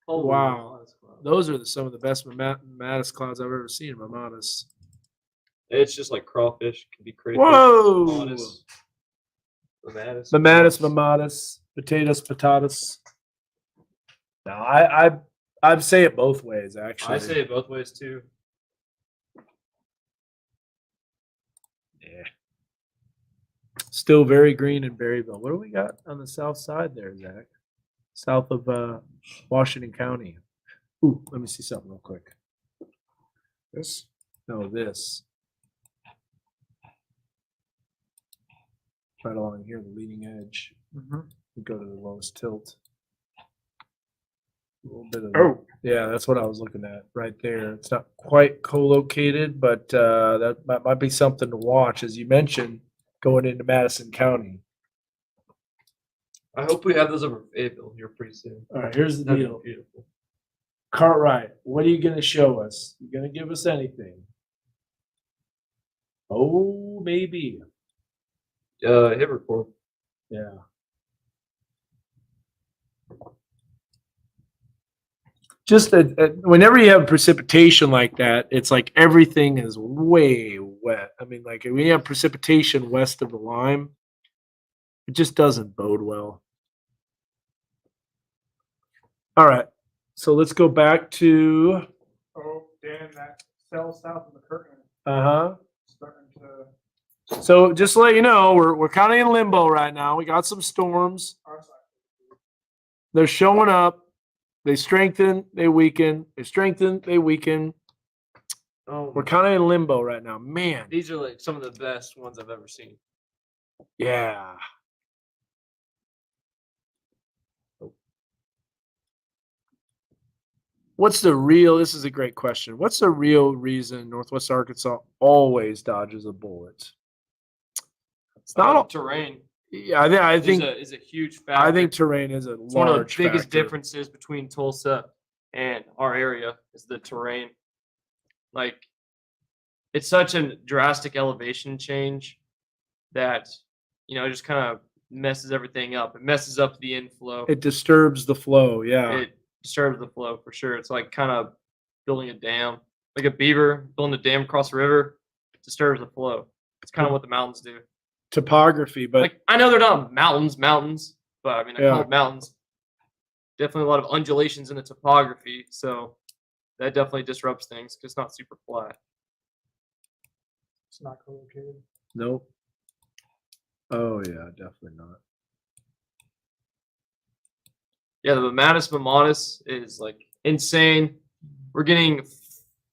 Wow. Those are some of the best Mattis clouds I've ever seen in Mattis. It's just like crawfish. Can be crazy. Whoa! Mattis. Potatoes, patatas. No, I'd say it both ways, actually. I say it both ways too. Yeah. Still very green in Berryville. What do we got on the south side there, Zach? South of Washington County. Ooh, let me see something real quick. This? No, this. Right along here, the leading edge. We go to the lowest tilt. A little bit of yeah, that's what I was looking at right there. It's not quite co-located, but that might be something to watch, as you mentioned, going into Madison County. I hope we have those over Fayetteville here pretty soon. All right, here's the That'd be deal. beautiful. Cartwright, what are you going to show us? You going to give us anything? Oh, maybe. Hit record. Yeah. just whenever you have precipitation like that, it's like everything is way wet. I mean, like when you have precipitation west of the Lime, it just doesn't bode well. All right, so let's go back to. Oh, Dan, that cell south of the curtain starting to. So just to let you know, we're kind of in limbo right now. We got some storms. They're showing up. They strengthen, they weaken. They strengthen, they weaken. Oh, We're kind of in limbo right now. Man, these are like some of the best ones I've ever seen. yeah. What's the real, this is a great question. What's the real reason Northwest Arkansas always dodges a bullet? It's not all terrain. Yeah, I think is a huge factor. I think terrain is a It's one of the large biggest factor. differences between Tulsa and our area is the terrain. Like, it's such a drastic elevation change that, it just kind of messes everything up. It messes up the inflow. It disturbs the flow. Yeah. It disturbs the flow for sure. It's like kind of building a dam, like a beaver building a dam across the river. It disturbs the flow. It's kind of what the mountains do. Topography, but Like, I know they're not mountains, but I mean, I call Yeah. it mountains. Definitely a lot of undulations in the topography, so that definitely disrupts things because it's not super flat. It's not co-located. nope. Oh yeah, definitely not. Yeah, the Mattis Mamatis is like insane. We're getting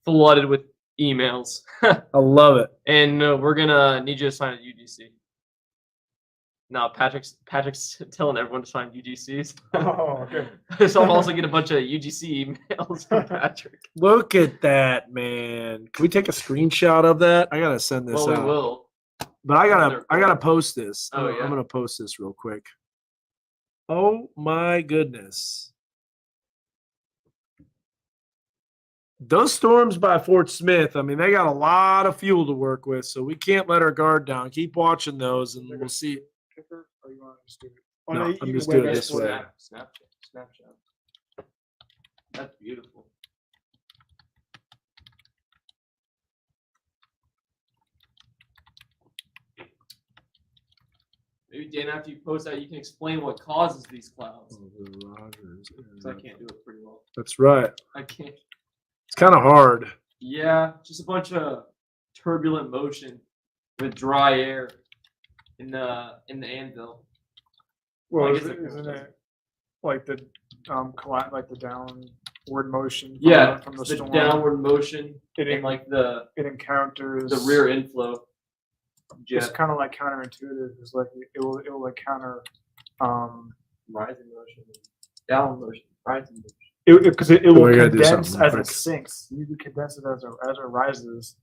flooded with emails, I love it. and we're gonna need you to sign a UGC. No, Patrick's telling everyone to sign UGCs. Oh, okay. So I'm also getting a bunch of UGC emails from Patrick. Look at that, man. Can we take a screenshot of that? I gotta send this Well, we out. will. But I gotta post this. Oh, I'm yeah. gonna post this real quick. Oh my goodness. Those storms by Fort Smith, I mean, they got a lot of fuel to work with, so we can't let our guard down. Keep watching those and we'll see. Kicker, or you want to just do it? Oh, No, you I'm can just web doing it it this for way. that. Snapchat. That's beautiful. Maybe Dan, after you post that, you can explain what causes these clouds. Because I can't do it pretty well. That's right. I can't. It's kind of hard. Yeah, just a bunch of turbulent motion with dry air in the anvil. Well, I guess isn't it like the like the downward motion? Yeah, from the storm? downward motion It and like the encounters the rear inflow. It's jet. kind of like counterintuitive. It's like it will like counter Rising motion, downward motion, rising motion. because it will we gotta do condense something as quick. it sinks. You can condense it as it rises.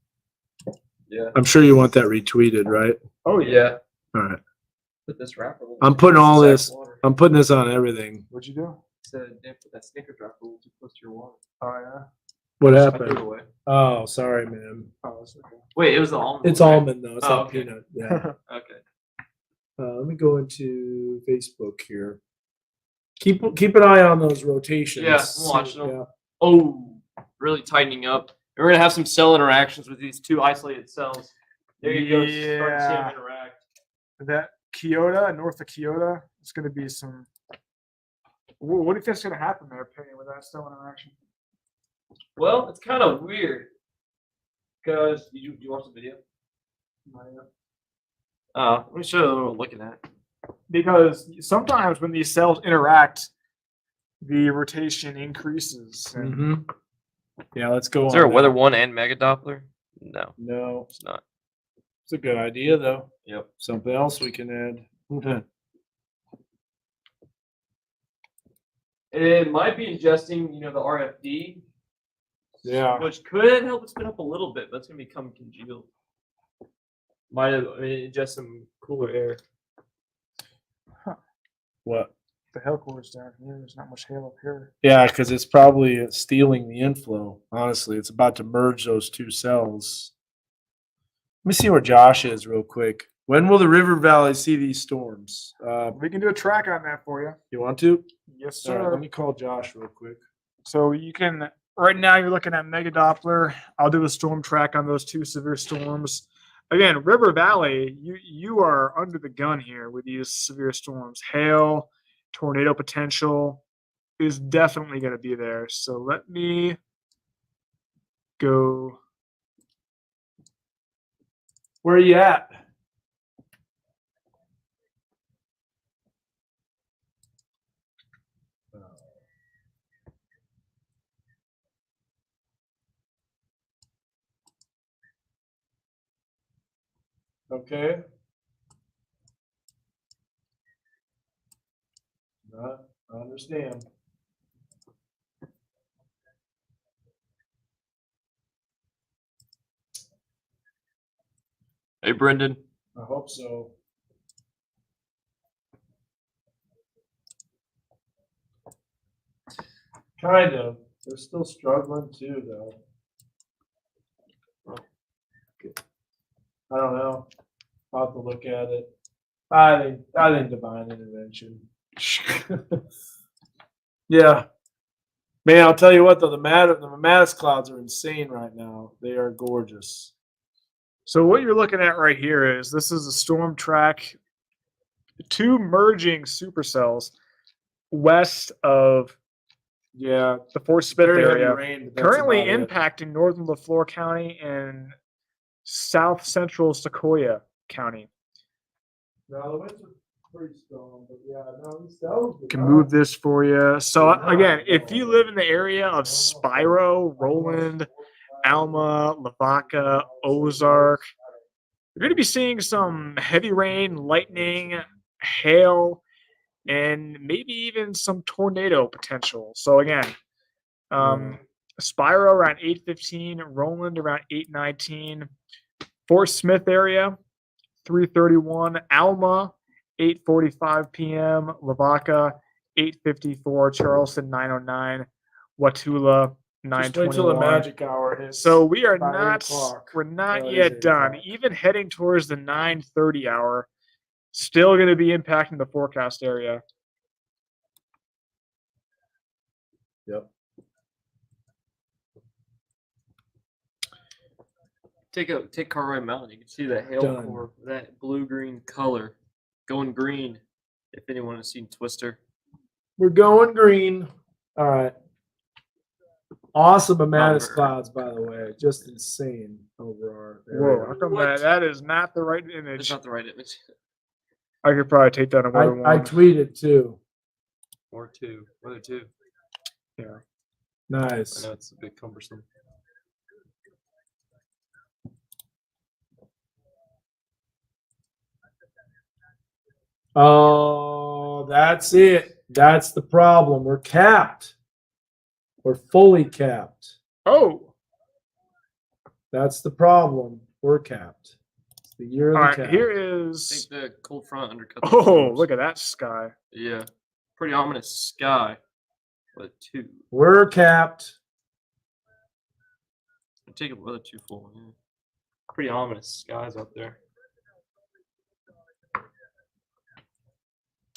Yeah. I'm sure you want that retweeted, right? Oh Yeah. All right. Put this wrapper. I'm putting all Sack this. water. I'm putting this on everything. What'd you do? Said, "Damn, put that Snickers wrapper a little too close to your water." Oh yeah. What I threw it happened? away. Oh, sorry, man. Oh, that's okay. Wait, it was the almond. It's right? almond though. It's Oh, not okay. peanut. Yeah. Okay. Let me go into Facebook here. Keep an eye on those rotations. Yeah, I'm watching them. Yeah. Oh, really tightening up. We're gonna have some cell interactions with these two isolated cells. There you go. Start to see them Yeah. interact. That Kyoto, north of Kyoto, it's going to be some. What do you think's going to happen there, Penny, with that cell interaction? Well, it's kind of weird because you watch the video. Let me show you what we're looking at. Because sometimes when these cells interact, the rotation increases. And Mm-hmm. Yeah, let's go Is on. there a that. Weather One and Mega Doppler? No, No, it's not. it's a good idea though. Yep. Something else we can add. It might be ingesting, the RFD, Yeah. which could help it spin up a little bit, but it's gonna become congealed. Might have ingest some cooler air. What? the hell core's down here. There's not much hail up here. Yeah, because it's probably stealing the inflow. Honestly, it's about to merge those two cells. Let me see where Josh is real quick. When will the River Valley see these storms? We can do a track on that for you. You want to? Yes, All right, sir. let me call Josh real quick. So you can, right now you're looking at Mega Doppler. I'll do a storm track on those 2 severe storms. Again, River Valley, you are under the gun here with these severe storms. Hail, tornado potential is definitely going to be there. So let me go. Where are you at? Okay. I understand. Hey, Brendan. I hope so. Kind of. They're still struggling too, though. I don't know. I'll have to look at it. I think divine intervention. Yeah. Man, I'll tell you what though, the Mattis clouds are insane right now. They are gorgeous. So what you're looking at right here is this is a storm track, 2 merging supercells west of the Fort Smith very heavy area, rain, but that's currently about it. impacting northern LaFleur County and south central Sequoia County. No, the winds are pretty strong, but yeah, no, he's still Can move this for you. So again, if you live in the area of Spiro, Roland, Alma, Lavaca, Ozark, you're going to be seeing some heavy rain, lightning, hail, and maybe even some tornado potential. So again, Spiro around 8:15, Roland around 8:19, Fort Smith area 3:31, Alma 8:45 p.m., Lavaca 8:54, Charleston 9:09, Watula Just wait till the 9:21. magic hour hits. So we are by 8 not o'clock. we're not Oh, it is yet 8 done. o'clock. Even heading towards the 9:30 hour, still going to be impacting the forecast area. Yep. Take Cartwright Mountain. You can see the hail Done. core, that blue-green color, going green. If anyone has seen Twister. We're going green. All right. Awesome Amatis Number. clouds, by the way. Just insane over our Whoa, area. how come that is not the right It's image? not the right image. I could probably take that on weather I one. tweeted too. Or 2. Weather 2. Yeah. Nice. I know it's a bit cumbersome. Oh, that's it. That's the problem. We're capped. We're fully capped. Oh, That's the problem. We're capped. It's the year of all the right. cap. I Here think is. the cold front undercut. Oh, look at that sky. Yeah. Pretty ominous sky. But 2. We're capped. Take it weather 2 full. Yeah. Pretty ominous skies out there.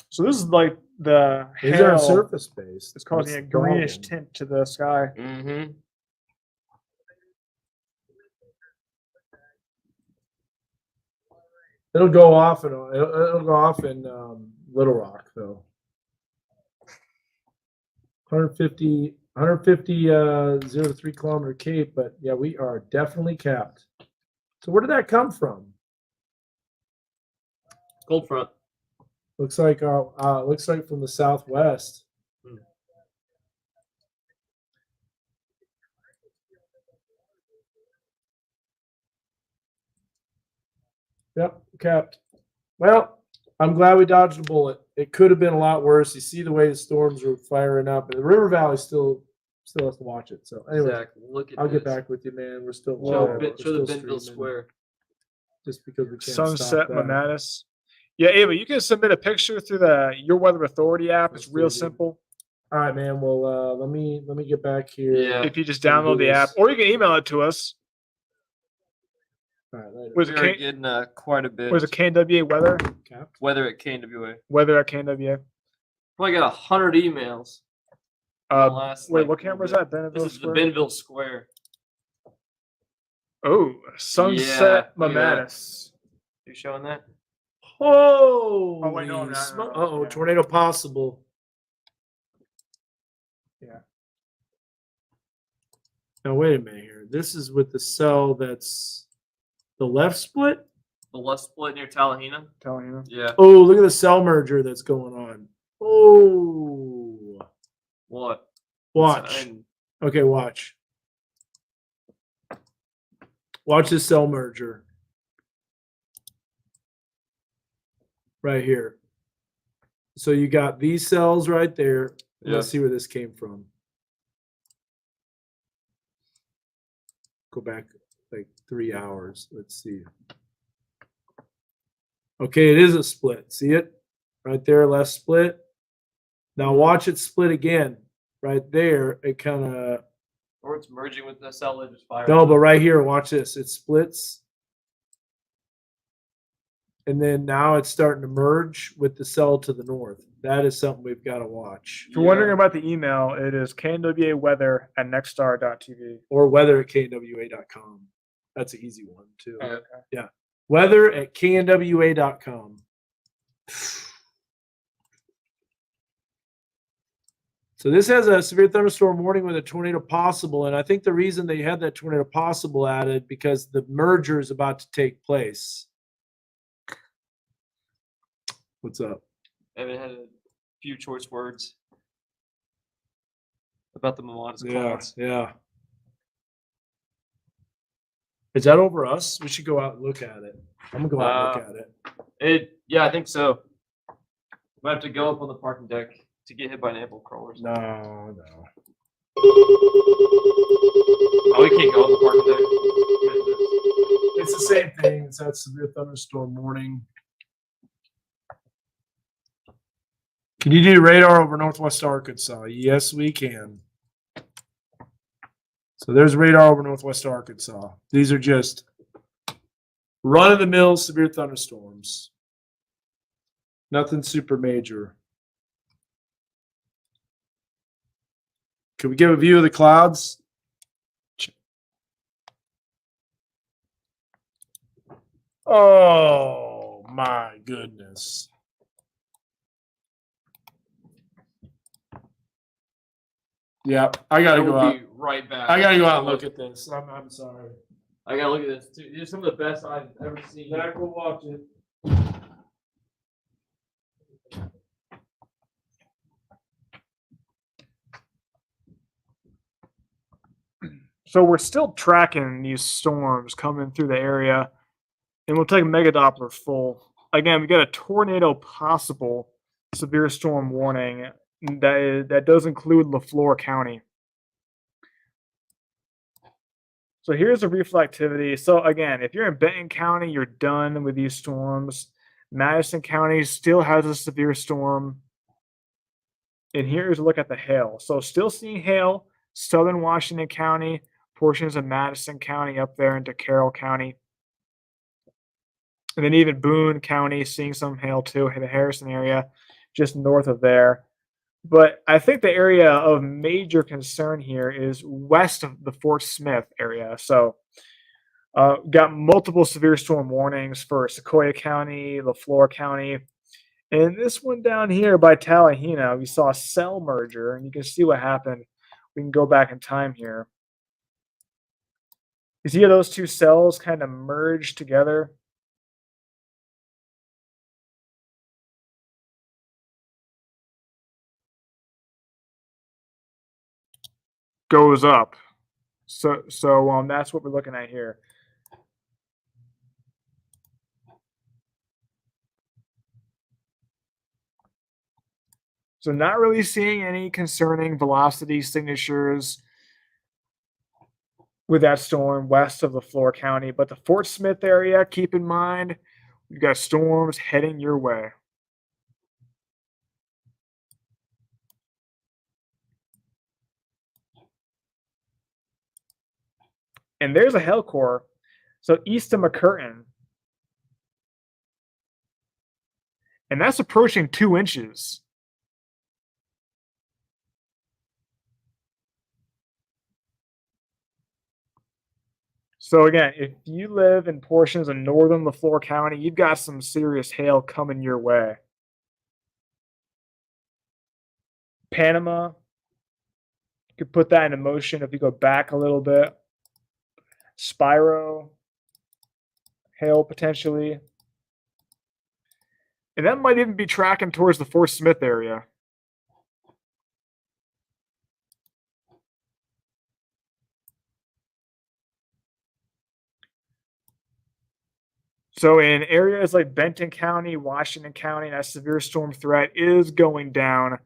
So this is like the These are hail surface based. It's causing a greenish tint to the sky. Mm-hmm. It'll go off in it'll go off in Little Rock though. 150 0 to 3 kilometer cape, but yeah, we are definitely capped. So where did that come from? Cold front. Looks like from the southwest. Yep, capped. Well, I'm glad we dodged a bullet. It could have been a lot worse. You see the way the storms are firing up, and the River Valley still has to watch it. So anyway, Exactly. Look at I'll get this. back with you, man. We're still Show, we're show still the Bentonville streaming Square. just because we can't Sunset stop that. Manatus. Yeah, Ava, you can submit a picture through the Your Weather Authority app. It's real Let's do it. simple. All right, man. Well, let me get back here. Yeah. If you just So we download do the app, this. or you can email it to us. All right, later. Was We it are K- getting quite a bit. was it KNWA weather? Capped. Weather at KNWA. Weather at KNWA. Probably got 100 emails. last, Wait, like, what camera is that? Bentonville This is the Square? Bentonville Square. Oh, Sunset Yeah, look at that. Mamatus. You showing that? Oh, wait, no, I'm not. No, no, Uh-oh, yeah. tornado possible. Yeah. Now wait a minute here. This is with the cell that's the left split. The left split near Tallahena. Tallahena. Yeah. Oh, look at the cell merger that's going on. Oh, What? watch. And Okay, watch. Watch this cell merger. Right here. So you got these cells right there. Yeah. Let's see where this came from. Go back like 3 hours. Let's see. Okay, it is a split. See it? Right there, left split. Now watch it split again. Right there, it kind of or it's merging with the cell that just fired. no, but right here, watch this. It splits. And then now it's starting to merge with the cell to the north. That is something we've got to watch. If you're wondering about the email, it is knwaweather@nexstar.tv. Or weather@knwa.com. That's an easy one, too. Okay. Yeah. Weather@knwa.com. So this has a severe thunderstorm warning with a tornado possible. And I think the reason they had that tornado possible added because the merger is about to take place. What's up? Evan had a few choice words about the Mamadas Yeah, clouds. yeah. Is that over us? We should go out and look at it. I'm gonna go out and look at it. Yeah, I think so. We have to go up on the parking deck to get hit by an apple crawler. No. Oh, we can't go on the parking deck. It's the same thing. It's that severe thunderstorm warning. Can you do radar over Northwest Arkansas? Yes, we can. So there's radar over Northwest Arkansas. These are just run-of-the-mill severe thunderstorms. Nothing super major. Can we give a view of the clouds? Oh my goodness. Yeah, I gotta We'll go out. be right back. I gotta go out and look at this. I'm sorry. I gotta look at this too. These are some of the best I've ever seen. Zach will watch it. So we're still tracking these storms coming through the area, and we'll take Mega Doppler full. Again, we got a tornado possible severe storm warning that does include LaFleur County. So here's the reflectivity. So again, if you're in Benton County, you're done with these storms. Madison County still has a severe storm. And here's a look at the hail. So still seeing hail, southern Washington County, portions of Madison County up there into Carroll County. And then even Boone County seeing some hail too, in the Harrison area, just north of there. But I think the area of major concern here is west of the Fort Smith area. So got multiple severe storm warnings for Sequoia County, LaFleur County. And this one down here by Tallahena, we saw a cell merger, and you can see what happened. We can go back in time here. You see how those two cells kind of merge together? Goes up. So that's what we're looking at here. So not really seeing any concerning velocity signatures with that storm west of LaFleur County, but the Fort Smith area, keep in mind, we've got storms heading your way. And there's a hail core. So east of McCurtain. And that's approaching 2 inches. So again, if you live in portions of northern LaFleur County, you've got some serious hail coming your way. Panama, you could put that into motion if you go back a little bit. Spiro, hail potentially. And that might even be tracking towards the Fort Smith area. So in areas like Benton County, Washington County, that severe storm threat is going down.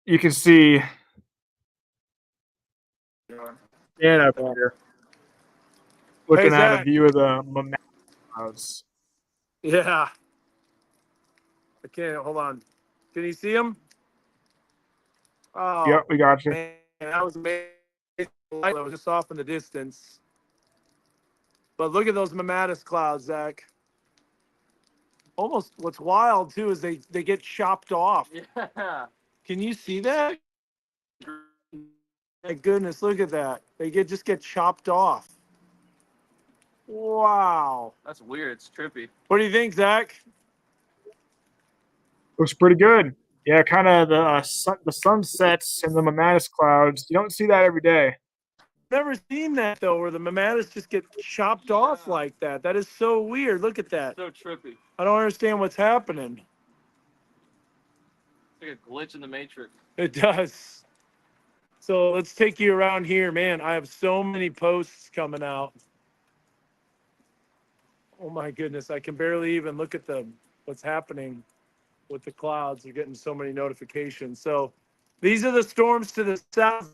You can see Dan up here looking at a Zach. view of the Mammoth Clouds. Yeah. I can't. Hold on. Can you see him? Oh, Yep, we got you. man, that was amazing. I was just off in the distance. But look at those mammatus clouds, Zach. Almost what's wild too is they get chopped off. Yeah. Can you see that? My goodness, look at that. They just get chopped off. Wow. That's weird. It's trippy. What do you think, Zach? Looks pretty good. Yeah, kind of the sunsets and the mammatus clouds. You don't see that every day. Never seen that though, where the mammatus just get chopped off like that. That is so weird. Look at that. So trippy. I don't understand what's happening. It's like a glitch in the matrix. It does. So let's take you around here, man. I have so many posts coming out. Oh my goodness, I can barely even look at what's happening with the clouds. You're getting so many notifications. So these are the storms to the south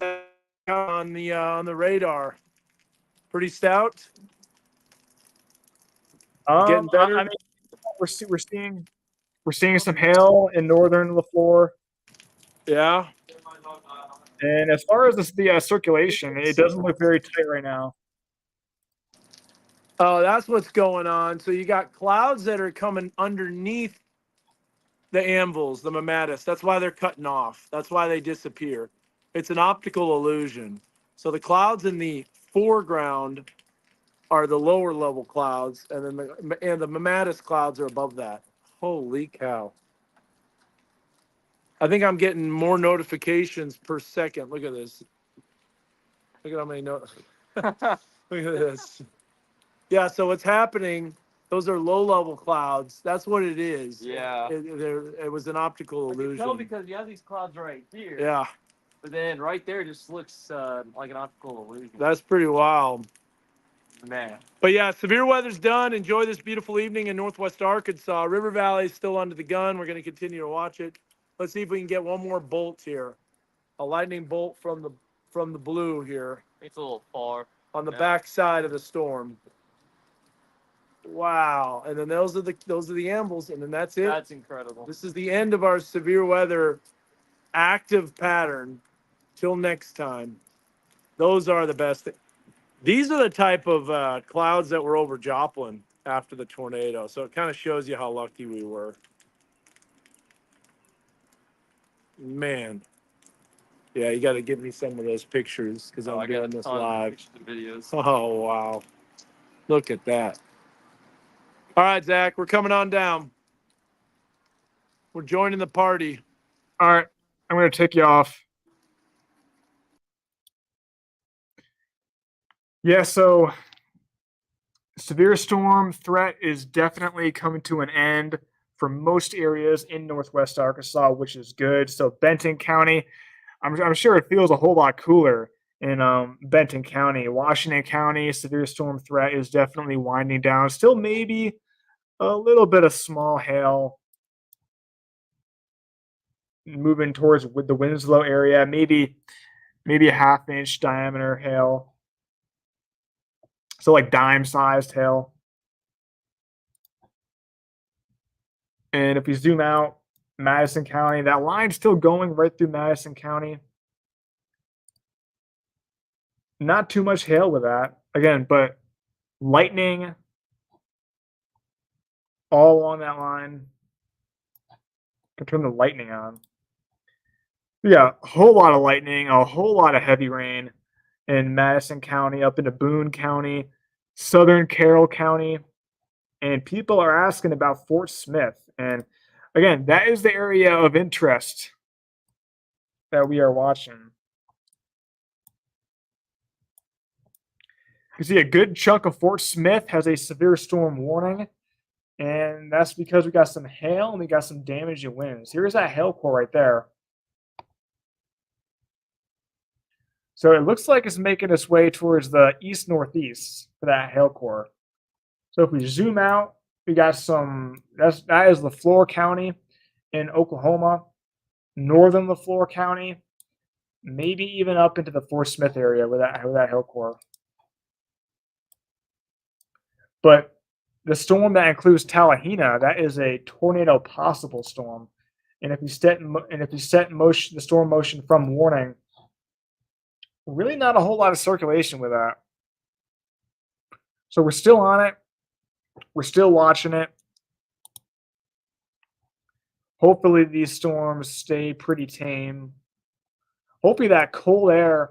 on the radar. Pretty stout. Getting better. I mean, we're seeing some hail in northern LaFleur. Yeah. And as far as the circulation, it doesn't look very tight right now. Oh, that's what's going on. So you got clouds that are coming underneath the anvils, the mammatus. That's why they're cutting off. That's why they disappear. It's an optical illusion. So the clouds in the foreground are the lower level clouds, and then the mammatus clouds are above that. Holy cow. I think I'm getting more notifications per second. Look at this. Look at how many Look at this. Yeah, so what's happening, those are low level clouds. That's what it is. Yeah. It was an optical I can tell illusion. because you have these clouds right here. Yeah, But then right there just looks like an optical illusion. that's pretty wild. Man. But yeah, severe weather's done. Enjoy this beautiful evening in Northwest Arkansas. River Valley's still under the gun. We're going to continue to watch it. Let's see if we can get one more bolt here. A lightning bolt from the blue here It's a little far. on the back side of the storm. Wow. And then those are the anvils, and then that's it. That's incredible. This is the end of our severe weather active pattern. Till next time. Those are the best. These are the type of clouds that were over Joplin after the tornado. So it kind of shows you how lucky we were. Man. Yeah, you got to give me some of those pictures because I'm doing this live. Videos. Oh, wow. Look at that. All right, Zach, we're coming on down. We're joining the party. All right, I'm going to take you off. Yeah, so severe storm threat is definitely coming to an end for most areas in Northwest Arkansas, which is good. So Benton County, I'm sure it feels a whole lot cooler in Benton County. Washington County, severe storm threat is definitely winding down. Still maybe a little bit of small hail moving towards with the Winslow area, maybe a half-inch diameter hail. So like dime-sized hail. And if we zoom out, Madison County, that line's still going right through Madison County. Not too much hail with that. Again, but lightning all along that line. Can turn the lightning on. Yeah, a whole lot of lightning, a whole lot of heavy rain. in Madison County, up into Boone County, southern Carroll County. And people are asking about Fort Smith. And again, that is the area of interest that we are watching. You see a good chunk of Fort Smith has a severe storm warning. And that's because we got some hail and we got some damaging winds. Here's that hail core right there. So it looks like it's making its way towards the east-northeast for that hail core. So if we zoom out, we got some, that is LaFleur County in Oklahoma, northern LaFleur County, maybe even up into the Fort Smith area with that hail core. But the storm that includes Tallahena, that is a tornado possible storm. And if you set in motion the storm motion from warning, really not a whole lot of circulation with that. So we're still on it. We're still watching it. Hopefully these storms stay pretty tame. Hopefully that cold air,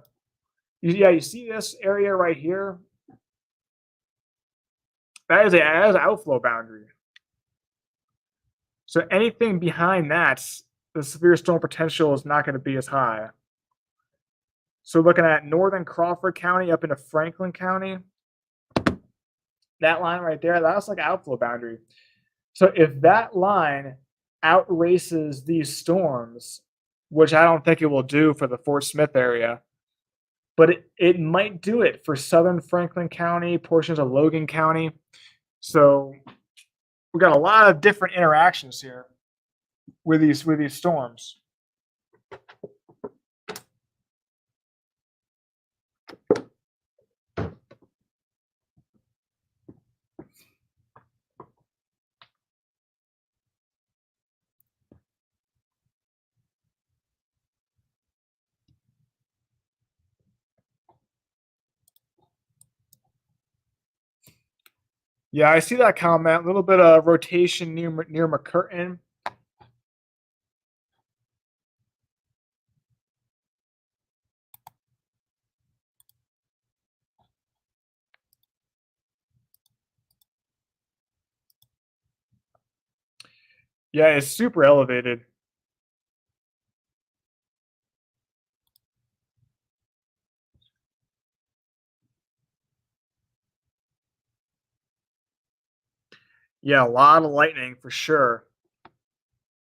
you see this area right here? That is an outflow boundary. So anything behind that, the severe storm potential is not going to be as high. So looking at northern Crawford County up into Franklin County, that line right there, that's like an outflow boundary. So if that line outraces these storms, which I don't think it will do for the Fort Smith area, but it might do it for southern Franklin County, portions of Logan County. So we got a lot of different interactions here with these storms. Yeah, I see that comment. A little bit of rotation near McCurtain. Yeah, it's super elevated. Yeah, a lot of lightning for sure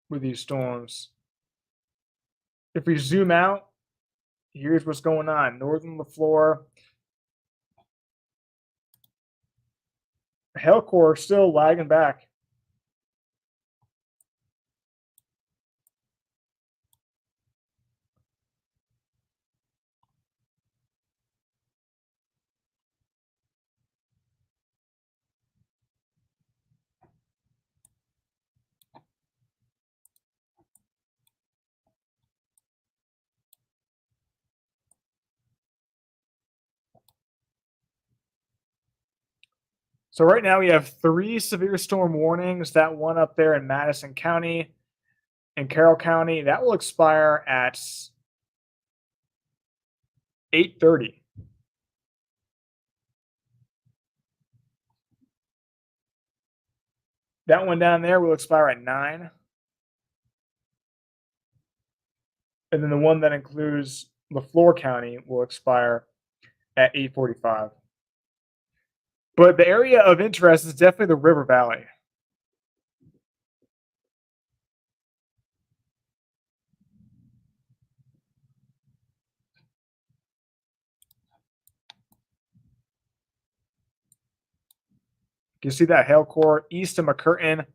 with these storms. If we zoom out, here's what's going on. Northern LaFleur. Hail core still lagging back. So right now we have 3 severe storm warnings. That one up there in Madison County and Carroll County, that will expire at 8:30. That one down there will expire at 9. And then the one that includes LaFleur County will expire at 8:45. But the area of interest is definitely the River Valley. You see that hail core east of McCurtain.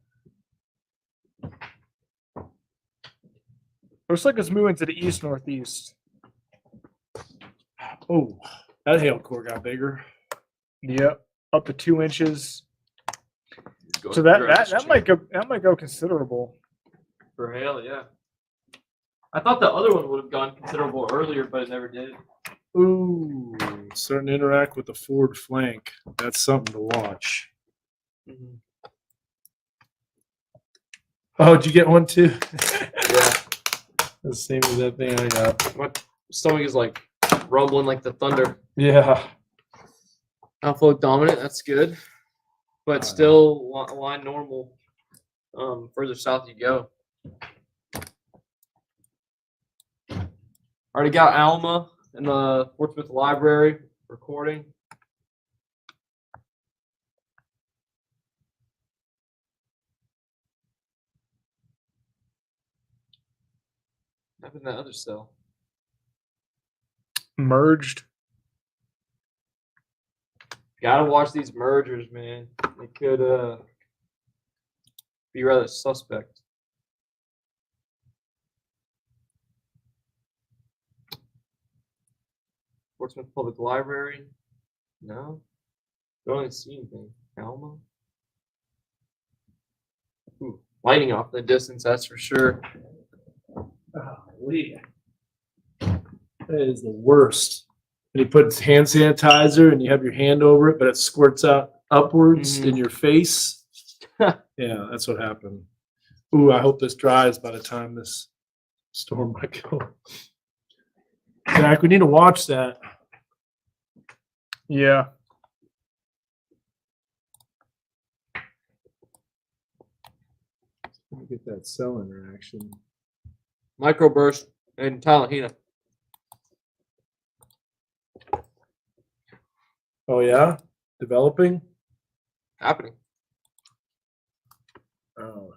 Looks like it's moving to the east-northeast. Oh, that hail core got bigger. Yep, up to 2 inches. So that might go considerable. For hail, yeah. I thought the other one would have gone considerable earlier, but it never did. Ooh, starting to interact with the forward flank. That's something to watch. Mm-hmm. Oh, did you get one too? Yeah. The same as that thing I got. My stomach is like rumbling like the thunder. Yeah. Outflow dominant, that's good. But still line normal. Further south you go. Already got Alma in the Fort Smith Library recording. What happened to that other cell? Merged. Gotta watch these mergers, man. They could be rather suspect. Fort Smith Public Library. No. Don't even see anything. Alma. Ooh, lighting off in the distance, that's for sure. Golly. That is the worst. And you put hand sanitizer and you have your hand over it, but it squirts out upwards in your face. Yeah, that's what happened. Ooh, I hope this dries by the time this storm might go. Zach, we need to watch that. Yeah. Let me get that cell interaction. Microburst in Talahina. Oh yeah, developing. Happening. Oh.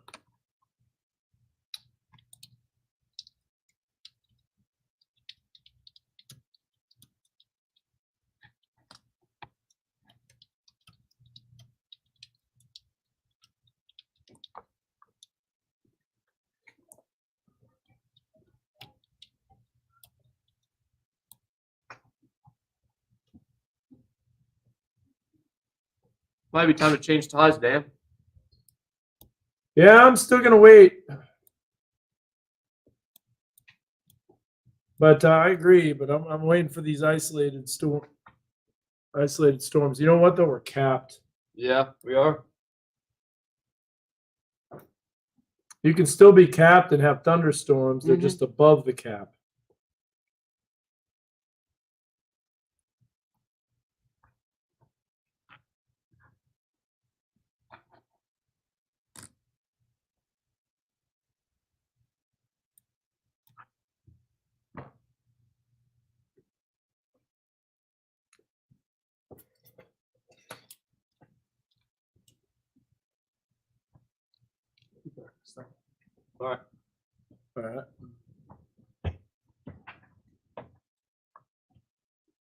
Might be time to change ties, Dan. Yeah, I'm still gonna wait. But I agree. But I'm waiting for these isolated storms. You know what though? We're capped. Yeah, we are. You can still be capped and have thunderstorms. They're just above the cap. All right. All right.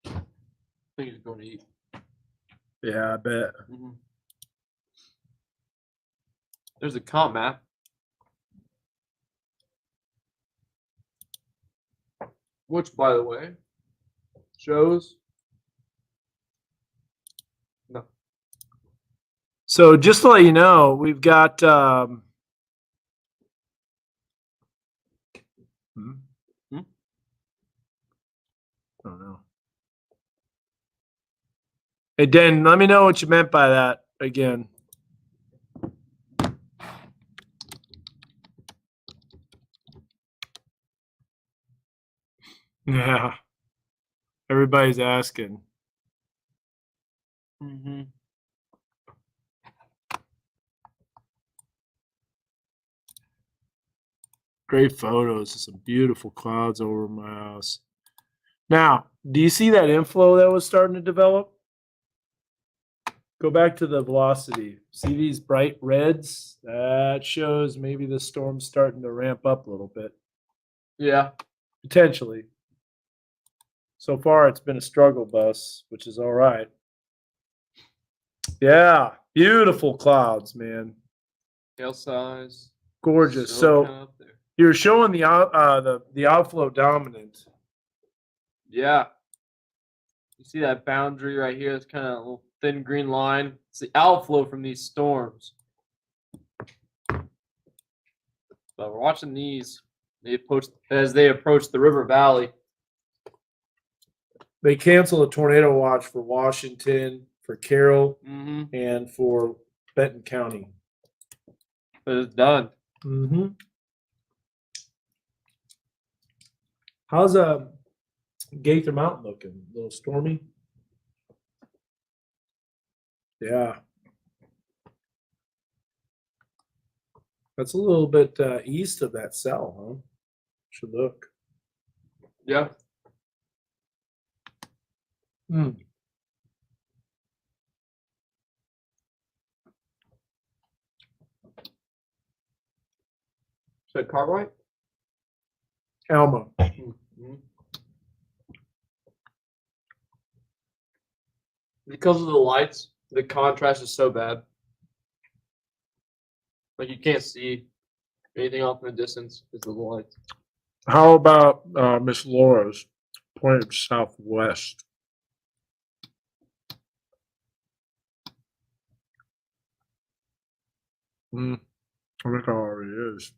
I think he's going to eat. Yeah, I bet. There's a comp map. Which, by the way, shows. No. So just to let you know, we've got I don't know. Hey, Dan, let me know what you meant by that again. Yeah. Everybody's asking. Great photos. Some beautiful clouds over my house. Now, do you see that inflow that was starting to develop? Go back to the velocity. See these bright reds? That shows maybe the storm's starting to ramp up a little bit. Yeah. Potentially. So far, it's been a struggle bus, which is all right. Yeah. Beautiful clouds, man. Scale size. Gorgeous. Still So kinda up there. you're showing the outflow dominant. Yeah. You see that boundary right here? It's kind of a little thin green line. It's the outflow from these storms. So we're watching these. As they approach the river valley. They canceled a tornado watch for Washington, for Carroll, Mm-hmm. and for Benton County. But it's done. Mm-hmm. How's Gaither Mountain looking, a little stormy. Yeah. That's a little bit east of that cell, huh? Should look. Yeah. Hmm. Is that Cartwright? Alma. Because of the lights, the contrast is so bad. Like you can't see anything off in the distance because of the lights. How about Miss Laura's pointed southwest? I think it already is.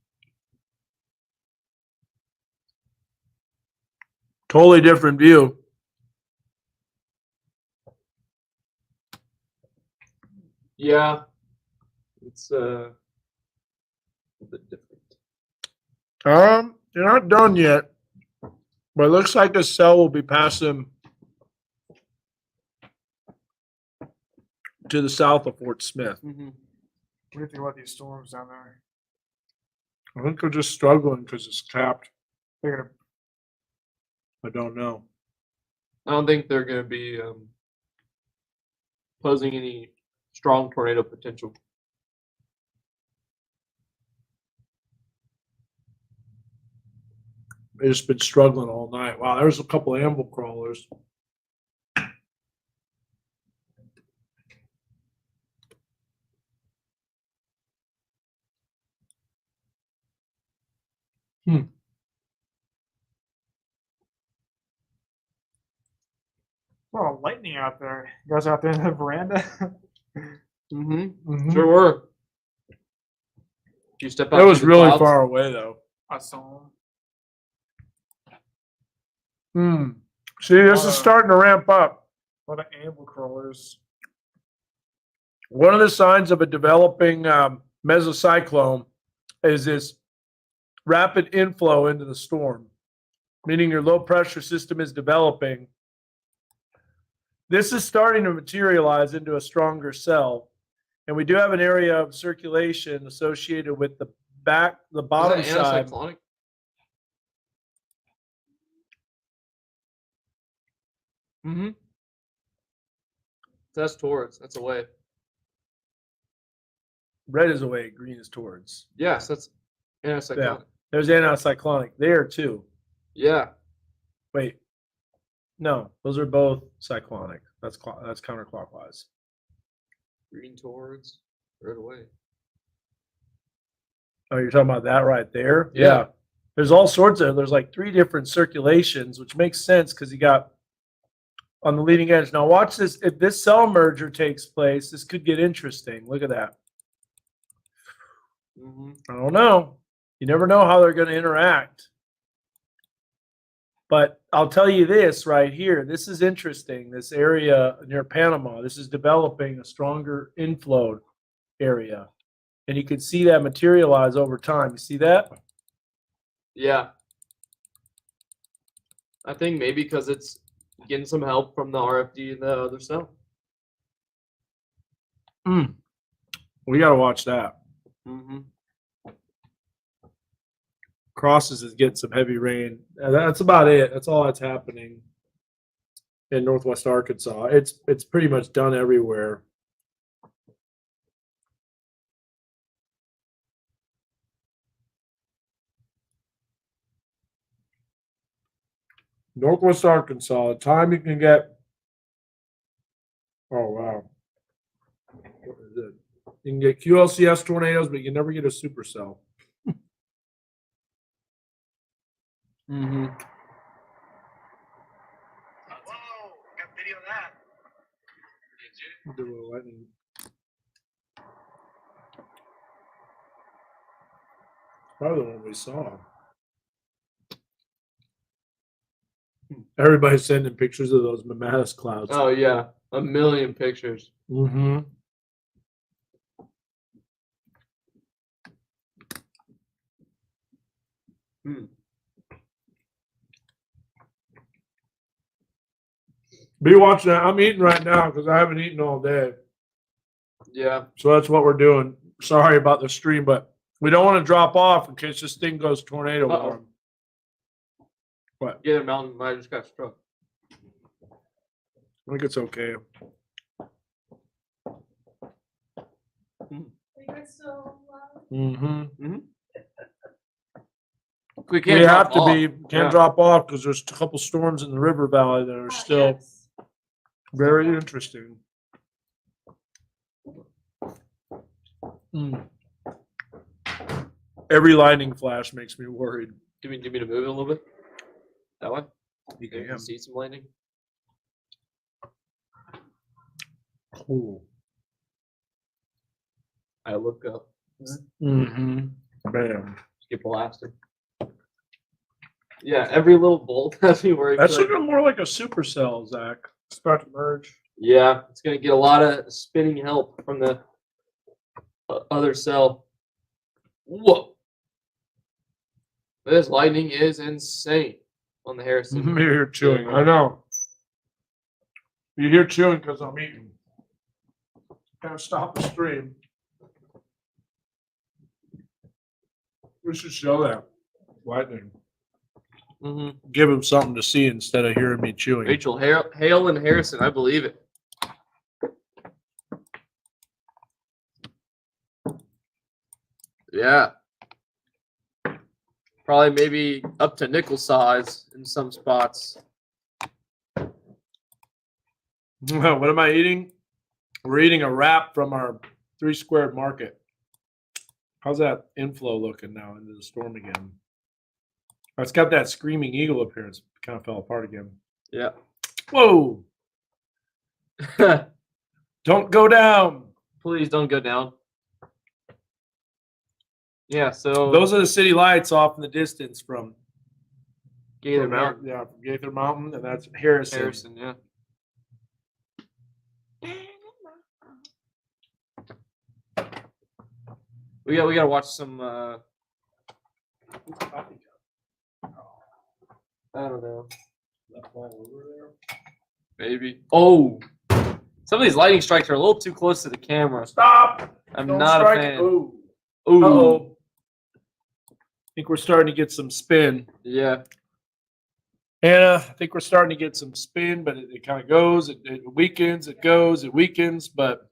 Totally different view. Yeah, it's a bit different. You're not done yet, but it looks like a cell will be passing to the south of Fort Smith. What do you think about these storms down there? I think they're just struggling because it's capped. They're gonna. I don't know. I don't think they're going to be posing any strong tornado potential. They've just been struggling all night. Wow, there's a couple of amble crawlers. Oh, lightning out there. You guys out there in the veranda? Sure were. Did you step out? It was to the really clouds? far away though. I saw See, this is starting to ramp up. a lot of amble crawlers. One of the signs of a developing mesocyclone is this rapid inflow into the storm, meaning your low pressure system is developing. This is starting to materialize into a stronger cell. And we do have an area of circulation associated with the bottom Is that side. anticyclonic? That's towards. That's away. Red is away, green is towards. Yes, that's anticyclonic. Yeah. There's anticyclonic there too. Yeah. Wait. No, those are both cyclonic. That's counterclockwise. Green towards, red away. Oh, you're talking about that right there? Yeah. There's all sorts of, there's like 3 different circulations, which makes sense because you got on the leading edge. Now watch this. If this cell merger takes place, this could get interesting. Look at that. I don't know. You never know how they're going to interact. But I'll tell you this right here. This is interesting. This area near Panama, this is developing a stronger inflow area. And you can see that materialize over time. You see that? Yeah. I think maybe because it's getting some help from the RFD and the other cell. We got to watch that. Crosses is getting some heavy rain. That's about it. That's all that's happening in Northwest Arkansas. It's pretty much done everywhere. Northwest Arkansas, the time you can get. Oh wow. What is it? You can get QLCS tornadoes, but you can never get a supercell. Do a little lightning. Probably the one we saw. Everybody's sending pictures of those mammatus clouds. Oh yeah, a million pictures. Be watching that. I'm eating right now because I haven't eaten all day. Yeah. So that's what we're doing. Sorry about the stream, but we don't want to drop off in case this thing goes tornado Uh-oh. warm. What? Yeah, the mountain I just got struck. I think it's okay. Are you guys still, Mm-hmm. We We can't have drop to be off. can't Yeah. drop off because there's a couple storms in the river valley that are still yes. very interesting. Mm. Every lightning flash makes me worried. Do you need me to move it a little bit? That way? You Maybe can. see some lightning. Cool. I look up. Mm-hmm. Bam. Get blasted. Yeah, every little bolt has me worried. That's like, looking more like a supercell, Zach. It's about to merge. yeah, it's gonna get a lot of spinning help from the other cell. Whoa! This lightning is insane on the Harrison. You hear chewing. I know. You hear chewing because I'm eating. Can't stop the stream. We should show that lightning. Mm-hmm. Give him something to see instead of hearing me chewing. Rachel Hale and Harrison, I believe it. Yeah. Probably maybe up to nickel size in some spots. What am I eating? We're eating a wrap from our 3 Squared Market. How's that inflow looking now into the storm again? It's got that screaming eagle appearance. Kind of fell apart again. Yeah. Whoa! Don't go down. Please don't go down. Yeah, so Those are the city lights off in the distance from Gaither from Mountain. Yeah, from Gaither Mountain, and that's Harrison. Harrison, yeah. We gotta watch some I don't know. Maybe. Oh, some of these lightning strikes are a little too close to the camera. Stop! I'm Don't not strike a it. fan. Ooh. Ooh. Uh-oh. I think we're starting to get some spin. Yeah. Anna, I think we're starting to get some spin, but it kind of goes, it weakens, it goes, it weakens, but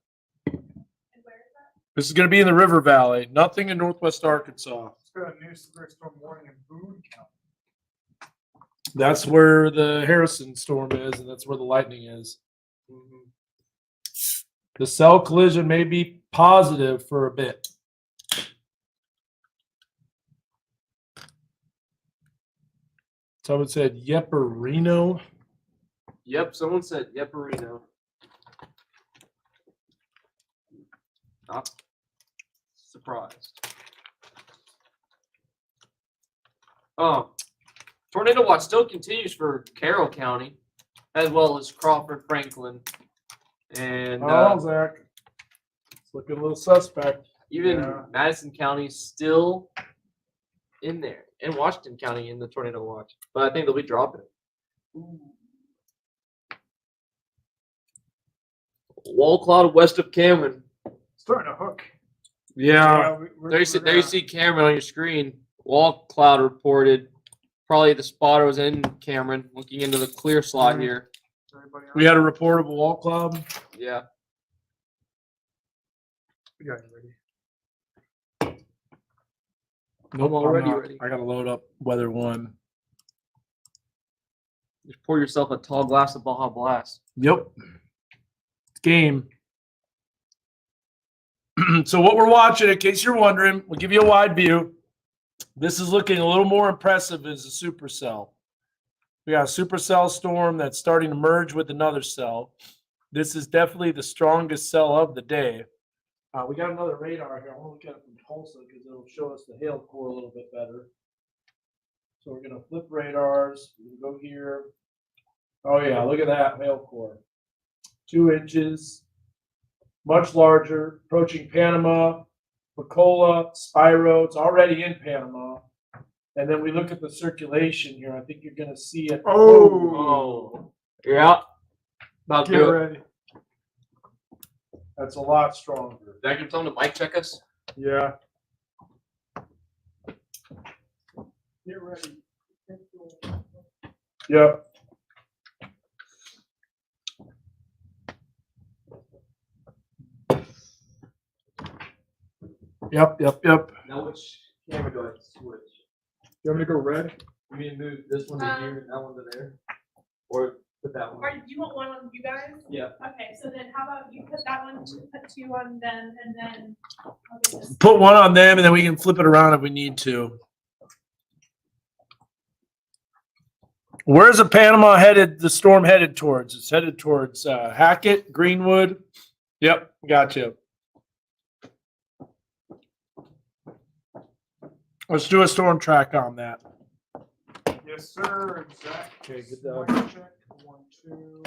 this is going to be in the River Valley, nothing in Northwest Arkansas. It's got a new severe storm warning in Boone County. That's where the Harrison storm is, and that's where the lightning is. The cell collision may be positive for a bit. Someone said Yepperino. Yep, someone said Yepperino. Not surprised. Tornado watch still continues for Carroll County, as well as Crawford, Franklin, and Zach. It's looking a little suspect. even Yeah. Madison County still in there, and Washington County in the tornado watch. But I think they'll be dropping it. Wall cloud west of Cameron. Starting to hook. Yeah. There you see Cameron on your screen. Wall cloud reported. Probably the spotter was in Cameron, looking into the clear slot here. We had a report of a wall cloud. Yeah. We got you ready. Nope, I'm already not. ready. I got to load up Weather One. Just pour yourself a tall glass of Baja Blast. Yep. It's game. So what we're watching, in case you're wondering, we'll give you a wide view. This is looking a little more impressive as a supercell. We got a supercell storm that's starting to merge with another cell. This is definitely the strongest cell of the day. We got another radar here. I want to look at it from Tulsa because it'll show us the hail core a little bit better. So we're going to flip radars. We can go here. Oh yeah, look at that hail core. 2 inches, much larger, approaching Panama, Pensacola, Spiro. It's already in Panama. And then we look at the circulation here. I think you're going to see it. Oh, you're out. About Get to do it. ready. That's a lot stronger. Did I give tell them to mic check us? Yeah. Get ready. Yep. Yep. Now which camera do I switch? You want me to go red? You mean move this one to here and that one to there? Or put that one? Or do you want one on you guys? Yeah. Okay, so then how about you put that one, put two on them, and then I'll get this. Put one on them and then we can flip it around if we need to. Where's the Panama headed, the storm headed towards? It's headed towards Hackett, Greenwood. Yep, gotcha. Let's do a storm track on that. Yes, sir. Exactly. Okay, good dog. 1, 2.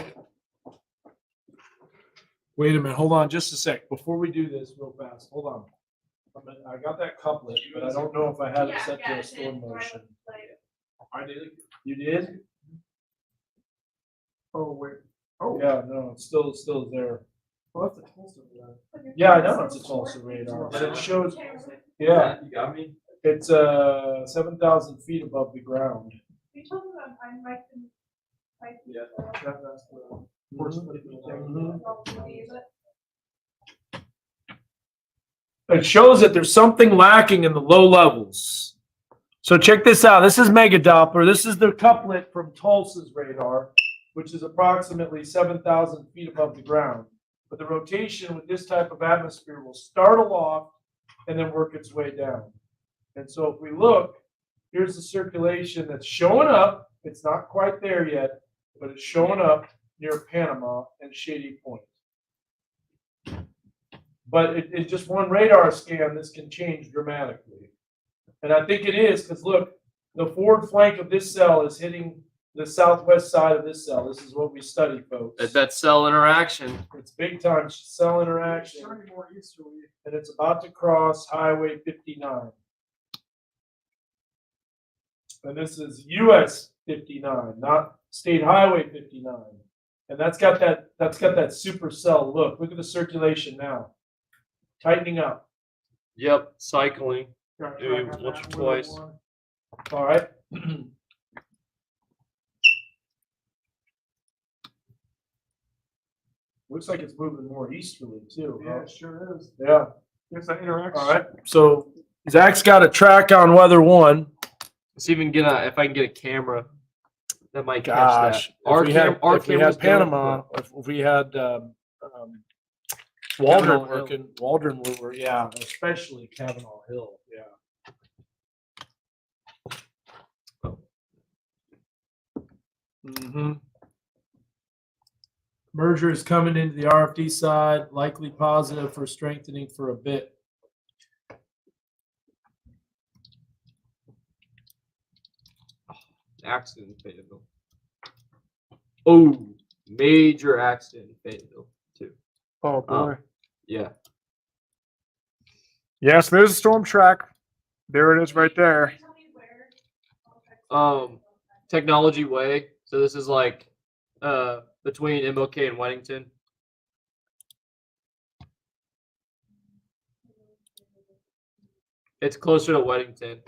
Wait a minute, hold on just a sec. Before we do this real fast, hold on. I got that couplet, but I don't know if I have it set to a storm motion. I did. You did? Oh wait. Oh. Yeah, no, it's still there. Well, that's the Tulsa radar. Yeah, I know it's a Tulsa radar, but it shows, yeah, You got me? it's 7,000 feet above the ground. You told me that I might. Yeah. That's the Mhm. But It shows that there's something lacking in the low levels. So check this out. This is Mega Doppler. This is the couplet from Tulsa's radar, which is approximately 7,000 feet above the ground. But the rotation with this type of atmosphere will start aloft and then work its way down. And so if we look, here's the circulation that's showing up. It's not quite there yet, but it's showing up near Panama and Shady Point. But it just one radar scan, this can change dramatically. And I think it is because look, the forward flank of this cell is hitting the southwest side of this cell. This is what we study, folks. That cell interaction. It's big time cell interaction. turning more easterly. And it's about to cross Highway 59. And this is US 59, not State Highway 59. And that's got that supercell look. Look at the circulation now. Tightening up. Yep, cycling. Do once or twice. All right. Looks like it's moving more easterly too. Yeah, Huh? it sure is. Yeah. There's that interaction. All right. So Zach's got a track on weather 1. Let's even get if I can get a camera that might Gosh, catch that. Our if we had camera's Panama, good, if we had Kavanaugh Waldron Hill. working, Waldron Lure, yeah, especially Kavanaugh Hill, yeah. Mm-hmm. Merger is coming into the RFD side, likely positive for strengthening for a bit. Accident in Fayetteville. Oh, major accident in Fayetteville too. Oh boy. Yeah. Yes, there's a storm track. There it is right there. Technology Way. So this is like between MLK and Weddington. It's closer to Weddington.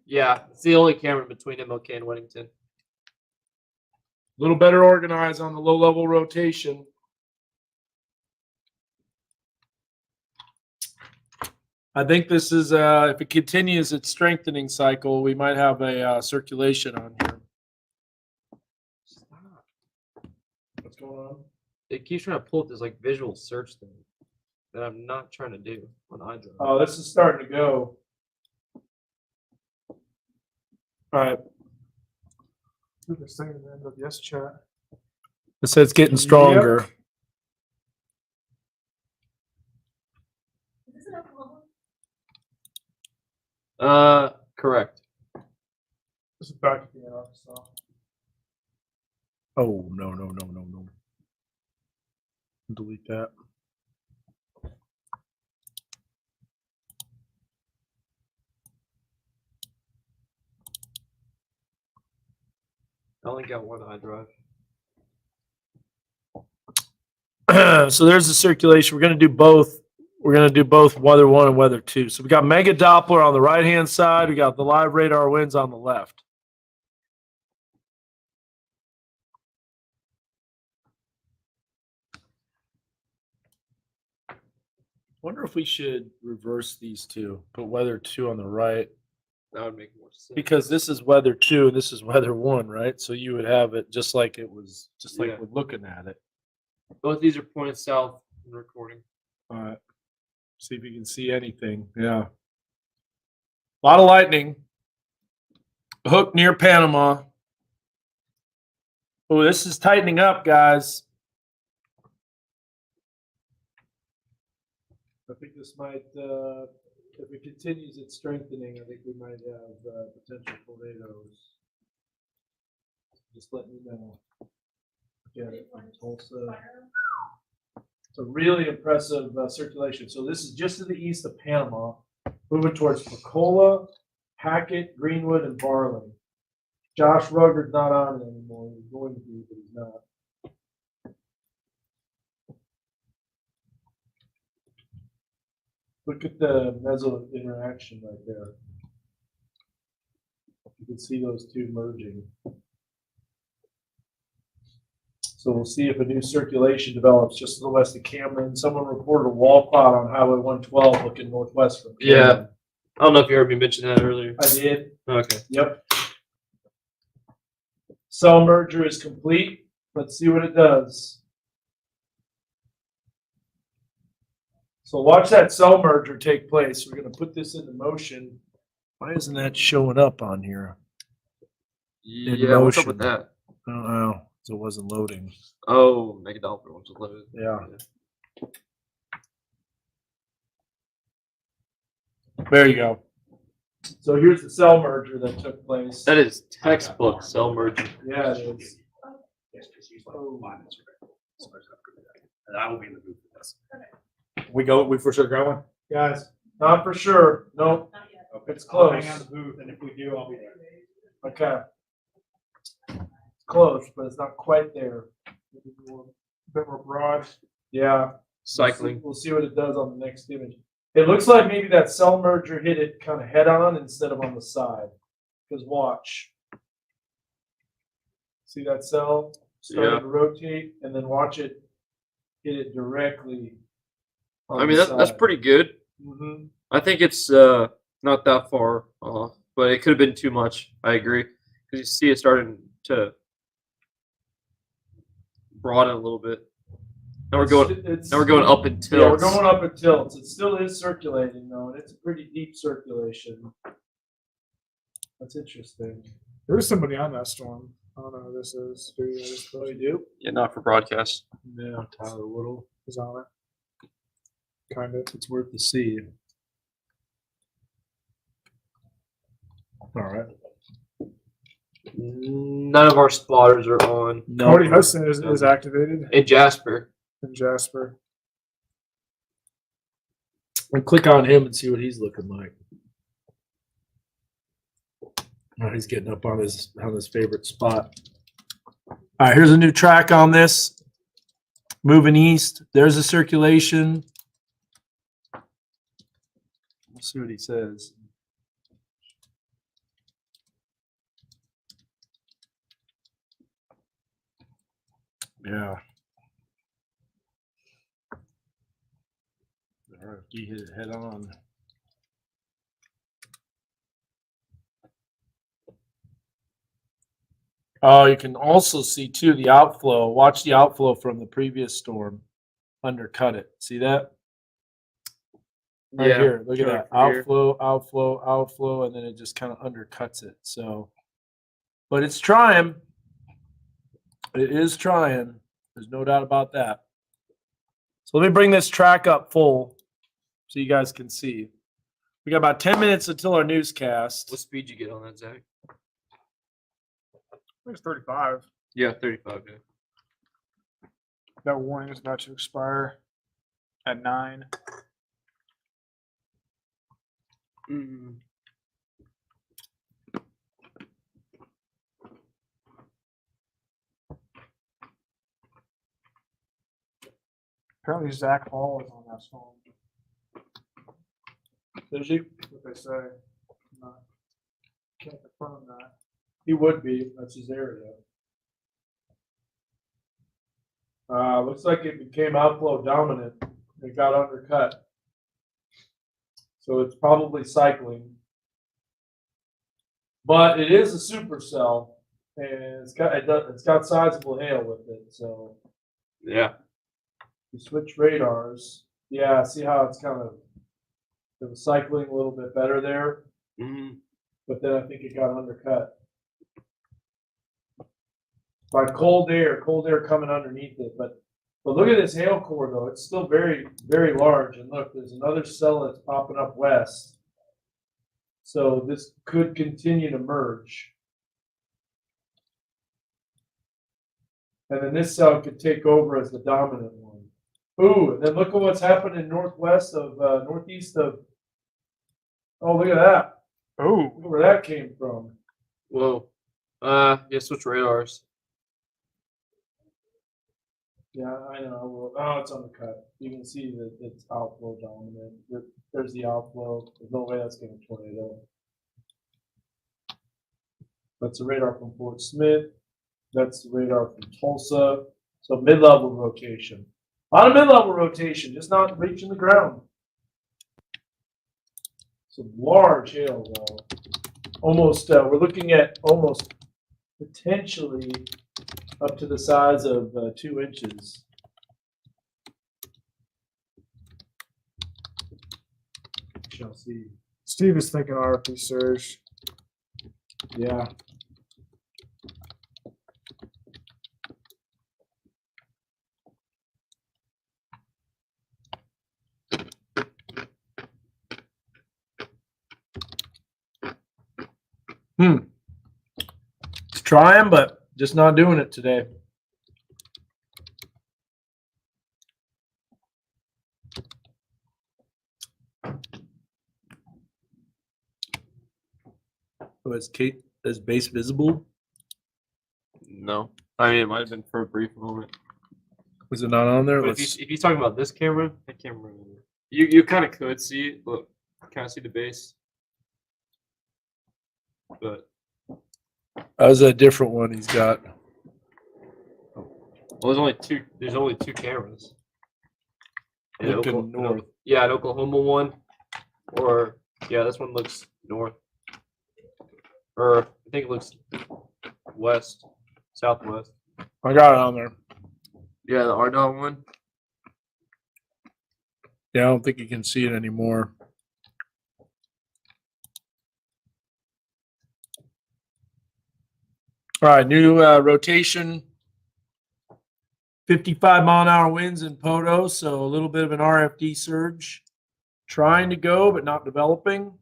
Yeah, it's the only camera between MLK and Weddington. A little better organized on the low level rotation. I think this is, if it continues its strengthening cycle, we might have a circulation on here. What's going on? It keeps trying to pull up this like visual search thing that I'm not trying to do on iDrive. Oh, this is starting to go. All right. They're saying the end of yes chat. It says it's getting stronger. Is this in Oklahoma? Correct. This is back to the Arkansas. Oh, no. Delete that. I only got one iDrive. So there's the circulation. We're going to do both. We're going to do both weather 1 and weather 2. So we got Mega Doppler on the right-hand side. We got the live radar winds on the left. Wonder if we should reverse these two. Put weather 2 on the right. That would make more sense. Because this is weather 2 and this is weather 1, right? So you would have it just like it was, just like Yeah. we're looking at it. Both these are pointed south in recording. All right. See if you can see anything. Yeah. A lot of lightning. Hook near Panama. Oh, this is tightening up, guys. I think this might, if it continues its strengthening, I think we might have potential tornadoes. Just let me know. Get it from Tulsa. It's a really impressive circulation. So this is just to the east of Panama, moving towards Pensacola, Hackett, Greenwood, and Barling. Josh Rugger's not on it anymore. He's going to be, but he's not. Look at the meso interaction right there. You can see those two merging. So we'll see if a new circulation develops just to the west of Cameron. Someone reported a wall cloud on Highway 112 looking northwest from Cameron. Yeah. I don't know if you heard me mention that earlier. I did. Okay. Yep. Cell merger is complete. Let's see what it does. So watch that cell merger take place. We're going to put this into motion. Why isn't that showing up on here? Yeah, what's up with that? I don't know. So it wasn't loading. Oh, Mega Doppler wants to load. Yeah. There you go. So here's the cell merger that took place. That is textbook cell merger. Yeah, it is. And I will be in the booth with this. We for sure got one. Guys, not for sure. Nope. It's close. I'll hang out in the booth, and if we do, I'll be there. Okay. Close, but it's not quite there. A bit more broad. Yeah. Cycling. We'll see what it does on the next image. It looks like maybe that cell merger hit it kind of head on instead of on the side. Because watch. See that cell starting Yeah. to rotate, and then watch it hit it directly. I mean, that's pretty good. Mm-hmm. I think it's not that far off, but it could have been too much. I agree. Because you see it starting to broaden a little bit. Now we're going up in tilts. Yeah, we're going up in tilts. It still is circulating though, and it's a pretty deep circulation. That's interesting. There was somebody on that storm. I don't know who this is. Who is Oh, you do? Yeah, not for broadcast. Yeah, Tyler Woodle is on it. Kind of. It's worth the see. All right. None of our spotters are on. Cody Hudson is activated. In Jasper. In Jasper. And click on him and see what he's looking like. Oh, he's getting up on his favorite spot. All right, here's a new track on this. Moving east. There's a circulation. We'll see what he says. Yeah. RFD hit it head on. Oh, you can also see too the outflow. Watch the outflow from the previous storm undercut it. See that? Right Yeah, here. Look at right that. here. Outflow, outflow, outflow, and then it just kind of undercuts it. So, but it's trying. It is trying. There's no doubt about that. So let me bring this track up full so you guys can see. We got about 10 minutes until our newscast. What speed you get on that, Zach? I think it's 35. Yeah, 35. Yeah. That warning is about to expire at 9. Apparently Zach Hall is on that storm. Does he? What they say. Not, can't confirm that. He would be. That's his area. Looks like it became outflow dominant. It got undercut. So it's probably cycling. But it is a supercell, and it's got sizable hail with it. So Yeah. you switch radars. Yeah, see how it's kind of it was cycling a little bit better there, but then I think it got undercut by cold air coming underneath it. But look at this hail core though; it's still very, very large. And look, there's another cell that's popping up west. So this could continue to merge. And then this cell could take over as the dominant one. Ooh, and then look at what's happened in northeast of. Oh, look at that. Oh, Look where that came from. Whoa. Yeah, switch radars. Yeah, I know. Oh, it's undercut. You can see that it's outflow dominant. There's the outflow. There's no way that's going to tornado. That's the radar from Fort Smith. That's the radar from Tulsa. So mid-level rotation. A lot of mid-level rotation, just not reaching the ground. Some large hail though. Almost, we're looking at almost potentially up to the size of 2 inches. Shall see. Steve is thinking RFP surge. Yeah. It's trying, but just not doing it today. So is base visible? No. I mean, it might have been for a brief moment. Was it not on there? But if you're talking about this camera, I can't remember. You kind of could see it. Look, kind of see the base. But that was a different one he's got. well, there's only two cameras. In Looking north. Yeah, an Oklahoma one. Or yeah, this one looks north. Or I think it looks west, southwest. I got it on there. Yeah, the RDOT one. Yeah, I don't think you can see it anymore. All right, new rotation. 55-mile-an-hour winds in Poto, so a little bit of an RFD surge. Trying to go, but not developing.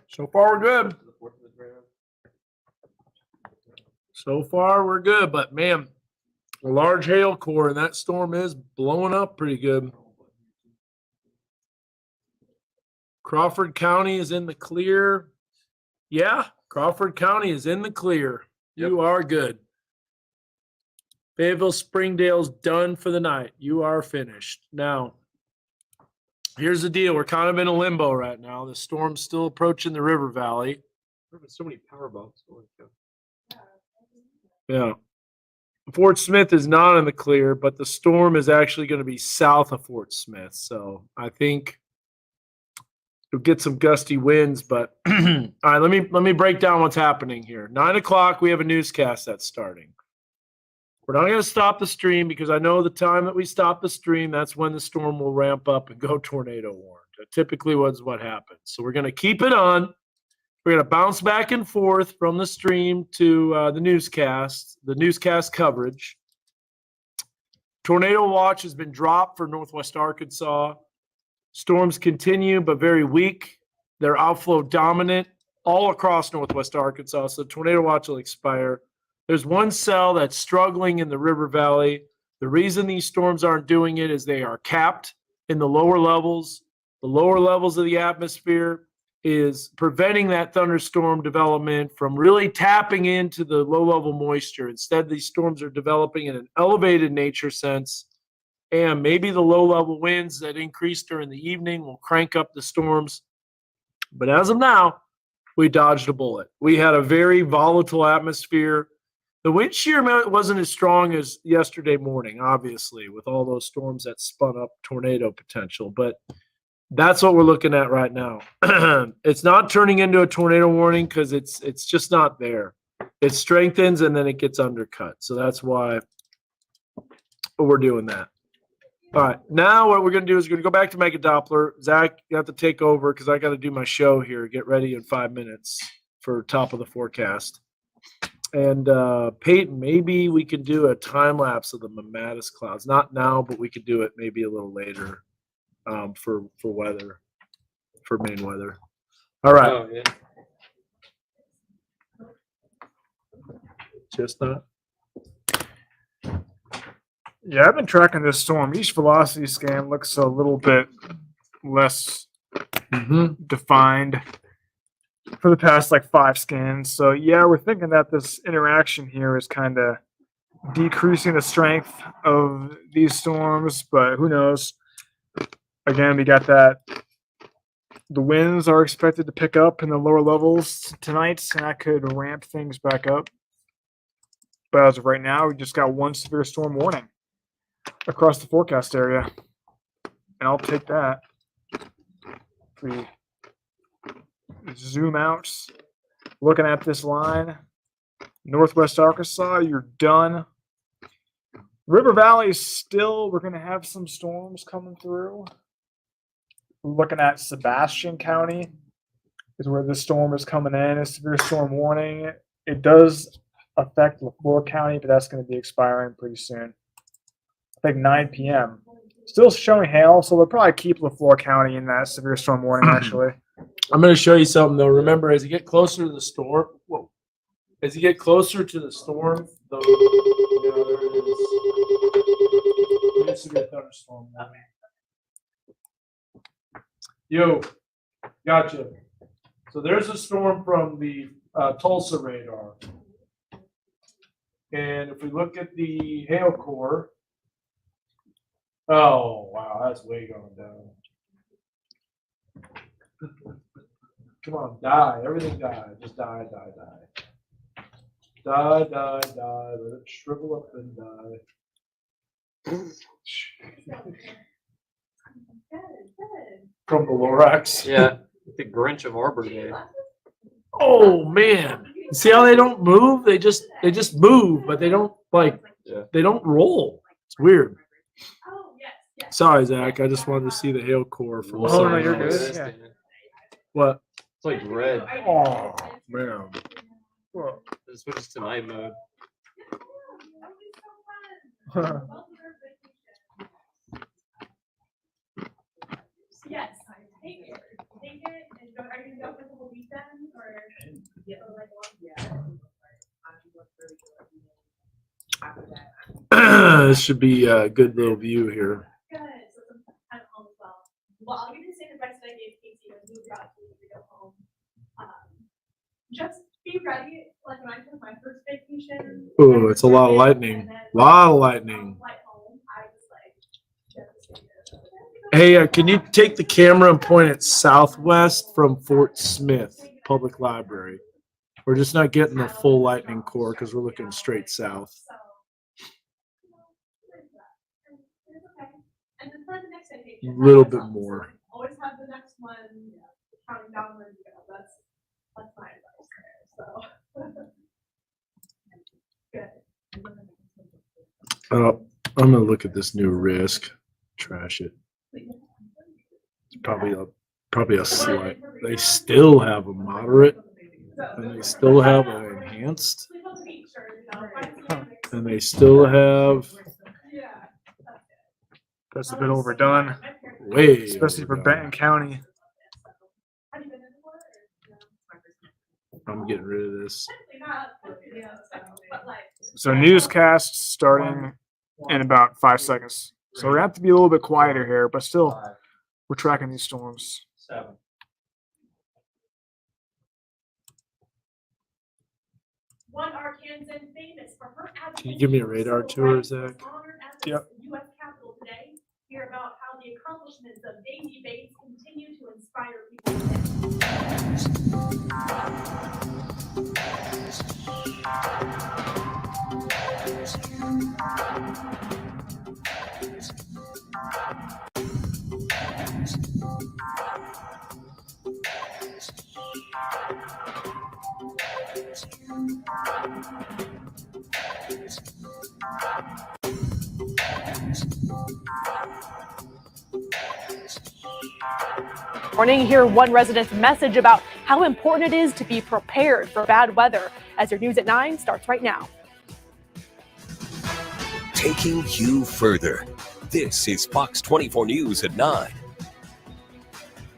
So far, we're good. So far, we're good. But, man, a large hail core, and that storm is blowing up pretty good. Crawford County is in the clear. Yeah, Crawford County is in the clear. Yep. You are good. Fayetteville Springdale's done for the night. You are finished. Now, here's the deal. We're kind of in a limbo right now. The storm's still approaching the river valley. There have been so many power bombs going through. Yeah. Fort Smith is not in the clear, but the storm is actually going to be south of Fort Smith. So I think you'll get some gusty winds. But all right, let me break down what's happening here. 9 o'clock, we have a newscast that's starting. We're not going to stop the stream because I know the time that we stop the stream, that's when the storm will ramp up and go tornado warned. That typically was what happens. So we're going to keep it on. We're going to bounce back and forth from the stream to the newscast coverage. Tornado watch has been dropped for Northwest Arkansas. Storms continue, but very weak. They're outflow dominant all across Northwest Arkansas, so tornado watch will expire. There's one cell that's struggling in the river valley. The reason these storms aren't doing it is they are capped. in the lower levels. The lower levels of the atmosphere is preventing that thunderstorm development from really tapping into the low level moisture. Instead, these storms are developing in an elevated nature sense. And maybe the low level winds that increase during the evening will crank up the storms. But as of now, we dodged a bullet. We had a very volatile atmosphere. The wind shear wasn't as strong as yesterday morning, obviously, with all those storms that spun up tornado potential. But that's what we're looking at right now. It's not turning into a tornado warning because it's just not there. It strengthens and then it gets undercut. So that's why we're doing that. All right, now what we're going to do is we're going to go back to Mega Doppler. Zach, you have to take over because I got to do my show here. Get ready in 5 minutes for top of the forecast. And Peyton, maybe we could do a time lapse of the Mammatus clouds. Not now, but we could do it maybe a little later for weather, for Maine weather. All right. Oh, yeah. Chestnut. Yeah, I've been tracking this storm. Each velocity scan looks a little bit less defined for the past like 5 scans. So yeah, we're thinking that this interaction here is kind of decreasing the strength of these storms, but who knows? Again, we got that. The winds are expected to pick up in the lower levels tonight, and that could ramp things back up. But as of right now, we just got 1 severe storm warning across the forecast area, and I'll take that. If we zoom out, looking at this line, Northwest Arkansas, you're done. River Valley is still, we're going to have some storms coming through. Looking at Sebastian County is where this storm is coming in, a severe storm warning. It does affect LaFleur County, but that's going to be expiring pretty soon. I think 9 p.m. Still showing hail, so they'll probably keep LaFleur County in that severe storm warning, actually. I'm going to show you something, though. Remember, as you get closer to the storm, as you get closer to the storm, there it is. It's a good thunderstorm. Yo, gotcha. So there's a storm from the Tulsa radar. And if we look at the hail core, oh, wow, that's way going down. Come on, die. Everything die. Just die, die, die. Die, die, die. Let it shrivel up and die. From the Lorax. Yeah, the Grinch of Arbor Day. Oh man. See how they don't move? They just move, but they don't they don't roll. It's weird. Sorry, Zach. I just wanted to see the hail core from Oh, no, you're good. Yeah. What? It's like red. Oh man. It switches to night mode. Yes, take it. Take it and go. Are you gonna go for the whole weekend or like This should be a good little view here. Good. So it's kind of home as well. Well, I'll give you the same advice that I gave Casey when we got to go home. Just be ready. Like when I took my first vacation. Oh, it's a lot of lightning. Lot of lightning. Hey, can you take the camera and point it southwest from Fort Smith Public Library? We're just not getting the full lightning core because we're looking straight south. A little bit more. Always have the next one counting down where you go. That's my advice there. So good. I'm gonna look at this new risk. Trash it. Probably a slight. They still have a moderate, and they still have an enhanced, and they still have. That's a bit overdone. Way especially for overdone. Benton County. I'm getting rid of this. So newscast starting in about 5 seconds. So we're gonna have to be a little bit quieter here, but still, we're tracking these storms. 7. One Arkansan famous for her Can you give me a radar tour, Zach? Yep. U.S. Capitol today. Hear about how the accomplishments of Daisy Bates continue to inspire Morning, hear one resident's message about how important it is to be prepared for bad weather as your News at 9 starts right now. Taking you further. This is Fox 24 News at 9.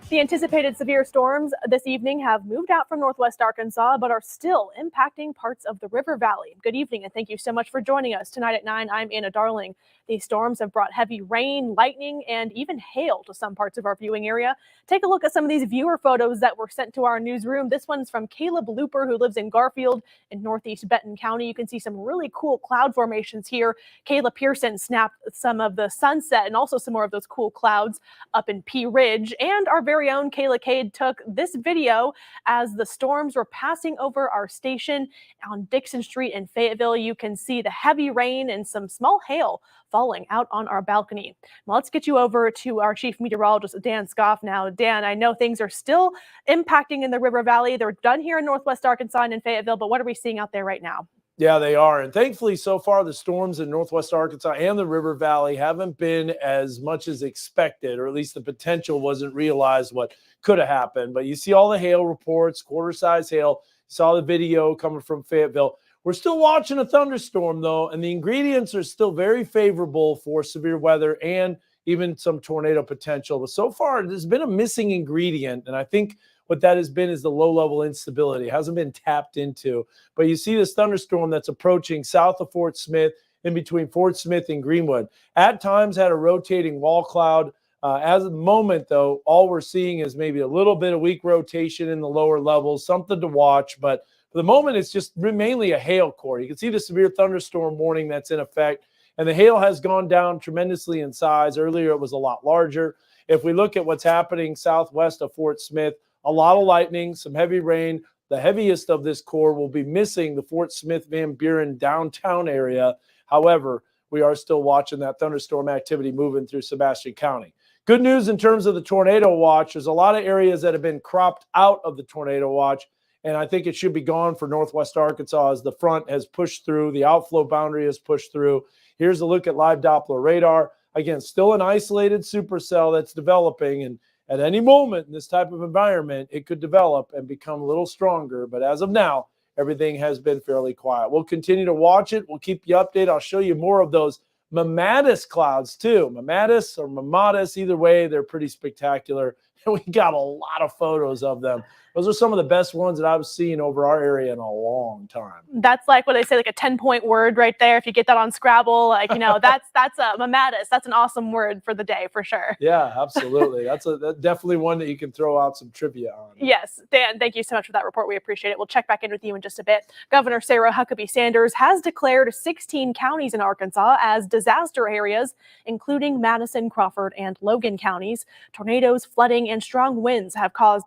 The anticipated severe storms this evening have moved out from northwest Arkansas, but are still impacting parts of the River Valley. Good evening, and thank you so much for joining us tonight at 9. I'm Anna Darling. These storms have brought heavy rain, lightning, and even hail to some parts of our viewing area. Take a look at some of these viewer photos that were sent to our newsroom. This one's from Caleb Looper, who lives in Garfield in northeast Benton County. You can see some really cool cloud formations here. Kayla Pearson snapped some of the sunset and also some more of those cool clouds up in Pea Ridge. And our very own Kayla Cade took this video as the storms were passing over our station on Dixon Street in Fayetteville. You can see the heavy rain and some small hail falling out on our balcony. Well, let's get you over to our chief meteorologist, Dan Scoff now. Dan, I know things are still impacting in the River Valley. They're done here in northwest Arkansas and in Fayetteville, but what are we seeing out there right now? Yeah, they are. And thankfully, so far, the storms in northwest Arkansas and the River Valley haven't been as much as expected, or at least the potential wasn't realized what could have happened. But you see all the hail reports, quarter-size hail. Saw the video coming from Fayetteville. We're still watching a thunderstorm, though, and the ingredients are still very favorable for severe weather and even some tornado potential. But so far, there's been a missing ingredient, and I think what that has been is the low-level instability. It hasn't been tapped into. But you see this thunderstorm that's approaching south of Fort Smith, in between Fort Smith and Greenwood. At times had a rotating wall cloud. As of the moment, though, all we're seeing is maybe a little bit of weak rotation in the lower levels, something to watch. But for the moment, it's just mainly a hail core. You can see the severe thunderstorm warning that's in effect. And the hail has gone down tremendously in size. Earlier, it was a lot larger. If we look at what's happening southwest of Fort Smith, a lot of lightning, some heavy rain. The heaviest of this core will be missing the Fort Smith Van Buren downtown area. However, we are still watching that thunderstorm activity moving through Sebastian County. Good news in terms of the tornado watch. There's a lot of areas that have been cropped out of the tornado watch, and I think it should be gone for northwest Arkansas as the front has pushed through, the outflow boundary has pushed through. Here's a look at live Doppler radar. Again, still an isolated supercell that's developing, and at any moment in this type of environment, it could develop and become a little stronger. But as of now, everything has been fairly quiet. We'll continue to watch it. We'll keep you updated. I'll show you more of those Mammatus clouds too. Mammatus or Mammatus, either way, they're pretty spectacular. And we got a lot of photos of them. Those are some of the best ones that I've seen over our area in a long time. That's like what they say, like a 10-point word right there. If you get that on Scrabble, like, you know, that's a Mammatus. That's an awesome word for the day for sure. Yeah, absolutely. That's definitely one that you can throw out some trivia on. Yes, Dan, thank you so much for that report. We appreciate it. We'll check back in with you in just a bit. Governor Sarah Huckabee Sanders has declared 16 counties in Arkansas as disaster areas, including Madison, Crawford, and Logan counties. Tornadoes, flooding, and strong winds have caused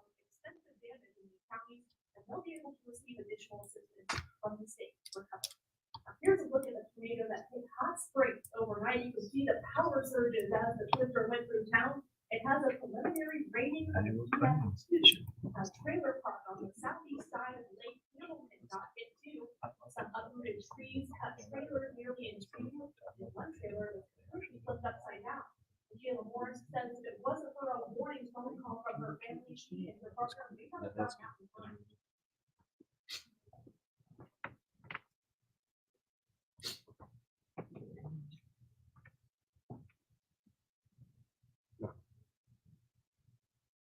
they'll be able to receive additional assistance from the state to recover. Now, here's a look at a tornado that hit Hot Springs overnight. You can see the power surges as the twister went through town. It has a preliminary rating of a trailer park on the southeast side of Lake Middleton got hit too. Some uprooted trees cut trailers nearly in two, and one trailer was completely flipped upside down. Sheila Morris says if it wasn't for a warning phone call from her family, she and her partner may have gone out in time.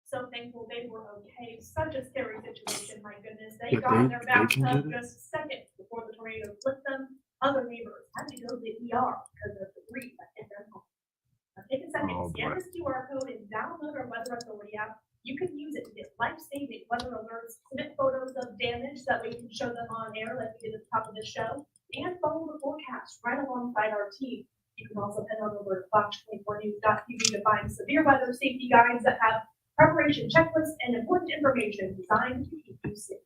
So thankful they were okay. Such a scary situation, my goodness. They got in their bathtub just seconds before the tornado flipped them. Other neighbors had to go to the ER because of the debris that hit their home. damage, that we can show them on air like we did at the top of the show, and follow the forecast right alongside our team. You can also head on over to fox24news.tv to find severe weather safety guides that have preparation checklists and important information designed to keep you safe.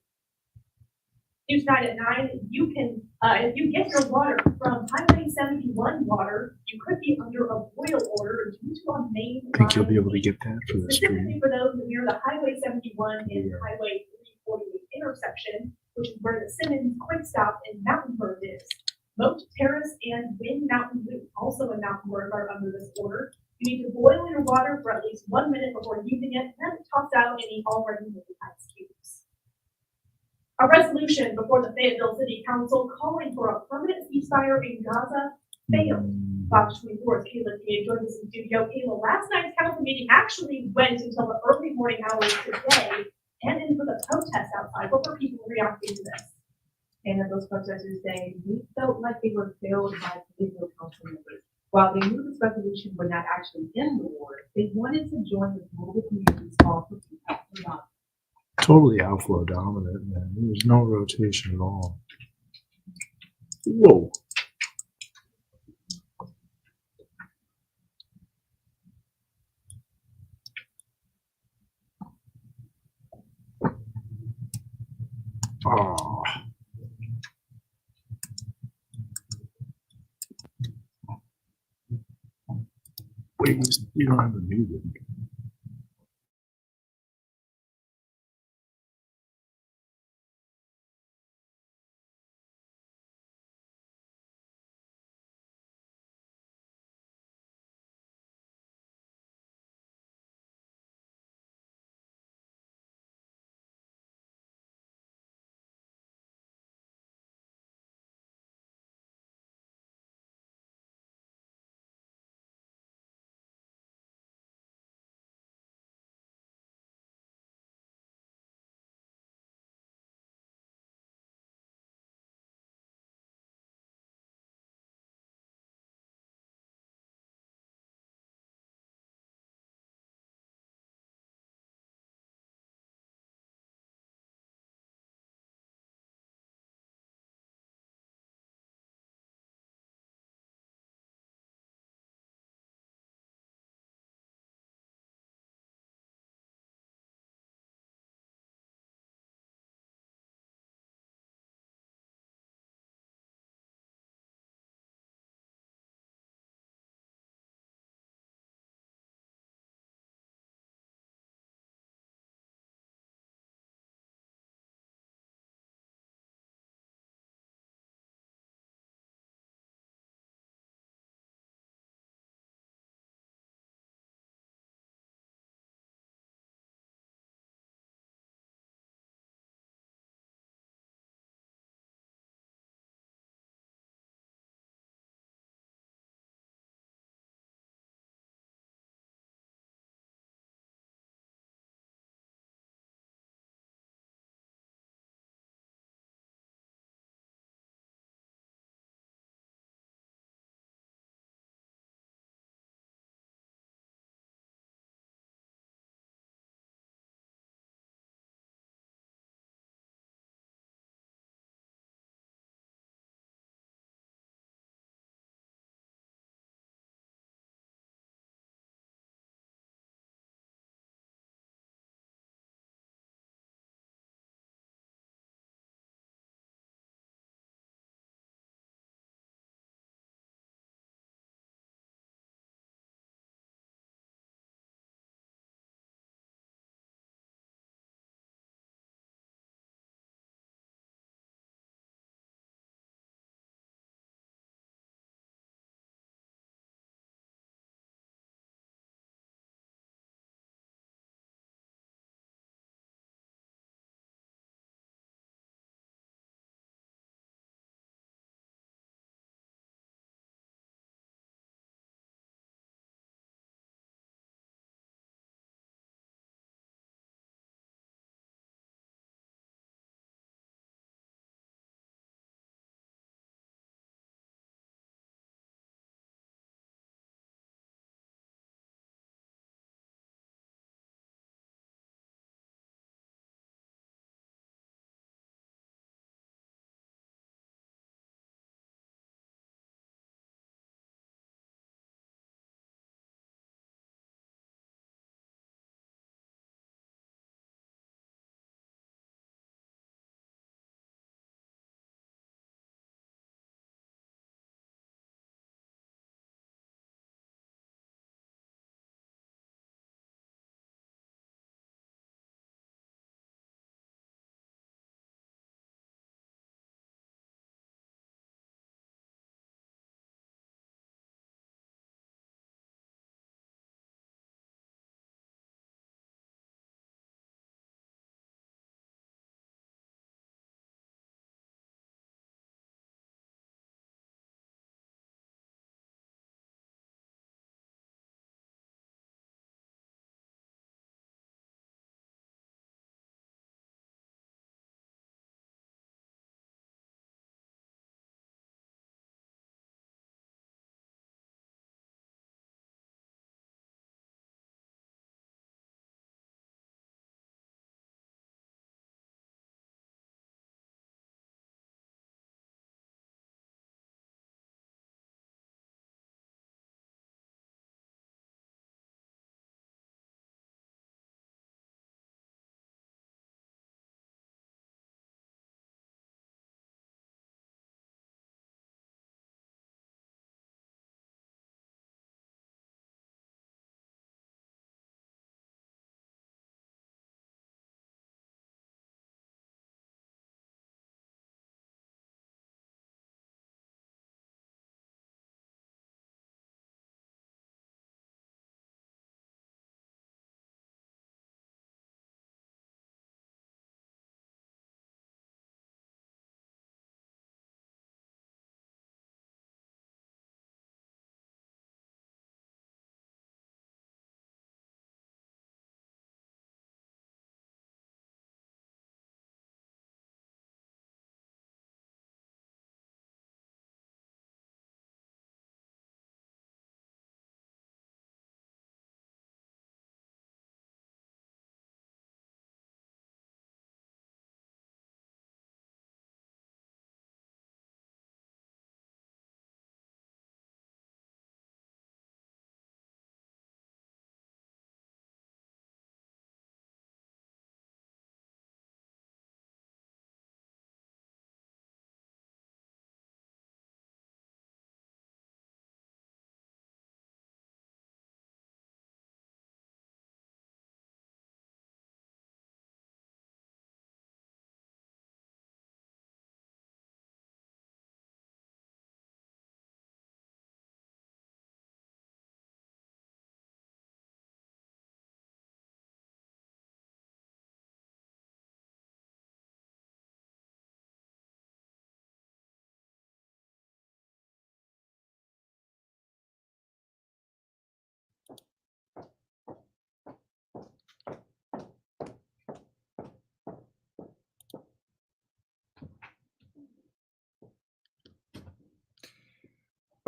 News tonight at 9, you can, if you get your water from Highway 71 water, you could be under a boil order due to a main I think you'll be line able to get that for the specifically stream. for those near the Highway 71 and Highway 348 intersection, which is where the Simmons Quick Stop in Mountainburg is. Moat Terrace and Wind Mountain Loop, also in Mountainburg, are under this order. You need to boil your water for at least 1 minute before using it, then toss out any already made ice cubes. A resolution before the Fayetteville City Council calling for a permanent ceasefire in Gaza failed. Fox 24's Kayla Tia joined us in studio. Kayla, last night's council meeting actually went until the early morning hours today, and into the protest outside. What were people reacting to this? And those protesters saying we felt like they were failed by political council members. While they knew this resolution would not actually end the war, they wanted to join the global community's call for peace in Gaza. Totally outflow dominant, man. There's no rotation at all. Whoa. Oh. Wait, you don't have the music.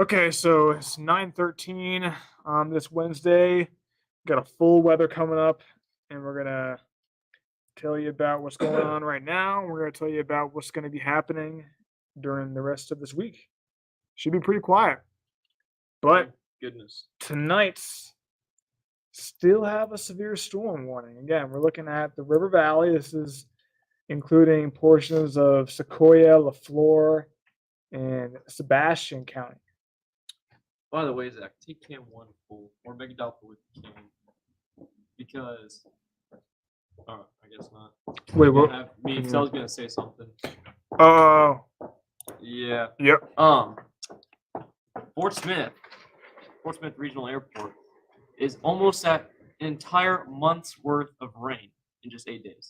Okay, so it's 9:13 this Wednesday. Got a full weather coming up, and we're gonna tell you about what's going on right now. We're gonna tell you about what's gonna be happening during the rest of this week. Should be pretty quiet, but Goodness. tonight's still have a severe storm warning. Again, we're looking at the River Valley. This is including portions of Sequoia, LaFleur, and Sebastian County. By the way, Zach, take Cam 1 full or make a Doppler with Cam because. Oh, I guess not. Wait, You what? have me. 'Cause I was gonna say something. Oh. Yeah. Yep. Fort Smith Regional Airport is almost at an entire month's worth of rain in just 8 days.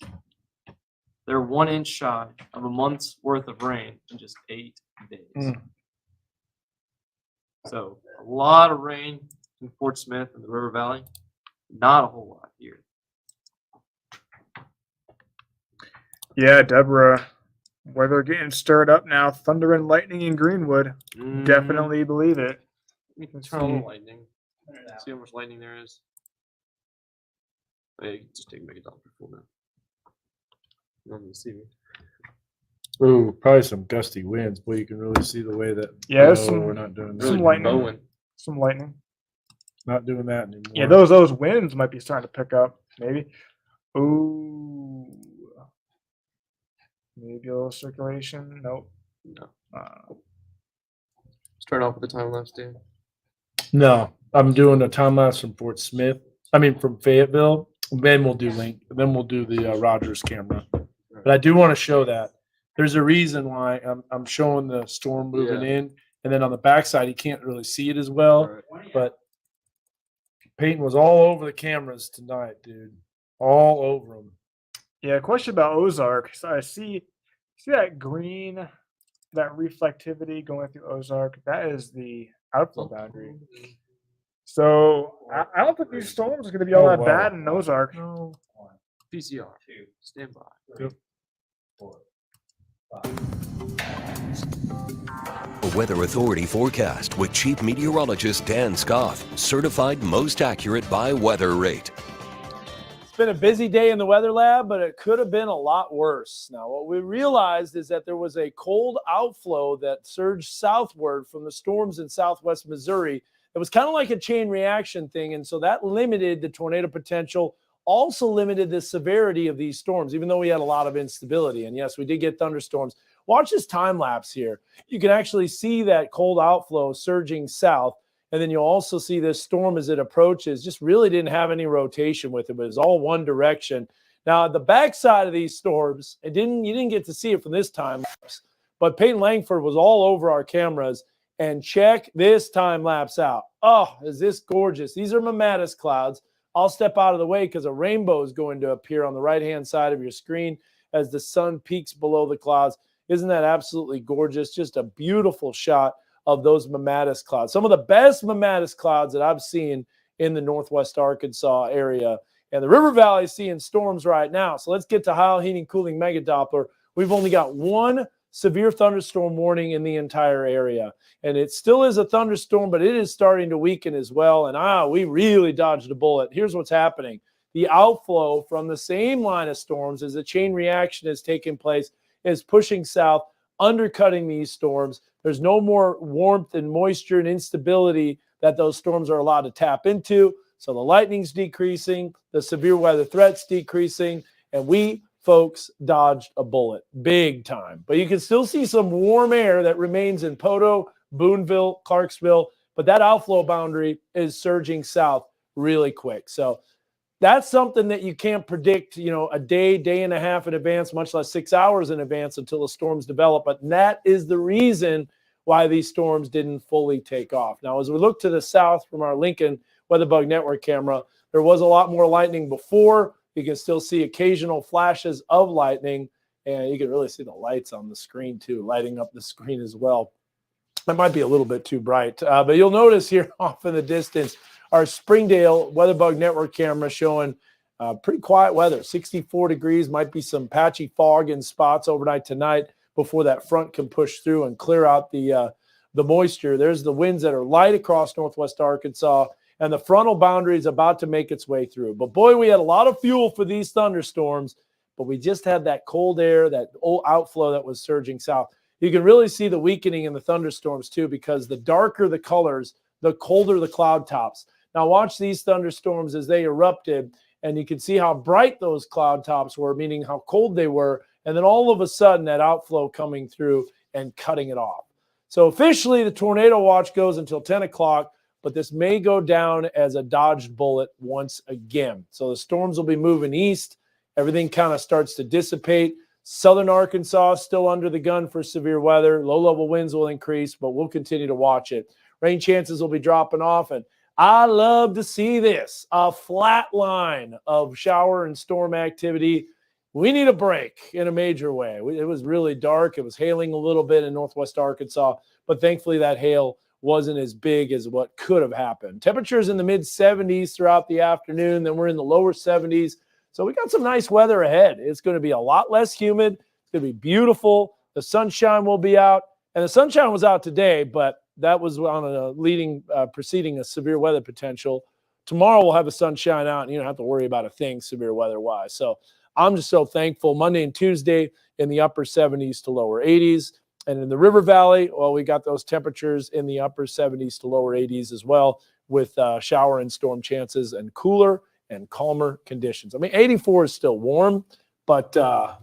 They're 1 inch shy of a month's worth of rain in just 8 days. So a lot of rain in Fort Smith and the River Valley. Not a whole lot here. Yeah, Deborah. Weather getting stirred up now. Thunder and lightning in Greenwood. Definitely believe it. We can turn on the lightning. See how much lightning there is. Hey, just make it Doppler full now. You don't need to see me. Ooh, probably some gusty winds, but you can really see the way that. Yeah, no, some, we're not doing that. some lightning. Some lightning. Not doing that anymore. Yeah, those winds might be starting to pick up. Maybe. Ooh. Maybe a little circulation. Nope. No. Start off with the time lapse, Dan. No, I'm doing a time lapse from Fort Smith. I mean, from Fayetteville. Then we'll do Then we'll do the Rogers camera. But I do want to show that there's a reason why I'm showing the storm moving in, and then on the backside you can't really see it as well. But Peyton was all over the cameras tonight, dude. All over them. Yeah, question about Ozark. So I see that green, that reflectivity going through Ozark. That is the outflow boundary. So I don't think these storms are going to be all that bad in Ozark. No. PCR. Stand by. Yep. A Weather Authority forecast with Chief Meteorologist Dan Scott, certified most accurate by Weather Rate. It's been a busy day in the weather lab, but it could have been a lot worse. Now, what we realized is that there was a cold outflow that surged southward from the storms in southwest Missouri. It was kind of like a chain reaction thing, and so that limited the tornado potential, also limited the severity of these storms, even though we had a lot of instability. And yes, we did get thunderstorms. Watch this time lapse here. You can actually see that cold outflow surging south. And then you'll also see this storm as it approaches just really didn't have any rotation with it, but it was all one direction. Now, the backside of these storms, you didn't get to see it from this time lapse, but Peyton Langford was all over our cameras. And check this time lapse out. Oh, is this gorgeous? These are Mammatus clouds. I'll step out of the way because a rainbow is going to appear on the right-hand side of your screen as the sun peaks below the clouds. Isn't that absolutely gorgeous? Just a beautiful shot of those Mammatus clouds. Some of the best Mammatus clouds that I've seen in the Northwest Arkansas area. And the River Valley is seeing storms right now. So let's get to Heil Heating Cooling Mega Doppler. We've only got one severe thunderstorm warning in the entire area. And it still is a thunderstorm, but it is starting to weaken as well. And we really dodged a bullet. Here's what's happening. The outflow from the same line of storms as the chain reaction is taking place is pushing south, undercutting these storms. There's no more warmth and moisture and instability that those storms are allowed to tap into. So the lightning's decreasing, the severe weather threat's decreasing, and we, folks, dodged a bullet big time. But you can still see some warm air that remains in Poto, Boonville, Clarksville, but that outflow boundary is surging south really quick. So that's something that you can't predict, a day and a half in advance, much less 6 hours in advance until the storms develop. But that is the reason why these storms didn't fully take off. Now, as we look to the south from our Lincoln WeatherBug Network camera, there was a lot more lightning before. You can still see occasional flashes of lightning, and you can really see the lights on the screen too, lighting up the screen as well. That might be a little bit too bright, but you'll notice here off in the distance, our Springdale WeatherBug Network camera showing pretty quiet weather, 64 degrees, might be some patchy fog in spots overnight tonight before that front can push through and clear out the the moisture. There's the winds that are light across northwest Arkansas, and the frontal boundary is about to make its way through. But boy, we had a lot of fuel for these thunderstorms, but we just had that cold air, that old outflow that was surging south. You can really see the weakening in the thunderstorms too, because the darker the colors, the colder the cloud tops. Now watch these thunderstorms as they erupted, and you can see how bright those cloud tops were, meaning how cold they were. And then all of a sudden that outflow coming through and cutting it off. So officially the tornado watch goes until 10 o'clock, but this may go down as a dodged bullet once again. So the storms will be moving east. Everything kind of starts to dissipate. Southern Arkansas still under the gun for severe weather. Low-level winds will increase, but we'll continue to watch it. Rain chances will be dropping off, and I love to see this, a flat line of shower and storm activity. We need a break in a major way. It was really dark. It was hailing a little bit in northwest Arkansas, but thankfully that hail wasn't as big as what could have happened. Temperatures in the mid-70s throughout the afternoon, then we're in the lower 70s. So we got some nice weather ahead. It's going to be a lot less humid. It's going to be beautiful. The sunshine will be out. And the sunshine was out today, but that was on a preceding a severe weather potential. Tomorrow we'll have the sunshine out, and you don't have to worry about a thing severe weather-wise. So I'm just so thankful. Monday and Tuesday in the upper 70s to lower 80s. And in the River Valley, well, we got those temperatures in the upper 70s to lower 80s as well, with shower and storm chances and cooler and calmer conditions. I mean, 84 is still warm, but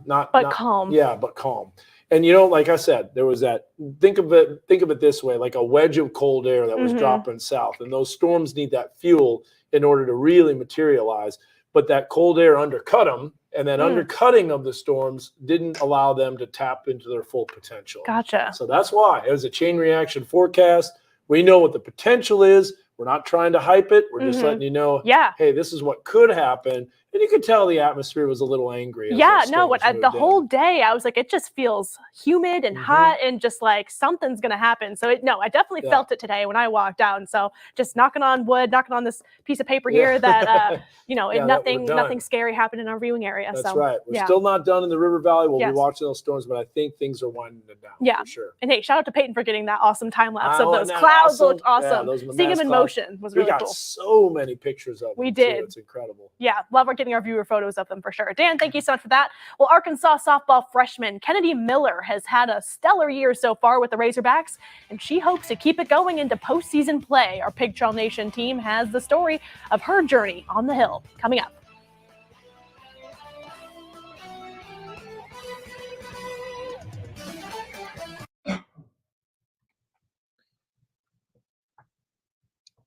not calm. Yeah, but calm. And you know, like I said, there was that. Think of it this way: like a wedge of cold air that was dropping south, and those storms need that fuel in order to really materialize. But that cold air undercut them, and that undercutting of the storms didn't allow them to tap into their full potential. Gotcha. So that's why it was a chain reaction forecast. We know what the potential is. We're not trying to hype it. We're just letting you know, hey, this is what could happen. And you could tell the atmosphere was a little angry. Yeah, no, the whole day I was like, it just feels humid and hot and just like something's going to happen. So I definitely felt it today when I walked out. And so just knocking on wood, knocking on this piece of paper here that, nothing scary happened in our viewing area. That's so, right. We're still not done in the River Valley. We'll be Yes. watching those storms, but I think things are winding down Yeah. for sure. And hey, shout out to Peyton for getting that awesome time lapse Oh, of those isn't that clouds. awesome? Looked awesome. Yeah, those Seeing them mass in clouds. motion was really We got cool. so many pictures of them. We too. did. It's incredible. Yeah, love getting our viewer photos of them for sure. Dan, thank you so much for that. Well, Arkansas softball freshman Kennedy Miller has had a stellar year so far with the Razorbacks, and she hopes to keep it going into postseason play. Our Pig Trail Nation team has the story of her journey on the hill coming up.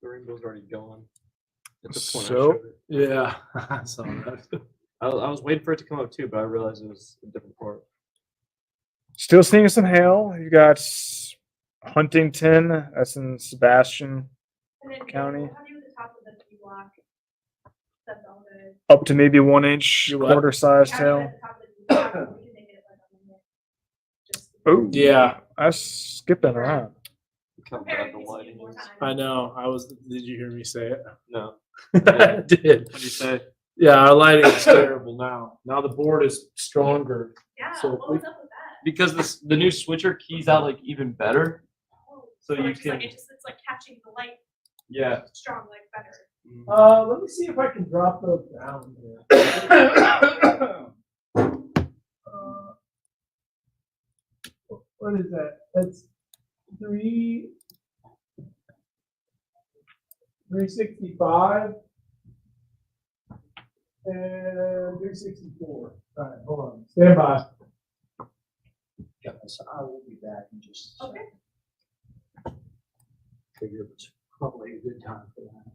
The rainbow's already gone. At the point I So, showed it. yeah, I saw that. I was waiting for it to come up too, but I realized it was a different part. Still seeing some hail. You got Huntington, that's in Sebastian And then County, how do you at the top of the P block? That's all good. up to maybe 1 inch, You what? quarter-sized How do you hail. at the top of the P block, we can make it like on the neck. Oh, Yeah. that's skipping around. Come Compare back it the to see lighting. more time. I know. Did you hear me say it? No. I did. What do you say? Yeah, our lighting is terrible now. Now the board is stronger. Yeah, So what was up with that? Because the new switcher keys out like even better. So you it's just can like it's like catching the light yeah. strong like better. Let me see if I can drop those down here. What is that? That's 365 and 364. All right, hold on. Stand by. Guys, I will be back in just a Okay. second. Figure it's probably a good time for that.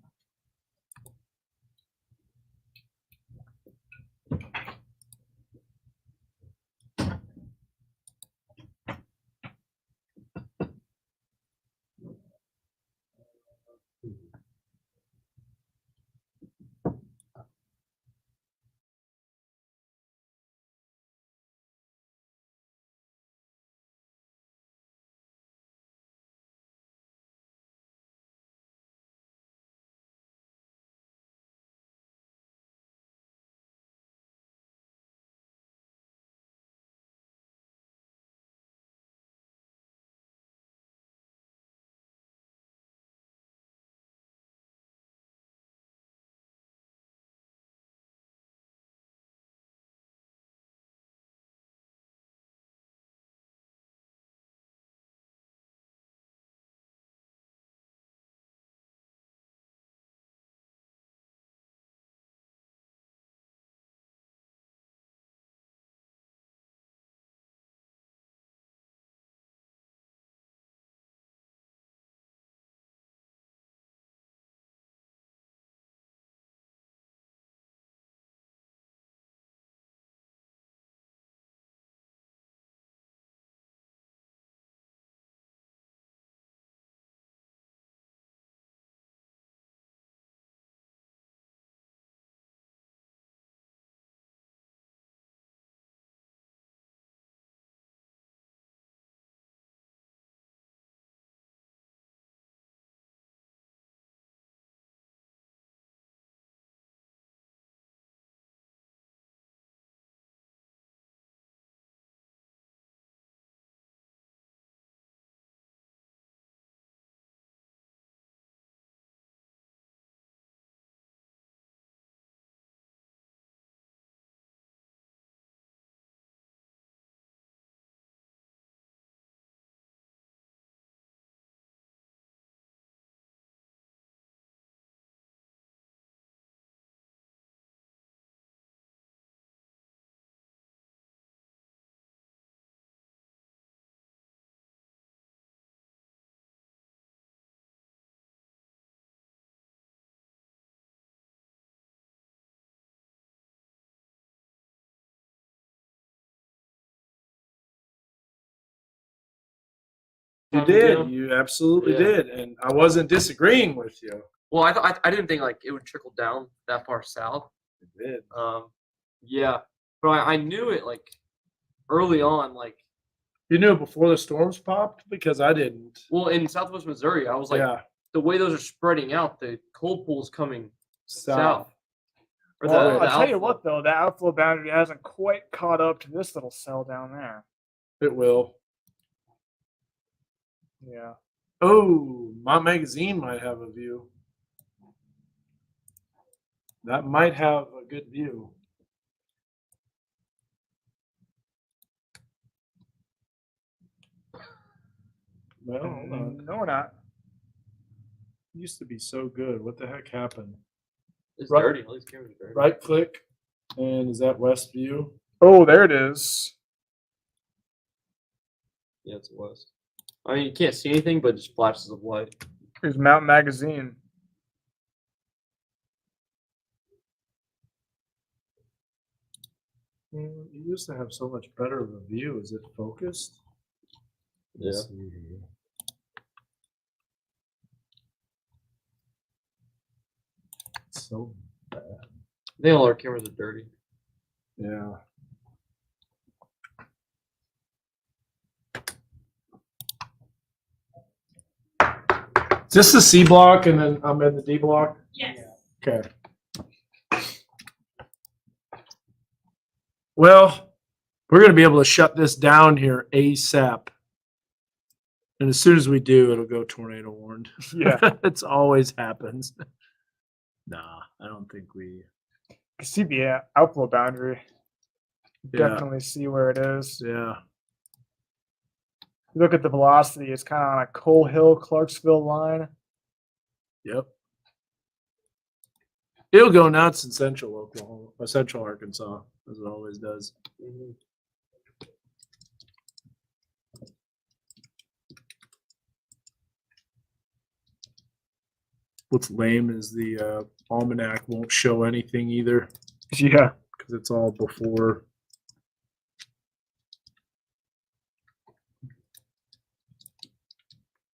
You did. You absolutely did, and I wasn't disagreeing with you. Well, I didn't think like it would trickle down that far south. It did. Yeah, but I knew it like early on. Like you knew it before the storms popped because I didn't. Well, in Southwest Missouri, I was like, the way those are spreading out, the cold pool's coming south. Or Well, the I'll tell you outflow. what, though, the outflow boundary hasn't quite caught up to this little cell down there. It will. Yeah. Oh, my magazine might have a view. That might have a good view. Well, hold on. No, we're not. Used to be so good. What the heck happened? It's dirty. All these cameras are dirty. Right click, and is that West View? Oh, there it is. Yeah, it's west. I mean, you can't see anything, but just flashes of light. Here's Mount Magazine. You used to have so much better of a view. Is it focused? Yeah. Let's see here. So bad. I think all our cameras are dirty. Yeah. Is this the C block and then I'm in the D block? Yes. Okay. Well, we're going to be able to shut this down here ASAP. And as soon as we do, it'll go tornado warned. Yeah. It's always happens. Nah, I don't think we. You see the outflow boundary. Yeah. Definitely see where it is. Yeah. Look at the velocity. It's kind of on a Coal Hill, Clarksville line. Yep. It'll go nuts in central Oklahoma, central Arkansas, as it always does. What's lame is the almanac won't show anything either. Yeah. Because it's all before.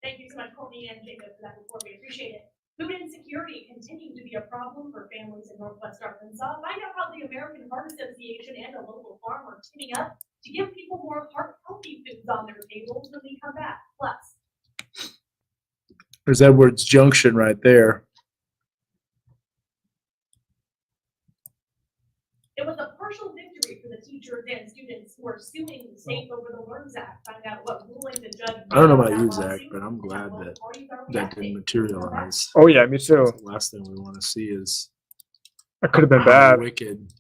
Thank you so much, Courtney and Jacob, for that report. We appreciate it. Food insecurity continuing to be a problem for families in Northwest Arkansas. Find out how the American Heart Association and a local farm are teaming up to give people more heart-healthy foods on their tables when we come back. Plus, There's Edwards Junction right there. it was a partial victory for the teachers and students who are suing the state over the LEARNS Act. Find out what ruling the judge. I don't know made about on you, that Zach, lawsuit but I'm glad and what that parties are that reacting. didn't materialize. Oh, yeah, me too. The last thing we want to see is That could have been how bad. wicked.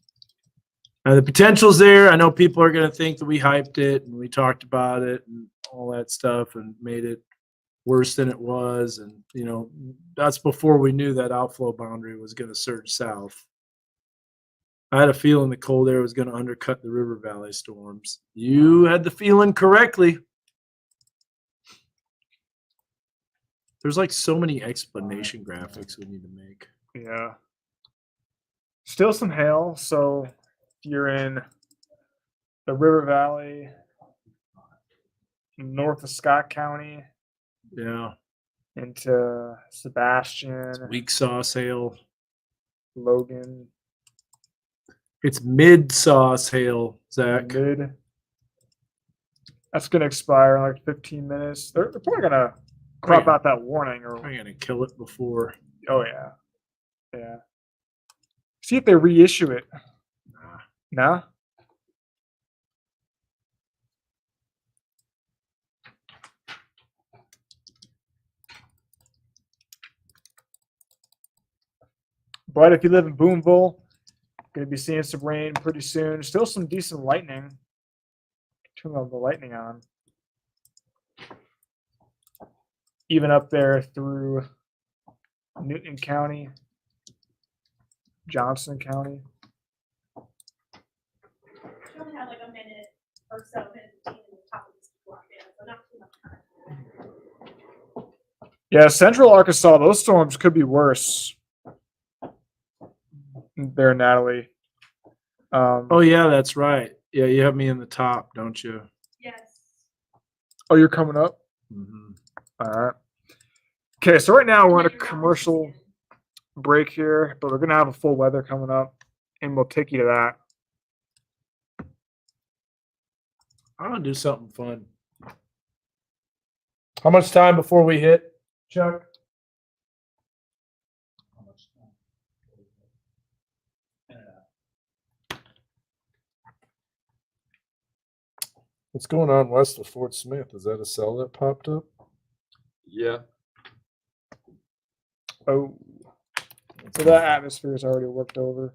Now the potential's there. I know people are going to think that we hyped it and we talked about it and all that stuff and made it worse than it was. And you know, that's before we knew that outflow boundary was going to surge south. I had a feeling the cold air was going to undercut the River Valley storms. You had the feeling correctly. There's like so many explanation graphics we need to make. Yeah. Still some hail. So if you're in the River Valley, north of Scott County, Yeah. into Sebastian, Weak sauce hail. Logan, It's mid sauce hail, Zach. mid. That's gonna expire in like 15 minutes. They're probably gonna crop out that warning, or I'm gonna kill it before. oh yeah, yeah. See if they reissue it. Nah. But if you live in Boonville, gonna be seeing some rain pretty soon. Still some decent lightning. Turn all the lightning on. Even up there through Newton County, Johnson County. We only have like a minute or so, minute 15 in the top of this block there, so not too much time. Yeah, Central Arkansas, those storms could be worse. There, Natalie. Oh yeah, that's right. Yeah, you have me in the top, don't you? Yes. Oh, you're coming up? All right. Okay, so right now we're on a commercial break here, but we're gonna have a full weather coming up, and we'll take you to that. I want to do something fun. How much time before we hit, Chuck? What's going on west of Fort Smith? Is that a cell that popped up? Yeah. Oh, so that atmosphere is already worked over.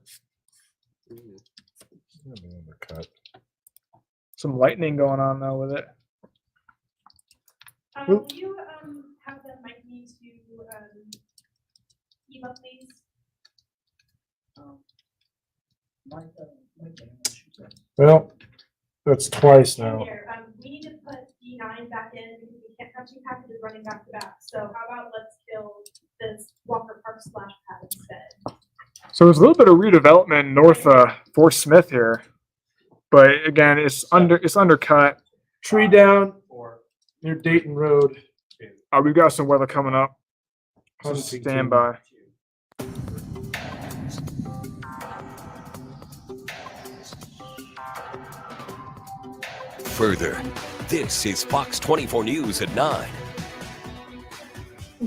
Some lightning going on now with it. Will you have the mic need to keep up, please? Well, that's twice And now. here, we need to put D9 back in because we can't have two packages running back to back. So how about let's kill this Walker Park splash pad instead? So there's a little bit of redevelopment north Fort Smith here, but again, it's undercut. Tree down near Dayton Road. We've got some weather coming up. So Huntington. stand by. Further, this is Fox 24 News at 9.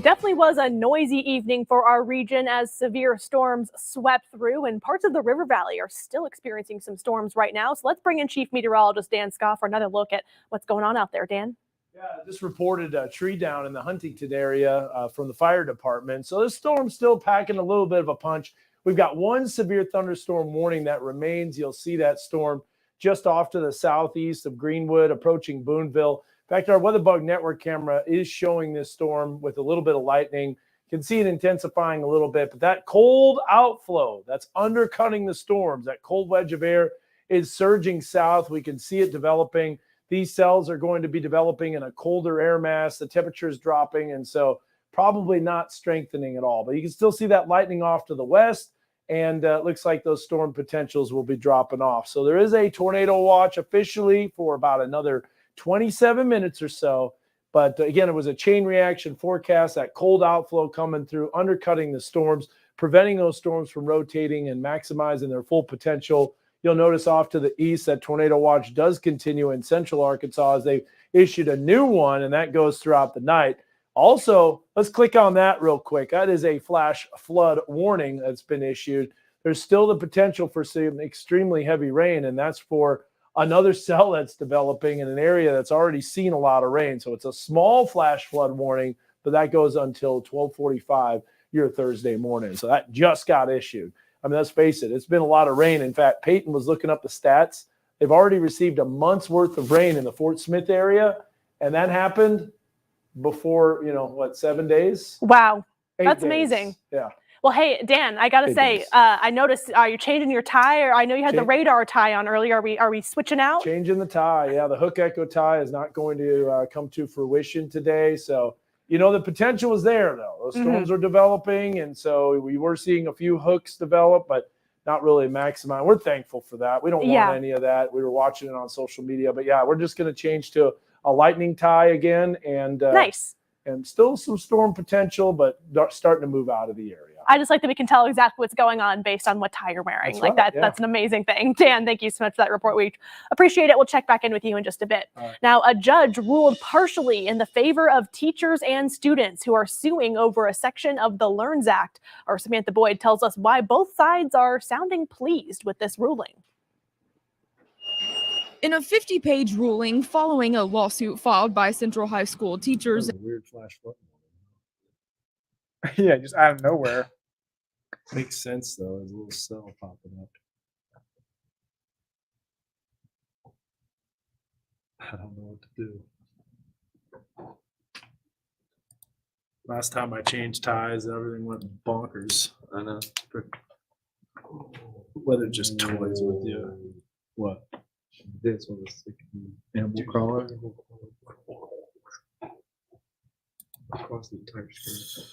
Definitely was a noisy evening for our region as severe storms swept through, and parts of the River Valley are still experiencing some storms right now. So let's bring in Chief Meteorologist Dan Scott for another look at what's going on out there. Dan? Yeah, just reported a tree down in the Huntington area from the fire department. So this storm's still packing a little bit of a punch. We've got one severe thunderstorm warning that remains. You'll see that storm just off to the southeast of Greenwood, approaching Boonville. In fact, our WeatherBug network camera is showing this storm with a little bit of lightning. You can see it intensifying a little bit, but that cold outflow that's undercutting the storms, that cold wedge of air is surging south. We can see it developing. These cells are going to be developing in a colder air mass. The temperature is dropping, and so probably not strengthening at all. But you can still see that lightning off to the west, and it looks like those storm potentials will be dropping off. So there is a tornado watch officially for about another 27 minutes or so. But again, it was a chain reaction forecast, that cold outflow coming through, undercutting the storms, preventing those storms from rotating and maximizing their full potential. You'll notice off to the east that tornado watch does continue in central Arkansas as they issued a new one, and that goes throughout the night. Also, let's click on that real quick. That is a flash flood warning that's been issued. There's still the potential for some extremely heavy rain, and that's for another cell that's developing in an area that's already seen a lot of rain. So it's a small flash flood warning, but that goes until 12:45 your Thursday morning. So that just got issued. I mean, let's face it, it's been a lot of rain. In fact, Peyton was looking up the stats. They've already received a month's worth of rain in the Fort Smith area, and that happened before, 7 days? Wow. 8 That's days. amazing. Yeah. Well, hey, Dan, I got to 8 say, days. I noticed, are you changing your tie? Or I know you had the Change- radar tie on earlier. Are we switching out? Changing the tie. Yeah, the Hook Echo tie is not going to come to fruition today. So, the potential was there, though. Those storms are developing, and so we were seeing a few hooks develop, but not really maximize. We're thankful for that. We don't want any of that. We were watching it on social media, but yeah, we're just going to change to a lightning tie again, and Nice. And still some storm potential, but starting to move out of the area. I just like that we can tell exactly what's going on based on what tie you're wearing. That's Like right, that, yeah. that's an amazing thing. Dan, thank you so much for that report. We appreciate it. We'll check back in with you in just a bit. right. Now, a judge ruled partially in the favor of teachers and students who are suing over a section of the LEARNS Act. Our Samantha Boyd tells us why both sides are sounding pleased with this ruling. In a 50-page ruling following a lawsuit filed by Central High School teachers, Weird flash flood. Yeah, just out of nowhere. Makes sense, though. There's a little cell popping up. I don't know what to do. Last time I changed ties, everything went bonkers. I know. Whether it just toys with you. What? This one is animal crawler. Across the entire screen.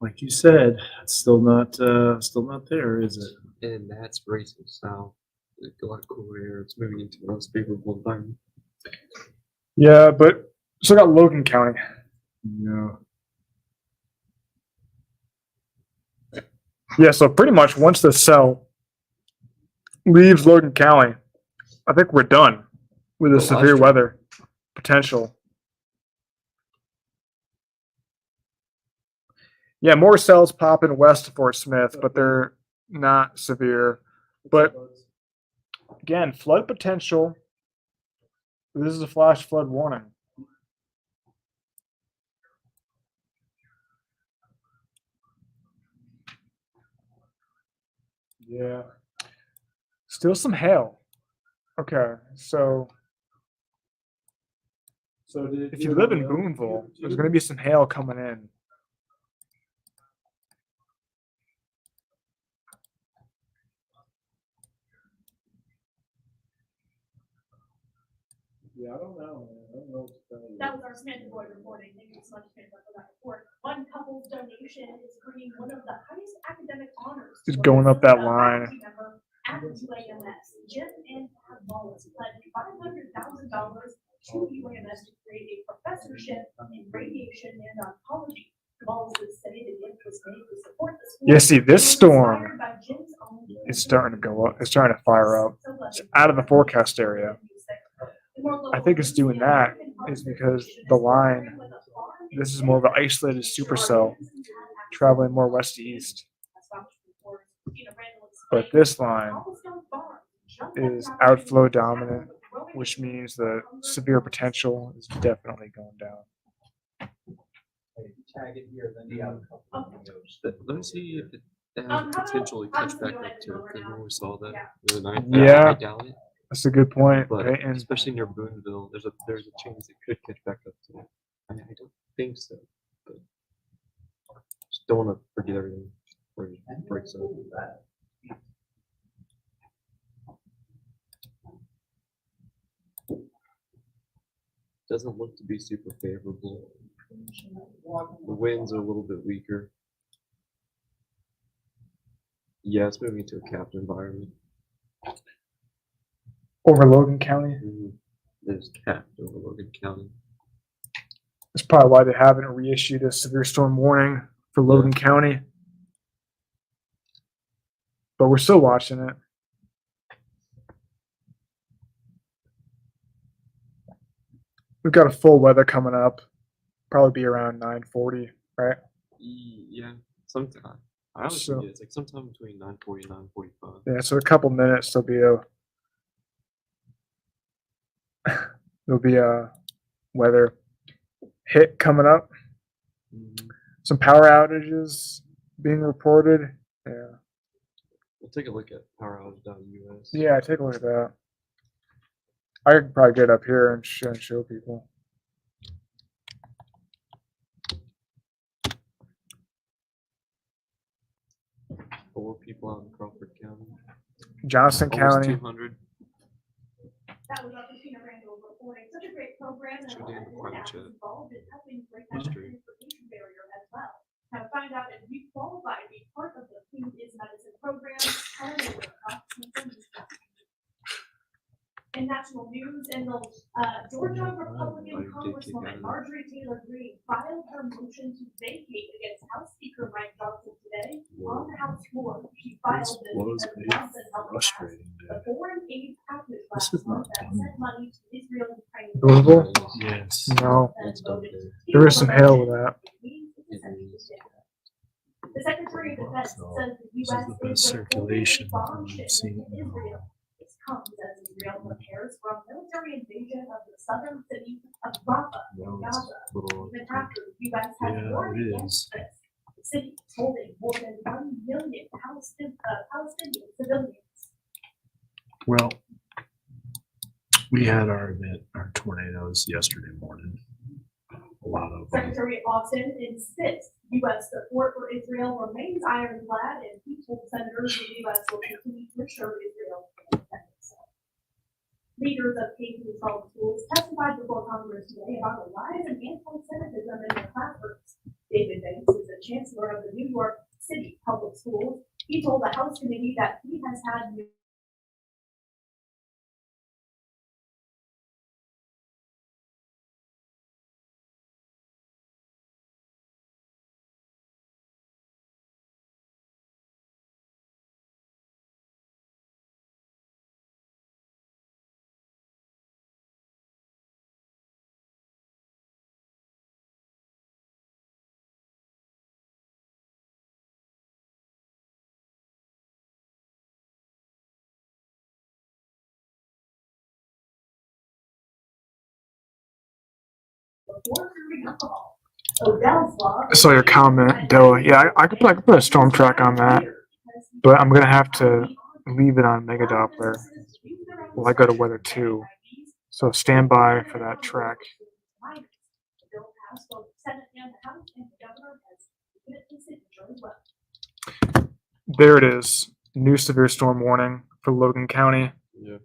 Like you said, it's still not there, is it? And that's racing south. A lot of cool air. It's moving into the most favorable environment. Yeah, but still got Logan County. Yeah. Yeah, so pretty much once the cell leaves Logan County, I think we're done with the severe weather potential. Yeah, more cells popping west of Fort Smith, but they're not severe. But again, flood potential. This is a flash flood warning. Yeah. Still some hail. Okay, so if you live in Boonville, there's going to be some hail coming in. Yeah, I don't know, man. I don't know what to tell you. That was our Samantha Boyd reporting. Thank you so much, Samantha, for that report. One couple's donation is bringing one of the highest academic honors. Just going up that line. At UAMS, Jim and Pat Wallace pledged $500,000 to UAMS to create a professorship in radiation and oncology. Wallace's say the gift was made to support the school. Yeah, see, this storm is starting to go up. It's starting to fire up. It's out of the forecast area. I think it's doing that is because the line, this is more of an isolated supercell traveling more west to east. But this line is outflow dominant, which means the severe potential is definitely going down. Let me see if it has potential to catch back up to it. Remember we saw that the other night? Yeah. I doubt it. That's a good point. But Right? And especially near Boonville, there's a chance it could catch back up to it. I don't think so, but just don't want to forget everything before it breaks up. Doesn't look to be super favorable. The winds are a little bit weaker. Yeah, it's moving into a capped environment. over Logan County. There's capped over Logan County. That's probably why they haven't reissued a severe storm warning for Logan County. But we're still watching it. We've got a full weather coming up. Probably be around 9:40, right? Yeah, sometime. I always So- forget. It's like sometime between 9:40 and 9:45. Yeah, so a couple minutes there'll be a weather hit coming up. Some power outages being reported. Yeah. We'll take a look at poweroutage.us. Yeah, take a look at that. I could probably get up here and show people. Four people out in Crawford County. Johnson Almost County. 200. That was Christina Randall reporting. Such a great program and a lot of Private staff chat. involved in helping break down the History. information barrier as well. Now to find out if you qualify to be part of the Food is Medicine program, tell me what in national news, and the Georgia Republican Congresswoman Marjorie Taylor Greene filed her motion to vacate against House Speaker Mike Johnson today on the House floor. She filed this because Johnson helped pass the foreign aid package last month that sent money to Israel and Ukraine. Louisville? Yes. No. There is some hail with that. The Secretary of Defense says the This U.S. is the best circulation we've seen. Israel. This comes as Israel prepares for a military invasion of the southern city of Rafah, in Gaza. Even after the U.S. has Yeah, warned it against is. this, the city is holding more than 1 million Palestinian civilians. Well, we had our event, our tornadoes yesterday morning. A lot of them. Secretary Austin insists U.S. support for Israel remains ironclad, and he told senators the U.S. will continue to assure Israel independence. Leaders of K-12 schools testified before Congress today about the rise in anti-Semitism in their classrooms. David Banks is the chancellor of the New York City Public Schools. He told the House committee that he has had before serving alcohol. Odell's law. I saw your comment, Doa. Yeah, I could put a storm track on that, but I'm gonna have to leave it on Mega Doppler while I go to weather 2. So stand by for that track. There it is. New severe storm warning for Logan County. Yeah.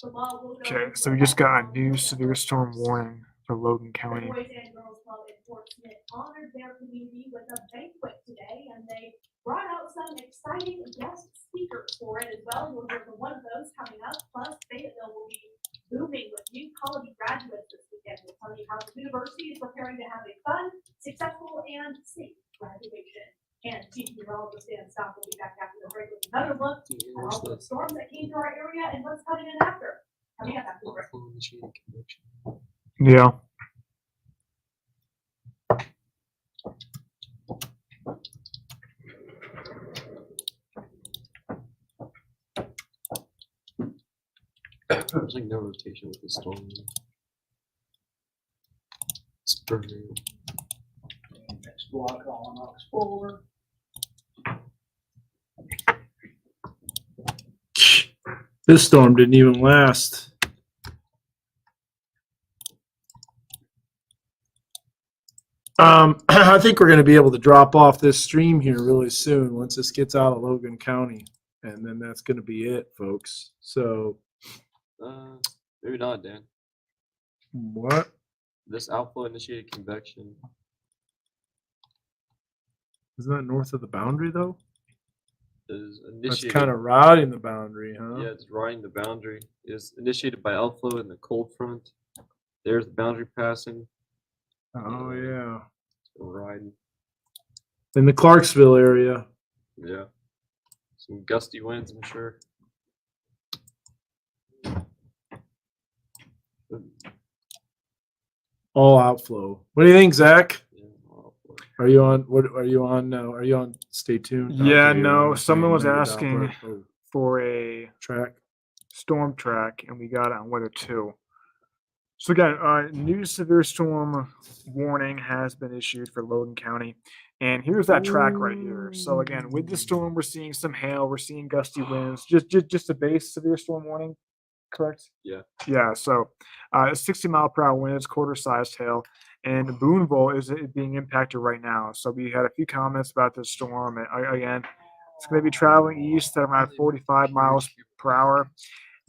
Okay, so we just got a new severe storm warning for Logan County. Boys and Girls Club in Fort Smith honored their community with a banquet today, and they brought out some exciting guest speakers for it as well. We'll hear from one of those coming up. Plus, Fayetteville will be booming with new college graduates this weekend. We'll tell you how the university is preparing to have a fun, successful, and safe graduation. And Chief Meteorologist Dan Scott will be back after the break with another look at all the storms that came to our area and what's coming in after. Coming up after the break. Yeah. There's like no rotation with the storm. It's burning. Next block on Ox 4. This storm didn't even last. I think we're going to be able to drop off this stream here really soon once this gets out of Logan County, and then that's going to be it, folks. So, Maybe not, Dan. what? This outflow initiated convection. Isn't that north of the boundary though? Is That's initiated. kind of routing the boundary, huh? Yeah, it's riding the boundary. It's initiated by outflow in the cold front. There's the boundary passing. Oh yeah. Riding. In the Clarksville area. Yeah. Some gusty winds, I'm sure. All outflow. What do you think, Zach? Are you on? What are you on now? Are you on? Stay tuned. Yeah, Okay, you're no. on Someone was Mega asking Doppler. Oh, for a track. storm track, and we got it on weather 2. So again, new severe storm warning has been issued for Logan County, and here's that track right here. So again, with the storm, we're seeing some hail, we're seeing gusty winds. Just a base severe storm warning, correct? Yeah. Yeah. So 60-mile-per-hour winds, quarter-sized hail, and Boonville is being impacted right now. So we had a few comments about this storm. And again, it's going to be traveling east at around 45 miles per hour.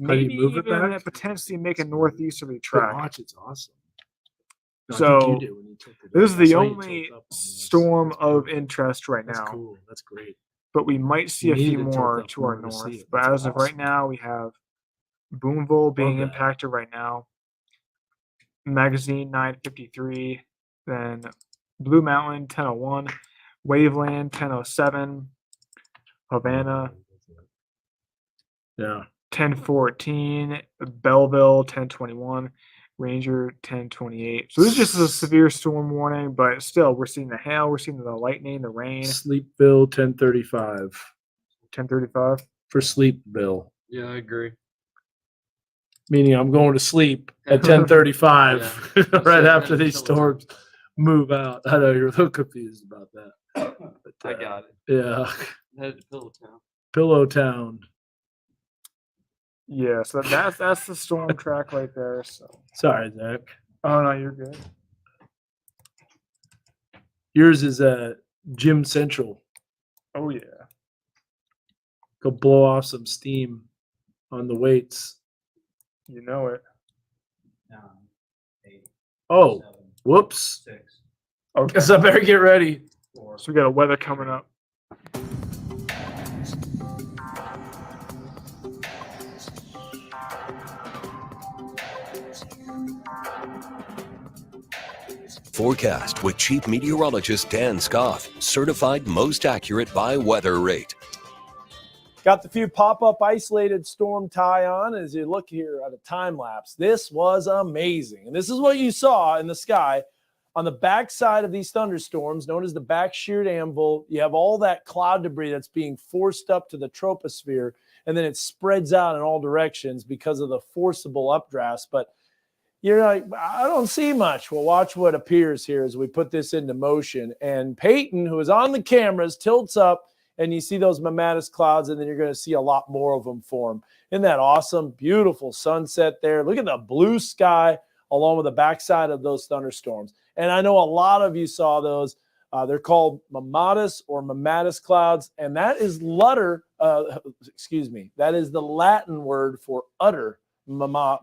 How do you Maybe move it even back? potentially make a northeasterly Good track. watch, it's awesome. No, I think So you did when you tilted this up. is I the saw you only tilt up on this. storm of interest right That's now. cool. That's great. But we might see You a few needed to tilt more up to our more to see north. it. But That's as of right awesome. now, we have Boonville being that. impacted right now. Magazine 953, then Blue Mountain 1001, Waveland 1007, Havana Yeah. 1014, Belleville 1021, Ranger 1028. So this is just a severe storm warning, but still, we're seeing the hail, we're seeing the lightning, the rain. Sleepville 1035 1035. for Sleepville. Yeah, I agree. Meaning I'm going to sleep at 10:35 right after these storms move out. I know you're a little confused about that. But, I got it. Yeah. Headed to Pillow Town. Pillow Town. Yeah, so that's the storm track right there. So Sorry, Zach. oh no, you're good. Yours is Gym Central. Oh yeah. Go blow off some steam on the weights. You know it. Oh, whoops. Okay. Guess I better get ready. So we got a weather coming up. Forecast with Chief Meteorologist Dan Scott, certified most accurate by Weather Rate. Got the few pop-up isolated storm tie on as you look here at a time lapse. This was amazing. And this is what you saw in the sky On the backside of these thunderstorms, known as the back sheared anvil, you have all that cloud debris that's being forced up to the troposphere, and then it spreads out in all directions because of the forcible updrafts. But you're like, I don't see much. Well, watch what appears here as we put this into motion. And Peyton, who is on the cameras, tilts up, and you see those mammatus clouds, and then you're going to see a lot more of them form. Isn't that awesome? Beautiful sunset there. Look at the blue sky along with the backside of those thunderstorms. And I know a lot of you saw those. They're called mammatus clouds, and that is that is the Latin word for udder, mama,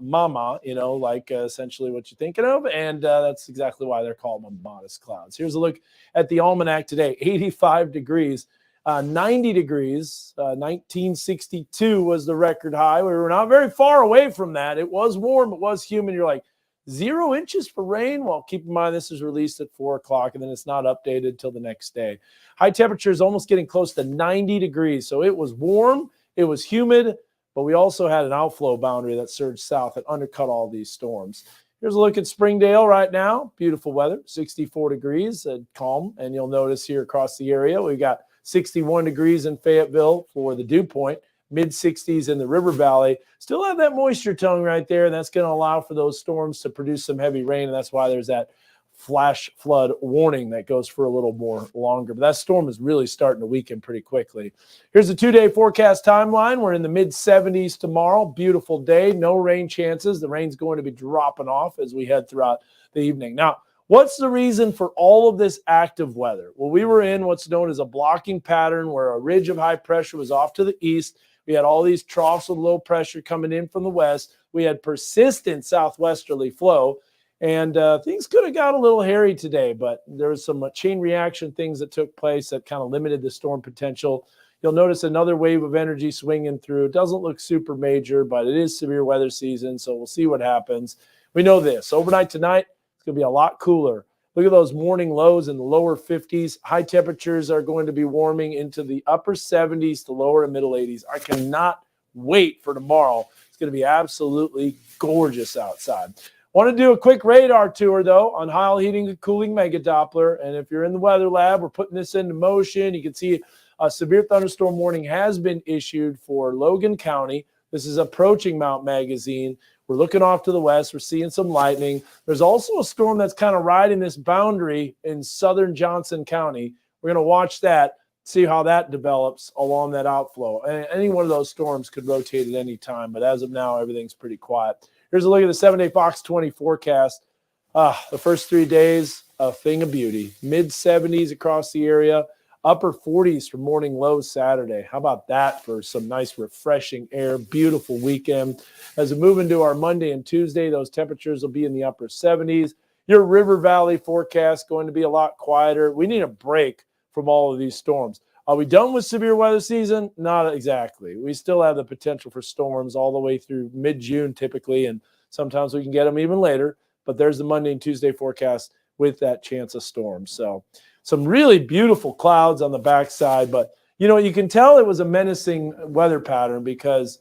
like essentially what you're thinking of, and that's exactly why they're called mammatus clouds. Here's a look at the almanac today. 85 degrees, 90 degrees, 1962 was the record high. We were not very far away from that. It was warm, it was humid. You're like, 0 inches for rain? Well, keep in mind this is released at 4 o'clock, and then it's not updated till the next day. High temperature is almost getting close to 90 degrees. So it was warm, it was humid, but we also had an outflow boundary that surged south that undercut all these storms. Here's a look at Springdale right now. Beautiful weather, 64 degrees, calm. And you'll notice here across the area, we've got 61 degrees in Fayetteville for the dew point, mid-60s in the River Valley. Still have that moisture tongue right there, and that's going to allow for those storms to produce some heavy rain, and that's why there's that flash flood warning that goes for a little more longer. But that storm is really starting to weaken pretty quickly. Here's the 2-day forecast timeline. We're in the mid-70s tomorrow. Beautiful day, no rain chances. The rain's going to be dropping off as we head throughout the evening. Now, what's the reason for all of this active weather? Well, we were in what's known as a blocking pattern where a ridge of high pressure was off to the east. We had all these troughs of low pressure coming in from the west. We had persistent southwesterly flow, and things could have got a little hairy today, but there was some chain reaction things that took place that kind of limited the storm potential. You'll notice another wave of energy swinging through. It doesn't look super major, but it is severe weather season, so we'll see what happens. We know this. Overnight tonight, it's going to be a lot cooler. Look at those morning lows in the lower 50s. High temperatures are going to be warming into the upper 70s to lower and middle 80s. I cannot wait for tomorrow. It's going to be absolutely gorgeous outside. Want to do a quick radar tour, though, on Heil Heating and Cooling Mega Doppler. And if you're in the weather lab, we're putting this into motion. You can see a severe thunderstorm warning has been issued for Logan County. This is approaching Mount Magazine. We're looking off to the west. We're seeing some lightning. There's also a storm that's kind of riding this boundary in southern Johnson County. We're going to watch that, see how that develops along that outflow. And any one of those storms could rotate at any time, but as of now, everything's pretty quiet. Here's a look at the 7-day Fox 20 forecast. The first 3 days, a thing of beauty. Mid-70s across the area. Upper 40s for morning lows Saturday. How about that for some nice refreshing air? Beautiful weekend. As we move into our Monday and Tuesday, those temperatures will be in the upper 70s. Your River Valley forecast going to be a lot quieter. We need a break from all of these storms. Are we done with severe weather season? Not exactly. We still have the potential for storms all the way through mid-June typically, and sometimes we can get them even later. But there's the Monday and Tuesday forecast with that chance of storms. So some really beautiful clouds on the backside, but you can tell it was a menacing weather pattern because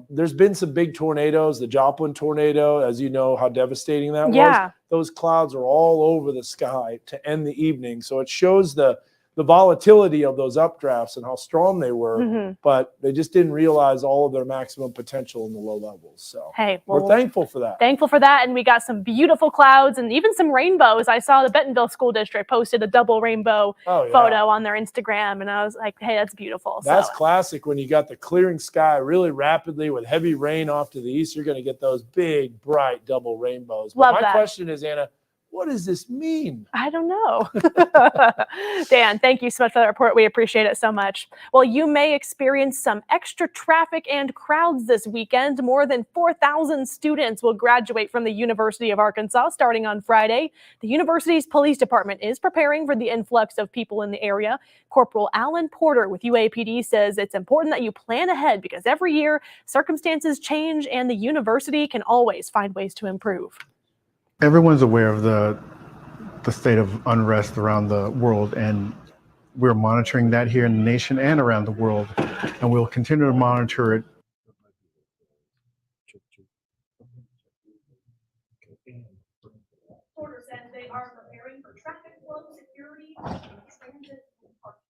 there's been some big tornadoes. The Joplin tornado, as you know, how devastating that was. Those clouds are all over the sky to end the evening. So it shows the volatility of those updrafts and how strong they were, but they just didn't realize all of their maximum potential in the low levels. So hey, we're thankful for that. Thankful for that. And we got some beautiful clouds and even some rainbows. I saw the Bentonville School District posted a double rainbow photo on their Instagram. And I was like, hey, that's beautiful. That's classic. When you got the clearing sky really rapidly with heavy rain off to the east, you're going to get those big, bright double rainbows. But my question is, Anna, what does this mean? I don't know. Dan, thank you so much for that report. We appreciate it so much. Well, you may experience some extra traffic and crowds this weekend. More than 4,000 students will graduate from the University of Arkansas starting on Friday. The university's police department is preparing for the influx of people in the area. Corporal Alan Porter with UAPD says it's important that you plan ahead because every year circumstances change and the university can always find ways to improve. Everyone's aware of the state of unrest around the world, and we're monitoring that here in the nation and around the world, and we'll continue to monitor it. Porter said they are transit and parking.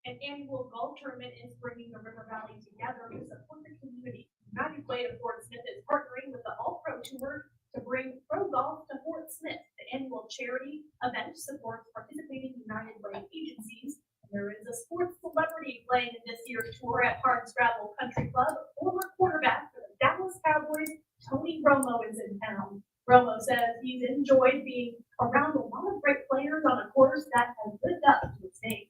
An annual golf tournament is bringing the River Valley together to support the community. United Way of Fort Smith is partnering with the All Pro Tour to bring pro golf to Fort Smith. The annual charity event supports participating United Way agencies. There is a sports celebrity playing in this year's tour at Hardscrabble Country Club. Former quarterback for the Dallas Cowboys, Tony Romo, is in town. Romo says he's enjoyed being around a lot of great players on a course that has lived up to its name.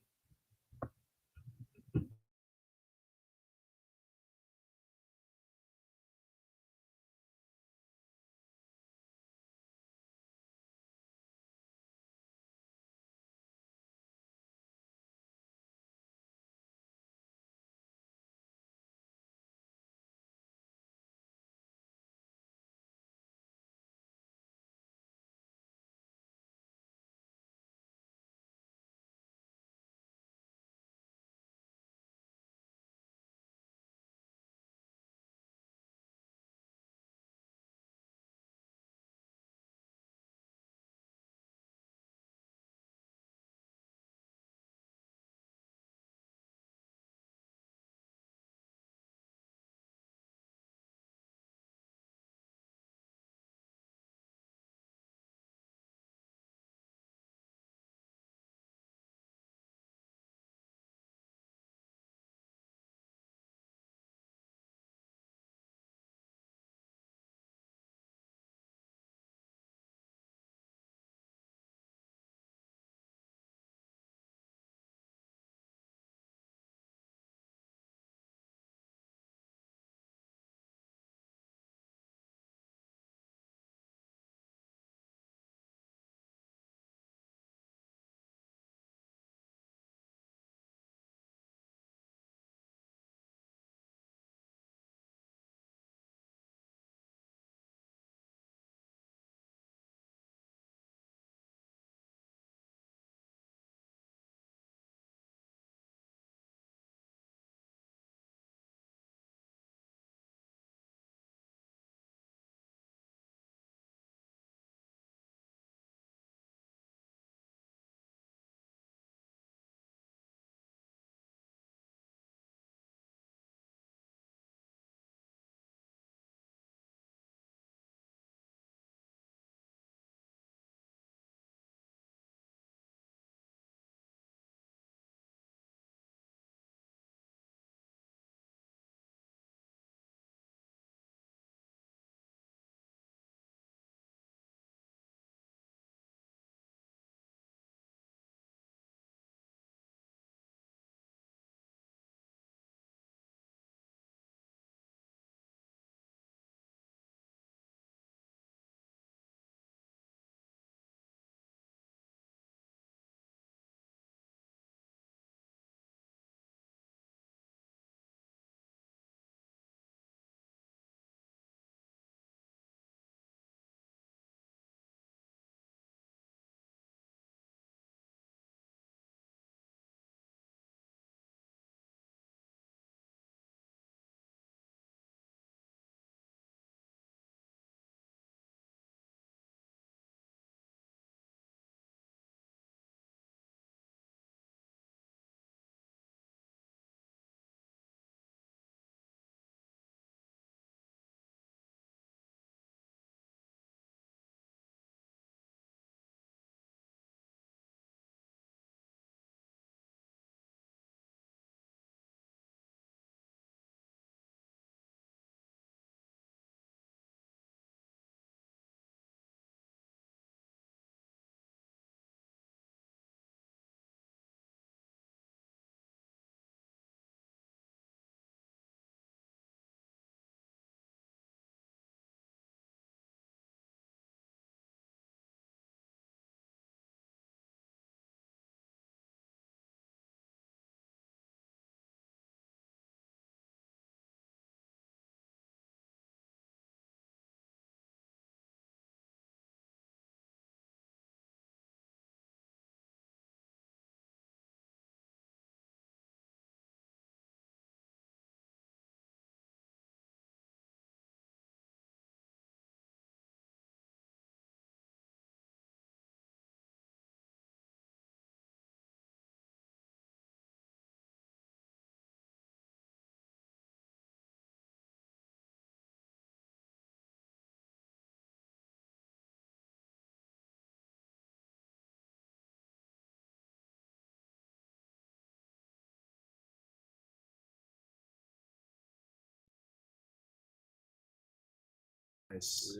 Nice.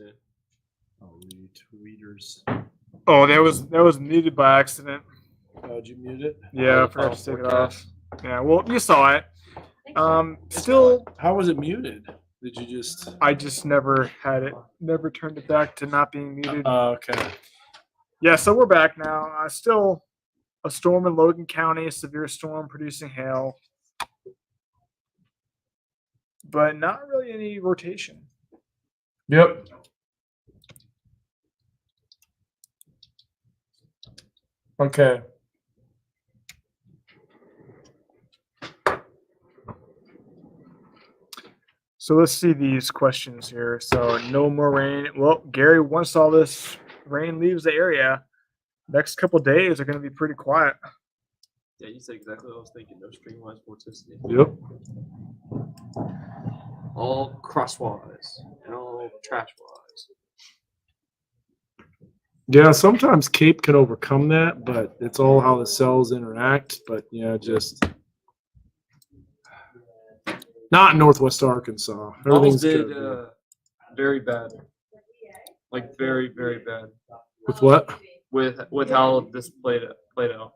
Oh, retweeters. Oh, that was muted by accident. Oh, did you mute it? Yeah, I forgot to take it off. Yeah, well, you saw it. Still, how was it muted? Did you just? I just never had it. Never turned it back to not being muted. Okay. Yeah, so we're back now. Still a storm in Logan County, a severe storm producing hail, but not really any rotation. Yep. Okay. So let's see these questions here. So no more rain. Well, Gary, once all this rain leaves the area, next couple days are going to be pretty quiet. Yeah, you said exactly what I was thinking. No streamwise vorticity. Yep. All crosswise and all trashwise. Yeah, sometimes Cape can overcome that, but it's all how the cells interact. But yeah, just not in Northwest Arkansas. Almost Everything's did good. very bad. Like very, very bad. With what? With how this played out.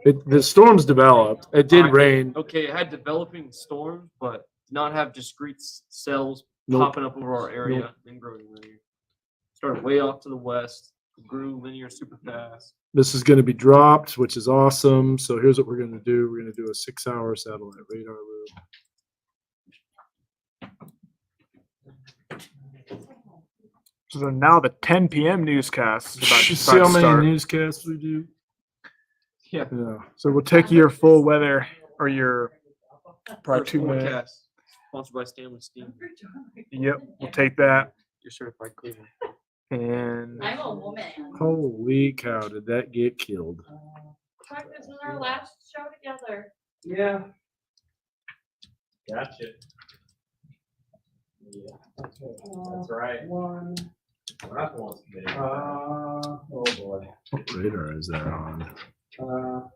The storms developed. It did Alright, rain. Okay, it had developing storms, but did not have discrete cells Nope. popping up over our area Nope. and growing linear. Started way off to the west, grew linear super fast. This is going to be dropped, which is awesome. So here's what we're going to do. We're going to do a 6-hour satellite radar loop. So now the 10 p.m. newscast is about You to see how many start. newscasts we do? Yeah. So we'll take your full weather or your probably First 2 minutes. forecast, sponsored by Stanley Steam. Yep, we'll take that. You're certified cleaner. And I'm a woman. Holy cow, did that get killed? This was our last show together. Yeah. Gotcha. Yeah. That's right. Oh boy. What radar is that on?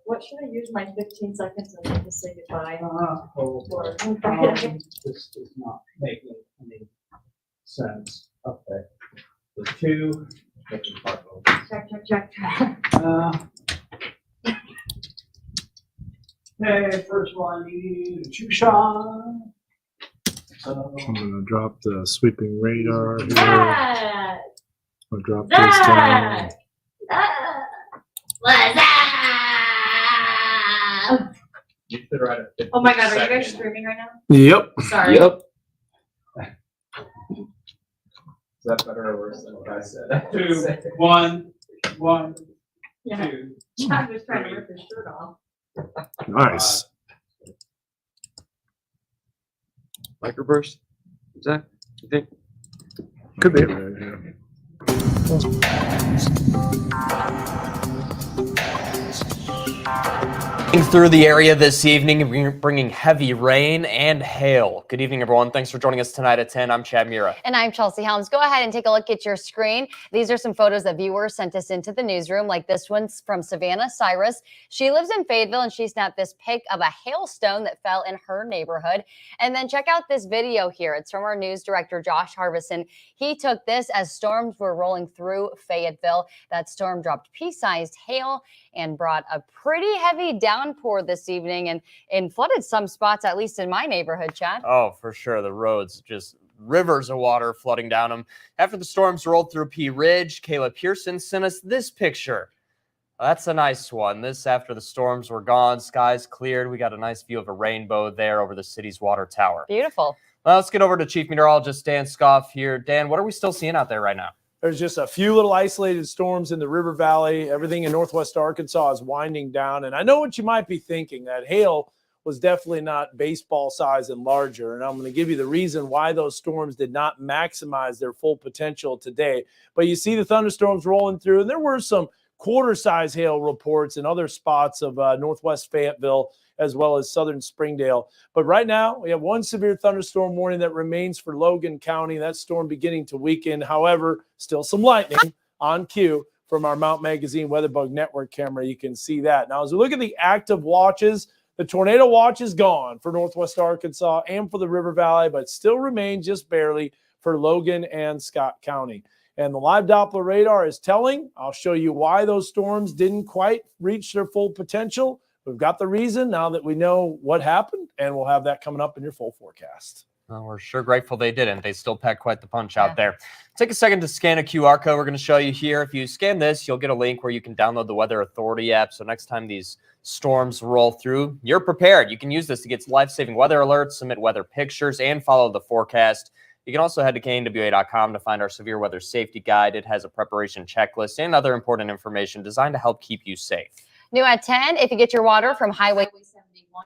What should I use my 15 seconds and then to say goodbye? This is not making any sense. Okay. The two. Check. Okay, first one, you need a two shot. I'm gonna drop the sweeping radar here. That! I'll drop this down. What's that? You should write a Oh my god, are you guys 50-second. streaming right now? Yep. Sorry. Is that better or worse than what I said? 2, 1, 1, Yeah. 2. Chad was trying to rip his shirt off. Nice. Microburst? Is that? You think? Could be. Through the area this evening, bringing heavy rain and hail. Good evening, everyone. Thanks for joining us tonight at 10. I'm Chad Mira. And I'm Chelsea Helms. Go ahead and take a look at your screen. These are some photos that viewers sent us into the newsroom, like this one's from Savannah Cyrus. She lives in Fayetteville, and she snapped this pic of a hailstone that fell in her neighborhood. And then check out this video here. It's from our news director, Josh Harbison. He took this as storms were rolling through Fayetteville. That storm dropped pea-sized hail and brought a pretty heavy downpour this evening and flooded some spots, at least in my neighborhood, Chad. Oh, for sure. The roads, just rivers of water flooding down them. After the storms rolled through Pea Ridge, Kayla Pearson sent us this picture. That's a nice one. This after the storms were gone, skies cleared. We got a nice view of a rainbow there over the city's water tower. Beautiful. Well, let's get over to Chief Meteorologist Dan Scoff here. Dan, what are we still seeing out there right now? There's just a few little isolated storms in the River Valley. Everything in Northwest Arkansas is winding down. And I know what you might be thinking, that hail was definitely not baseball size and larger. And I'm going to give you the reason why those storms did not maximize their full potential today. But you see the thunderstorms rolling through, and there were some quarter-size hail reports in other spots of Northwest Fayetteville, as well as southern Springdale. But right now, we have one severe thunderstorm warning that remains for Logan County. That storm beginning to weaken. However, still some lightning on cue from our Mount Magazine WeatherBug Network camera. You can see that. Now, as we look at the active watches, the tornado watch is gone for Northwest Arkansas and for the River Valley, but still remain just barely for Logan and Scott County. And the live Doppler radar is telling. I'll show you why those storms didn't quite reach their full potential. We've got the reason now that we know what happened, and we'll have that coming up in your full forecast. Well, we're sure grateful they didn't. They still packed quite the punch out there. Take a second to scan a QR code we're going to show you here. If you scan this, you'll get a link where you can download the Weather Authority app. So next time these storms roll through, you're prepared. You can use this to get life-saving weather alerts, submit weather pictures, and follow the forecast. You can also head to knwa.com to find our severe weather safety guide. It has a preparation checklist and other important information designed to help keep you safe. New at 10, if you get your water from Highway 71.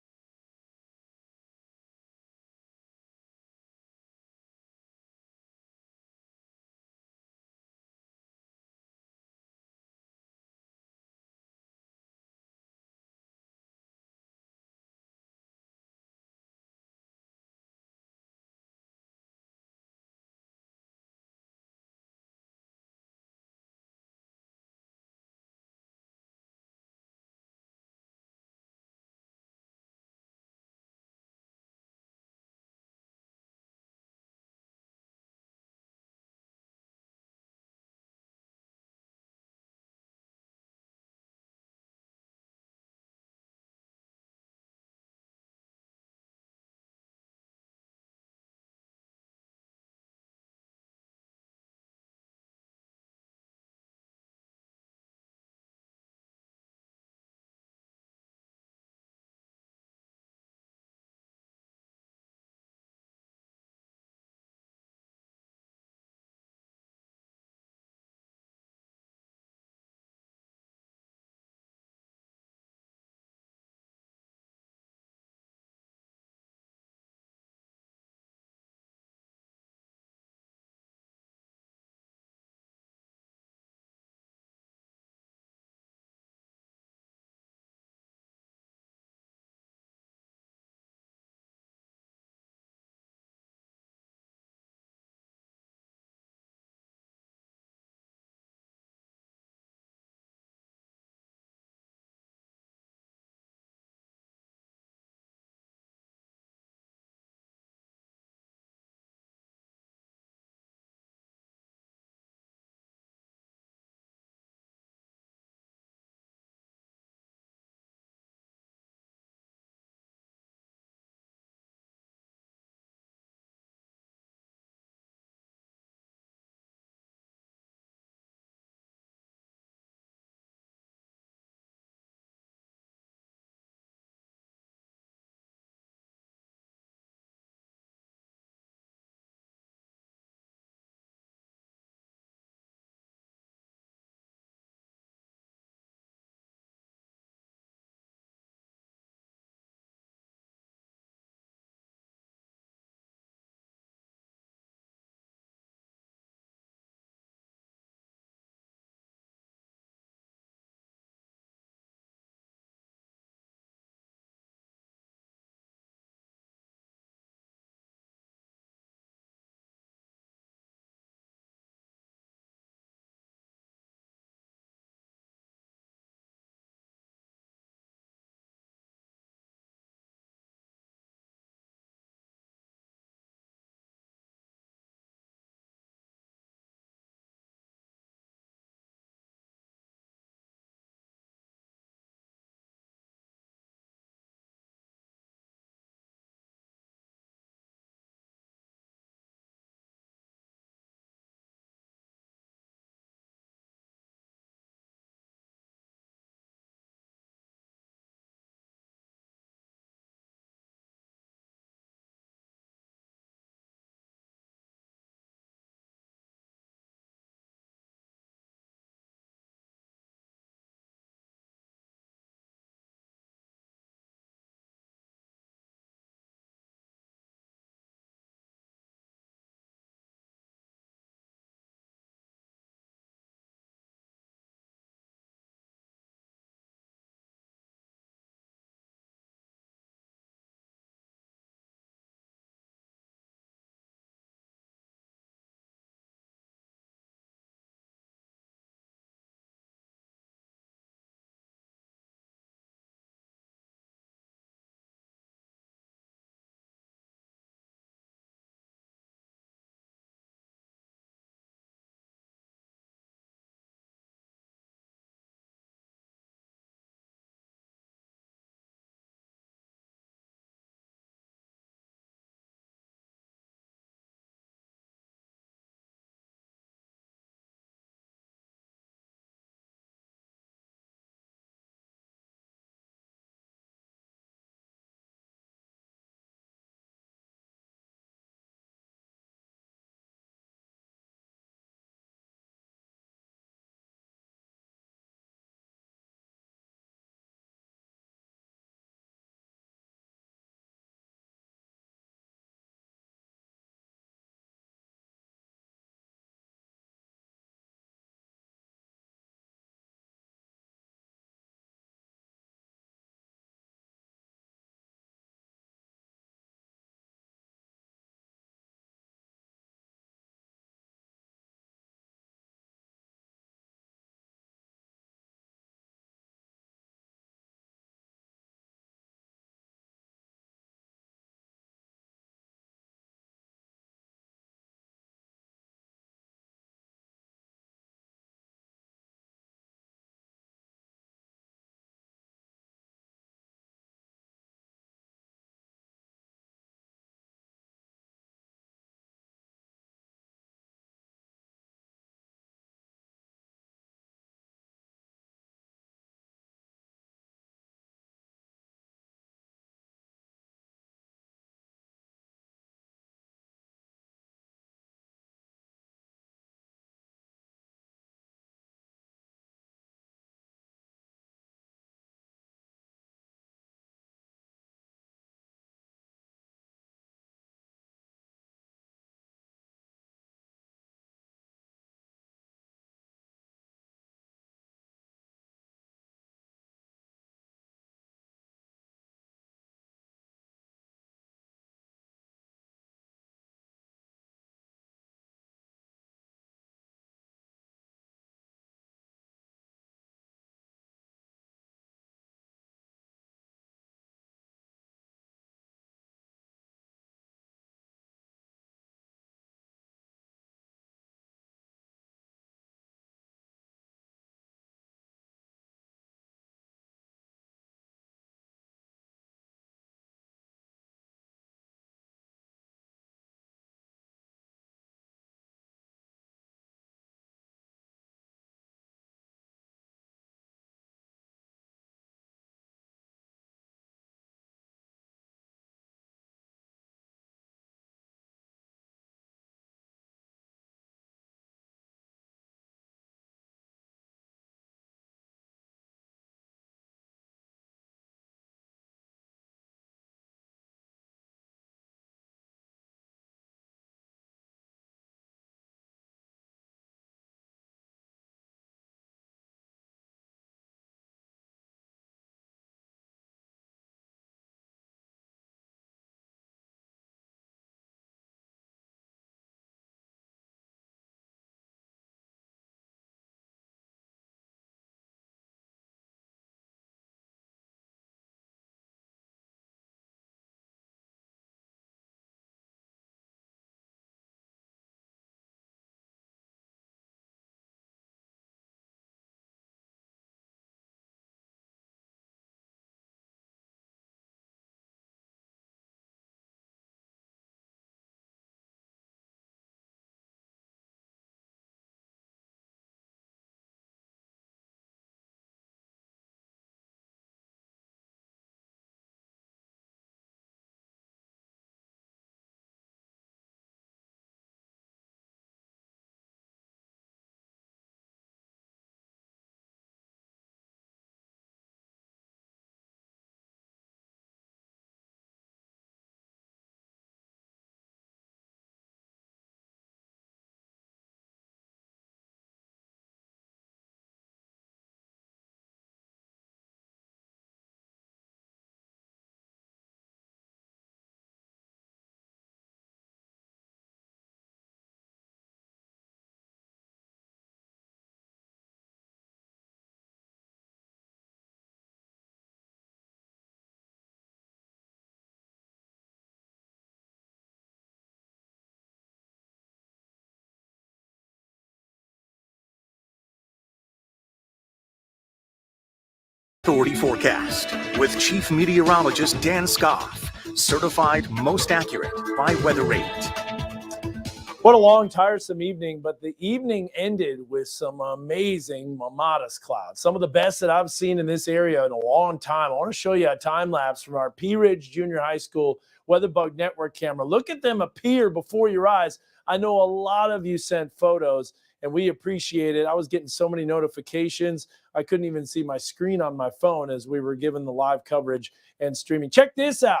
Authority forecast with Chief Meteorologist Dan Scoff, certified most accurate by WeatherRate. What a long, tiresome evening, but the evening ended with some amazing modest clouds. Some of the best that I've seen in this area in a long time. I want to show you a time lapse from our Pea Ridge Junior High School WeatherBug Network camera. Look at them appear before your eyes. I know a lot of you sent photos, and we appreciate it. I was getting so many notifications. I couldn't even see my screen on my phone as we were given the live coverage and streaming. Check this out.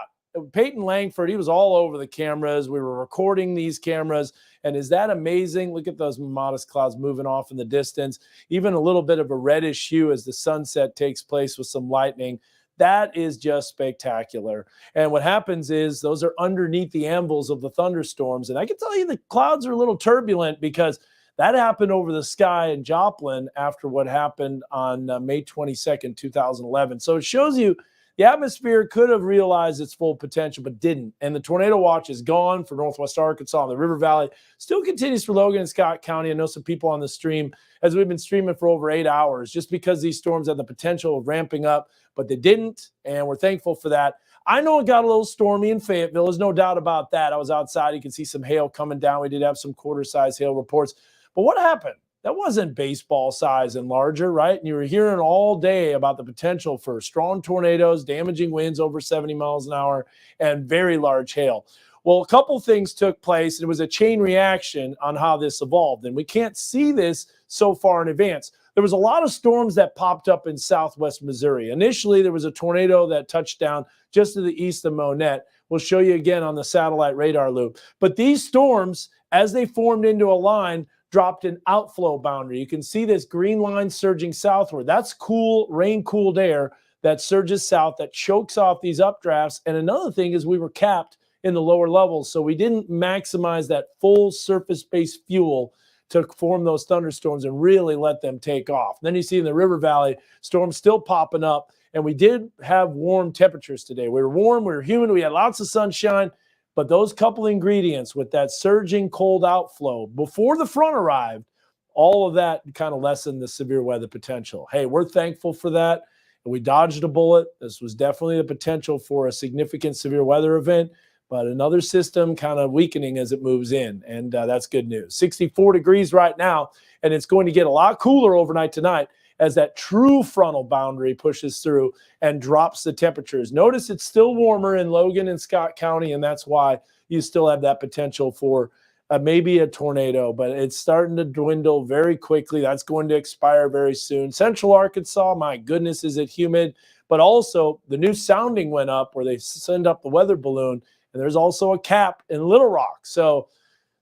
Peyton Langford, he was all over the cameras. We were recording these cameras. And is that amazing? Look at those modest clouds moving off in the distance. Even a little bit of a reddish hue as the sunset takes place with some lightning. That is just spectacular. And what happens is those are underneath the anvils of the thunderstorms. And I can tell you the clouds are a little turbulent because that happened over the sky in Joplin after what happened on May 22nd, 2011. So it shows you the atmosphere could have realized its full potential, but didn't. And the tornado watch is gone for Northwest Arkansas and the River Valley. Still continues for Logan and Scott County. I know some people on the stream, as we've been streaming for over 8 hours, just because these storms had the potential of ramping up, but they didn't, and we're thankful for that. I know it got a little stormy in Fayetteville. There's no doubt about that. I was outside. You can see some hail coming down. We did have some quarter-size hail reports. But what happened? That wasn't baseball size and larger, right? And you were hearing all day about the potential for strong tornadoes, damaging winds over 70 miles an hour, and very large hail. Well, a couple things took place. And it was a chain reaction on how this evolved. And we can't see this so far in advance. There was a lot of storms that popped up in southwest Missouri. Initially, there was a tornado that touched down just to the east of Monette. We'll show you again on the satellite radar loop. But these storms, as they formed into a line, dropped an outflow boundary. You can see this green line surging southward. That's cool, rain-cooled air that surges south, that chokes off these updrafts. And another thing is we were capped in the lower levels, so we didn't maximize that full surface-based fuel to form those thunderstorms and really let them take off. Then you see in the River Valley, storms still popping up, and we did have warm temperatures today. We were warm, we were humid, we had lots of sunshine, but those couple ingredients with that surging cold outflow before the front arrived, all of that kind of lessened the severe weather potential. Hey, we're thankful for that. And we dodged a bullet. This was definitely the potential for a significant severe weather event, but another system kind of weakening as it moves in. And that's good news. 64 degrees right now, and it's going to get a lot cooler overnight tonight as that true frontal boundary pushes through and drops the temperatures. Notice it's still warmer in Logan and Scott County, and that's why you still have that potential for maybe a tornado, but it's starting to dwindle very quickly. That's going to expire very soon. Central Arkansas, my goodness, is it humid, but also the new sounding went up where they send up the weather balloon, and there's also a cap in Little Rock. So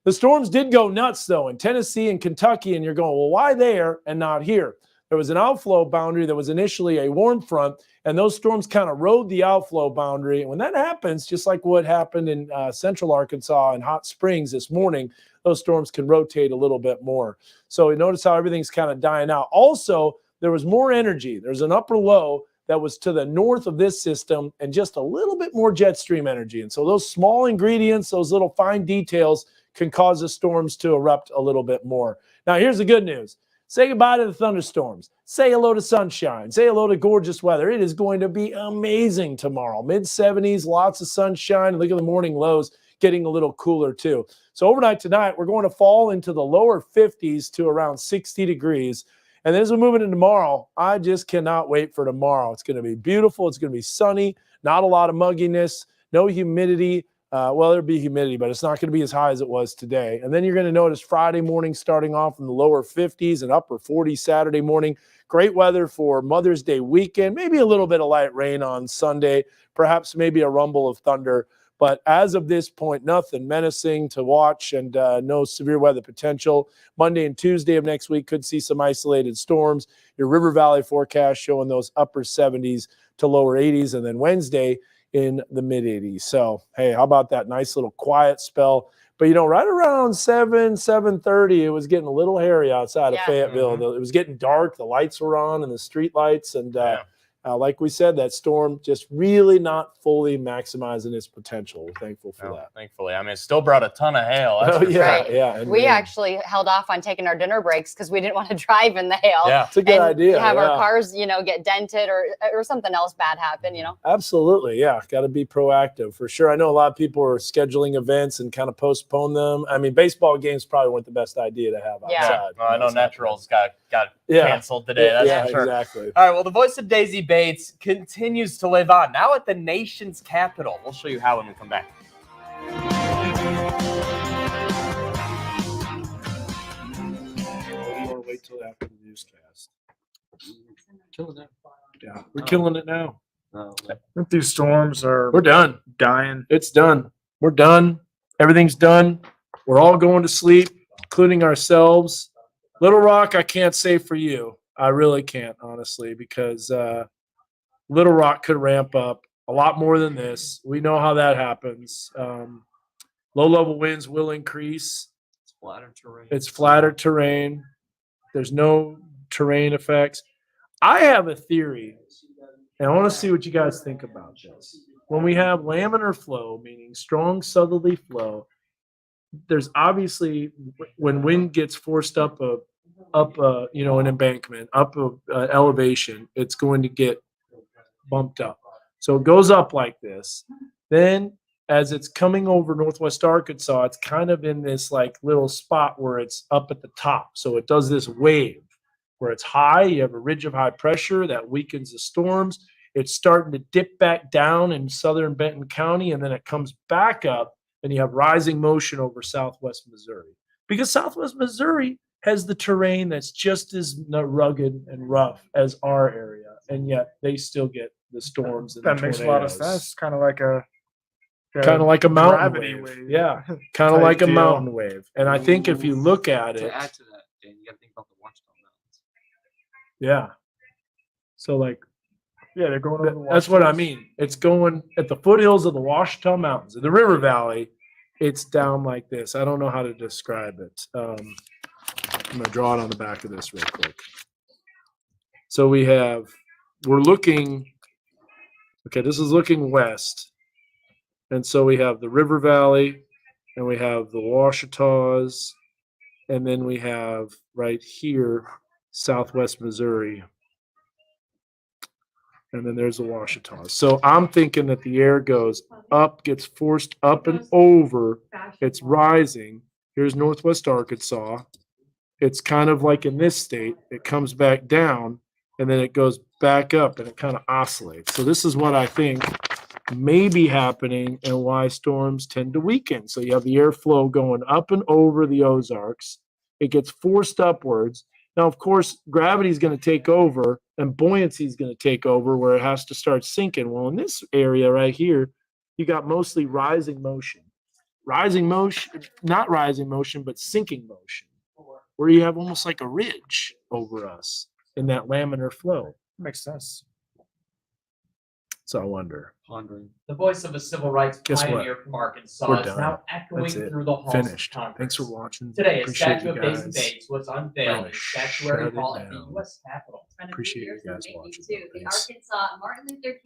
the storms did go nuts, though, in Tennessee and Kentucky, and you're going, well, why there and not here? There was an outflow boundary that was initially a warm front, and those storms kind of rode the outflow boundary. And when that happens, just like what happened in central Arkansas and Hot Springs this morning, those storms can rotate a little bit more. So you notice how everything's kind of dying out. Also, there was more energy. There's an upper low that was to the north of this system and just a little bit more jet stream energy. And so those small ingredients, those little fine details can cause the storms to erupt a little bit more. Now, here's the good news. Say goodbye to the thunderstorms. Say hello to sunshine. Say hello to gorgeous weather. It is going to be amazing tomorrow. Mid-70s, lots of sunshine. Look at the morning lows getting a little cooler too. So overnight tonight, we're going to fall into the lower 50s to around 60 degrees. And then as we move into tomorrow, I just cannot wait for tomorrow. It's going to be beautiful. It's going to be sunny, not a lot of mugginess, no humidity. Well, there'll be humidity, but it's not going to be as high as it was today. And then you're going to notice Friday morning starting off in the lower 50s and upper 40s Saturday morning. Great weather for Mother's Day weekend. Maybe a little bit of light rain on Sunday, perhaps maybe a rumble of thunder. But as of this point, nothing menacing to watch and no severe weather potential. Monday and Tuesday of next week could see some isolated storms. Your River Valley forecast showing those upper 70s to lower 80s. And then Wednesday in the mid-80s. So, hey, how about that nice little quiet spell? But, you know, right around 7:30, it was getting a little hairy outside of Fayetteville. It was getting dark. The lights were on and the street lights. And like we said, that storm just really not fully maximizing its potential. We're thankful for that. Thankfully, I mean, it still brought a ton of hail. That's Oh, for yeah, sure. yeah. and We rain. actually held off on taking our dinner breaks because we didn't want to drive in the hail. Yeah, it's a good and idea. Have our yeah. cars, get dented or something else bad happen. Absolutely, yeah. Got to be proactive for sure. I know a lot of people are scheduling events and kind of postpone them. I mean, baseball games probably weren't the best idea to have Yeah. outside. Well, I know Naturals got Yeah. canceled today. That's yeah, for sure. exactly. All right. Well, the voice of Daisy Bates continues to live on now at the nation's capital. We'll show you how when we come back. Or you want to wait till after the newscast? Killing it. Yeah, we're killing it now. I think these storms are We're done. dying. It's done. We're done. Everything's done. We're all going to sleep, including ourselves. Little Rock, I can't say for you. I really can't, honestly, because Little Rock could ramp up a lot more than this. We know how that happens. Low-level winds will increase. It's flatter terrain. It's flatter terrain. There's no terrain effects. I have a theory, and I want to see what you guys think about this. When we have laminar flow, meaning strong southerly flow, there's obviously when wind gets forced up an embankment, up elevation, it's going to get bumped up. So it goes up like this. Then as it's coming over northwest Arkansas, it's kind of in this like little spot where it's up at the top. So it does this wave where it's high. You have a ridge of high pressure that weakens the storms. It's starting to dip back down in southern Benton County, and then it comes back up, and you have rising motion over southwest Missouri. Because southwest Missouri has the terrain that's just as rugged and rough as our area, and yet they still get the storms. And That the makes a lot of tornadoes. sense. Kind of like a mountain gravity wave. Yeah, kind type of like a deal. mountain wave. And I think if you look at it, To add to that, Dan, you got to think about the Watchtower Mountains. yeah. So like, Yeah, they're going over the that's what I Washingtons. mean. It's going at the foothills of the Ouachita Mountains. In the River Valley, it's down like this. I don't know how to describe it. I'm going to draw it on the back of this real quick. So we're looking, okay, this is looking west. And so we have the River Valley, and we have the Ouachitas, and then we have right here, southwest Missouri. And then there's the Ouachitas. So I'm thinking that the air goes up, gets forced up and over. It's rising. Here's northwest Arkansas. It's kind of like in this state. It comes back down, and then it goes back up, and it kind of oscillates. So this is what I think may be happening and why storms tend to weaken. So you have the airflow going up and over the Ozarks. It gets forced upwards. Now, of course, gravity is going to take over and buoyancy is going to take over where it has to start sinking. Well, in this area right here, you got mostly rising motion. Rising motion, not rising motion, but sinking motion, where you have almost like a ridge over us in that laminar flow. Makes sense. So I wonder. Pondering. The voice of a civil rights Guess what? pioneer from Arkansas We're is done. now echoing That's it. through the halls Finished. of Congress. Thanks for watching. Today, a Appreciate statue you of Daisy guys. Bates was I'm unveiled gonna in Statuary shut it Hall at the down. U.S. Capitol. It's been a few Appreciate you years in the guys making, watching. too. The Thanks. Arkansas Martin Luther